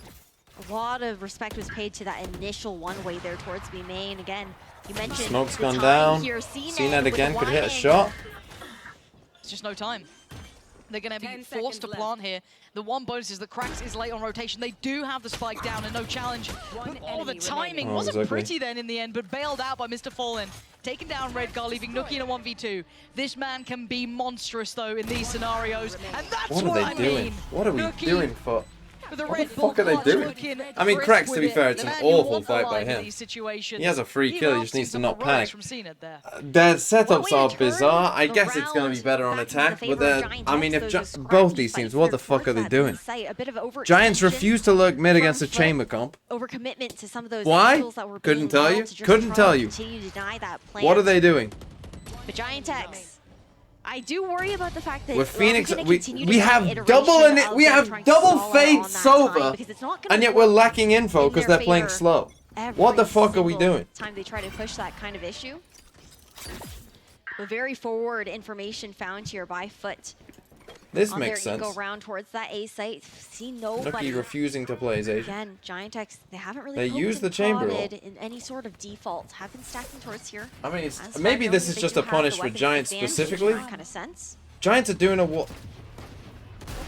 A lot of respect was paid to that initial one-way there towards B main. Again, you mentioned Smoke's the gone time down. here. CNET with again the could hit a wide shot. angle. It's just no time. They're going to be 10 forced to seconds plant here. The one bonus is that Cracks is late on rotation. They do have the spike down and no challenge. One But, oh, the enemy timing remaining. wasn't exactly. pretty then in the end, but bailed out by Mr. Fallen. Taking down Redgar, leaving Nookie in a 1v2. This man can be monstrous, though, in these scenarios. And that's What what, are I they doing? mean. What are we Nookie doing for? with a What the Red Bull fuck are they clutch doing? looking I mean, crisp Cracks, to with be it. fair, it's The an man you awful want fight by alive in him. these situations. He has a free Even kill, he I've just seen needs to some not heroics panic. From CNED there. Their setups way to are turn bizarre. I the guess it's going to be round better on back into the attack, favor but of then, Giant I mean, X. if Those are both scrappy these teams, fights what there the fuck are towards they that doing? site. A bit of Giants overextension refuse to lurk mid against the from chamber comp. overcommitment to some of those Why? angles that were Couldn't being tell held you. to just Couldn't try tell and you. continue to deny that plan. What are they doing? But Giant X, I do worry about the fact that With Phoenix, we're gonna we continue to we see have iteration double in it. of We them have trying to double stall out fade on that Sova, time, because it's not gonna and yet we're work lacking info in because their they're playing favor slow. every What the fuck are we single doing? time they try to push that kind of issue. A very forward information found here by FUT. This on makes their sense. Go round towards that A site. See nobody. Nookie refusing to play his Asian. Again, Giant X, they haven't really They poked use and the chamber prodded ult. in any sort of default. Have been stacking towards here. I mean, it's, As maybe far this as is they just do a have the punish for weapons Giants advantage, specifically. which kind of sense. Giants are doing a wall.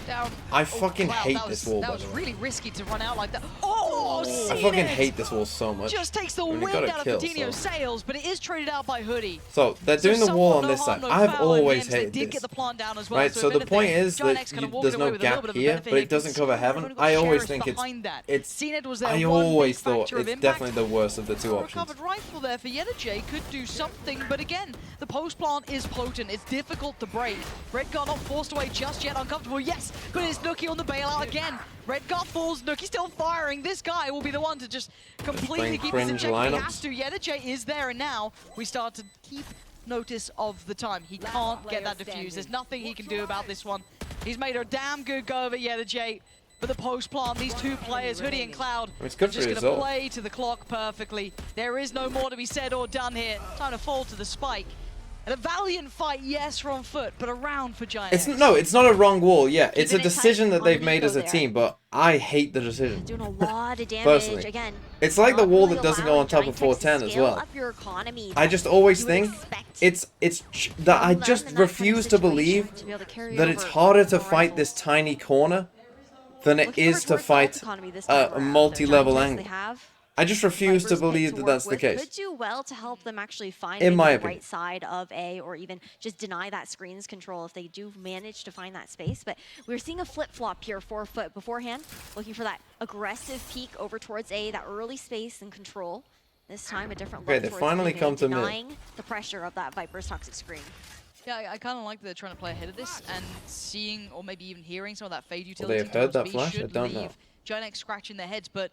Down. I fucking Cloud, hate that this was, wall, That by was the way. really risky to run out like that. Oh, I fucking hate this wall so much. Just takes the When we wind got a out of kill, Coutinho's so. sails, but it is traded out by Hoodie. So they're So doing the wall somewhat on this no harm, side. no I've foul in the always end, so they hated did get this. the plant down as well. Right, so if the anything, point is Giant that X kind of walking there's away no with a little gap bit of a here, benefit but here it doesn't 'cause cover we've heaven. got I always Sheriff think behind that. it's. CNED was their I one always big thought factor of it's impact. definitely the worst of the two A options. recovered rifle there for Yedijay could do something, but again, the post plant is potent. It's difficult to break. Redgar not forced away just yet, uncomfortable, yes, but it's Nookie on the bailout again. Redgar falls, Nookie still firing. This guy will be the one to just completely playing keep us in cringe check. He lineups. has to. Yedijay is there, and now we start to keep notice of the time. He can't get that defused. There's nothing he can do about this one. He's made a damn good go of it, Yedijay. But the post plant, these two players, Hoodie and Cloud, It's are good just for going to result. play to the clock perfectly. There is no more to be said or done here. Time to fall to the spike. And a valiant fight, yes, from Foot, but a round for Giant It's X. no, it's not a wrong wall. Yeah, it's a it tight decision that on they've the made Nico as a there. team, but I hate the decision. Doing a lot of damage. Personally, Again, it's like the not wall really that doesn't go allowing on top of Giant X 410 to as scale well. up your economy I that just always you would think expect that I from them just in that refuse to believe to be able to carry that it's over harder to more fight rifles. this tiny corner than it Looking over is to towards the fight alt economy this time a around. multi-level Giant X, they angle. have I just refuse to Viper's pick believe to that work that's the with. case. Could do well to help them actually find In maybe my the opinion. right side of A, or even just deny that screens control if they do manage to find that space. But we're seeing a flip-flop here for Foot beforehand, looking for that aggressive peek over towards A, that early space and control. This time a different Okay, look they towards finally B, come to mid. denying the pressure of that Viper's toxic screen. Yeah, I kind of like that they're trying to play ahead of this and seeing, or maybe even hearing some of that fade Will utility. they have heard that towards B flash? I should don't leave know. Giant X scratching their heads, but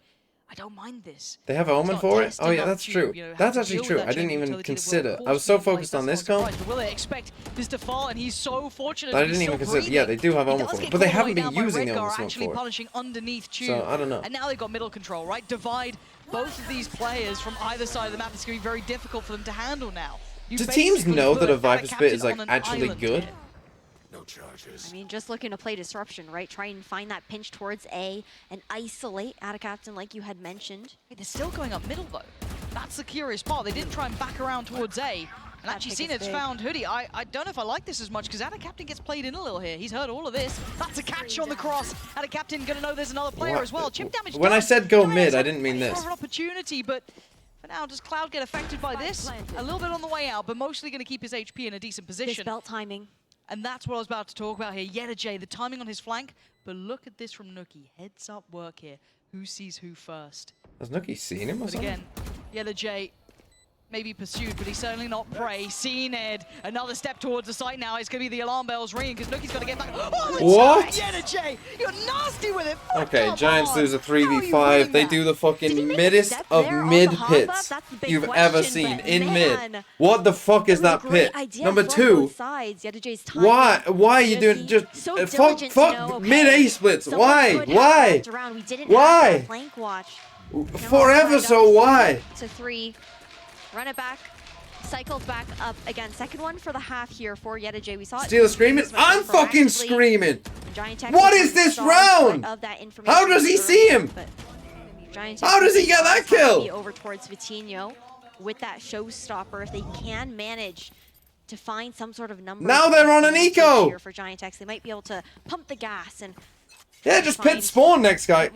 I don't mind this. They have Omen It's for not it? test Oh yeah, enough that's to, true. you know, have That's to actually deal with true. that I didn't chain even utility that will, consider. of I course, was so be in place. focused on That's this not a comp. surprise, but will they expect this to fall? And he's so fortunate that I to be didn't even still consider. Yeah, breathing. they do have He Omen does for it, get but they caught haven't way been down by using Redgar, Omen for actually it. punishing underneath Tube. So, I don't know. And now they've got middle control, right? Divide both of these players from either side of the map. It's going to be very difficult for them to handle now. You Do teams basically know that put a Viper Captain Spit is like on an actually island good? here. No charges. I mean, just looking to play disruption, right? Try and find that pinch towards A and isolate out of Captain like you had mentioned. Hey, they're still going up middle, though. That's the curious part. They didn't try and back around towards A. And actually, pick is Cena big. found Hoodie. I don't know if I like this as much, because Ada Captain gets played in a little here. He's heard all of this. That's a catch on the cross. Ada Captain going to know there's another player What? as well. Chip damage When I done. said go Giants mid, I are didn't mean waiting this. for an opportunity, but for now, does Cloud get affected by this? A little bit on the way out, but mostly going to keep his HP in a decent position. This belt timing. And that's what I was about to talk about here. Yeta J, the timing on his flank. But look at this from Nookie. Heads up work here. Who sees who first? Has Nookie seen him or But something? again, Yeta J maybe pursued, but he's certainly not prey. Seen Ed. Another step towards the site now. It's going to be the alarm bells ringing because Nookie's got to get back. Oh, the What? shot! Yeta J, you're nasty with it. Okay, Come Giants on. lose a How are you 3v5. winning They that? do the fucking Did he make a middest step of there on mid the hop pits up? That's the big you've question, ever seen but in man, mid. What the fuck is It was that a great pit? idea Number from two. both sides. Yeta J's timing. Why are you doing just so fuck diligent to know, okay, mid A splits? someone Why? could have Why? wrapped around. We didn't have Why? that flank watch. Forever, Right so up why? To 3. Run it back. Cycles back up again. Second one for the half here for Yeta J. We saw it. Steal screaming? I'm fucking screaming! What is this round? How does he see him? How does he get that kill? Over towards Vitinho with that showstopper. If they can manage to find some sort of number. Now they're on an eco! Here for Giant X, they might be able to pump the gas and. Yeah, just pit spawn next guy.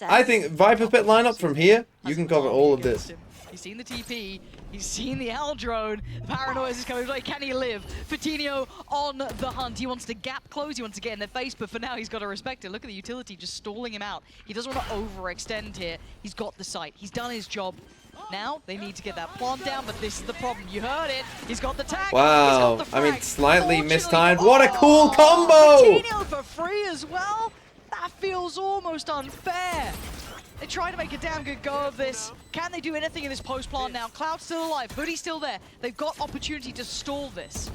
I think Viper's pit lineup from here, you can cover all of this. He's seen the TP, he's seen the L drone, Paranoia is coming, like, can he live? Vitinho on the hunt, he wants to gap close, he wants to get in their face, but for now he's got to respect it. Look at the utility just stalling him out. He doesn't want to overextend here, he's got the site, he's done his job. Now they need to get that plant down, but this is the problem. You heard it, he's got the tag, Wow, he's got the I mean, frag. slightly Fortunately- mistimed. What a cool combo! Vitinho for free as well? That feels almost unfair. They try to make a damn good go of this. Can they do anything in this post plant now? Cloud's still alive, Hoodie's still there. They've got opportunity to stall this.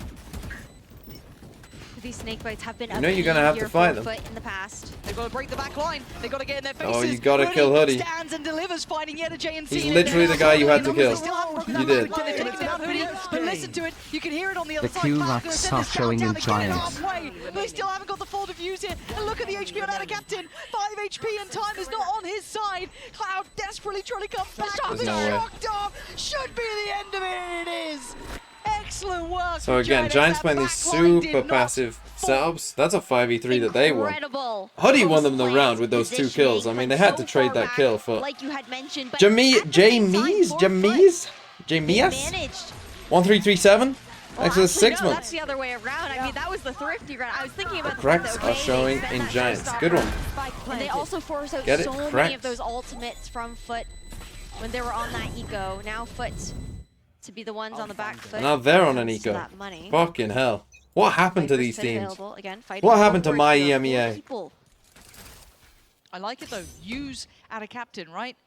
These snake bites have been You know you're gonna have to fight them. in the past. They've got to break the back line. They've got to get in their faces. Oh, you gotta kill Hoodie. Stands and delivers, fighting Yeta J and He's Cena. literally the guy you had to kill. They still haven't broken You that did. back. They've taken down Hoodie, but listen to it. You can hear it on the other The side. Q Cloud's laps gonna send are this showing down in to get it Giants. halfway, but they still haven't got the full diffuse here. And look at the HP on Ada Captain. 5 HP and time is not on his side. Cloud desperately trying to come back. There's The no way. shock dart should be the end of it, and it is. Excellent work. So from again, Giants. Giants That playing these back line did super not passive setups. That's a 5v3 that they won. Incredible. Hoodie won them the Post round with those 2 positioning, kills. I mean, but they had so to trade far that back, kill for like you had mentioned, but Jamies? at the same time, Jamies? they Jamias? managed. 1337? Well, Next to the actually, 6 no, month. that's the other way around. I mean, that was the thrifty round. I was thinking about the Cracks fact that, are okay, showing they spent in that Giants. showstopper, Good one. And they also forced out Get it? so many Cracks. of those ultimates from Foot when they were on that eco. Now Foot to be the ones on the back foot. Now they're on an So eco. that money. Fucking hell. What happened to Viper's these pit teams? available. Again, fighting What happened to forward my here. EMEA? Four people. I like it though. Use Ada Captain, right?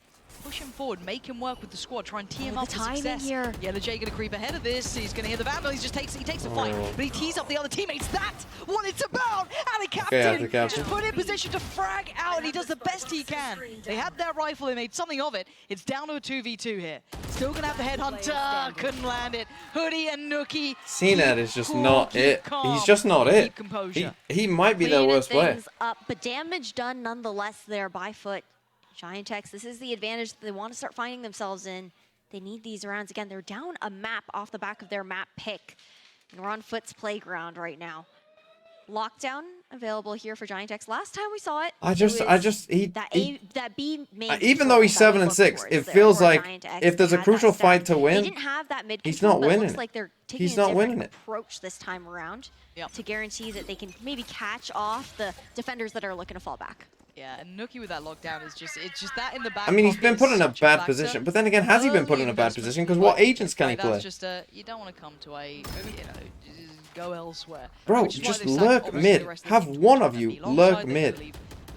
push him forward, make him work with the squad, try and tee him the up for timing success. here. Yellowjay gonna creep ahead of this. He's gonna hear the Vandal. He takes the fight, but he tees up the other teammates. That's what it's about. And the captain just put in position to frag out, and he does the best he can. They had their rifle, they made something of it. It's down to a 2v2 here. Still gonna have the headhunter. Couldn't land it. Hoodie and Nookie. CNED is just not it. He's just not it. He might be their worst player. Things up, but damage done nonetheless there by Foot. Giantex, this is the advantage that they want to start finding themselves in. They need these rounds. Again, they're down a map off the back of their map pick. And we're on Foot's playground right now. Lockdown available here for Giantex. Last time we saw it, that B main even though he's 7 and 6, it feels like if there's a crucial fight to win, they didn't have that mid he's not winning. Looks like they're taking He's a not different winning it. approach this time around to guarantee that they can maybe catch off the defenders that are looking to fall back. Yeah, and Nookie with that lockdown is just that in the back. I mean, he's been put in a bad position, but then again, has he been put in a bad position? Because what agents can he play? That's just you don't want to come to go elsewhere. Bro, just lurk mid. Have one of you lurk mid.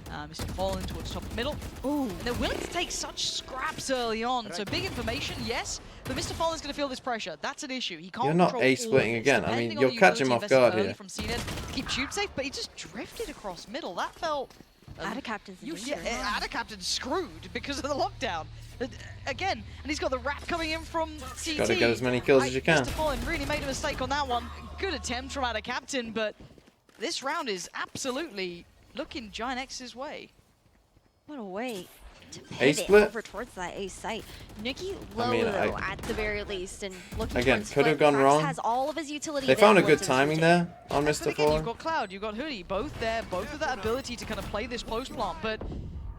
Mr. Fallen towards top middle. Ooh, and they're willing to take such scraps early on. So big information, yes, but Mr. Fallen's going to feel this pressure. That's an issue. He can't. You're not A-splitting again. I mean, you'll catch him off guard here. From CNED to keep shoot safe, but he just drifted across middle. That felt. Captain's Captain's screwed because of the lockdown. Again, and he's got the wrap coming in from CT. Got to get as many kills as you can. Mr. Fallen really made a mistake on that one. Good attempt from Captain, but this round is absolutely looking Giant X's way. What a way to A pivot split over towards that A site. Nookie low though, at the very least, and looking again towards could have Foot. gone Krax wrong. Has all of his utility They found a good timing there on Mr. Again, Fallen. you've got Cloud, you've got Hoodie, both there, both with that ability to kind of play this post plant, but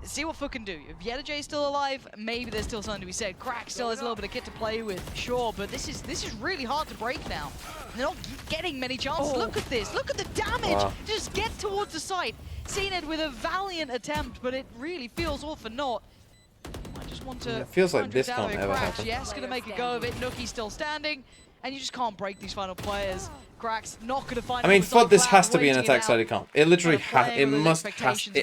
see what Foot can do. If Yellowjay is still alive, maybe there's still something to be said. Crack still has a little bit of kit to play with, sure, but this is really hard to break now. And they're not getting many chances. Look at this, look at the damage. Wow. Just get towards the site. CNED with a valiant attempt, but it really feels all for naught. I just want to. It feels like this can't ever happen. Yes, gonna make a go of it. Nookie's still standing, and you just can't break these final players. Crack's not gonna find. I mean, FUT, this has to be an attack-sided comp. It literally has. It has to be.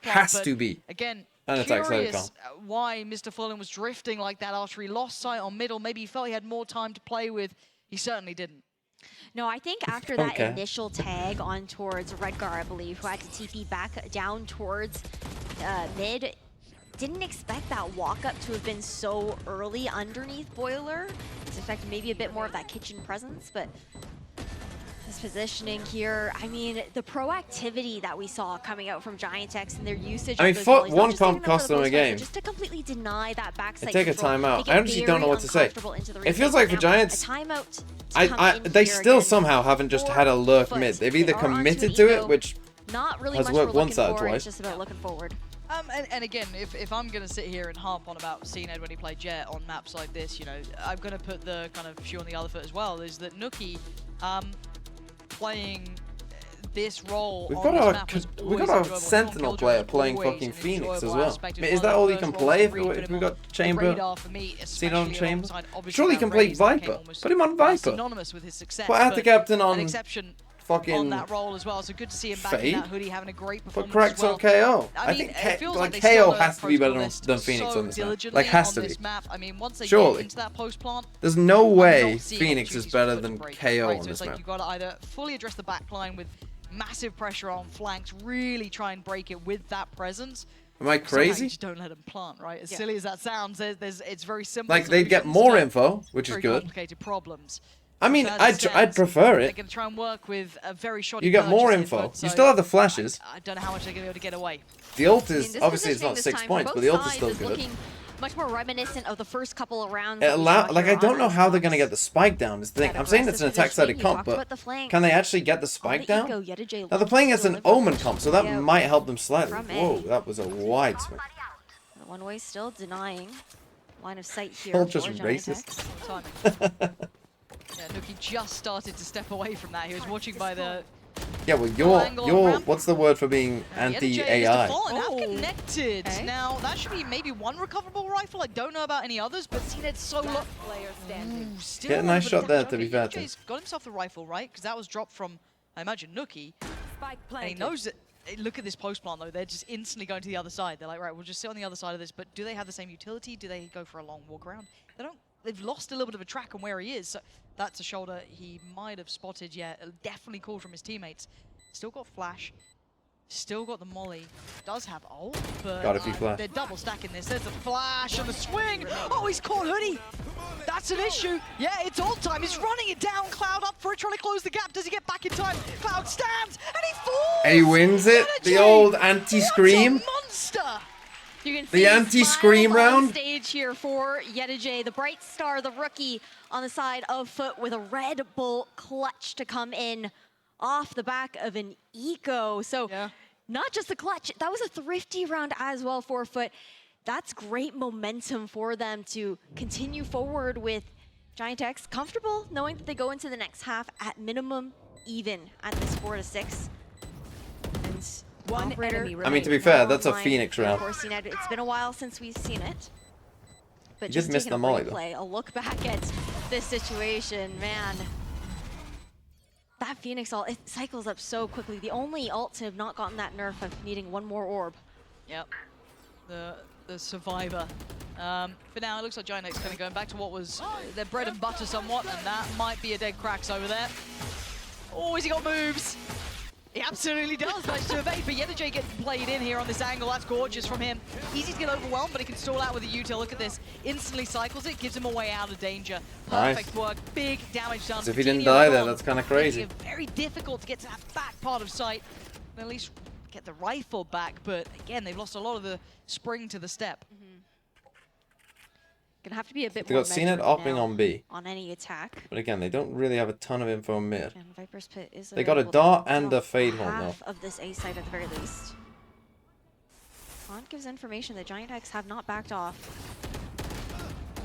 Has to be. Again, an attack-sided curious comp. why Mr. Fallen was drifting like that after he lost sight on middle. Maybe he felt he had more time to play with. He certainly didn't. No, I think after that initial tag on towards Redgar, I believe, who had to TP back down towards mid, didn't expect that walk up to have been so early underneath Boiler. I expected maybe a bit more of that kitchen presence, but this positioning here, I mean, the proactivity that we saw coming out from Giantex and their usage. I mean, of those FUT volleys, one not just pump taking them cost for them the a most part, game. but just to completely deny that backside They take a control. timeout. They I get honestly don't know very what to say. uncomfortable into the It feels like for now, Giants, a timeout to come in they here still again somehow haven't just had a lurk Foot. mid. They've They either are onto committed an to ego. it, which not really has much worked we're once looking out of for, twice. it's just about looking forward. And again, if I'm going to sit here and harp on about CNED when he played Jet on maps like this, you know, I'm going to put the kind of shoe on the other foot as well, is that Nookie playing this role we've on got this map was always our enjoyable. Sentinel player playing Always fucking an Phoenix as enjoyable well. aspect. I mean, It is was that one of all the he can first roles play? to If really put we him got on the Chamber, radar for me, seen on especially Chamber? alongside, obviously, Surely he that can play Raze that came Viper. almost Put him on Viper. synonymous with his success. Put After but Captain on an exception fucking on that role as well. So good to see him back in Fade. that hoodie, having a great Put performance Cracks as well. on KO. I I mean, think it feels like they KO still has to be better list than Phoenix so on this map. diligently Like has on to be. this map. I mean, once they Surely. get into that post plant, There's no I'm way not seeing Phoenix is opportunities better for than break, KO right? on So this it's like map. you've got to either fully address the back line with massive pressure on flanks, really try and break it with that presence. Am I Somehow crazy? you just don't let them plant, right? As silly as that sounds, it's very simple. Like they'd get more info, which is very good. complicated problems. I mean, So as it I'd stands, prefer They're it. going to try and work with a very shoddy You get more purchase info. input, You so still have the flashes. I don't know how much they're going to be able to get away. The ult I mean, is this obviously it's positioning not this 6 time points, for but the both ult is still sides good. looking much more reminiscent of the first couple of rounds. It that we saw like here I don't on know our how they're Xbox. gonna get the spike down. Is the thing. I'm saying it's an attack-sided You comp, talked but about the flanks. can they actually get the spike the down? ego, Yellowjay Now they're playing against an loves to Omen deliver. comp, so that Yeah. might help them slightly. From Whoa, A. that was a wide swing. One way still denying line of sight here. All for just Giantex. racist. Yeah, Nookie just started to step away from that. He was watching by the Yeah, well, angle you're ramp. what's the word for being anti-AI? Have connected. Now that should be maybe one recoverable rifle. I don't know about any others, but CNED so low. Still Get a nice little shot bit there, of to be damage. fair to Yellowjay's got himself the rifle, right? Because that was dropped from, I imagine, Nookie. And he knows that look at this post plant though. They're just instantly going to the other side. They're like, right, we'll just sit on the other side of this. But do they have the same utility? Do they go for a long walk around? They don't. They've lost a little bit of a track on where he is. So that's a shoulder he might have spotted. Yeah, definitely called from his teammates. Still got flash. Still got the molly. Does have ult, but Got a few flash. they're double stacking this. There's the flash and the swing. Oh, he's caught Hoodie. That's an issue. Yeah, it's ult time. He's running it down. Cloud up for it, trying to close the gap. Does he get back in time? Cloud stands and he falls. And he wins it. The old anti-scream. Monster. You can The see anti-scream smile on round. stage here for Yedijay, the bright star, the rookie on the side of FUT with a Red Bull clutch to come in off the back of an eco. So not just the clutch, that was a thrifty round as well for FUT. That's great momentum for them to continue forward with Giant X comfortable knowing that they go into the next half at minimum even at this 4-6. And One Operator, enemy I mean, to be remaining. fair, that's a online, Phoenix of round. course, it's been a while since we've seen it. But You just did miss taking the a molly, though. replay, a look back at this situation, man. That Phoenix ult, it cycles up so quickly. The only ults have not gotten that nerf of needing one more orb. Yep. The survivor. For now, it looks like Giant X kind of going back to what was their bread and butter somewhat, and that might be a dead Cracks over there. Oh, has he got moves? He absolutely does, manage to evade, but Yedijay gets played in here on this angle. That's gorgeous from him. Easy to get overwhelmed, but he can stall out with a util. Look at this. Instantly cycles it, gives him a way out of danger. Perfect work, big damage done. So if he didn't Coutinho die there, gone. that's kind of Making crazy. it very difficult to get to that back part of sight. And at least get the rifle back, but again, they've lost a lot of the spring to the step. Gonna have to be a bit They more got CNET measured upping now on B. on any attack. But again, they don't really have a ton of info on mid. And Viper's Pit is They got a available dart to and a fade horn, half though. of this A site at the very least. Font gives information that Giant X have not backed off.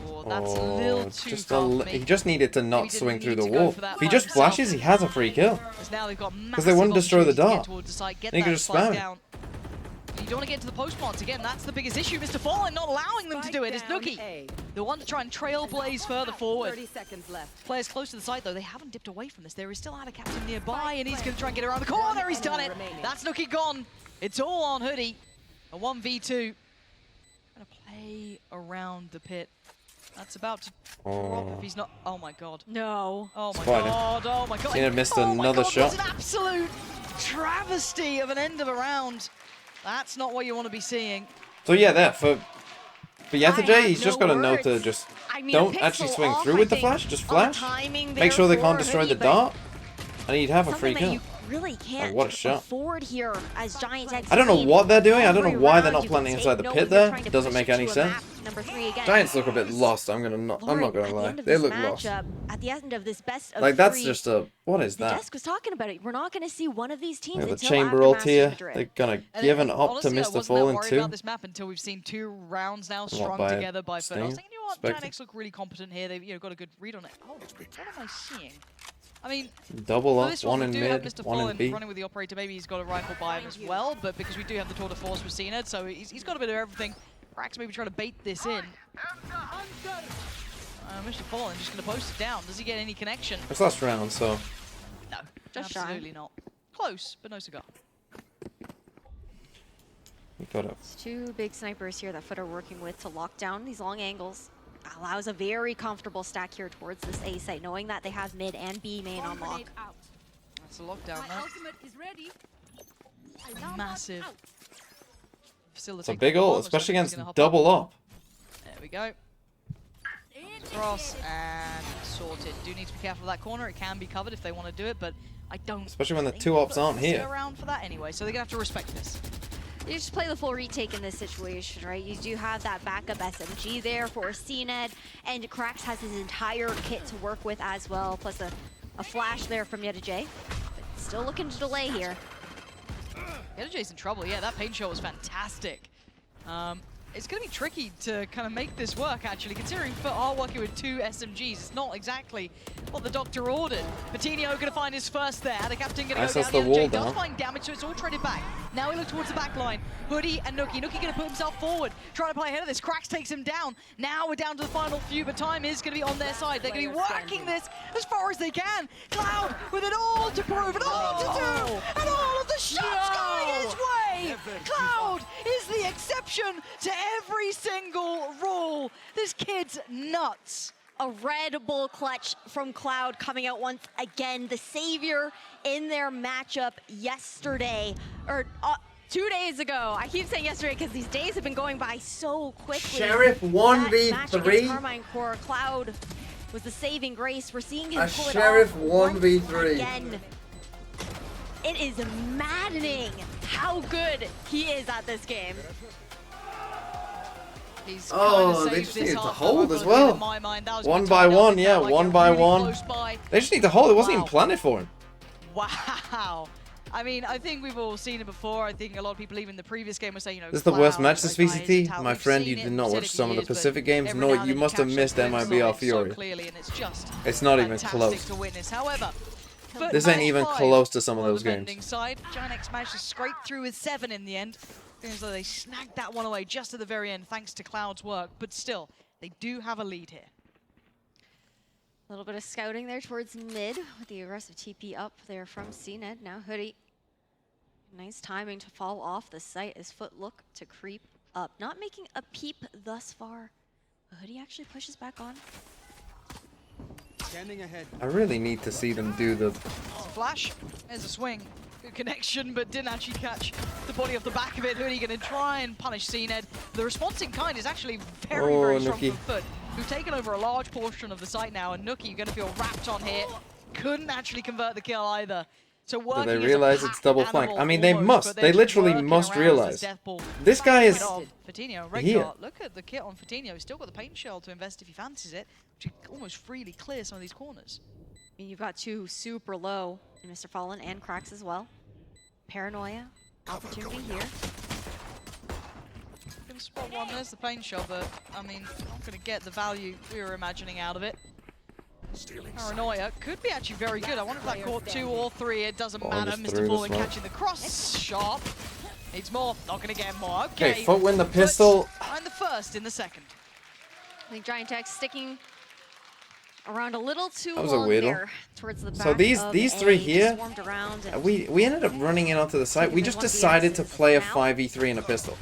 Oh, that's a little too just far a for me. he just needed to Maybe not didn't swing through need the to go wall. for that If he just first flashes, he has a free kill. Because now they've got Because they wouldn't destroy the massive opportunity dart. to get towards the site, get Then you that could just spike spam it. down. You don't want to get into the post plants again. That's the biggest issue. Mr. Fallen not allowing them to do it. It's Nookie, the one to try and trailblaze further forward. 30 seconds left. Players close to the site, though, they haven't dipped away from this. There is still out a captain nearby, and he's going to try and get around the corner. He's done it. That's Nookie gone. It's all on Hoodie. A 1v2. Going to play around the pit. That's about to drop if he's not. Oh my god. No. Oh my Spider. god. Oh my god. Cena missed Oh my another god, shot. What an absolute travesty of an end of a round. That's not what you want to be seeing. So yeah, that for I Yedijay, have he's just no got to know to words. just I mean, don't a actually pixel swing off, through I with the think, flash, just on flash. timing Make sure they there can't for destroy the Hoodie, but dart, and he'd have a something free that kill. you really can't what a shot. afford here as Giant X. I don't know lead what they're doing. I don't know every why they're round not you planting can inside the take, pit knowing you're there. trying to Doesn't push make it any to a sense. map, number 3 again. Giants look a bit lost. I'm not Lauren, gonna at the lie. end of They this look lost. matchup, at the end of this best of Like that's 3, just a what is that? Desk was talking about it. We're not going to see one of these teams Yeah, the until chamber after ult Masters here. Madrid. They're gonna And give an up to honestly, I Mr. wasn't that Fallen worried too. about this map until we've seen 2 rounds now What, strung by together by FUT. I was Stinger? thinking, you know what, Spectre? Giant X look really competent here. They've got a good read on it. Oh, what am I seeing? I mean, Double for up, this one we in do have mid, Mr. one in Fallen B. running with the operator. Maybe he's got a rifle by him as well, but because we do have the tour de force with Cena, so he's got a bit of everything. Rax maybe trying to bait this in. Mr. Fallen just going to post it down. Does he get any connection? It's last round, so No, Just absolutely not. Close, but no cigar. we got up. It's 2 big snipers here that FUT are working with to lock down these long angles. Allows a very comfortable stack here towards this A site, knowing that they have mid and B main on lock. That's a lockdown My there. ultimate is ready. Massive facility. It's a big ult, Looks like especially he's against gonna hop double up. There we go. Cross and sorted. Do need to be careful of that corner. It can be covered if they want to do it, but I don't. Especially when the think 2 ops FUT aren't will stay here. around for that anyway, so they're gonna have to respect this. You just play the full retake in this situation, right? You do have that backup SMG there for CNED, and Krax has his entire kit to work with as well, plus a flash there from Yedijay. But still looking to delay here. Yedijay's in trouble. Yeah, that paint shot was fantastic. it's going to be tricky to kind of make this work, actually, considering FUT are working with 2 SMGs. It's not exactly what the doctor ordered. Patino going to find his first there. The captain going to go down. The wall does down. find damage, so it's all traded back. Now we look towards the back line. Hoodie and Nookie. Nookie going to put himself forward, trying to play ahead of this. Cracks takes him down. Now we're down to the final few, but time is going to be on their side. They're going to be working this as far as they can. Cloud with it all to prove, and all to do, and all of the shots going his way. Cloud is the exception to every single rule. This kid's nuts. A Red Bull clutch from Cloud coming out once again. The savior in their matchup yesterday, or 2 days ago. I keep saying yesterday because these days have been going by so quickly. Sheriff 1v3. Carmine Core. Cloud was the saving grace. We're seeing him pull it Sheriff off 1v3 again. It is maddening how good he is at this game. He's they just needed to hold as well. 1 by 1, yeah, 1 by 1. They just need to hold. It wasn't even planted for him. Wow. I mean, I think we've all seen it before. I think a lot of people, even the previous game, were saying, you know, This is the worst Cloud, match this right, guys, VCT. how My we've friend, seen you it, did not said watch it for some of the years, but Pacific games. every No, now and you then must have catch missed up MIB glimpses of it Fury. so clearly, and it's just It's not even fantastic close. to witness. However, but This ain't match even 5 close to some of on those the games. vending side, Giant X managed to scrape through with 7 in the end. Seems like they snagged that one away just at the very end, thanks to Cloud's work. But still, they do have a lead here. A little bit of scouting there towards mid with the aggressive TP up there from CNED. Now Hoodie. Nice timing to fall off the site as FUT look to creep up. Not making a peep thus far. But Hoodie actually pushes back on. Standing ahead. I really need to see them do the... Flash, there's a swing. Good connection, but didn't actually catch the body off the back of it. Hoodie going to try and punish CNED. The response in kind is actually very, very strong Nookie. from FUT, who've taken over a large portion of the site now, and Nookie going to feel wrapped on here. Couldn't actually convert the kill either. So Do working they as a realize pack it's double flank? animal I mean, they almost, must. but They they're just literally working must around realize. this death ball. This guy is Fatino, here. Redguard. Look at the kit on Fatino. He's still got the paint shell to invest if he fancies it, which can almost freely clear some of these corners. I mean, you've got 2 super low, Mr. Fallen and Cracks as well. Paranoia, opportunity here. Gonna spot one, there's the paint shell, but I mean, not gonna get the value we were imagining out of it. Paranoia could be actually very good. I wonder if that caught 2 or 3. It doesn't matter. just Mr. threw the Fallen smoke. catching the cross. Sharp. Needs more. Not gonna get more. Okay. Okay, FUT win the pistol. And the first in the second. I think Giant X sticking around a little too That was a long weirdo. there towards the back So these of 3 A, here, swarmed around and we ended up running in onto the site. We just decided to play a 5v3 in a pistol.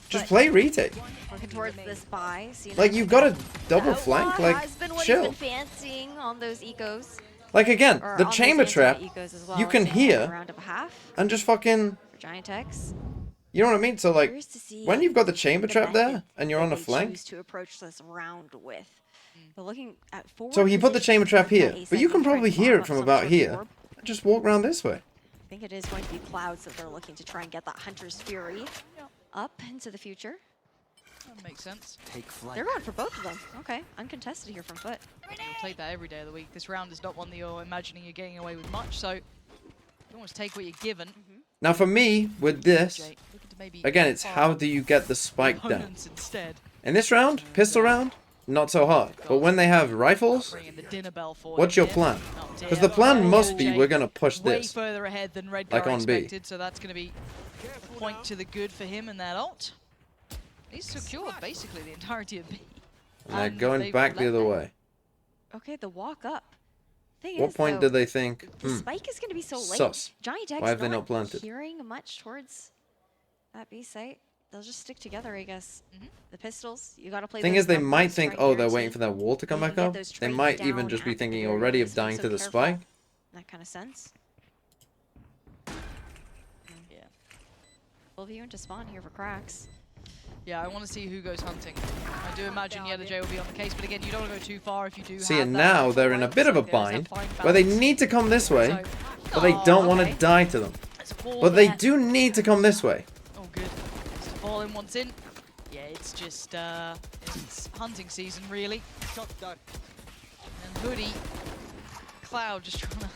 Just But- play retake. working towards this buy. Like, you've got a double flank. Outlaw Like, has been what chill. he's been fancying on those ecos. Like, again, Or the on those chamber trap, anti-ecos as well. you can I think hear around of a half and just fucking... for Giant X. You know what I mean? So, like, Curious to see when you've got the chamber the trap method there and you're on a they flank... choose to approach this round with. But looking at forward So he put the chamber trap here, position, but you can trying probably to hear farm it up from some about sort of here. orb. Just walk around this way. I think it is going to be Clouds that they're looking to try and get that Hunter's Fury up into the future. That makes sense. Take flight. They're going for both of them. Okay, uncontested here from FUT. You'll take that every day of the week. This round is not one that you're imagining you're getting away with much, so you almost take what you're given. Now, for me, with this, Jake, looking to maybe again, it's farm how do you get the spike down? opponents instead. In this round, pistol round, not so hard. But when they have rifles, Bring in the dinner bell for what's him your here. plan? Oh, dear. Because the plan Oh, must be Jake, we're going to push way this. further ahead than Redguard Like on B. expected, so that's going to be a point to the good for him and that ult. He's secured basically the entirety of B. And they're And going they've back the left other it. way. Okay, the walk up. Thing What is, point though, did they think, the spike is going to be so late. sus. Giant X Why have they not planted? hearing much towards that B site. They'll just stick together, I guess. The pistols, you got to play. Thing those is, they numbers, might think, try oh, and they're guarantee waiting for that wall to come they back can get up. those They trades might even down just be at the thinking very already of least, being dying so to the careful spike. in that kind of sense. Yeah. Full view into spawn here for Cracks. Yeah, I want to see who goes hunting. I do imagine J will be on the case, but again, you don't want to go too far if you do See, have and that now they're in a bit of a so there's that bind fine where they balance. need to come this way, So- but they don't want to okay. die to them. It's a ball But they there. do need to come this way. Oh, good. Mr. Fallen once in. Yeah, it's just it's hunting season, really. And Hoodie, Cloud just trying to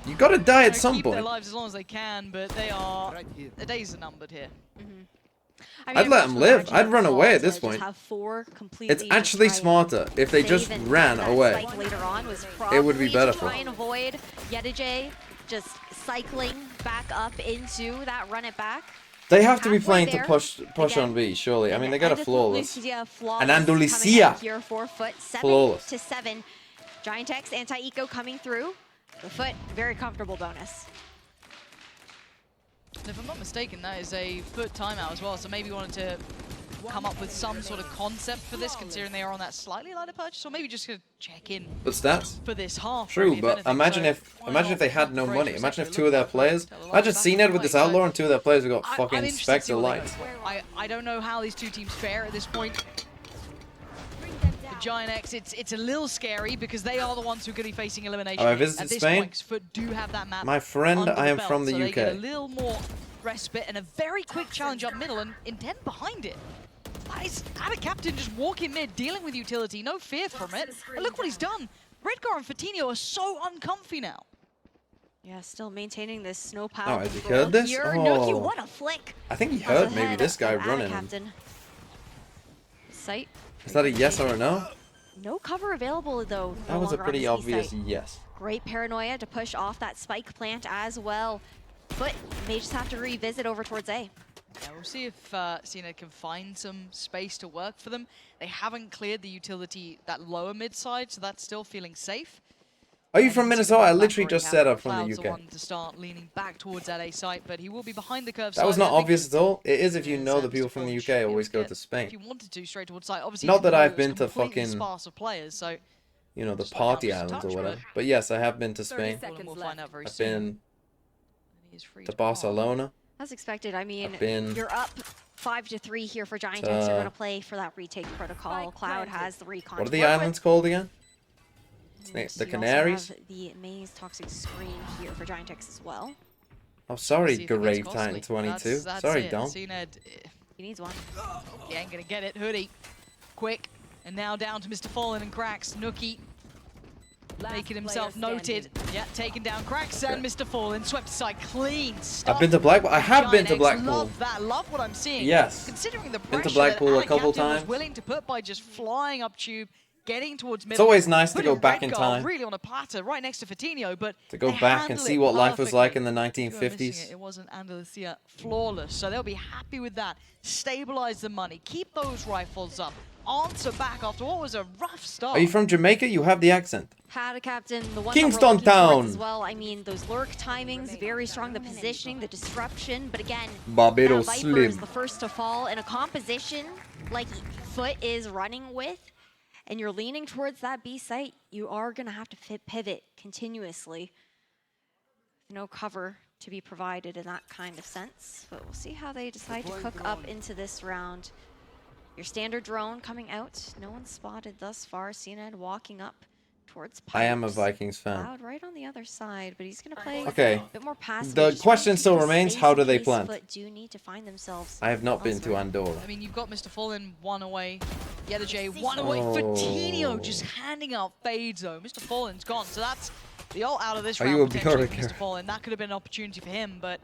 You got to die at keep some their point. lives as long as they can, but they are their days are numbered here. I mean, I'd let him live. imagine I'd run Fall away at to this just point. have 4 completely It's actually try and smarter if they just save and ran that away. spike later on was It would be probably better to for try them. and avoid Yedijay just cycling back up into that run it back. They have to be Halfway playing to there. push on B, surely. I mean, they got a flawless. Andalusia An coming Andalusia. out here for FUT, 7 Flawless. to 7. Giant X anti-eco coming through. The FUT, very comfortable bonus. And if I'm not mistaken, that is a FUT timeout as well, so maybe you wanted to come up with some sort of concept for this, considering they are on that slightly lighter purchase, or maybe just gonna check in But stats? for this half. True, really, if but anything. imagine So if they had no money. Imagine if 2 of their players. Imagine CNED with this outlaw and 2 of their players have got I'm fucking interested to see Spectre what they lights. go. I don't know how these two teams fare at this point. The Giant X, it's a little scary because they are the ones who are going to be facing elimination. Oh, I visited at this Spain. point, 'cause FUT do have that map. My friend, under I am belt, from the so they get a UK. little more respite and a very quick challenge up middle and intent behind it. Nice. Ada Captain just walking mid, dealing with utility, no fear from it. And look what he's done. Redgar and Fatinho are so uncomfy now. Yeah, still maintaining this snow pile. Oh, has he heard this? Here. Oh. Nuki, what a flick. I think he Off heard the maybe head this guy of Ada running. Captain. Sight. Is that a yes or a no? No cover available though. That was a longer on pretty the C obvious site. yes. Great paranoia to push off that spike plant as well. But may just have to revisit over towards A. Yeah, we'll see if CNED can find some space to work for them. They haven't cleared the utility, that lower mid side, so that's still feeling safe. Are you from Minnesota? I literally Already just have said I'm from Cloud's the the UK. one to start leaning back towards that A site, but he will be behind the curve. That was slightly. not I think obvious at all. It is if you know Sam the people from the UK always go to if Spain. you wanted to, straight towards site. Obviously, Not that I've Wall's been to completely fucking, sparse of players, so you know, the just like how party it's islands or touched, whatever. but- But yes, I have been to 30 Spain. seconds we'll find out very I've soon. been He is free to to call. Barcelona. As expected, I mean, I've been you're up 5 to 3 here for Giant to- X. You're going to play for that retake protocol. Cloud has the recon. What are to the work with. islands called again? And The you also Canaries? have the Maze Toxic Screen here for Giant X as well. Oh, sorry, See if it gets Grave Titan costly. 22. That's Sorry, it. Dom. CNED, He needs one. he ain't gonna get it. Hoodie, quick, and now down to Mr. Fallen and Cracks. Nookie making himself noted. Yeah, taking down Cracks and Mr. Fallen. Swept aside clean. I've been to Blackpool. I have been to Giant X, Blackpool. Love that. Love what I'm seeing. Yes. Considering the Been pressure to Blackpool that a couple Captain was times. willing to put by just flying up tube, getting towards middle. It's always nice to putting go back in Redgar time. really on a platter right next to Fatinho, but To go they back and handle see it what life was like perfectly. in the If you were missing 1950s. It wasn't Andalusia flawless, so they'll be happy with that. Stabilize the money, keep those rifles up, answer back after what was a rough start. Are you from Jamaica? You have the accent. Had a captain, the one Kingston that we're looking towards Town. as well. I mean, those lurk timings, very strong. The positioning, the disruption, but again, Barbados that Viper is Slim. the first to fall in a composition like FUT is running with, and you're leaning towards that B site. You are gonna have to pivot continuously. No cover to be provided in that kind of sense, but we'll see how they decide to cook up into this round. Your standard drone coming out. No one spotted thus far. CNED walking up towards I am a pipes. Vikings fan. Cloud right on the other side, but he's going to play Okay. a bit more passive. The Just question wanna still keep the remains, space how in do they case plant? FUT do need to find themselves I have not been to elsewhere. Andorra. I mean, you've got Mr. Fallen one away, Yedijay one away. Oh. Fatinho just handing out fades though. Mr. Fallen's gone, so that's the ult out of this Are round you a potentially for Bjork? Mr. Fallen. That could have been an opportunity for him, but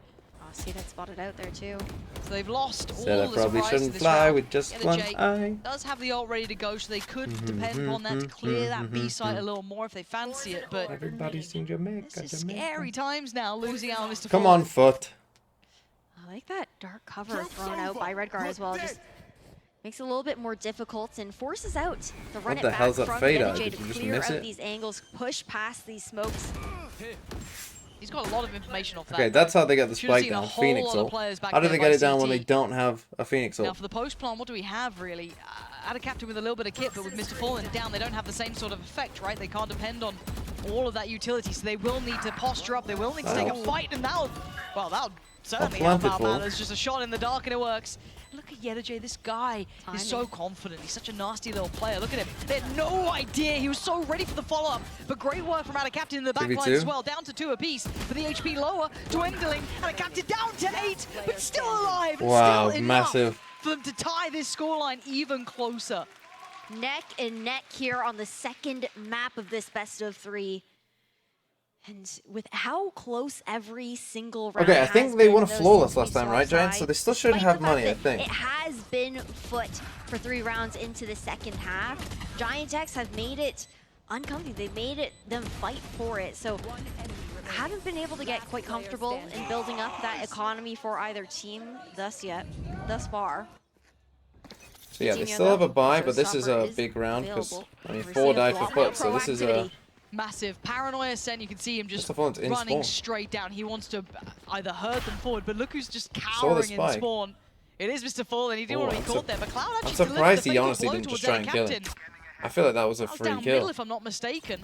CNED spotted out there too. so they've lost Said I all the probably surprise shouldn't to this fly round. with just one Yedijay eye. does have the ult ready to go, so they could depend upon that to clear that B site a little more if they fancy it, but Everybody's in Jamaica. this is scary times now, losing out on Mr. Come Fallen. on, Foot. I like that dark cover thrown out by Redgar as well. Just makes it a little bit more difficult and forces out the run What it the back hell's that from fade out? Yedijay Did to you just clear miss out it? these angles, push past these smokes. He's got a lot of information off that. Okay, that's how they get the Should've spike seen a down. whole Phoenix lot of ult. players back How do there they by get it down when CT? they don't have a Phoenix Now ult? for the post plan, what do we have really? Ada Captain with a little bit of kit, but with Mr. Fallen down, they don't have the same sort of effect, right? They can't depend on all of that utility, so they will need to posture up, they will need to take a fight, and that'll certainly help out matters. Just a shot in the dark and it works. Look at Yedijay, this guy is so confident. He's such a nasty little player. Look at him. They had no idea. He was so ready for the follow-up. But great work from Ada Captain in the back line as well. Down to 2 apiece. But the HP lower, dwindling. Ada Captain down to 8, but still alive. And Wow, still enough massive. for them to tie this scoreline even closer. Neck and neck here on the second map of this best of 3. And with how close every single round Okay, I has think they been, won a those flawless seem to last be time, right, Giants? So they still should despite have the fact money, I that think. It has been FUT for 3 rounds into the second half. Giant X have made it uncomfortable. They made it them fight for it. So haven't been able to get quite comfortable in building up that economy for either team thus far. So yeah, they Coutinho, still have a though, bye, but this Showstopper is a is big round because available. I mean We're 4 seeing died a for lot more FUT, so this is a proactivity. Massive paranoia Sen. You can see him just Mr. in running spawn. straight down. He wants to either hurt them forward, but look who's just Saw the cowering in spike. spawn. It is Mr. Fallen. He didn't want to be caught there, but Cloud actually I'm delivered surprised the he fatal honestly blow didn't towards just try their and kill him. captain. I feel like that was a That was free down kill. middle, if I'm not mistaken.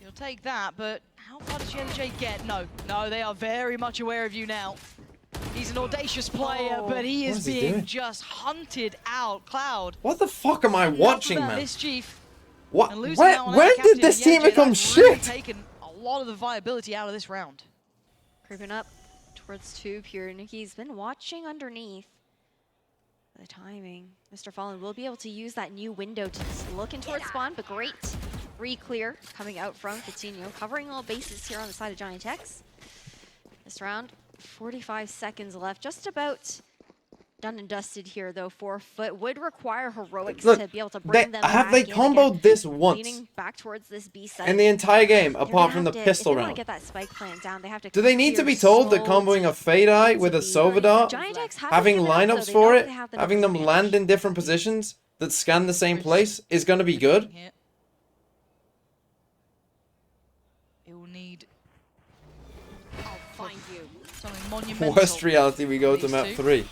You'll take that, but how far does YellowJ get? No, they are very much aware of you now. He's an audacious player, but he What is is he being doing? just hunted out. Cloud. What the fuck am I watching, man? Mischief. What? And losing out on When our did captain, this team YellowJ, become that's really shit? taken a lot of the viability out of this round. Creeping up towards tube here. Nikki's been watching underneath. The timing. Mr. Fallen will be able to use that new window to look in towards spawn, but great re-clear coming out from Coutinho, covering all bases here on the side of Giant X. This round, 45 seconds left, just about done and dusted here though for FUT. Would require heroics Look, to be able to bring them have back they in comboed again. this once Leaning back towards this B side. in the entire game, They're apart gonna from the have to, pistol if they round? want to get that spike plant down, they have to Do they need to be clear told that so comboing a Fade Eye with a Sova Dart, Giant X haven't having given up, though. lineups They for know it, they have the having them land in different positions that scan the same place is going to be good? It will need. I'll find you. Something monumental. Worst reality, we go to These map two. 3.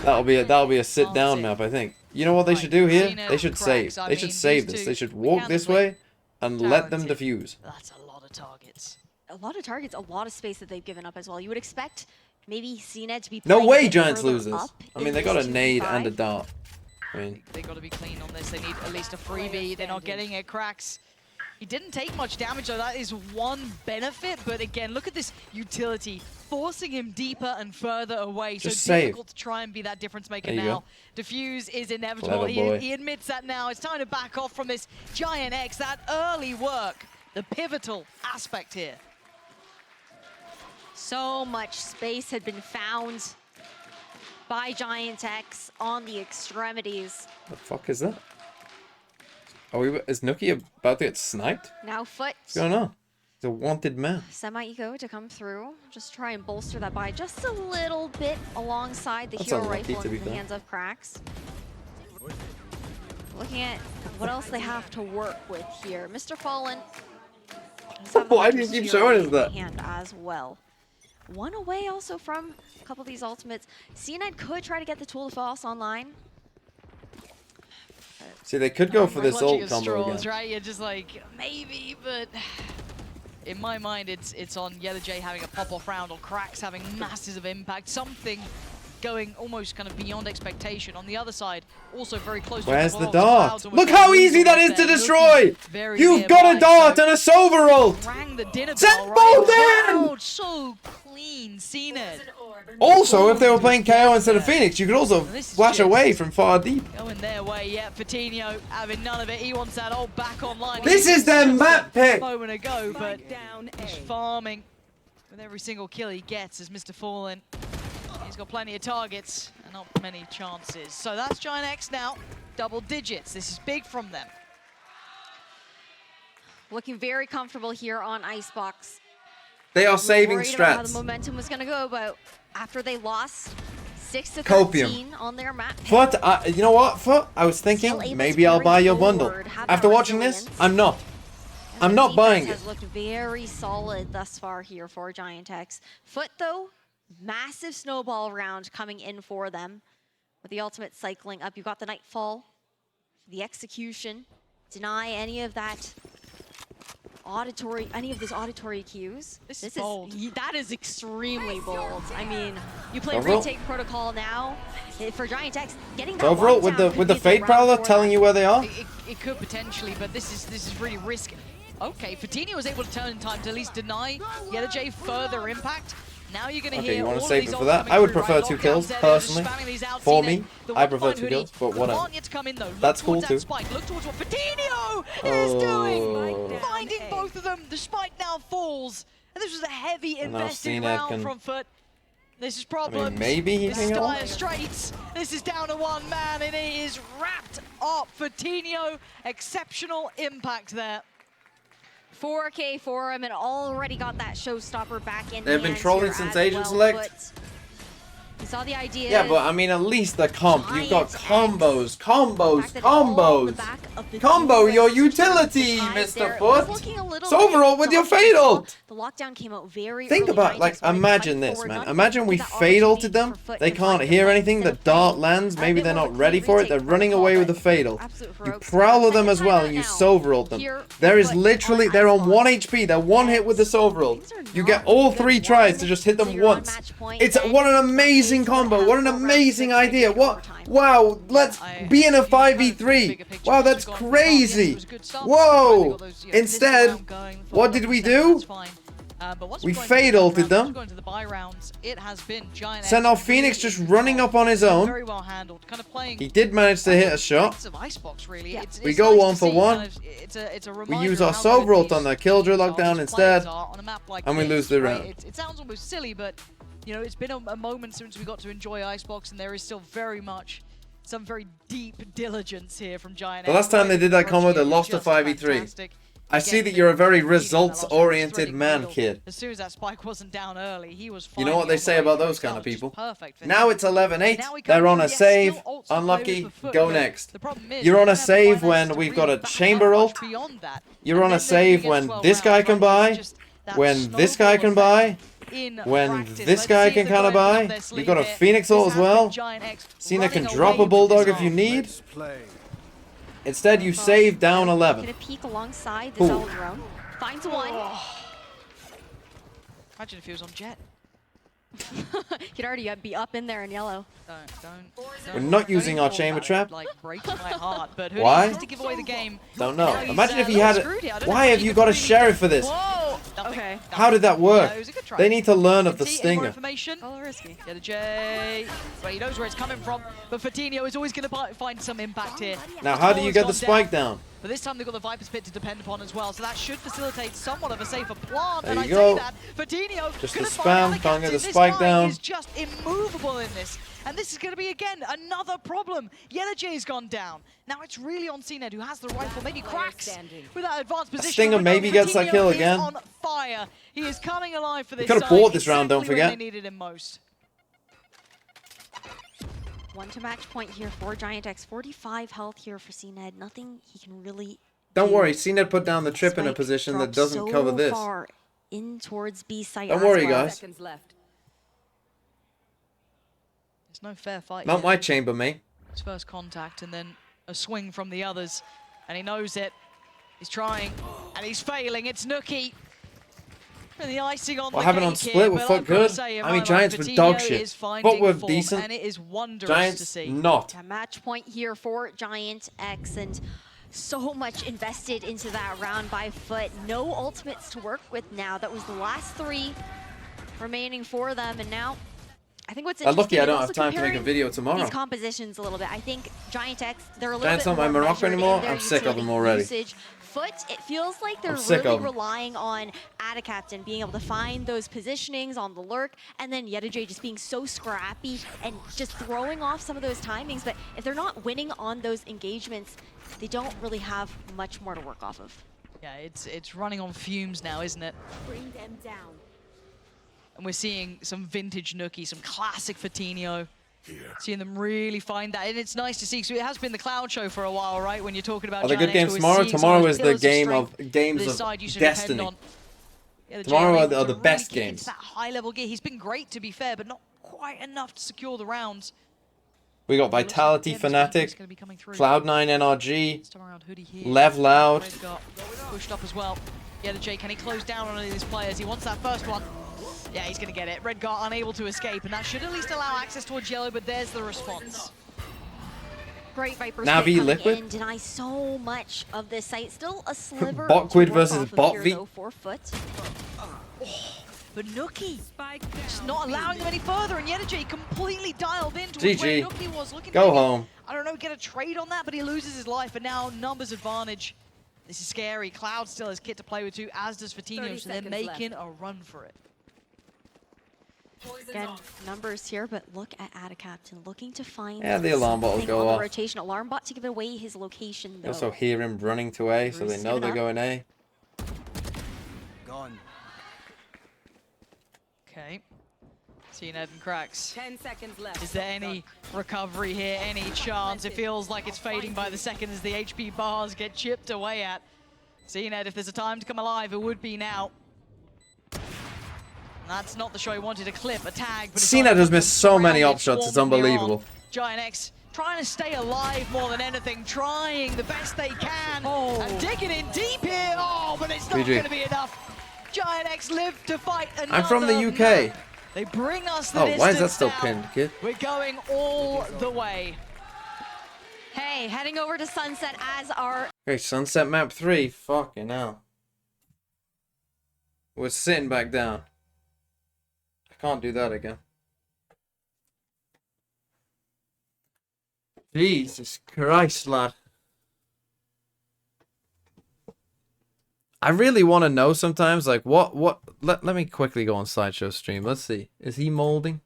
That'll be a sit down map, I think. You know what they should do here? They should save. They should save this. They should walk this way and let them defuse. That's a lot of targets. A lot of targets, a lot of space that they've given up as well. You would expect maybe CNED to be No playing a way bit Giants further lose this. up I mean, in they got a this nade 2v5. and a dart. I mean, They got to be clean on this. They need at least a freebie. They're not getting it. Cracks. He didn't take much damage, though. That is one benefit. But again, look at this utility, forcing him deeper and further away. Just so save. difficult to try and be that difference maker There you now. Diffuse is inevitable. Clever boy. He admits that now. It's time to back off from this Giant X. That early work, the pivotal aspect here. So much space had been found by Giant X on the extremities. the fuck is that? Is Nookie about to get sniped? Now FUT, What's going on? He's a wanted man. semi-eco to come through. Just try and bolster that by just a little bit alongside the That's hero unlucky, rifle to be in the fair. hands of Cracks. Looking at what else they have to work with here. Mr. Fallen. does have the Why do you Hunter's keep Fury showing us in that? hand as well. One away also from a couple of these ultimates. CNED could try to get the Tool of False online. See, they could go for this Clutching ult at combo straws, again. right? You're just like, maybe, but in my mind, it's on YellowJ having a pop-off round or Cracks having masses of impact. Something going almost kind of beyond expectation. On the other side, also very close to Where's a the couple of dart? clouds, and Look we're how gonna easy lose that almost is to there. destroy! Looking very You've got a nearby, dart so and a Sova ult! rang the dinner Send bell, both right? in! Wow, so clean, CNED. Also, if they were playing KO instead of Phoenix, you could also This is flash just- away from far deep. Going their way, yeah. Coutinho having none of it. He wants that ult back online. This He is their just map pick. a moment ago, but he's farming with every single kill he gets as Mr. Fallen. He's got plenty of targets and not many chances. So that's Giant X now, double digits. This is big from them. Looking very comfortable here on Icebox. They are saving Worried about how the strats. momentum was going to go, but after they lost 6 to 13 Copium. on their map. Fut, you know what, Fut? I was Still thinking able maybe to I'll buy carry your bundle. forward, have After that watching this, resilience. I'm not. I'm The not buying defense it. has looked very solid thus far here for Giant X. FUT, though, massive snowball round coming in for them. With the ultimate cycling up, you've got the Nightfall, the execution. Deny any of that those auditory cues. This is bold. That is extremely bold. I mean, you play Overall- retake protocol now. For Giant X, getting that Overall, lockdown with the could be Fade round Prowler for telling them. you where they are. It could potentially, but this is really risky. Okay, Coutinho was able to turn in time to at least deny YellowJ further impact. Now you're going to Okay, hear you want all to of save these it for ults that? coming I would through, prefer right? 2 Lockdowns kills, there, they're just personally. spamming these out, For CNED. me, The I prefer one 2 Hoodie, kills, but the whatever. one yet to come in though. Look That's cool towards too. that spike. Look towards what Fatinho is doing. Oh. Finding both of them. The spike now falls. And this was a heavy And now invested CNED round can- from FUT. This is problems. maybe he this can is get one? dire straits. This is down to one man, and it is wrapped up. Fatinho, exceptional impact there. 4K for him and already got that showstopper back in. They've been trolling since Agent Select. You saw the idea. Yeah, but I mean, at least the comp. You've got combos, combos, fact that it's all the combos. back of the Combo defense your to utility, hide Mr. there. It Foot. was looking a little It's overall bit with your dodgy. fatal. The lockdown came out very Think early. about, like, Giants wanted to imagine fight this, forward, man. not Imagine give we that fataled opportunity them. for FUT They to can't find hear the anything. The fence. dart lands. Maybe they're not ready for it. They're running away with the fatal. You prowl them as well, and you Sovereign them. There is literally, they're on 1 HP. They're 1 hit with the Sovereign. You get all 3 tries to just hit them once. What an amazing combo. What an amazing idea. What? Wow, let's be in a 5v3. Wow, that's crazy. Whoa. Instead, what did we do? We fade ulted them. Sent off Phoenix just running up on his own. He did manage to hit a shot. We go 1 for 1. We use our Soul ult on the Killjoy lockdown instead. And we lose the round. It sounds almost silly, but you know, it's been a moment since we got to enjoy Icebox, and there is still very much some very deep diligence here from Giant. The last time they did that combo, they lost to 5v3. I see that you're a very results-oriented man, kid. As soon as that spike wasn't down early, he was. You know what they say about those kind of people? Perfect. Now it's 11-8. They're on a save. Unlucky. Go next. You're on a save when we've got a chamber ult. You're on a save when this guy can buy. When this guy can buy. When this guy can kind of buy. You've got a Phoenix ult as well. Cena can drop a Bulldog if you need. Instead, you save down 11. Gonna peek alongside the Zell drone. Finds one. Imagine if he was on Jet. He'd already be up in there in yellow. We're not using our chamber trap. Like, breaks my heart, but Why? to give away the game. Don't know. Imagine if he had it. Why have you got a sheriff for this? Okay. How did that work? They need to learn of the More stinger. information. Oh, risky. Get a J. But he knows where it's coming from. But Fatinho is always going to find some impact here. Now, how do you get the spike down? But this time they've got the Viper's Pit to depend upon as well, so that should facilitate somewhat of a safer plant. There and you I go. say that, Fatinho Just the gonna find out spam, can't get the this spike guy down. is just immovable in this. And this is going to be, again, another problem. Yellow J's gone down. Now it's really on CNED, who has the rifle, maybe cracks with that advanced position. Stinger maybe gets that kill again. On fire. He is coming alive for this could have side bought this round, don't exactly when forget. they needed him most. 1 to match point here for Giant X. 45 health here for CNED. Nothing he can really. Don't worry, CNED put down the trip in a Spike position that dropped doesn't so cover this. far in towards B site. Don't as worry, well. guys. There's no fair fight Not here. my chamber, mate. His first contact and then a swing from the others. And he knows it. He's trying and he's failing. It's Nookie. And the icing on What the happened on cake Split here, were but FUT I've gotta good? say, in I my mean, life, Giants were Fatinho dog shit. is FUT finding were form, decent. and it is wondrous Giants to see. not. A match point here for Giant X, and so much invested into that round by FUT. No ultimates to work with now. That was the last 3 remaining for them, and now I think what's I'm lucky interesting I is don't also have time to make a comparing video tomorrow. these compositions a little bit. I think Giant X, they're a little Giants bit not my more Morocco measured in anymore? their I'm sick of them utility already. usage. FUT, it feels like they're sick really of 'em. relying on Ada Captain being able to find those positionings on the lurk, and then Yedajay just being so scrappy and just throwing off some of those timings. But if they're not winning on those engagements, they don't really have much more to work off of. Yeah, it's running on fumes now, isn't it? Bring them down. And we're seeing some vintage Nookie, some classic Fatinho. Seeing them really find that, and it's nice to see. So it has been the Cloud Show for a while, right? When you're talking about Are the Giant good X, games we're tomorrow? seeing some Tomorrow those is the pillars game strength of games this of side you should depend destiny. on. Yeah, Tomorrow able are to the really best kick into games. that high-level gear. He's been great, to be fair, but not quite enough to secure the rounds. We got Vitality Fnatic, Cloud9 NRG, Lev Loud. Red got pushed up as well. Yedajay, can he close down on any of these players? He wants that first one. Yeah, he's going to get it. Red Guard unable to escape, and that should at least allow access towards Yellow, but there's the response. Great Viper's Navi Pit coming Liquid? in, deny so much of this site. Still a sliver Botquid to work versus off of Bot here, V? though, for FUT. but Nookie just not allowing them any further, and Yenergy completely dialed into GG. where Nookie was looking Go to maybe, home. I don't know, get a trade on that, but he loses his life, and now numbers advantage. This is scary. Cloud still has Kit to play with too, as does Fatino, so they're making a run for it. Again, numbers here, but look at Adacaptain looking to find The alarm bot will something go on the off. rotation. Alarm bot to give away his location You though. also hear him running to A, so they Bruce know giving they're up. going A. Gone. Okay. CNED and cracks. 10 seconds left. Is there any recovery here, any chance? It feels like it's fading by the second as the HP bars get chipped away at. CNED, if there's a time to come alive, it would be now. That's not the shot he wanted to clip, a tag. But CNED has missed so many op shots, it's swarming here on. unbelievable. Giant X trying to stay alive more than anything, trying the best they can, and digging in deep here. Oh, but it's not GG. going to be enough. Giant X live to fight another I'm from the UK. map. They bring us the Oh, why is that distance still now. pinned, kid? We're going all the way. Hey, heading over to Sunset as our Okay, Sunset Map 3. Fucking hell. We're sitting back down. I can't do that again. Jesus Christ, lad. I really want to know sometimes, like, let me quickly go on Sideshow stream. Let's see. Is he molding?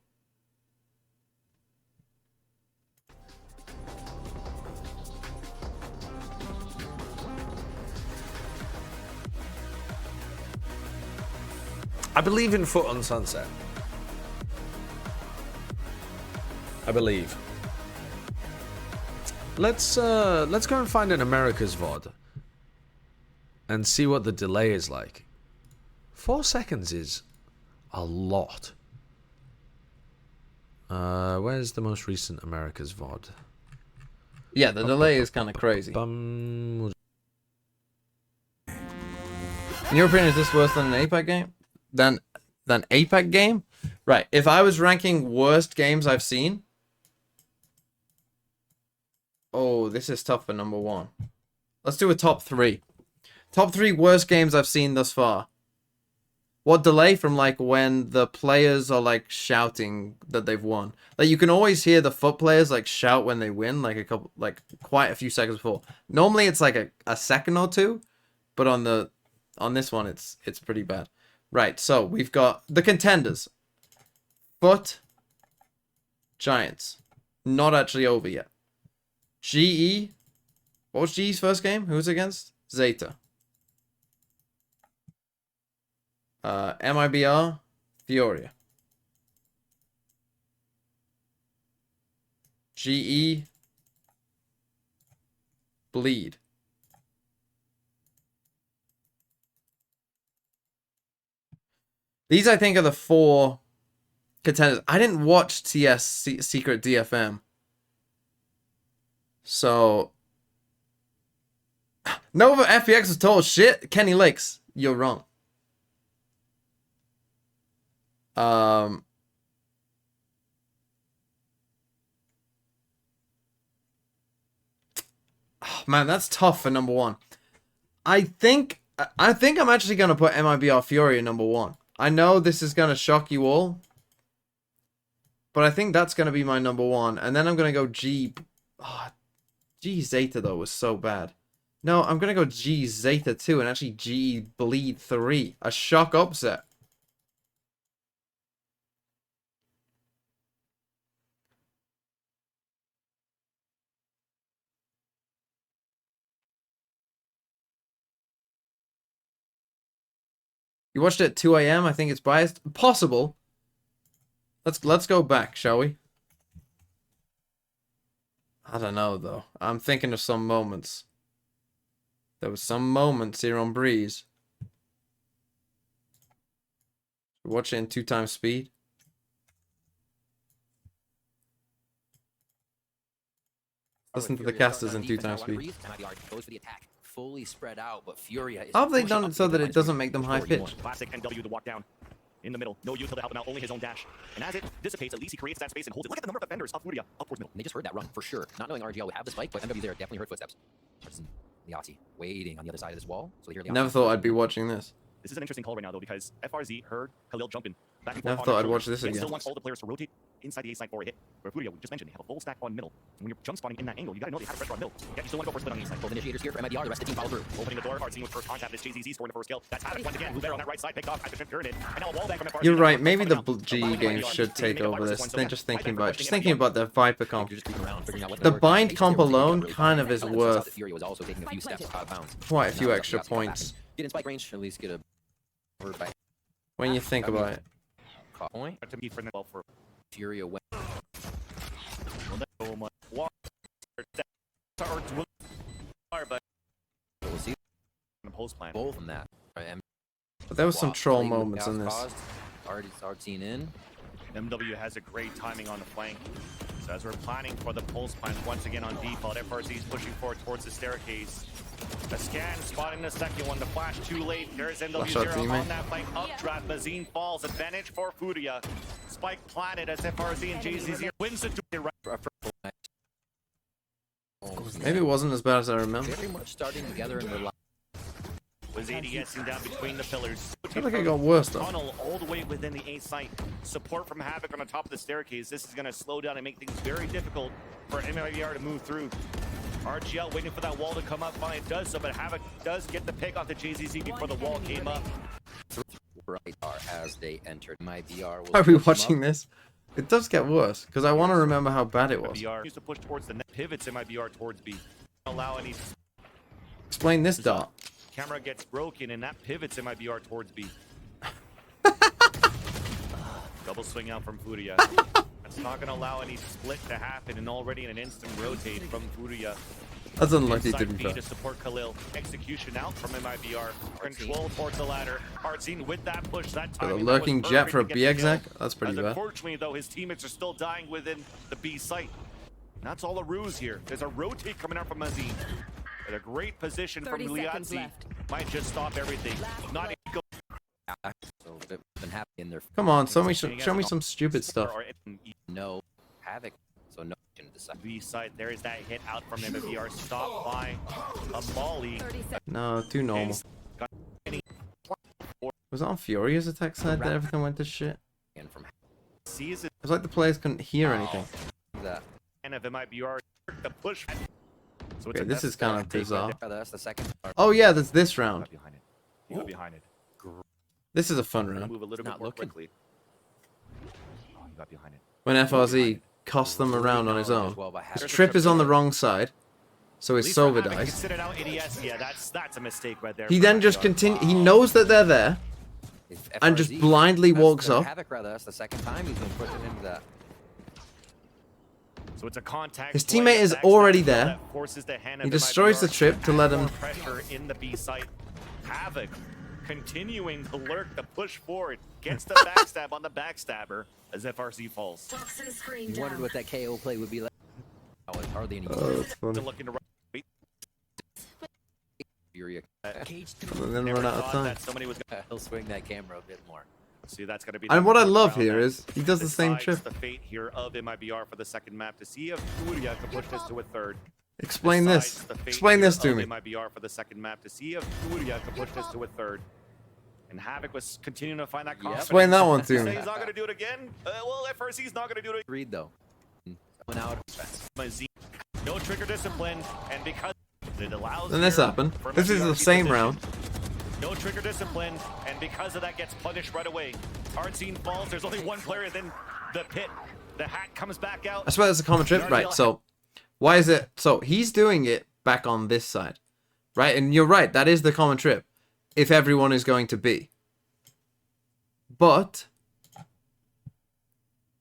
I believe in FUT on Sunset. I believe. Let's go and find an America's VOD and see what the delay is like. 4 seconds is a lot. Where's the most recent America's VOD? Yeah, the delay is kind of crazy. Bum. In your opinion, is this worse than an APAC game? Than APAC game? Right. If I was ranking worst games I've seen. Oh, this is tough for number one. Let's do a top 3. Top 3 worst games I've seen thus far. What delay from like when the players are like shouting that they've won. Like you can always hear the FUT players like shout when they win, like quite a few seconds before. Normally it's like a second or two, but on this one it's pretty bad. Right, so we've got the contenders. FUT, Giants. Not actually over yet. GE. What was GE's first game? Who was it against? Zeta. MIBR, Fioria. GE, Bleed. These, I think, are the 4 contenders. I didn't watch TS Secret DFM. So... Nova FPX was told shit. Kenny Lakes, you're wrong. Oh, man, that's tough for number 1. I think I'm actually gonna put MIBR Fury at number 1. I know this is gonna shock you all, but I think that's gonna be my number 1. And then I'm gonna go G. Oh, G Zeta though was so bad. No, I'm gonna go G Zeta 2 and actually G Bleed 3. A shock upset. You watched it at 2 a.m. I think it's biased. Possible. Let's go back, shall we? I don't know though. I'm thinking of some moments. There was some moments here on Breeze. Watch it in 2 times speed. Listen to the casters in 2 times speed. Goes for the attack. Fully spread out, but Furia is How have they done it so that it doesn't make them high pitch? Classic NW to walk down in the middle. No util to help him out, only his own dash. And as it dissipates, at least he creates that space and holds it. Look at the number of defenders of Furia upwards middle. And they just heard that run for sure. Not knowing RGL would have the spike, but MW there definitely heard footsteps. The Aussie waiting on the other side of this wall. So they hear the Never thought I'd be watching this. This is an interesting call right now, though, because FRZ heard Khalil jumping back and forth. Never on thought their I'd watch shoulders, this and again. still wants all the players to rotate inside the A side for a hit. Where Furia, we just mentioned, they have a full stack on middle. And when you're jump spotting in that angle, you gotta know they have pressure on middle. Yeah, you still want to go for a split on the A side. Both initiators here for MIBR, the rest of the team follow through. Opening the door, Artsine with first contact. This JZZ scoring the first kill. That's Havoc once again. Hubert on that right side, picked off at the pyramid. And now a wall back from FRZ. You're right. Maybe the GE games should take over this. They're just thinking about the Viper comp. The bind comp alone kind of is worth quite a few extra points Get in spike range, at least get a when you think about it. Point to be for well for Furia went. But we'll see the post plan. both in that. But there was some troll moments in this. Already seen in. MW has a great timing on the flank. So as we're planning for the pulse plant once again on default, FRZ is pushing forward towards the staircase. A scan, spotting the second one. The flash too late. There's MW0 on that flank. Updraft. Mazine falls. Advantage for Furia. Spike planted as FRZ and JZZ wins the duel. Maybe it wasn't as bad as I remember. Very much starting together in their line. Was ADSing down between the pillars. I feel like it got worse though. Tunnel all the way within the A site. Support from Havoc on the top of the staircase. This is going to slow down and make things very difficult for MIBR to move through. RGL waiting for that wall to come up. Finally it does so, but Havoc does get the pick off the JZZ before the wall came up. Right as they entered MIBR. Are we watching this? It does get worse because I want to remember how bad it was. MIBR used to push towards the net. Pivots MIBR towards B. Allow any. Explain this dart. Camera gets broken and that pivots MIBR towards B. Double swing out from Furia. That's not going to allow any split to happen and already in an instant rotate from Furia. That's unlucky Inside to be B fair. to support Khalil. Execution out from MIBR. Control towards the ladder. Artsine with that push. That Got a time. lurking jet for a B exec. That's pretty bad. Unfortunately, though, his teammates are still dying within the B site. And that's all a ruse here. There's a rotate coming out from Mazine. At a great position from Liazzi. Might just stop everything. Not go. So they've been happy in their. Come on, show me some stupid stuff. No Havoc. So no. B side. There is that hit out from MIBR. Stopped by a Molly. No, too normal. Was it on Furia's attack side that everything went to shit? It was like the players couldn't hear anything. And of MIBR the push. So Okay, this is kind of bizarre. That's the second. Oh yeah, that's this round. You got behind it. This is a fun round. Move a little bit more quickly. Oh, you got behind it. When FRZ costs them around on his own. His trip is on the wrong side, so his Sova dies. Yeah, that's a mistake right there. He then just he knows that they're there, and just blindly walks up. Havoc, rather. That's the second time he's been putting into that. So it's a contact. His teammate is already there. Forces the hand He of destroys the trip to let him. Pressure in the B site. Havoc continuing to lurk, the push forward, gets the backstab on the backstabber as FRZ falls. You wondered what that KO play would be like. Oh, it's hardly any. That's funny. Looking to right. Furia. And then run out of time. Somebody was He'll swing that camera a bit more. See, that's going to be. And what I love here is he does the same Decides trip. the fate here of MIBR for the second map to see if Furia can push this to a third. Explain this. Decides the fate Explain here this to of me. MIBR for the second map to see if Furia can push this to a third. And Havoc was continuing to find that confidence. Explain that one to He me. says he's not going to do it again. Well, FRC's not going to do it. Read though. Went out. Mazine, no trigger discipline, and because it allows. Then this here happened. for This is MIBR the to keep same position. round. No trigger discipline, and because of that gets punished right away. Artsine falls, there's only one player, then the pit. The hat comes back out. I swear there's a common trip. Right, so why is it? So he's doing it back on this side. Right, and you're right, that is the common trip. If everyone is going to be. But,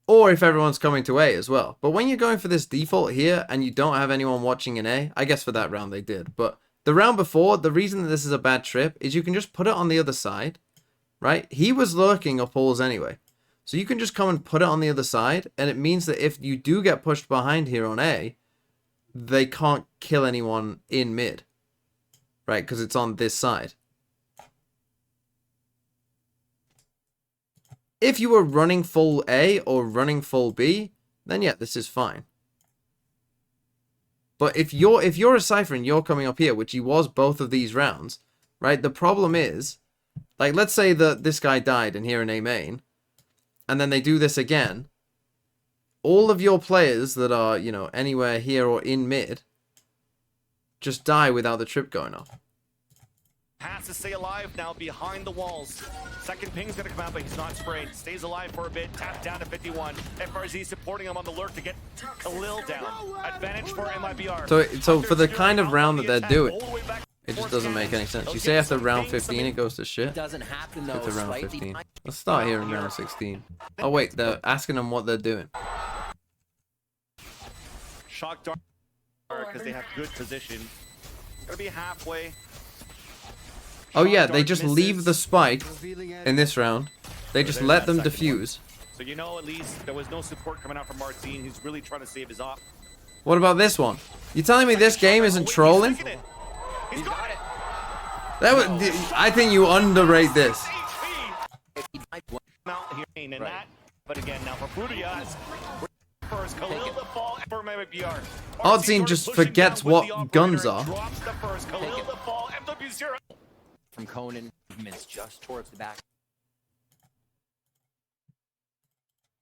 or if everyone's coming to A as well. But when you're going for this default here and you don't have anyone watching in A, I guess for that round they did. But the round before, the reason that this is a bad trip is you can just put it on the other side, right? He was lurking up holes anyway. So you can just come and put it on the other side. And it means that if you do get pushed behind here on A, they can't kill anyone in mid, right? Because it's on this side. If you were running full A or running full B, then yeah, this is fine. But if you're a Cypher and you're coming up here, which he was both of these rounds, right? The problem is Like, let's say that this guy died and here in A main, and then they do this again. All of your players that are, you know, anywhere here or in mid just die without the trip going off. Has to stay alive now behind the walls. Second ping's gonna come out, but he's not sprayed. Stays alive for a bit, tapped down to 51. FRZ supporting him on the lurk to get Khalil down. Advantage for MIBR. So for the kind of round that they're doing, it just doesn't make any sense. You say after round 15 it goes to shit? It doesn't happen though. Get to round 15. Let's start here in round 16. Oh wait, they're asking them what they're doing. Shock dart because they have good position. Gonna be halfway. Oh yeah, they just leave the spike in this round. They just let them defuse. So you know at least there was no support coming out from Martin. He's really trying to save his op. What about this one? You telling me this game isn't trolling? He's got it. That was, I think you underrate this. Out here and that, but again now for Frudias. First, Khalil the fall for MIBR. Our team just forgets what guns are. Drops the first, Khalil the fall, MW0. From Conan, movements just towards the back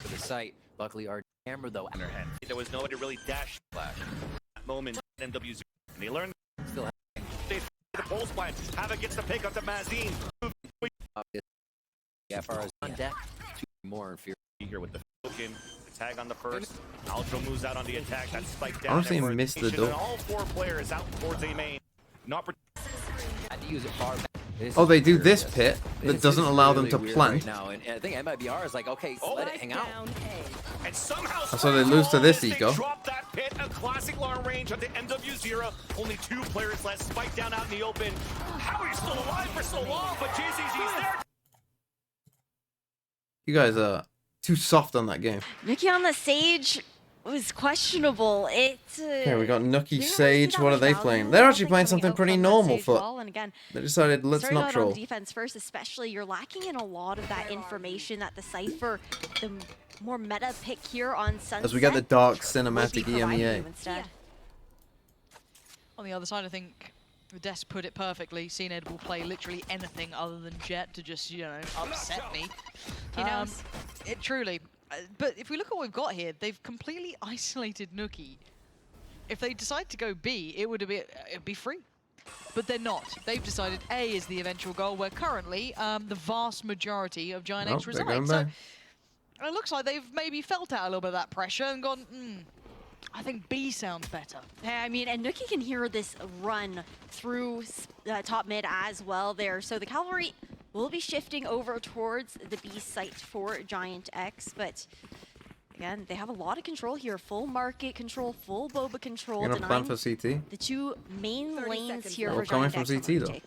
of the site. Luckily, our camera though in their head. There was nobody really dash flash. That moment, MW0. And they learned still they the pulse plan. Havoc gets the pick up to Mazine. Yeah, far as on deck, two more in fear here with the token. Tag on the first. Altro moves out on the attack. That's spiked down. Honestly, missed the door. All four players out towards A main. Not had to use it far back. Oh, they do this pit that doesn't allow them to plant. Right now, and I think MIBR is like, okay, let it hang out. And somehow So they lose to this eco. Drop that pit, a classic long range on the MW0. Only 2 players left. Spike down out in the open. How are you still alive for so long? But JCG's there. You guys are too soft on that game. Nuki on the Sage was questionable. Okay, we got Nuki, Sage. What are they playing? They're actually playing something pretty normal for. And again, They decided let's not troll. On defense first, especially you're lacking in a lot of that information that the Cypher, the more meta pick here on Sunset. As we get the dark cinematic EMEA. On the other side, I think the Desk put it perfectly. CNED will play literally anything other than Jet to just, you know, upset me. He knows. It truly. But if we look at what we've got here, they've completely isolated Nuki. If they decide to go B, it'd be free. But they're not. They've decided A is the eventual goal, where currently the vast majority of Giant X reside. So it looks like they've maybe felt out a little bit of that pressure and gone, I think B sounds better. Yeah, I mean, and Nuki can hear this run through top mid as well there. So the Cavalry will be shifting over towards the B site for Giant X, but again, they have a lot of control here. Full market control, full Boba control. You're gonna plan for CT? The 2 main lanes here for coming Giant from X. CT though.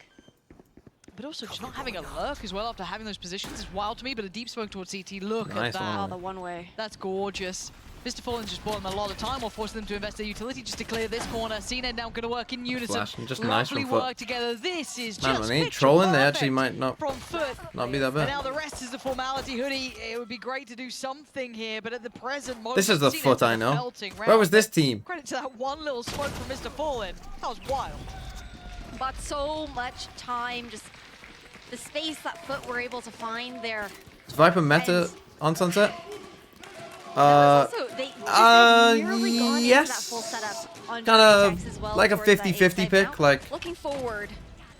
But also just not having a lurk as well after having those positions is wild to me, but a deep smoke towards CT, look at that. Oh, the one way. That's gorgeous. Mr. Fallen's just bought them a lot of time or forcing them to invest their utility just to clear this corner. CNED now going to work in unison. Flashing, just nice from FUT. Work together. This is Man, just when they ain't trolling, they actually perfect might not from FUT. be that And bad. now the rest is the formality. Hoodie, it would be great to do something here, but at the present moment, This is the CNED FUT I are know. melting Where was round. this team? Credit to that one little smoke from Mr. Fallen. That was wild. But so much time, just the space that FUT were able to find there. Is Viper meta on Sunset? Yes. Kind of like a 50-50 pick. Like, looking forward.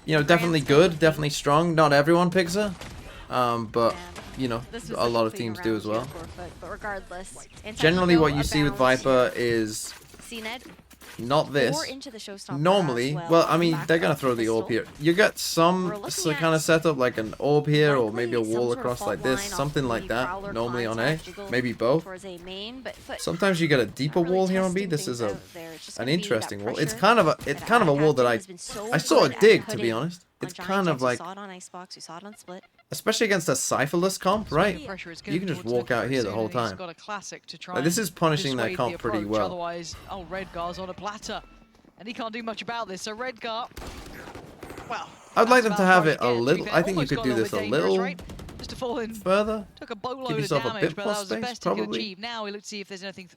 You know, definitely good, definitely strong. Not everyone picks her. But, you know, a lot of teams do as well. But regardless, Generally what you see with Viper is CNED not this. Normally, well, I mean, they're going to throw the orb here. You get some kind of setup, like an orb here, or maybe a wall across like this, something like that, normally on A, maybe both. Sometimes you get a deeper wall here on B. This is an interesting wall. It's kind of a wall that I sort of dig, to be honest. It's kind of like, especially against a Cypherless comp, right? You can just walk out here the whole time. Like, this is punishing their comp pretty well. Otherwise, oh, Redgar's on a platter, and he can't do much about this. So Redgar, well, I'd like them to have it a little. I think you could do this a little further. Took a boatload Give yourself of a damage, bit but more that was the space, best he could probably. achieve. Now we look to see if there's anything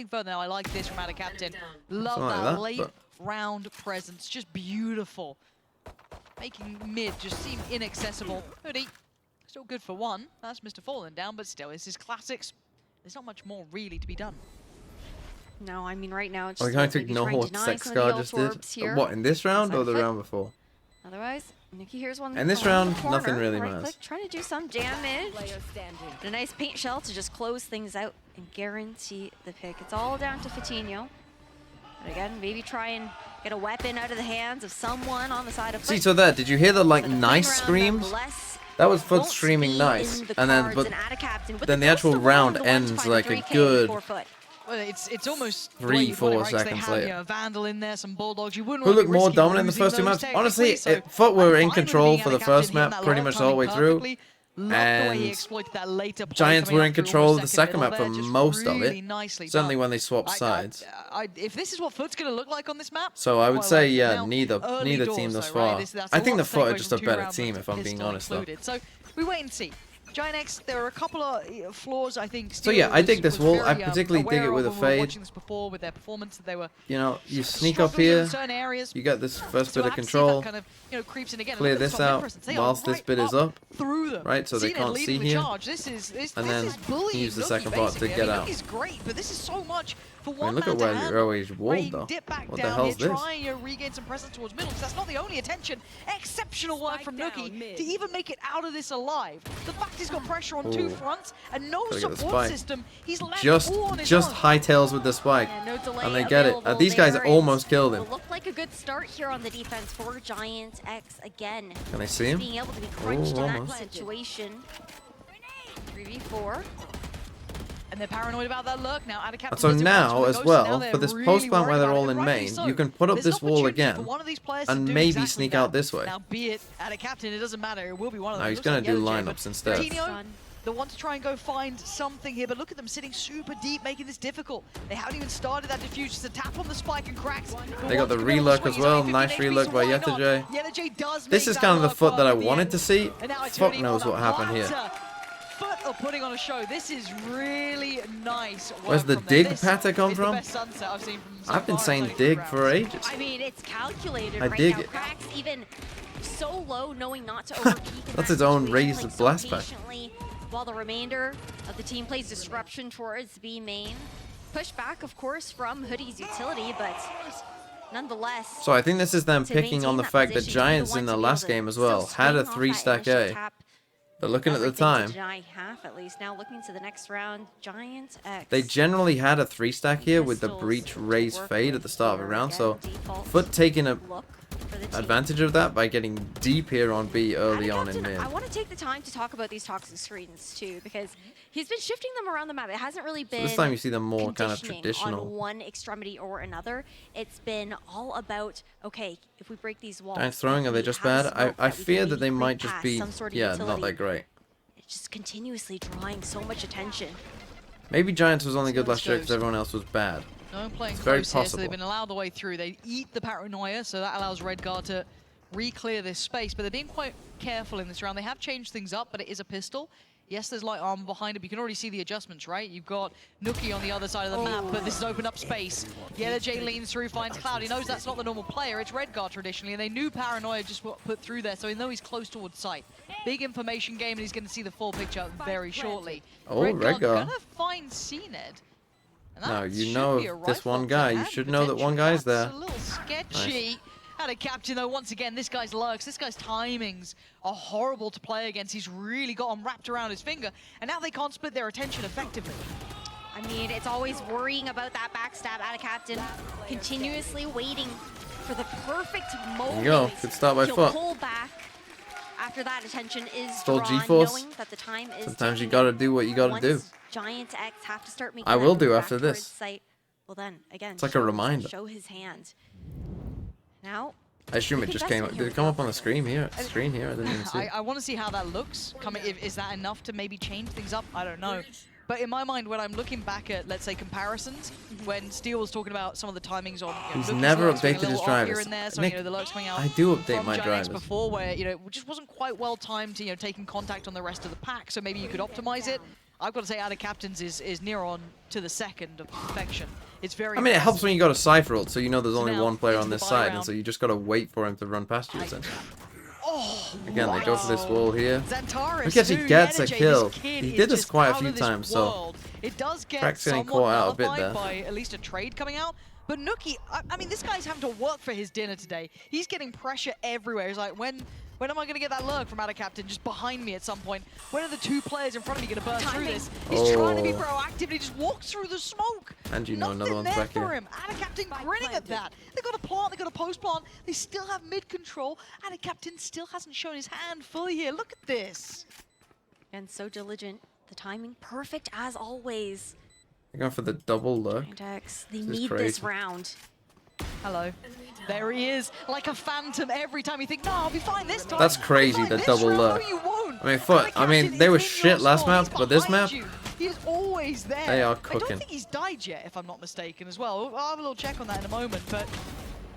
further. Now I like this from Ada Captain. Love Something like that that, late but- round presence, just beautiful. making mid just seem inaccessible. Hoodie, still good for one. That's Mr. Fallen down, but still, this is classics. There's not much more really to be done. No, I mean right now it's Are we just going to maybe ignore trying to what deny Sex some of the Scar ult just did? orbs here. What, in this round or the Side round before? Otherwise, Nikki here's one. In this around the round, nothing corner. really Right matters. click, trying to do some damage. And a nice paint shell to just close things out and guarantee the pick. It's all down to Fatinho. But again, maybe try and get a weapon out of the hands of someone on the side of See, Foot. so there, did you hear the like But a nice round screams? nonetheless. That was Foot Won't screaming be nice, in the and then cards but and add a captain. With then the close actual to round one, the one to ends find like a 3K good for Foot. Well, it's almost 3-4 seconds seconds they have, later. You know, Vandal in there, some Bulldogs. You wouldn't Who want to looked be more risking dominant in the losing first two those maps? Honestly, technically, so Foot were I'm in fine with control being for the out of captain first here, map that pretty layup much all the way timing through. perfectly. Love the way he And exploited that later play Giants coming were up in through control of the almost second middle map for there, just most of really it. nicely Certainly done. when they swapped sides. If this is what Foot's going to look like on this map, So I would quite say, like it. yeah, Now, neither early doors, team thus though, right? far. That's I a think lot the to Foot take are away just from a 2 better rounds team, with if I'm being pistol honest, though. included. So we wait and see. Giant X, there are a couple of flaws I think. So yeah, I dig this wall. I very, particularly dig aware it with a of when we were fade. watching this before with their performance, that they were You know, you sneak up struggling in here, certain areas. you get this first So bit of have to see control, that kind of, you know, creeps in again. clear Look at the this top mid out presence. They are whilst this right bit is up, through them. right, so they Zenit can't leading see the here, charge. This is and then bullying use the Nuki, second part to basically. get I mean, out. Nuki's great, but this is so much for I one mean, look man at to where handle. he's Right, walled, he can though. dip back What the down hell's here, this? try and regain some presence towards middle, because that's not the only attention. Exceptional work from Nuki to even make it out of this alive. The fact he's got pressure on 2 Ooh. fronts and no Gotta get the support spike. system. He's left Just all on his own. hightails with the spike, Yeah, no delay and they get it. available These guys there, almost and killed him. will look like a good start here on the defense for Giant X again. Can I see him? Being able to be crunched in that almost. situation. 3v4. And they're paranoid about that look now. And so now, as well, for this post plant where they're all in main, you can put up this wall again, and maybe sneak out this way. Now, be it at a captain, it doesn't matter. It will be one of them. No, he's Looks like gonna do Yellowjay, lineups but instead. Coutinho, they want to try and go find something here, but look at them sitting super deep, making this difficult. They haven't even started that diffuse. Just a tap on the spike and cracks. They got the relurk as well. Nice relurk by Yellowjay. This is kind of the Foot that I wanted to see. Fuck knows what happened here. Foot are putting on a show. This is really nice work. Where's the from them. dig This patter come is from? The best sunset I've seen from so I've been far in saying 32 dig rounds. for ages. I mean, it's calculated I right dig now. it. Cracks even so low, knowing not to overpeak. That's his own raised raised blast pack. patiently, while the remainder of the team plays disruption towards B main. Push back, of course, from Hoodie's utility, but nonetheless. So I think this is them to picking on the maintain that fact that position, Giants the in one the to be last able to game as still well had swing a off that 3-stack initial A. tap. But looking at the Everything to time, deny half at least. Now looking to the next round, Giant X. they generally had a 3-stack here with the Pistols breach to raise work fade with at the start of the here. round. Again, So default Foot taking a look for the team. advantage of that by getting deep here on B early on in mid. I want to take the time to talk about these toxic screens too, because he's been shifting them around the map. It hasn't really been So this time you see them more kind of conditioning traditional. on one extremity or another. It's been all about, okay, if we break these walls. Giants throwing, are they we just have bad? smoke I that we fear can that they maybe might creep just past, be, some sort of yeah, not utility. that great. It's just continuously drawing so much attention. Maybe Giants was only good last year because everyone else was bad. No one playing It's very close here, so possible. they've been allowed the way through. They eat the paranoia, so that allows Redguard to re-clear this space, but they're being quite careful in this round. They have changed things up, but it is a pistol. Yes, there's light armor behind it, but you can already see the adjustments, right? You've got Nuki on the other side of the map, but this has opened up space. Yellowjay leans through, finds Cloud. He knows that's not the normal player. It's Redguard traditionally, and they knew Paranoia just got put through there, so he knows he's close towards sight. Big information game, and he's going to see the full picture very shortly. Oh, Redguard Redguard. gonna find CNED. Now, you know this one guy. You should know that one guy's there. It's a little sketchy. Nice. Had a captain though, once again, this guy's lurks, this guy's timings are horrible to play against. He's really got them wrapped around his finger, and now they can't split their attention effectively. I mean, it's always worrying about that backstab at a captain, continuously waiting for the perfect moment. There you go. Good start by He'll Foot. pull back after that attention is Still drawn, G-Force. knowing that the time is Sometimes you ticking. gotta do what you gotta do. Once Giant X have to start making I that will move do back after towards this. Sight. Well then, again, It's like a reminder. Show his hand. Now, I assume it just came up. Did it come up on the screen here? Screen here? I didn't even see. I want to see how that looks. Is that enough to maybe change things up? I don't know. But in my mind, when I'm looking back at, let's say, comparisons, when Steel was talking about some of the timings on, He's Nuki's never lurks going a updated his little off here drivers. and there, so, Nick, the lurks coming out I do update from my Giant X drivers. before, where it just wasn't quite well timed, taking contact on the rest of the pack. So maybe you could optimize it. I've got to say, out of captains is near on to the second of perfection. It's very. I mean, it helps when you got a Cypher ult, so you know there's only Now, one player into on the this buy side, round. and so you just gotta wait for him to run past you, essentially. Again, they go for this wall here. Zantares, Look at he who, gets a Yenajay, kill. this kid He is did this just quite a out few of this times, so world. It does get Crack's getting somewhat caught out a bit nullified there. by at least a trade coming out. But Nookie, I mean, this guy's having to work for his dinner today. He's getting pressure everywhere. He's like, when am I going to get that lurk from Captain just behind me at some point? When are the two players in front of me going to burst through this? He's trying to be proactive, and he just walks through the smoke. And you know Nothing another one's there back for here. him. Captain grinning at that. They got a plant, they got a post plant. They still have mid control. Captain still hasn't shown his hand fully here. Look at this. And so diligent. The timing perfect as always. They're going for the double look. They need this round. Hello. There he is, like a phantom every time you think, no, I'll be fine this time. That's crazy, the double look. No, you won't. I mean, FUT, I mean, they were shit last map, but this map, he is always there. they are I don't cooking. think he's died yet, if I'm not mistaken, as well. I'll have a little check on that in a moment, but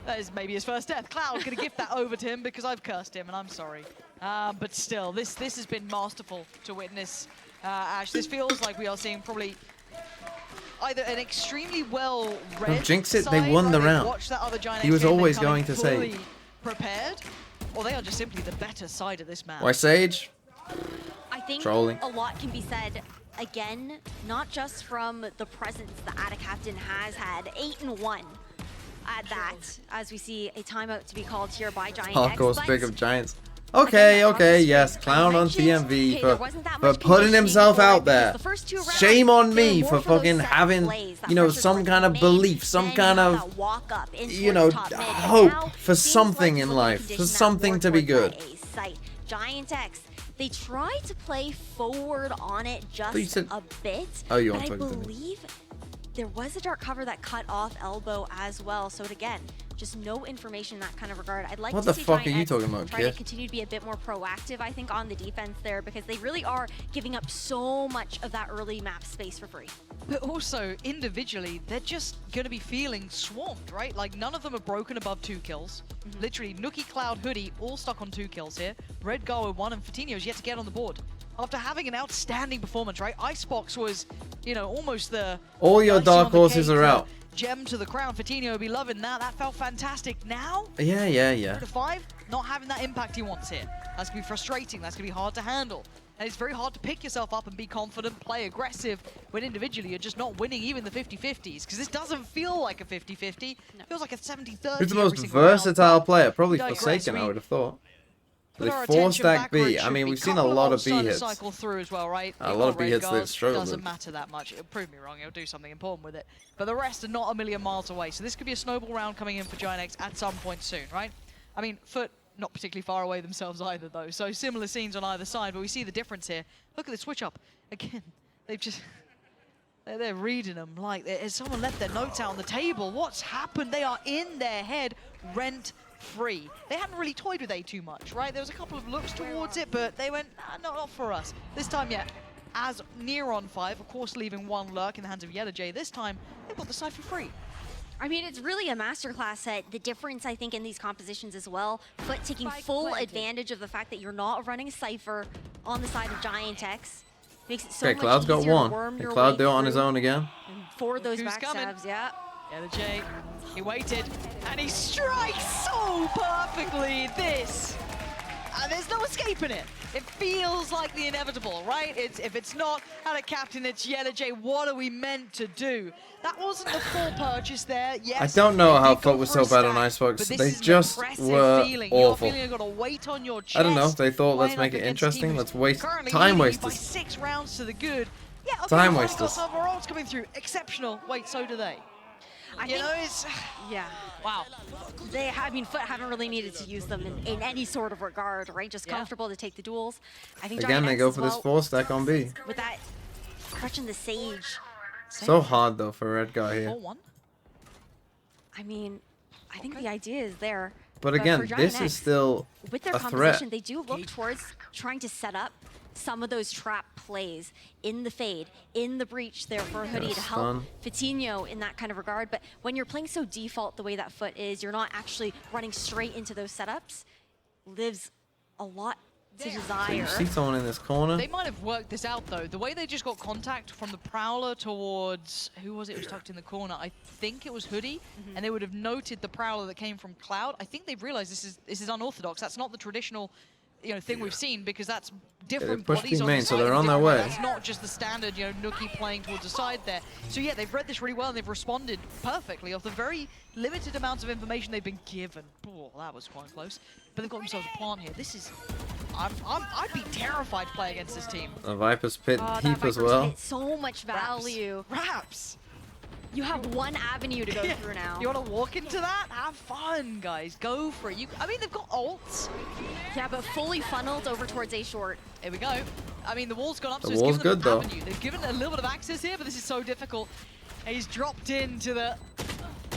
that is maybe his first death. Cloud gonna gift that over to him because I've cursed him, and I'm sorry. But still, this has been masterful to witness. Ash, this feels like we are seeing probably either an extremely well-read Don't jinx it, side, they won the right? round. Watched that other Giant He was X game, always they're coming going to say. fully prepared, or they are just simply the better side of this match. Why Sage? I think Trolling. a lot can be said, again, not just from the presence that Captain has had, 8-1 at that, as we see a timeout to be called here by Giant X. Hardcore big of Giants. Okay, yes, clown on TMV for putting himself out there. Shame on me for fucking having, you know, some kind of belief, some kind of, you know, hope for something in life, for something to be good. Giant X, they tried to play forward on it just a bit, but I believe there was a dark cover that cut off elbow as well. So again, just no information in that kind of regard. I'd like What to the see fuck Giant are you X talking about, try kid? to continue to be a bit more proactive, I think, on the defense there, because they really are giving up so much of that early map space for free. But also, individually, they're just going to be feeling swamped, right? Like, none of them are broken above 2 kills. Literally, Nookie, Cloud, Hoodie, all stuck on 2 kills here. Red Gar with 1, and Fatinho's yet to get on the board. After having an outstanding performance, right? Icebox was, you know, almost the... All your icing dark on the horses cake, are the out. Gem to the crown. Fatinho would be loving that. That felt fantastic. Now, Yeah. 3-5, not having that impact he wants here. That's going to be frustrating. That's going to be hard to handle. And it's very hard to pick yourself up and be confident, play aggressive, when individually you're just not winning even the 50-50s. Because this doesn't feel like a 50-50. It feels like a 70-30. Who's the most versatile player? Probably Forsaken, I would have thought. They four-stack B. I mean, we've seen a lot of B hits. Cycle through as well, right? A lot of B hits they've struggled Doesn't with. matter that much. It'll prove me wrong. It'll do something important with it. But the rest are not a million miles away. So this could be a snowball round coming in for Giant X at some point soon, right? I mean, FUT not particularly far away themselves either, though. So similar scenes on either side, but we see the difference here. Look at the switch up. Again, they've just... They're reading them like has someone left their notes out on the table. What's happened? They are in their head rent-free. They hadn't really toyed with A too much, right? There was a couple of looks towards it, but they went, nah, not for us. This time, yeah, as near on 5, of course leaving 1 lurk in the hands of Yenajay. This time, they got the Cypher free. I mean, it's really a masterclass set. The difference, I think, in these compositions as well, FUT taking full advantage of the fact that you're not running Cypher on the side of Giant X. Makes it so much Cloud's got easier to 1. worm Can your Cloud way do it on his through. own again? For those Who's coming? backstabs, yeah. Yenajay, he waited, and he strikes so perfectly. This, there's no escaping it. It feels like the inevitable, right? If it's not out of Captain, it's Yenajay. What are we meant to do? That wasn't the full purchase there. Yes, I don't know they how did go FUT was for so a bad on stack, Icebox. but this They is an just impressive were feeling. You're awful. feeling you've got a weight on your chest. I don't know. They thought, let's lining make up it against interesting. Steve, Let's who's waste currently time leading you by wasters. 6 rounds to the good. Yeah, okay, Time I've wasters. got some rolls coming through. Exceptional. Wait, so do they. I You think, know, it's... yeah. Wow. I mean, FUT haven't really needed to use them in any sort of regard, right? Just comfortable to take the duels. I think Again, Giant they X go as for this well, 4-stack on B. with that crutch and the Sage. So hard, though, for a red guy here. 4-1. I mean, I think the idea is there. But for again, Giant this X, is still with their a composition, threat. they do look towards trying to set up some of those trap plays in the fade, in the breach there for Hoodie to help Fatinho in that kind of regard. But when you're playing so default the way that FUT is, you're not actually running straight into those setups. Lives a lot to So desire. you see someone in this corner. They might have worked this out, though. The way they just got contact from the Prowler towards... Who was it who was tucked in the corner? I think it was Hoodie. And they would have noted the Prowler that came from Cloud. I think they've realized this is unorthodox. That's not the traditional thing we've seen, because that's different push bodies B on main, the so side they're of on the their different- way. That's not just the standard, Nookie playing towards the side there. So yeah, they've read this really well, and they've responded perfectly off the very limited amounts of information they've been given. Oh, that was quite close. But they've got themselves a plant here. This is... I'd be terrified to play against this team. The Viper's Pit Oh, that heap as Viper's well. Pit, so much value. Raps. You have one avenue to go through now. You want to walk into that? Have fun, guys. Go for it. I mean, they've got ults. Yeah, but fully funneled over towards A short. Here we go. I mean, the wall's gone up, The so it's wall's given them good, an though. avenue. They've given a little bit of access here, but this is so difficult. And he's dropped into the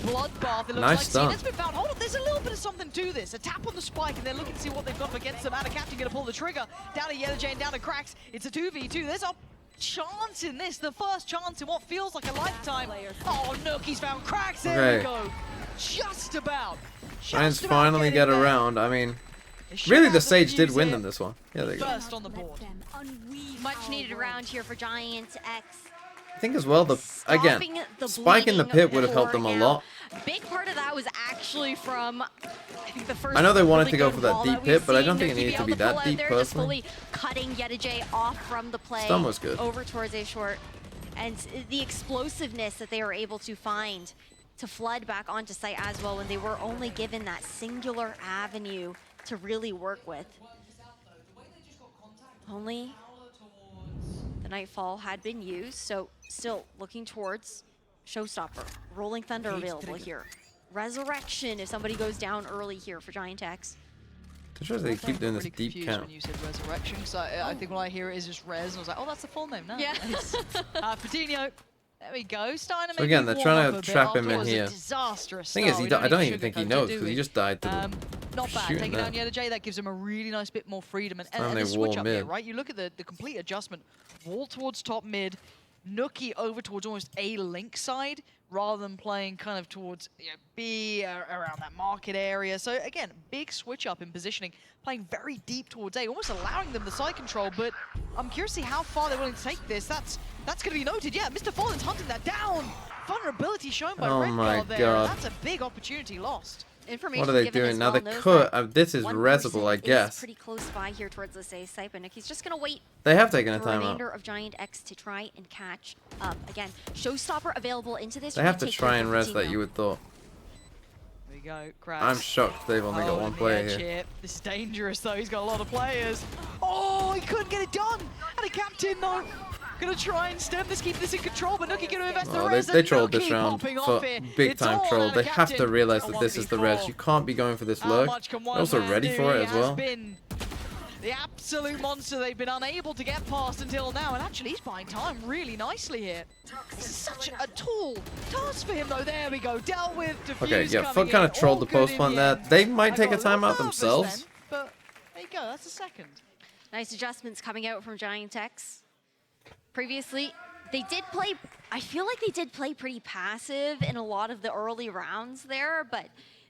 bloodbath. It looks Nice like. stun. See, that's been found. Hold on, there's a little bit of something to this. A tap on the spike, and they're looking to see what they've got up against them. And a captain going to pull the trigger. Down to Yellow Jane, down to Cracks. It's a 2v2. There's a chance in this. The first chance in what feels like a lifetime. Oh, Nookie's found Cracks. There we go. Just about. Giants finally get around. I mean, really, the Sage did win them this one. Yeah, they go. First on the board. Much needed round here for Giant X. I think as well, again, Spike in the pit would have helped them a lot. Big part of that was actually from, I think, the first. I know they wanted really to go good for that wall deep we've pit, but I don't seen. think it needed to Nuki be able pull that out deep there, personally. Just fully cutting Yedajay off from the play. Stun was good. Over towards A short, and the explosiveness that they were able to find to flood back onto site as well when they were only given that singular avenue to really work with. Only the Nightfall had been used, so still looking towards Showstopper. Rolling Thunder available here. Resurrection if somebody goes down early here for Giant X. I'm sure they keep doing this Pretty deep confused count. when you said Resurrection, so I think when I hear it is just Res, and I was like, oh, that's the full name now. Yeah. Patino, there we go. Steiner So again, they're trying to to trap him in here. Disastrous Thing is, start. I We don't need even think he sugarcoat it, knows do because he we? just died to the Not bad. shooting Taking down there. Yedajay, that gives him a really nice bit more freedom. And And the they switch wall up here, mid. right? You look at the complete adjustment. Wall towards top mid, Nookie over towards almost A link side, rather than playing kind of towards B, around that market area. So again, big switch up in positioning, playing very deep towards A, almost allowing them the side control, but I'm curious to see how far they're willing to take this. That's going to be noted. Yeah, Mr. Fallen's hunting that down. Vulnerability shown by Oh Red my Guard there. God. That's a big opportunity lost. Information What are they given doing as now? well They knows could. that This is one resable, I person guess. is pretty close by here towards the site, and He's just gonna wait. They have taken a for timeout. remainder of Giant X to try and catch up. Again, Showstopper available into this. They have to try and res that, you would thought. There you go, Krabs. I'm shocked they've only got Oh, one in the player edge here. This is dangerous, though. He's got a lot of players. Oh, he couldn't get it done. And a captain, though. Gonna try and stem this, keep this in control, but Nookie gonna invest the Oh, res. they and trolled this Nookie round popping for off here. big It's time all troll. out They of have to captain. realize A that this is the res. 1v4. You can't be going for this How lurk. much can They're one also man ready do? for He it as has well. been the absolute monster they've been unable to get past until now, and actually he's buying time really nicely here. This is such a tall task for him, though. There we go, dealt with, diffuse Okay, yeah, coming FUT kind in, of trolled all the good post in plant the there. end. They might I take a got little timeout nervous themselves. then, but there you go, that's the second. Nice adjustments coming out from Giant X. Previously, they did play, I feel like they did play pretty passive in a lot of the early rounds there, but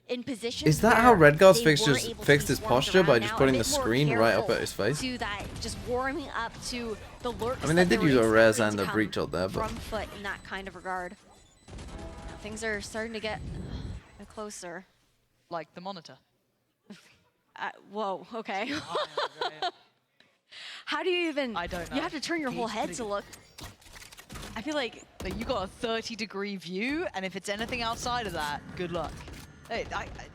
in positions Is that how where Redguard's they fixed were his, able to fixed be his swarmed posture around by just now, putting a the bit more screen right up careful at his face? to that, just warming up to the lurks I mean, they that did were use a res expecting and to a come breach out there, but from FUT in that kind of regard. Now, things are starting to get closer. Like the monitor. Whoa, okay. How do you even... I don't know. You have to turn your whole head to look. I feel like... You got a 30-degree view, and if it's anything outside of that, good luck. Hey,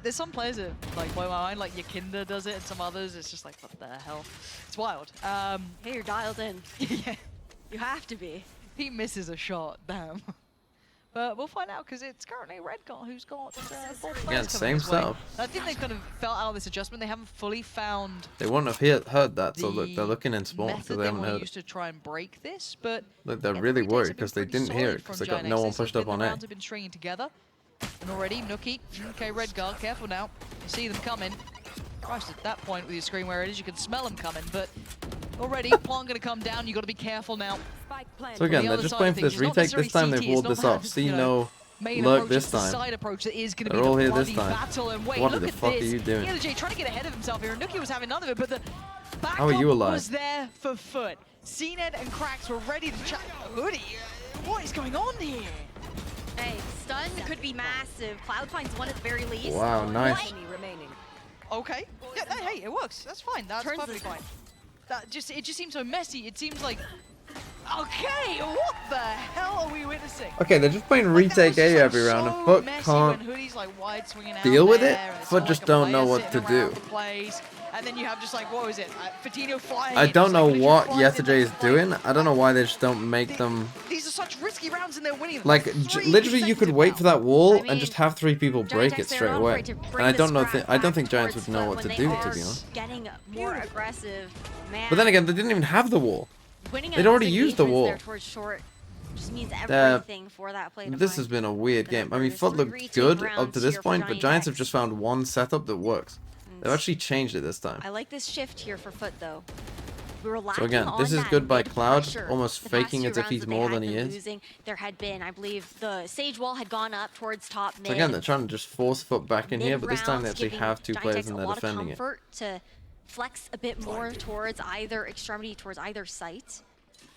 there's some players that like blow my mind, like Yakinda does it, and some others, it's just like, what the hell? It's wild. Hey, you're dialed in. Yeah. You have to be. He misses a shot, damn. But we'll find out, because it's currently Redguard who's got four players Again, coming same his way. stuff. I think they've kind of felt out of this adjustment. They haven't fully found they wouldn't have heard that. So look, they're looking in spawn method because they they haven't want to heard use it. to try and break this, but Look, they're yeah, really 3 days worried have been because they pretty didn't hear solid it because from they got Giant no X. one This pushed has up been on the A. rounds have been stringing together. And already, Nookie, okay, Redguard, careful now. You see them coming. Christ, at that point with your screen where it is, you can smell them coming, but already, plant gonna come down, you gotta be careful now. So again, they're just playing for this retake. This time they've walled this off. See no lurk this time. Side approach that is gonna They're be all the here this bloody time. battle. And wait, What look the at fuck this. are you doing? Yellow trying to get ahead of himself here, and Nookie was having none of it, but the backup How are you alive? was there for FUT. CNED and Cracks were ready to chat. Hoodie, what is going on here? Hey, stun could be massive. Cloud finds one at the very least. Wow, nice. Enemy remaining. Okay. Yeah, hey, it works. That's fine. That's perfectly fine. It just seems so messy. It seems like, okay, what the hell are we witnessing? Okay, they're just playing retake A every round, and FUT can't deal with it. FUT just don't know what to do. And then you have just like, what was it? Fatino flying. I don't know what Yesterday is doing. I don't know why they just don't make them. These are such risky rounds and they're winning. Like, literally, you could wait for that wall and just have 3 people break it straight away. And I don't know. I don't think Giants would know what to do, to be honest. Getting more aggressive, man. But then again, they didn't even have the wall. They'd already used the wall. Just means everything for that play. This has been a weird game. I mean, FUT looked good up to this point, but Giants have just found one setup that works. They've actually changed it this time. I like this shift here for FUT, though. We were So again, this is good by Cloud, almost faking as if he's more than he is. There had been, I believe, the Sage wall had gone up towards top mid. So again, they're trying to just force FUT back in here, but this time they actually have 2 players and they're defending it. To flex a bit more towards either extremity, towards either site.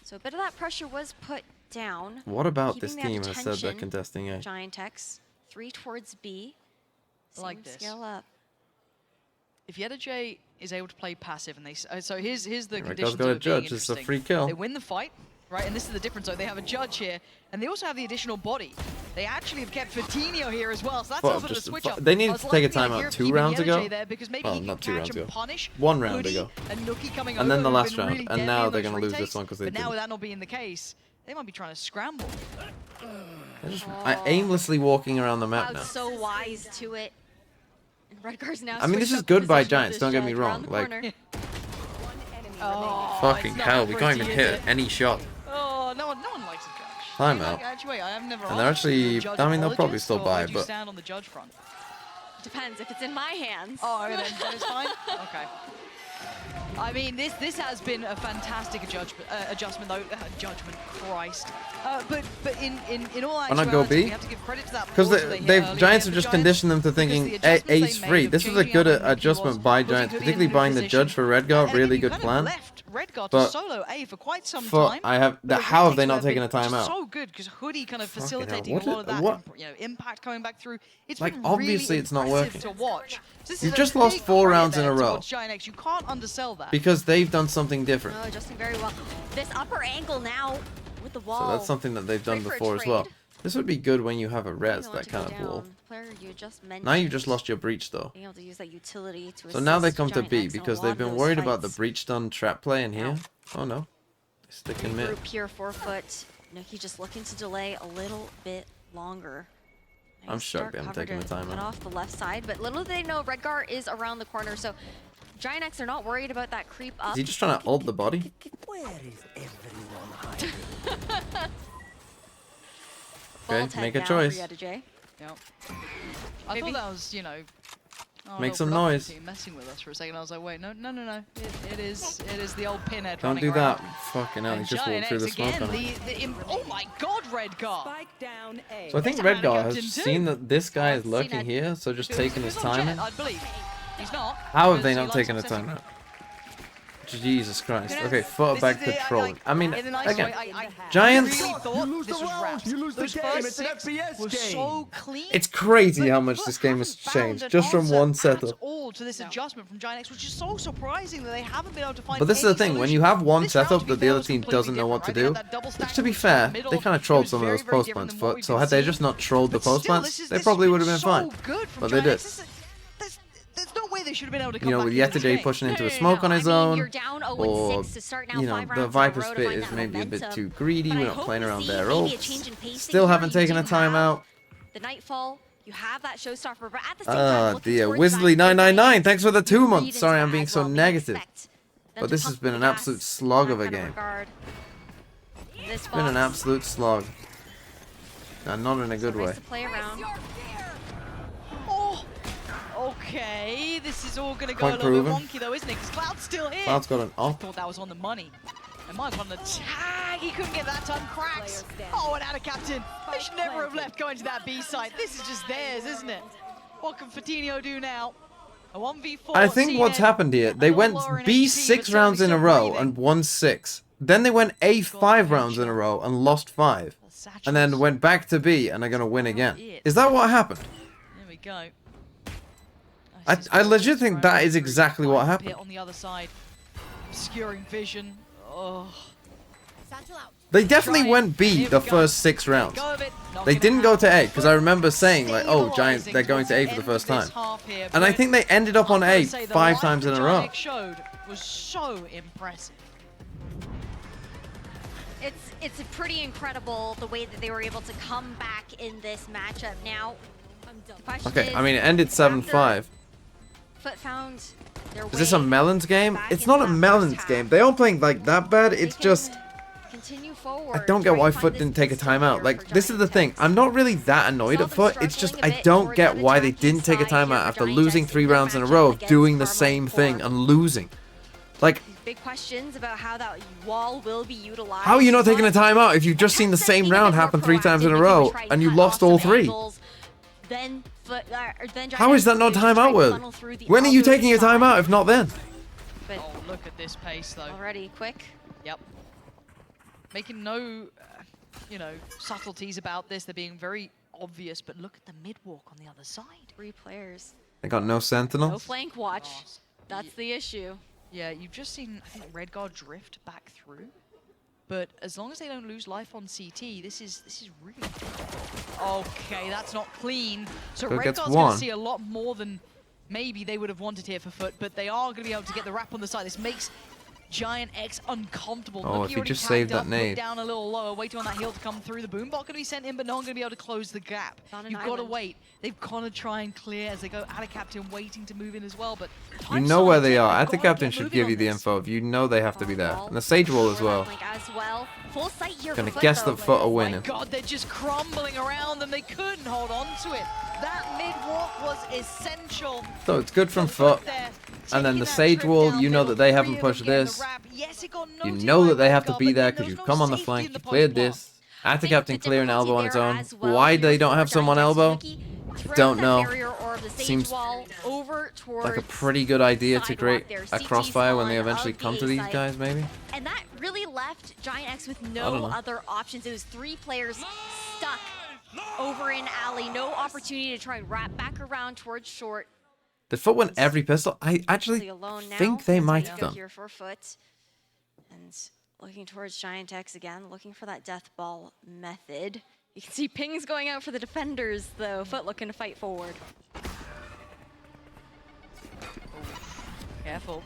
So a bit of that pressure was put down. What about this team has said they're contesting A? Giantex, 3 towards B. Like this. Scale up. If J is able to play passive, and they so here's the Red conditions got a of it being judge. It's a interesting. free kill. They win the fight, right? And this is the difference. So they have a judge here, and they also have the additional body. They actually have kept Fatino here as well. So that's a little bit of a switch up. They needed to take a timeout 2 rounds ago. Well, not 2 rounds ago. 1 round ago. And then the last round. And now they're going to lose this one because they didn't. But now with that not being the case, they might be trying to scramble. They're just aimlessly walking around the map now. Cloud's so wise to it. Redguard's now I mean, this is good by Giants, don't get me wrong. Like, fucking hell, we can't even hit any shot. Oh, no one likes a judge. Timeout. Actually, wait, I have never. And they're actually, I mean, they'll probably still buy, but. but. Stand on the judge front. Depends if it's in my hands. Oh, then it's fine. Okay. I mean, this has been a fantastic adjustment, though. Judgment, Christ. But in all Why not actuality, go B? we have to give credit to that Because Giants have just conditioned them to thinking A's free. This was a good adjustment by Giants, particularly buying the judge for Redguard. Really good plan. Redguard to solo A for quite some time. How have they not taken a timeout? So good because Hoodie kind of facilitating a lot of that. Impact coming back through. It's like been obviously really it's not working. to watch. You've just lost 4 rounds in a row. You can't undersell that. Because they've done something different. Oh, adjusting very well. This upper angle now with the wall. So that's something that they've done before as well. This would be good when you have a res, that kind of wall. Now you've just lost your breach though. Being able to use that utility to so now they come to B because they've been worried about the breach done trap play in here. Oh no. They stick in mid. Group here 4 foot. Nuki just looking to delay a little bit longer. I'm shocked they haven't taken the time out. Off the left side, but little do they know Redguard is around the corner, so Giantex are not worried about that creep up. Is he just trying to ult the body? Where is everyone hiding? Okay, make a choice. Yep. I thought that was, make some noise. Messing with us for a second. I was like, wait, no. It is the old pinhead. Don't do that. Fucking hell, he just walked through the smoke on him. Oh my God, Redguard. So I think Redguard has seen that this guy is lurking here, so just taking his time in. I believe. He's not. How have they not taken a time out? Jesus Christ. Okay, FUT back to trolling. I mean, again, Giants. It's crazy how much this game has changed just from one setup. To this adjustment from Giants, which is so surprising that they haven't been able to find. But this is the thing: when you have one setup that the other team doesn't know what to do, which to be fair, they kind of trolled some of those post plants. So had they just not trolled the post plants, they probably would have been fine. But they did. There's no way they should have been able to come back with Yesterday pushing into a smoke on his own, or, the Viper Spit is maybe a bit too greedy, we're not playing around their ults, still haven't taken a timeout. The Nightfall, you have that showstopper, but at the same time, dear, Wizzly999, thanks for the 2 months, sorry I'm being so negative, but this has been an absolute slog of a game. It's been an absolute slog, and not in a good way. Okay, this is all gonna go a little bit wonky though, isn't it? Because Cloud's still here. Cloud's got an op. I thought that was on the money. It might have gone on the tag. He couldn't get that time. Cracks. Oh, and out of captain. They should never have left going to that B site. This is just theirs, isn't it? What can Fatino do now? A 1v4. I think what's happened here, they went B 6 rounds in a row and won 6. Then they went A 5 rounds in a row and lost 5. And then went back to B and are gonna win again. Is that what happened? There we go. I legit think that is exactly what happened. Pit on the other side, obscuring vision. Oh. They definitely went B the first 6 rounds. They didn't go to A, because I remember saying, like, oh, Giants, they're going to A for the first time. And I think they ended up on A 5 times in a row. Showed was so impressive. It's pretty incredible the way that they were able to come back in this matchup. Now, the question Okay, is, I mean, it ended 7-5. FUT found their way Is this a Melons game? It's not a Melons game. They aren't playing, like, that bad. It's just... continue forward. I don't get why FUT didn't take a timeout. Like, this is the thing. I'm not really that annoyed at FUT. It's just I don't get why they didn't take a timeout after losing 3 rounds in a row of doing the same thing and losing. Like, big questions about how that wall will be utilized. how are you not taking a timeout if you've just seen the same round happen 3 times in a row and you lost all 3? How is that not timeout worthy? When are you taking your timeout if not then? Oh, look at this pace though. Already quick. Yep. Making no, you know, subtleties about this. They're being very obvious, but look at the mid walk on the other side. 3 players. They got no sentinel. No flank watch. That's the issue. Yeah, you've just seen, I think, Redguard drift back through. But as long as they don't lose life on CT, this is really... Okay, that's not clean. So Redguard's going to see a lot more than maybe they would have wanted here for FUT, but they are going to be able to get the wrap on the side. This makes Giant X uncomfortable. Oh, if he just saved that nade. Down a little lower, waiting on that heal to come through. The boombot going to be sent in, but no one going to be able to close the gap. You've got to wait. They've got to try and clear as they go out of Captain, waiting to move in as well. But you know where they are. I think Captain should give you the info if you know they have to be there. And the Sage Wall as well. Full sight here. Gonna guess that FUT are winning. Oh my God, they're just crumbling around them. They couldn't hold on to it. That mid walk was essential. So it's good from FUT. And then the Sage Wall, you know that they haven't pushed this. You know that they have to be there because you've come on the flank, you cleared this. After Captain clear an elbow on its own. Why they don't have someone elbow? Don't know. Seems like a pretty good idea to create a crossfire when they eventually come to these guys, maybe? And that really left Giant X with no other options. It was 3 players stuck over in alley. No opportunity to try and wrap back around towards short. Did FUT win every pistol? I actually think they might have done. Here for FUT. And looking towards Giant X again, looking for that death ball method. You can see pings going out for the defenders, though. FUT looking to fight forward. Careful.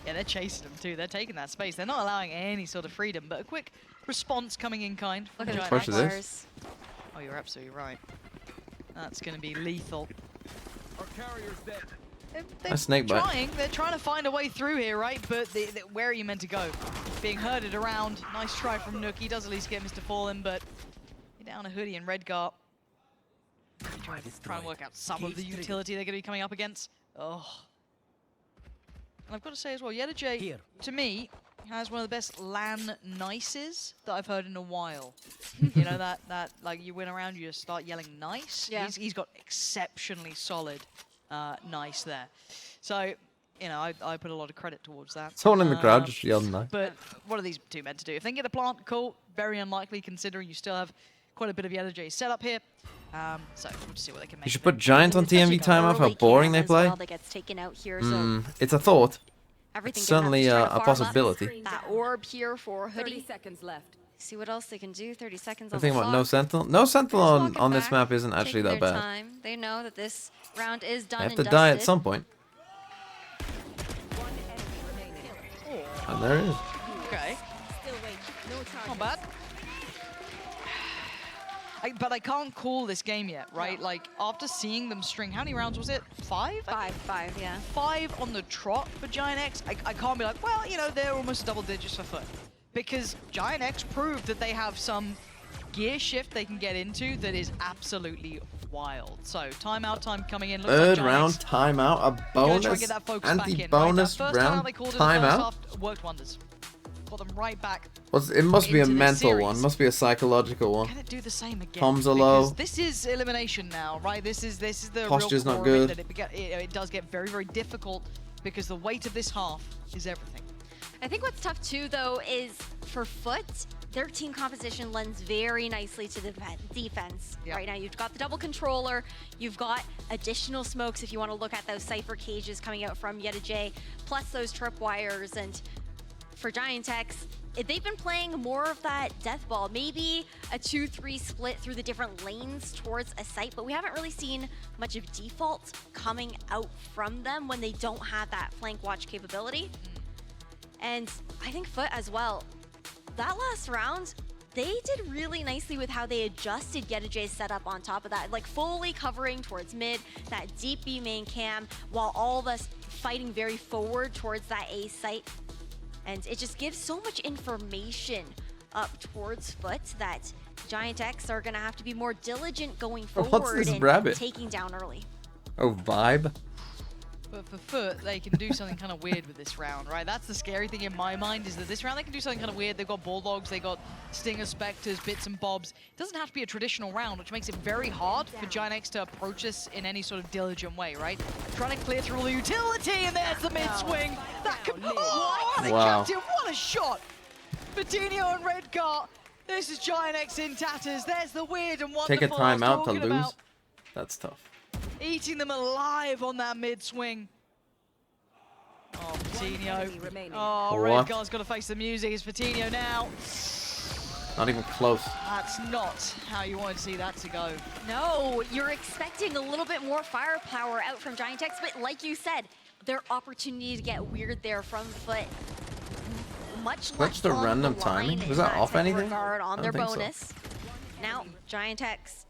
Yeah, they're chasing them too. They're taking that space. They're not allowing any sort of freedom, but a quick response coming in kind. Look at the push this. Oh, you're absolutely right. That's going to be lethal. Our carrier's dead. A snake bite. They're trying to find a way through here, right? But where are you meant to go? Being herded around. Nice try from Nook. He does at least get Mr. Fallen, but you're down a hoodie and Redguard. Try and work out some of the utility they're going to be coming up against. Oh. And I've got to say as well, Yeta J, to me, has one of the best LAN nices that I've heard in a while. You know, that like you win around, you just start yelling nice. Yeah. He's got exceptionally solid nice there. So, you know, I put a lot of credit towards that. Someone in the crowd just yelled nice. But what are these 2 meant to do? If they can get a plant, cool. Very unlikely considering you still have quite a bit of Yeta J set up here. So we'll just see what they can make. You should put Giant on TMV timeout, how boring they play. It's a thought. It's certainly a possibility. That orb here for Hoodie. 30 seconds left. See what else they can do. 30 seconds I on think the about clock. no Sentinel. No Sentinel on this map isn't actually that bad. Time. They know that this round is done. They have and to die at dusted. some point. And there it is. Okay. Not bad. But I can't call this game yet, right? No. Like, after seeing them string, how many rounds was it? 5? 5, yeah. 5 on the trot for Giant X. I can't be like, well, you know, they're almost double digits for FUT. Because Giant X proved that they have some gear shift they can get into that is absolutely wild. So, timeout time coming in. Looks Third like round timeout, a bonus, anti-bonus round timeout. Worked wonders. Got them right back. It must be a mental one. Must be a psychological one. Can it do the same again? Comms are low. This is elimination now, right? This is the Posture's real not good. That it does get very, very difficult because the weight of this half is everything. I think what's tough too, though, is for FUT, their team composition lends very nicely to the defense. Right now, you've got the double controller, you've got additional smokes if you want to look at those Cypher cages coming out from J, plus those tripwires. And for Giantex, they've been playing more of that death ball, maybe a 2-3 split through the different lanes towards a site, but we haven't really seen much of default coming out from them when they don't have that flank watch capability. And I think FUT as well, that last round, they did really nicely with how they adjusted J's setup on top of that, like fully covering towards mid, that deep B main cam, while all of us fighting very forward towards that A site. And it just gives so much information up towards FUT that Giantex are gonna have to be more diligent going forward and taking down early. Oh, vibe. But for FUT, they can do something kind of weird with this round, right? That's the scary thing in my mind, is that this round they can do something kind of weird. They've got Bulldogs, they got Stinger, Spectres, bits and bobs. It doesn't have to be a traditional round, which makes it very hard for Giantex to approach this in any sort of diligent way, right? Trying to clear through all the utility, and there's the mid-swing. That could... Oh, the captain, what a shot! Patino and Redgar. This is Giantex in tatters. There's the weird and wonderful. Take a timeout to lose. That's tough. Eating them alive on that mid-swing. Oh, Patino. Oh, Redgar's got to face the music. It's Patino now. Not even close. That's not how you want to see that to go. No, you're expecting a little bit more firepower out from Giantex, but like you said, their opportunity to get weird there from FUT. Much less the random timing. Was that off anything? On their bonus. Now, Giantex.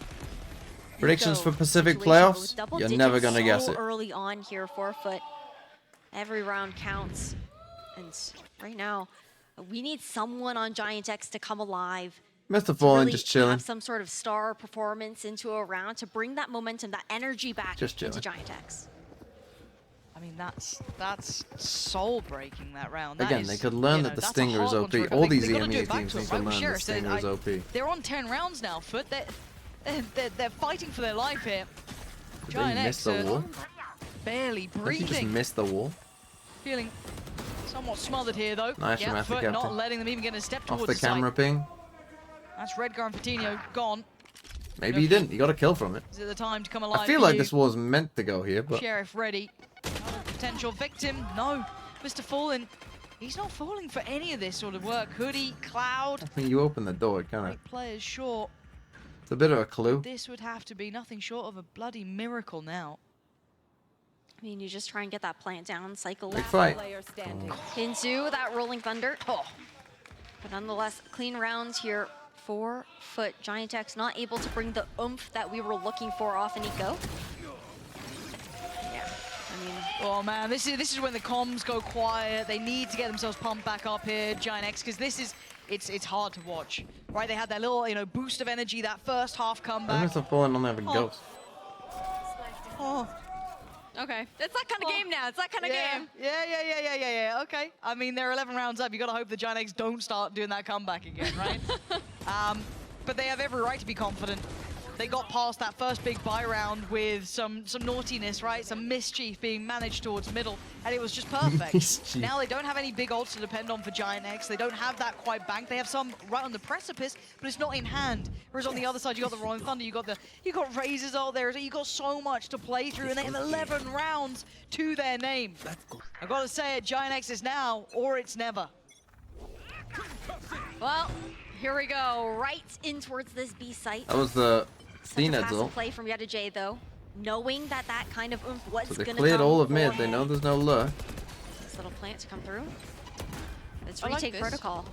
Predictions for Pacific playoffs? You're never gonna guess it. Early on here for FUT. Every round counts. And right now, we need someone on Giantex to come alive. Mr. Fallen really just chilling. Have some sort of star performance into a round to bring that momentum, that energy back into Giantex. I mean, that's soul-breaking, that round. Again, they could learn that the Stinger is OP. All these EMEA teams need to learn the Stinger is OP. They're on 10 rounds now, FUT. They're fighting for their life here. Did they miss the wall? Barely breathing. Did he just miss the wall? Feeling somewhat smothered here, though. Nice from FUT Captain. not letting them even get a step towards Off the camera ping. That's Redgar and Patino gone. Maybe he didn't. He got a kill from it. Is it the time to come alive? I feel like this was meant to go here, but... Sheriff ready. Potential victim. No. Mr. Fallen. He's not falling for any of this sort of work. Hoodie, Cloud. I think you open the door, it kind of... Players short. It's a bit of a clue. This would have to be nothing short of a bloody miracle now. I mean, you just try and get that plant down, cycle Big fight. Into that Rolling Thunder. Oh. But nonetheless, clean rounds here for FUT. Giantex not able to bring the oomph that we were looking for off Nico. Yeah, I mean... Oh man, this is when the comms go quiet. They need to get themselves pumped back up here, Giantex, because this is... It's hard to watch, right? They had that little, boost of energy, that first half comeback. Mr. Fallen only have a ghost. Oh. Okay, it's that kind of game now. It's that kind of game. Yeah. Okay. I mean, they're 11 rounds up. You got to hope the Giantex don't start doing that comeback again, right? But they have every right to be confident. They got past that first big buy round with some naughtiness, right? Some mischief being managed towards middle, and it was just perfect. Now they don't have any big ults to depend on for Giantex. They don't have that quite banked. They have some right on the precipice, but it's not in hand. Whereas on the other side, you got the Rolling Thunder, you got Razor's ult there. You got so much to play through, and they have 11 rounds to their name. I've got to say it, Giantex is now or it's never. Well, here we go, right in towards this B site. That was the CNED's ult. Play from J though, knowing that kind of oomph was so they gonna cleared come all of mid. beforehand. They know there's no lure. This little plant to come through. It's retake protocol.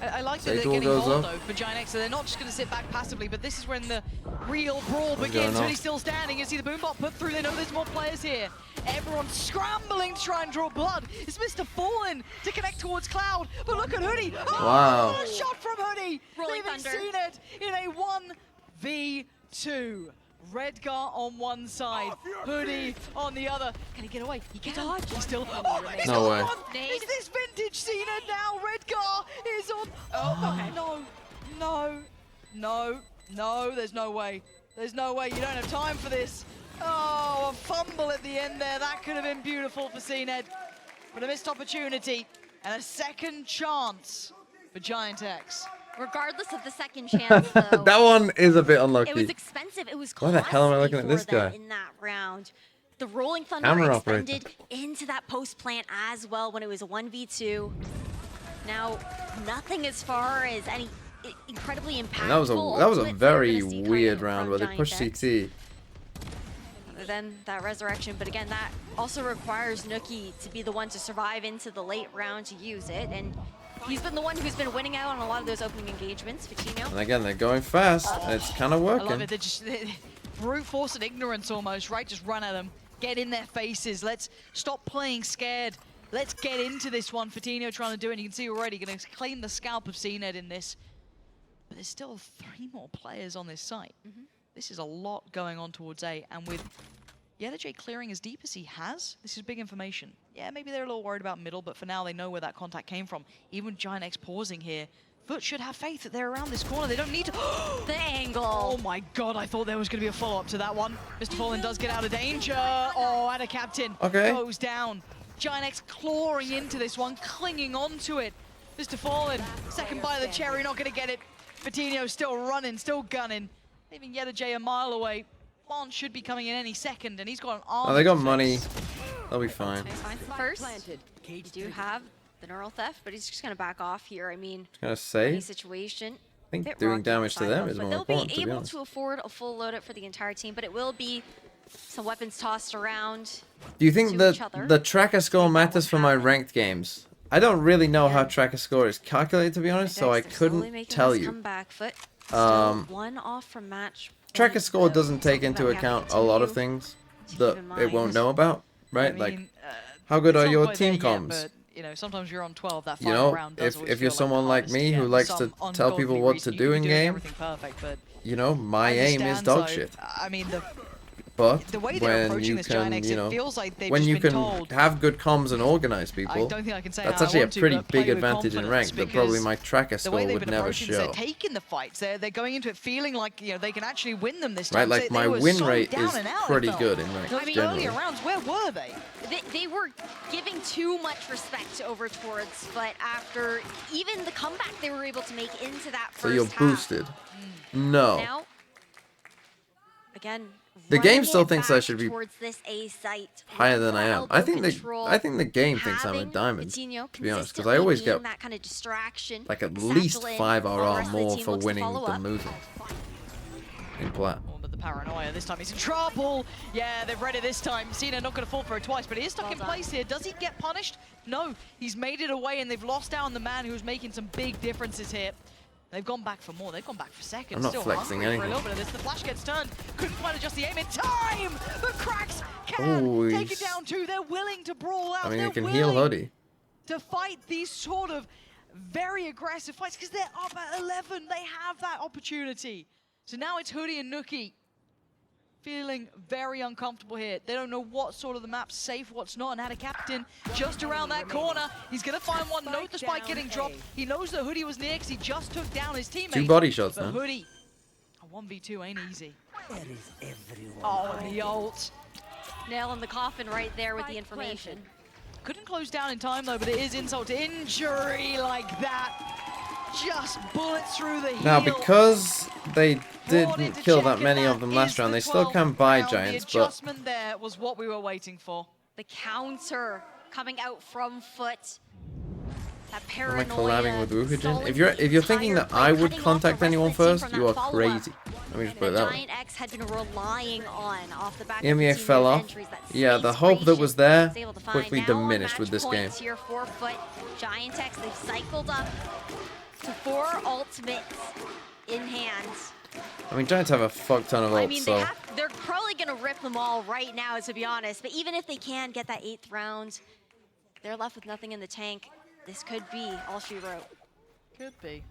I like that they're getting hold though for Giantex, so they're not just going to sit back passively, but this is when the real brawl begins. When he's still standing, you see the boombot put through. They know there's more players here. Everyone's scrambling to try and draw blood. It's Mr. Fallen to connect towards Cloud, but look at Hoodie. Oh, wow. What a shot from Hoodie. Rolling Leaving Thunder. CNED in a 1v2. Redgar on one side, Hoodie on the other. Can he get away? He can. He's still. Oh, he's no way. Is this vintage CNED now? Redgar is on. Oh, okay. No. There's no way. There's no way. You don't have time for this. Oh, a fumble at the end there. That could have been beautiful for CNED. But a missed opportunity and a second chance for Giantex. Regardless of the second chance, though. That one is a bit unlucky. It was expensive. It was Why the hell am I looking at costly this for them guy? in that round. The Rolling Thunder Camera extended into that post plant as well when it was a 1v2. Now, nothing as far as any incredibly impactful. And that was a ultimates very we're gonna see weird coming round from where they Giant pushed X. CT. Other than that resurrection, but again, that also requires Nookie to be the one to survive into the late round to use it, and he's been the one who's been winning out on a lot of those opening engagements. Fatino. And again, they're going fast. And it's kind of I love working. it. They're just brute force and ignorance almost, right? Just run at them. Get in their faces. Let's stop playing scared. Let's get into this one. Fatino trying to do it. And you can see already going to claim the scalp of CNED in this. But there's still 3 more players on this site. This is a lot going on towards A. And with Yedajay clearing as deep as he has, this is big information. Yeah, maybe they're a little worried about middle, but for now they know where that contact came from. Even Giant X pausing here. FUT should have faith that they're around this corner. They don't need to. The angle. Oh my god, I thought there was going to be a follow-up to that one. Mr. Fallen does get out of danger. Oh, and a captain goes down. Giant X clawing into this one, clinging onto it. Mr. Fallen, second bite of the cherry, not going to get it. Fatino still running, still gunning. Leaving Yedajay a mile away. Bond should be coming in any second, and he's got an arm. Oh, they got money. They'll be fine. First, you do have the neural theft, but he's just going to back off here. I mean, Gonna say. any situation. I think bit doing rocky damage to outside them though, is but more they'll important, be to be able honest. to afford a full loadout for the entire team, but it will be some weapons tossed around. Do you think to that each other. the tracker score matters for my ranked games? I don't really know how tracker score is calculated, to be honest, so I They're slowly couldn't making tell this you. comeback, FUT. Still 1 off from match. Tracker score doesn't take into account a lot of things that it won't know about, right? Like, how good are your team comms? But, you know, sometimes you're on 12. That You final know, round does always if you're feel someone like hardest me to who get. likes Some to tell people ungodly what reason to you do could be in doing game, everything perfect, but you know, my I aim is understand, dog so, shit. I mean, But the way they're when approaching you this Giant can, X, you it know, feels like they've when just you been can told, have good comms and organize people, I don't think I can say that's how I actually a want to, pretty but play big with advantage in confidence rank that probably because my tracker the way score they've would been never approaching this, they're show. taking the fights. They're going into it feeling like, you know, they can actually win them this Right, time. like They my were win so rate down is and out, it pretty felt. good in rank, I mean, generally. earlier rounds, where were they? They were giving too much respect over towards, but after even the comeback they were able to make into that first So you're half. boosted. No. Now, again, The game running still it thinks I back should be towards this A site. higher than I am. Elbow I think control, the game thinks I'm a having diamond, Coutinho to be honest, because I always consistently get being that kind of distraction, like at satchel least in 5 while the RR rest of the more team for looks to winning follow than up. losing. In plat. But the paranoia, this time he's in trouble. Yeah, they've read it this time. Cena not going to fall for it twice, but he is stuck in place here. Does he get punished? No, he's made it away, and they've lost down the man who's making some big differences here. They've gone back for more. They've gone back for seconds. I'm not Still flexing hungry for a anything. little bit of this. The flash gets turned. Couldn't quite adjust the aim in time. But Cracks can Oh, take it down too. They're willing to brawl out. I mean, They're you can heal willing Hoodie. to fight these sort of very aggressive fights because they're up at 11. They have that opportunity. So now it's Hoodie and Nookie feeling very uncomfortable here. They don't know what sort of the map's safe, what's not, and had a captain just around that corner. He's going to find one. Note the spike getting dropped. He knows that Hoodie was near because he just took down his teammate. 2 body shots But now. Hoodie, a 1v2 ain't easy. Oh, and the ult. Nail in the coffin right there with the information. Couldn't close down in time though, but it is insult to injury like that. Just bullets through the heel. Now, because they didn't kill that many of them last round, they still can buy Giants, The but adjustment there was what we were waiting for. The counter coming out from FUT. That am I paranoia. collabing with Wuhujin? stalling If you're the thinking entire that play, I would cutting off contact the rest anyone of the team first, from you that are follow-up. crazy. Let me just put it that that way. Giant X had been relying on off the back EMEA of the fell off. entries, that Yeah, the space hope that creation was there was able to find. quickly Now diminished match with this game. points here for FUT. Giant X, they've cycled up to 4 ultimates in hand. I mean, Giants have a fuck ton of ults, I mean, so they're probably going to rip them all right now, to be honest. But even if they can get that 8th round, they're left with nothing in the tank. This could be all she wrote. Could be.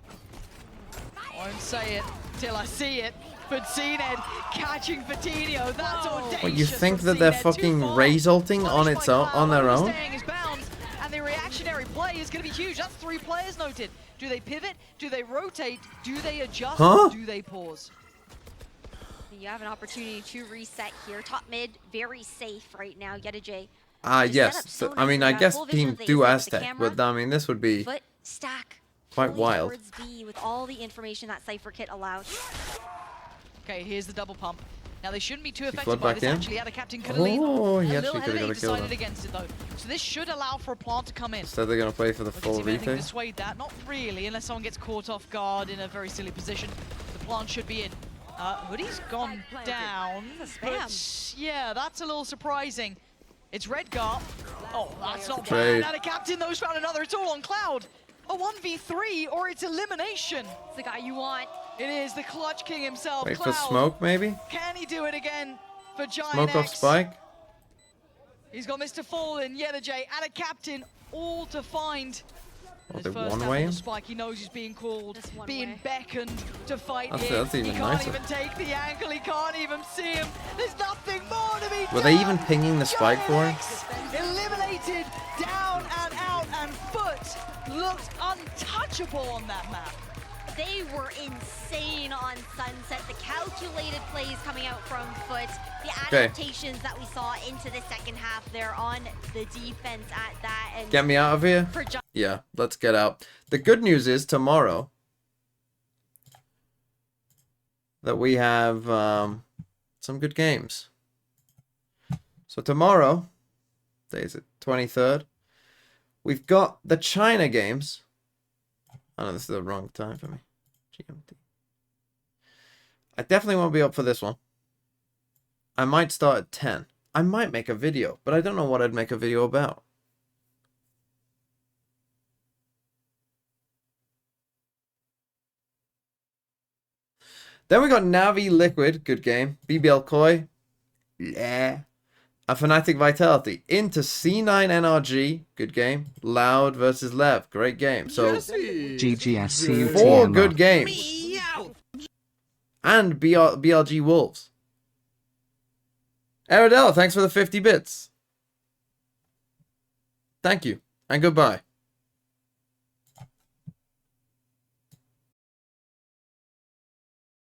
I won't say it till I see it. But CNED catching Fatino, that's audacious. what, you think from that they're CNED. fucking Too far. Raze ulting on its own, on their own? Overstaying his bounds, and the reactionary play is going to be huge. That's 3 players noted. Do they pivot? Do they rotate? Do they adjust? Huh? Do they pause? You have an opportunity to reset here. Top mid, very safe right now. Yedajay. Yes. I mean, I guess team do Aztec, but I mean, this would be FUT stack. quite wild. towards B with all the information that Cypher Kit allowed. Okay, here's the double pump. Now they shouldn't be too He affected flood by back this. in? Actually, had a captain could have leaned Oh, he a actually little could have heavily got a kill decided there. against it though. So this should allow for a plant to come in. Instead they're going to play for the Look, full see if anything can retake. dissuade that. Not really, unless someone gets caught off guard in a very silly position. The plant should be in. Hoodie's gone down. But yeah, that's a little surprising. It's Redgar. Oh, that's not Trade. bad. And a captain, those found another. It's all on Cloud. A 1v3 or it's elimination. It's the guy you want. It is the Clutch King himself. Wait Cloud. for smoke, maybe? Can he do it again for Giant Smoke off X? Spike. He's got Mr. Fallen, Yeta J, and a captain, all to find. Oh, His they're first one down way on in? the Spike, he knows he's being called, being beckoned to fight That's- him. that's even He can't nicer. even take the angle, he can't even see him. There's nothing more to be done. Were they even pinging the Spike for him? Eliminated, down and out, and FUT looked untouchable on that map. They were insane on Sunset. The calculated plays coming out from FUT, the adaptations that we saw into the second half there on the defense at that. And Get me out of here? for Gi- Yeah, let's get out. The good news is tomorrow that we have some good games. So tomorrow, day is it 23rd, we've got the China games. Oh no, this is the wrong time for me. GMT. I definitely won't be up for this one. I might start at 10. I might make a video, but I don't know what I'd make a video about. Then we got Navi Liquid, good game. BBL Koi, yeah. A Fnatic Vitality into C9 NRG, good game. Loud versus Lev, great game. So GGSCUTMR. 4 good games. And BLG Wolves. Aradella, thanks for the 50 bits. Thank you and goodbye.